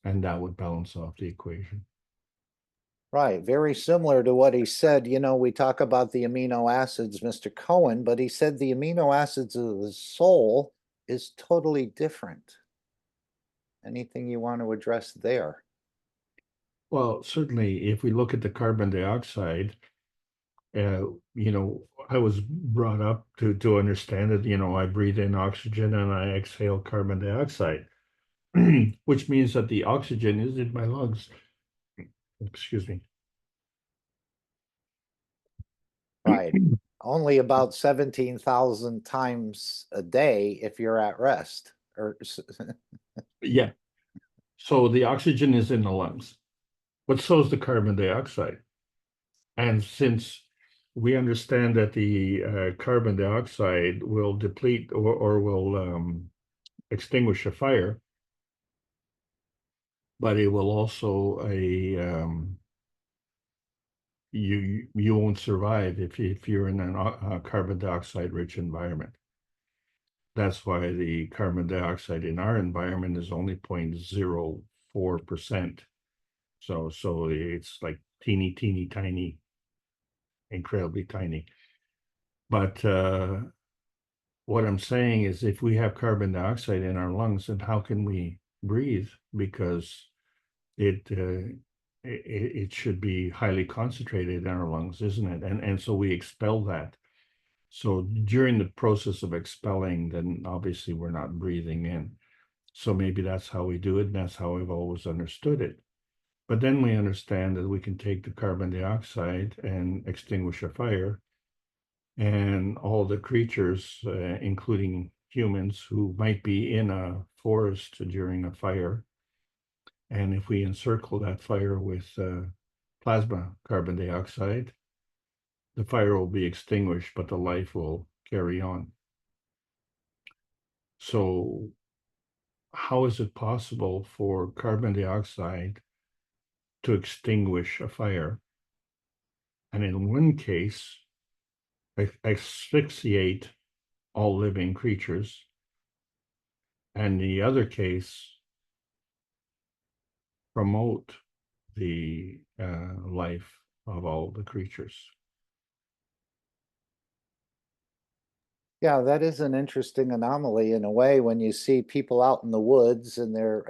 And that would balance off the equation. Right, very similar to what he said. You know, we talk about the amino acids, Mr. Cohen, but he said the amino acids of the soul is totally different. Anything you want to address there? Well, certainly, if we look at the carbon dioxide, you know, I was brought up to understand that, you know, I breathe in oxygen and I exhale carbon dioxide, which means that the oxygen is in my lungs. Excuse me. Right. Only about 17,000 times a day if you're at rest. Or Yeah. So the oxygen is in the lungs, but so is the carbon dioxide. And since we understand that the carbon dioxide will deplete or will extinguish a fire, but it will also you won't survive if you're in a carbon dioxide rich environment. That's why the carbon dioxide in our environment is only 0.04%. So it's like teeny tiny, incredibly tiny. But what I'm saying is, if we have carbon dioxide in our lungs, then how can we breathe? Because it should be highly concentrated in our lungs, isn't it? And so we expel that. So during the process of expelling, then obviously we're not breathing in. So maybe that's how we do it, and that's how I've always understood it. But then we understand that we can take the carbon dioxide and extinguish a fire, and all the creatures, including humans who might be in a forest during a fire, and if we encircle that fire with plasma carbon dioxide, the fire will be extinguished, but the life will carry on. So how is it possible for carbon dioxide to extinguish a fire? And in one case, asphyxiate all living creatures, and the other case, promote the life of all the creatures. Yeah, that is an interesting anomaly in a way when you see people out in the woods and they're,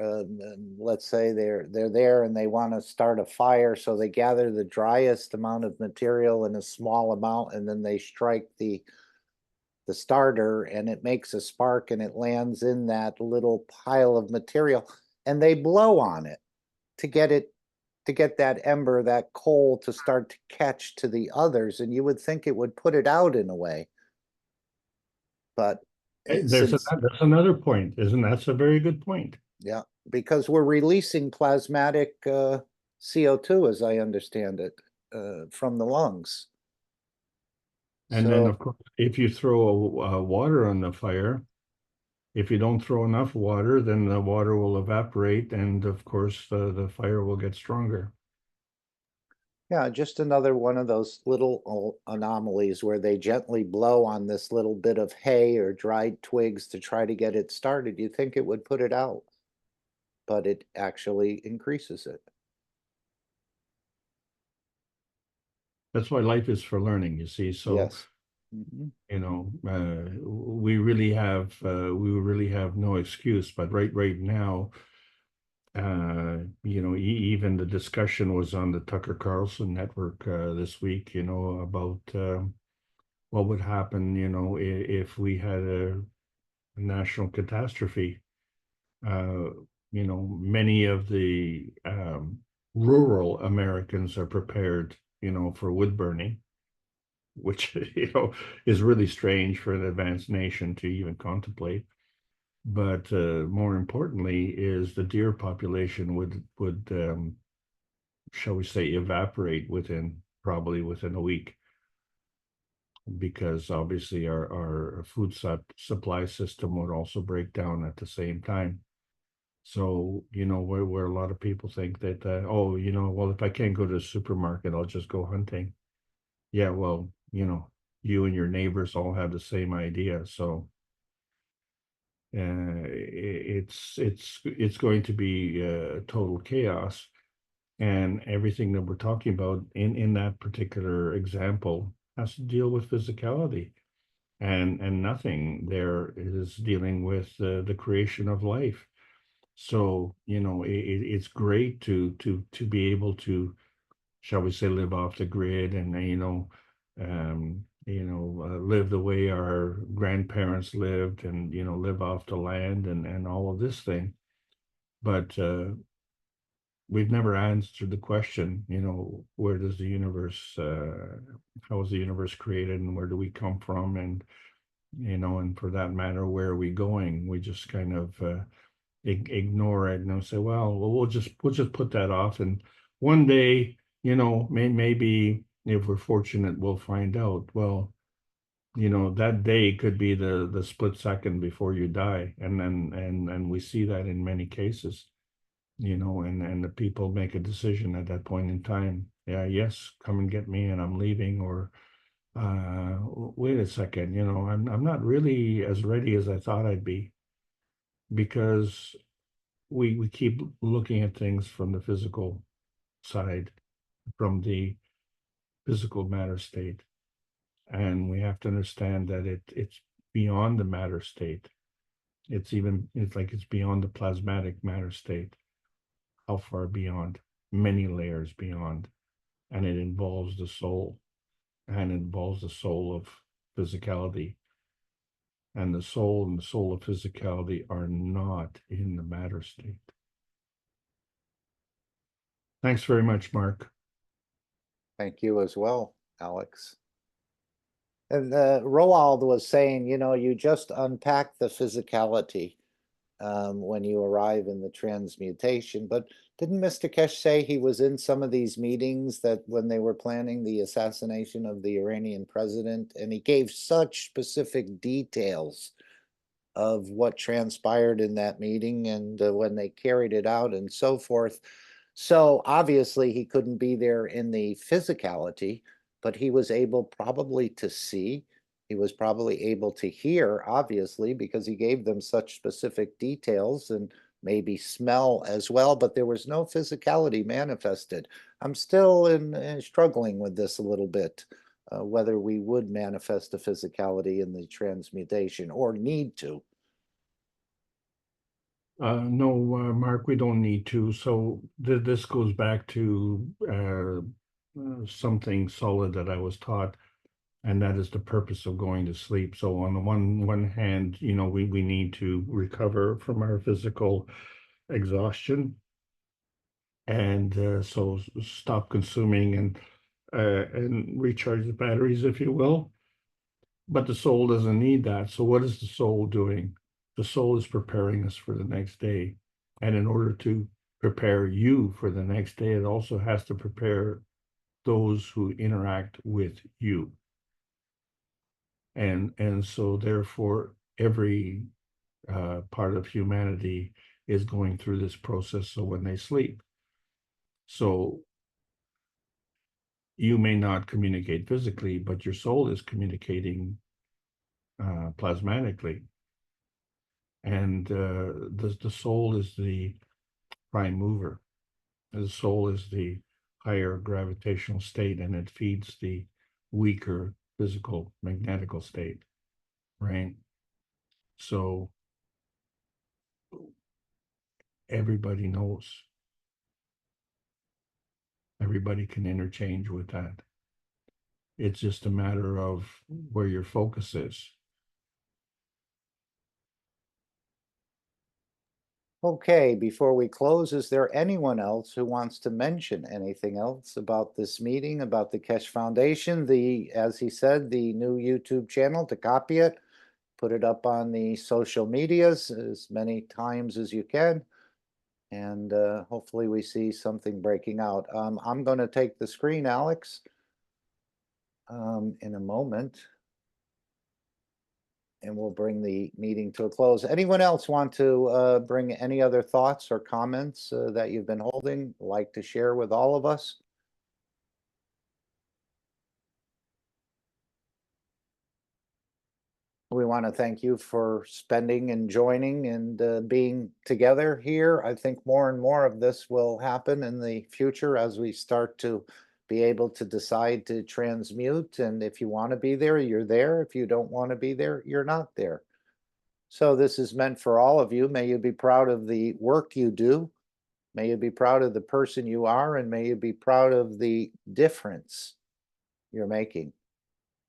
let's say they're there and they want to start a fire, so they gather the driest amount of material in a small amount, and then they strike the starter and it makes a spark and it lands in that little pile of material, and they blow on it to get that ember, that coal, to start to catch to the others, and you would think it would put it out in a way. But There's another point, isn't that's a very good point. Yeah, because we're releasing plasmatic CO2, as I understand it, from the lungs. And then, of course, if you throw water on the fire, if you don't throw enough water, then the water will evaporate, and of course, the fire will get stronger. Yeah, just another one of those little anomalies where they gently blow on this little bit of hay or dried twigs to try to get it started. You think it would put it out, but it actually increases it. That's why life is for learning, you see. So, yes. Mm-hmm. You know, we really have no excuse. But right now, you know, even the discussion was on the Tucker Carlson network this week, you know, about what would happen, you know, if we had a national catastrophe. You know, many of the rural Americans are prepared, you know, for wood burning, which, you know, is really strange for an advanced nation to even contemplate. But more importantly is the deer population would shall we say, evaporate probably within a week, because obviously our food supply system would also break down at the same time. So, you know, where a lot of people think that, oh, you know, well, if I can't go to the supermarket, I'll just go hunting. Yeah, well, you know, you and your neighbors all have the same idea. So it's going to be total chaos. And everything that we're talking about in that particular example has to deal with physicality, and nothing there is dealing with the creation of life. So, you know, it's great to be able to, shall we say, live off the grid, and live the way our grandparents lived, and you know, live off the land, and all of this thing. But we've never answered the question, you know, where does the universe, how was the universe created, and where do we come from, and you know, and for that matter, where are we going? We just kind of ignore it, and say, well, we'll just put that off, and one day, you know, maybe if we're fortunate, we'll find out. Well, you know, that day could be the split second before you die, and then and we see that in many cases, you know, and the people make a decision at that point in time. Yeah, yes, come and get me, and I'm leaving. Or wait a second, you know, I'm not really as ready as I thought I'd be, because we keep looking at things from the physical side, from the physical matter state, and we have to understand that it's beyond the matter state. It's beyond the plasmatic matter state. How far beyond? Many layers beyond. And it involves the soul, and it involves the soul of physicality. And the soul of physicality are not in the matter state. Thanks very much, Mark. Thank you as well, Alex. And Roald was saying, you know, you just unpack the physicality when you arrive in the transmutation. But didn't Mr. Keshe say he was in some of these meetings that when they were planning the assassination of the Iranian president, and he gave such specific details of what transpired in that meeting and when they carried it out and so forth. So obviously he couldn't be there in the physicality, but he was able probably to see. He was probably able to hear, obviously, because he gave them such specific details, and maybe smell as well, but there was no physicality manifested. I'm still struggling with this a little bit, whether we would manifest a physicality in the transmutation or need to. No, Mark, we don't need to. So this goes back to something solid that I was taught, and that is the purpose of going to sleep. So on the one hand, you know, we need to recover from our physical exhaustion, and so stop consuming and recharge the batteries, if you will. But the soul doesn't need that. So what is the soul doing? The soul is preparing us for the next day. And in order to prepare you for the next day, it also has to prepare those who interact with you. And so therefore, every part of humanity is going through this process. So when they sleep, so you may not communicate physically, but your soul is communicating plasmatically. And the soul is the prime mover. The soul is the higher gravitational state, and it feeds the weaker physical magnetical state, right? So everybody knows. Everybody can interchange with that. It's just a matter of where your focus is. Okay, before we close, is there anyone else who wants to mention anything else about this meeting, about the Keshe Foundation, as he said, the new YouTube channel, to copy it, put it up on the social medias as many times as you can, and hopefully we see something breaking out. I'm going to take the screen, Alex, in a moment, and we'll bring the meeting to a close. Anyone else want to bring any other thoughts or comments that you've been holding, like to share with all of us? We want to thank you for spending and joining and being together here. I think more and more of this will happen in the future as we start to be able to decide to transmute. And if you want to be there, you're there. If you don't want to be there, you're not there. So this is meant for all of you. May you be proud of the work you do. May you be proud of the person you are, and may you be proud of the difference you're making.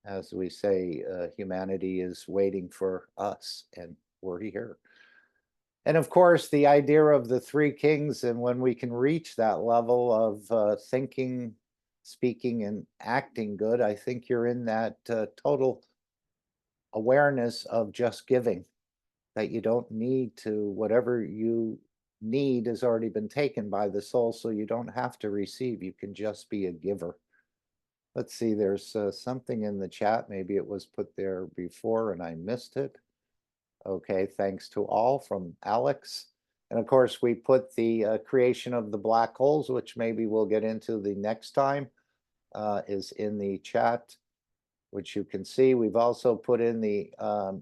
As we say, humanity is waiting for us, and we're here. And of course, the idea of the three kings, and when we can reach that level of thinking, speaking, and acting good, I think you're in that total awareness of just giving, that you don't need to, whatever you need has already been taken by the soul, so you don't have to receive. You can just be a giver. Let's see, there's something in the chat. Maybe it was put there before and I missed it. Okay, thanks to all from Alex. And of course, we put the creation of the black holes, which maybe we'll get into the next time, is in the chat, which you can see. We've also put in the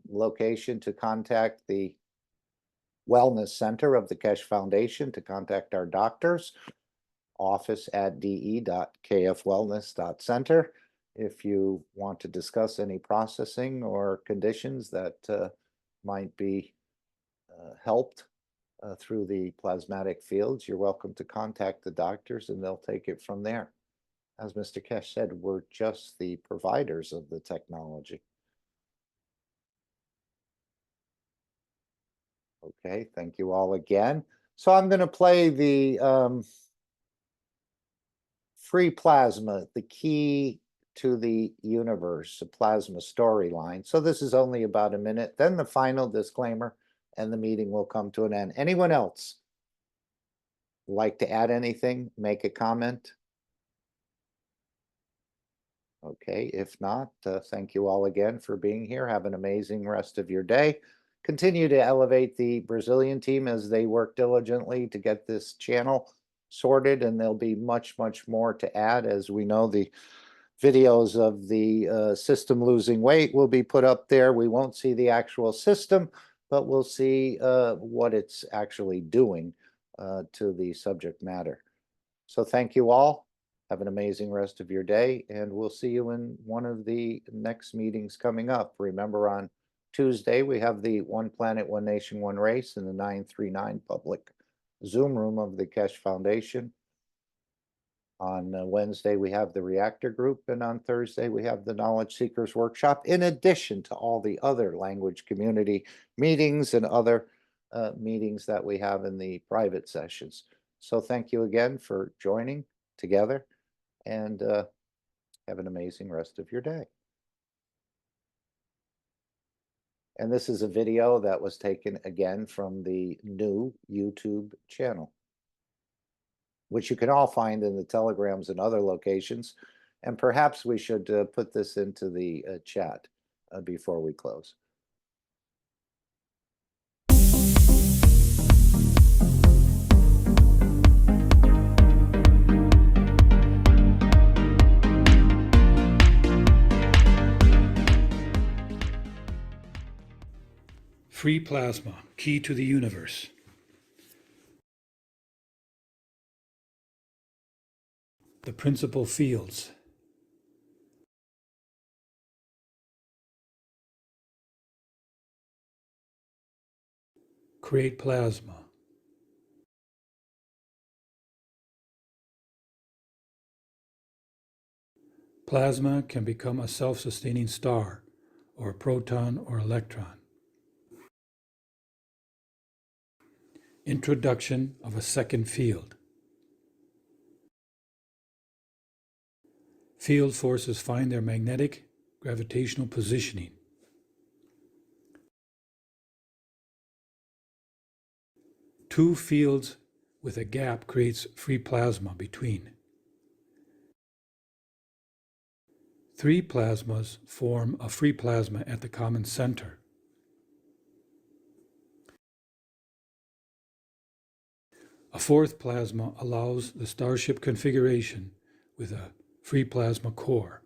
location to contact the Wellness Center of the Keshe Foundation, to contact our doctors. Office at de.kfwellness.center if you want to discuss any processing or conditions that might be helped through the plasmatic fields. You're welcome to contact the doctors and they'll take it from there. As Mr. Keshe said, we're just the providers of the technology. Okay, thank you all again. So I'm going to play the free plasma, the key to the universe, a plasma storyline. So this is only about a minute, then the final disclaimer, and the meeting will come to an end. Anyone else like to add anything, make a comment? Okay, if not, thank you all again for being here. Have an amazing rest of your day. Continue to elevate the Brazilian team as they work diligently to get this channel sorted, and there'll be much, much more to add. As we know, the videos of the system losing weight will be put up there. We won't see the actual system, but we'll see what it's actually doing to the subject matter. So thank you all. Have an amazing rest of your day, and we'll see you in one of the next meetings coming up. Remember, on Tuesday, we have the One Planet, One Nation, One Race in the 939 public Zoom room of the Keshe Foundation. On Wednesday, we have the Reactor Group, and on Thursday, we have the Knowledge Seekers Workshop, in addition to all the other language community meetings and other meetings that we have in the private sessions. So thank you again for joining together, and have an amazing rest of your day. And this is a video that was taken again from the new YouTube channel, which you can all find in the telegrams and other locations. And perhaps we should put this into the chat before we close. Free plasma, key to the universe. The principal fields. Create plasma. Plasma can become a self-sustaining star, or a proton or electron. Introduction of a second field. Field forces find their magnetic gravitational positioning. Two fields with a gap creates free plasma between. Three plasmas form a free plasma at the common center. A fourth plasma allows the starship configuration with a free plasma core.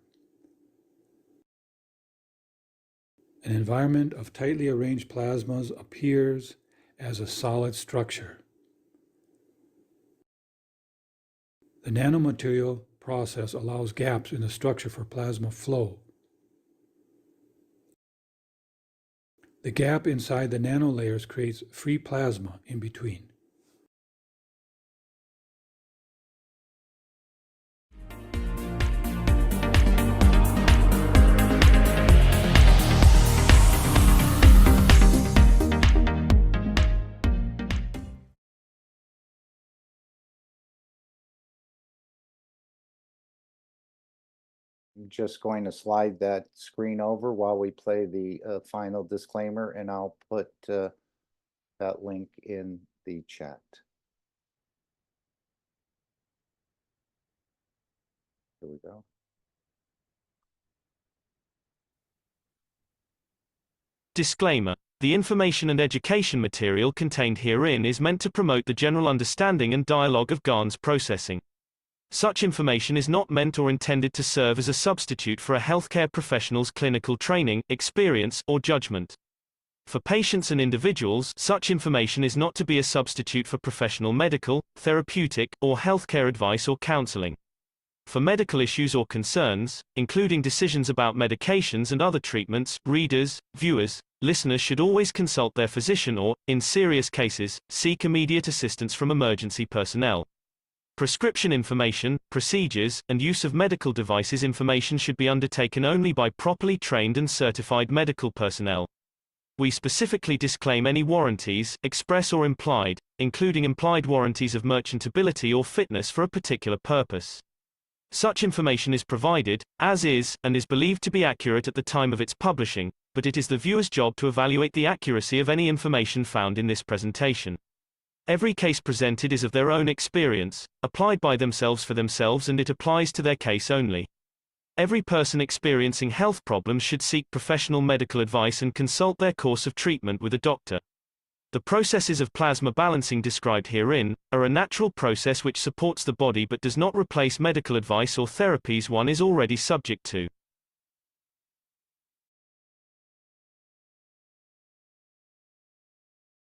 An environment of tightly arranged plasmas appears as a solid structure. The nanomaterial process allows gaps in the structure for plasma flow. The gap inside the nanolayers creates free plasma in between. I'm just going to slide that screen over while we play the final disclaimer, and I'll put that link in the chat. Here we go. Disclaimer. The information and education material contained herein is meant to promote the general understanding and dialogue of GAN's processing. Such information is not meant or intended to serve as a substitute for a healthcare professional's clinical training, experience, or judgment. For patients and individuals, such information is not to be a substitute for professional medical, therapeutic, or healthcare advice or counseling. For medical issues or concerns, including decisions about medications and other treatments, readers, viewers, listeners should always consult their physician or, in serious cases, seek immediate assistance from emergency personnel. Prescription information, procedures, and use of medical devices information should be undertaken only by properly trained and certified medical personnel. We specifically disclaim any warranties, express or implied, including implied warranties of merchantability or fitness for a particular purpose. Such information is provided, as is, and is believed to be accurate at the time of its publishing, but it is the viewer's job to evaluate the accuracy of any information found in this presentation. Every case presented is of their own experience, applied by themselves for themselves, and it applies to their case only. Every person experiencing health problems should seek professional medical advice and consult their course of treatment with a doctor. The processes of plasma balancing described herein are a natural process which supports the body but does not replace medical advice or therapies one is already subject to.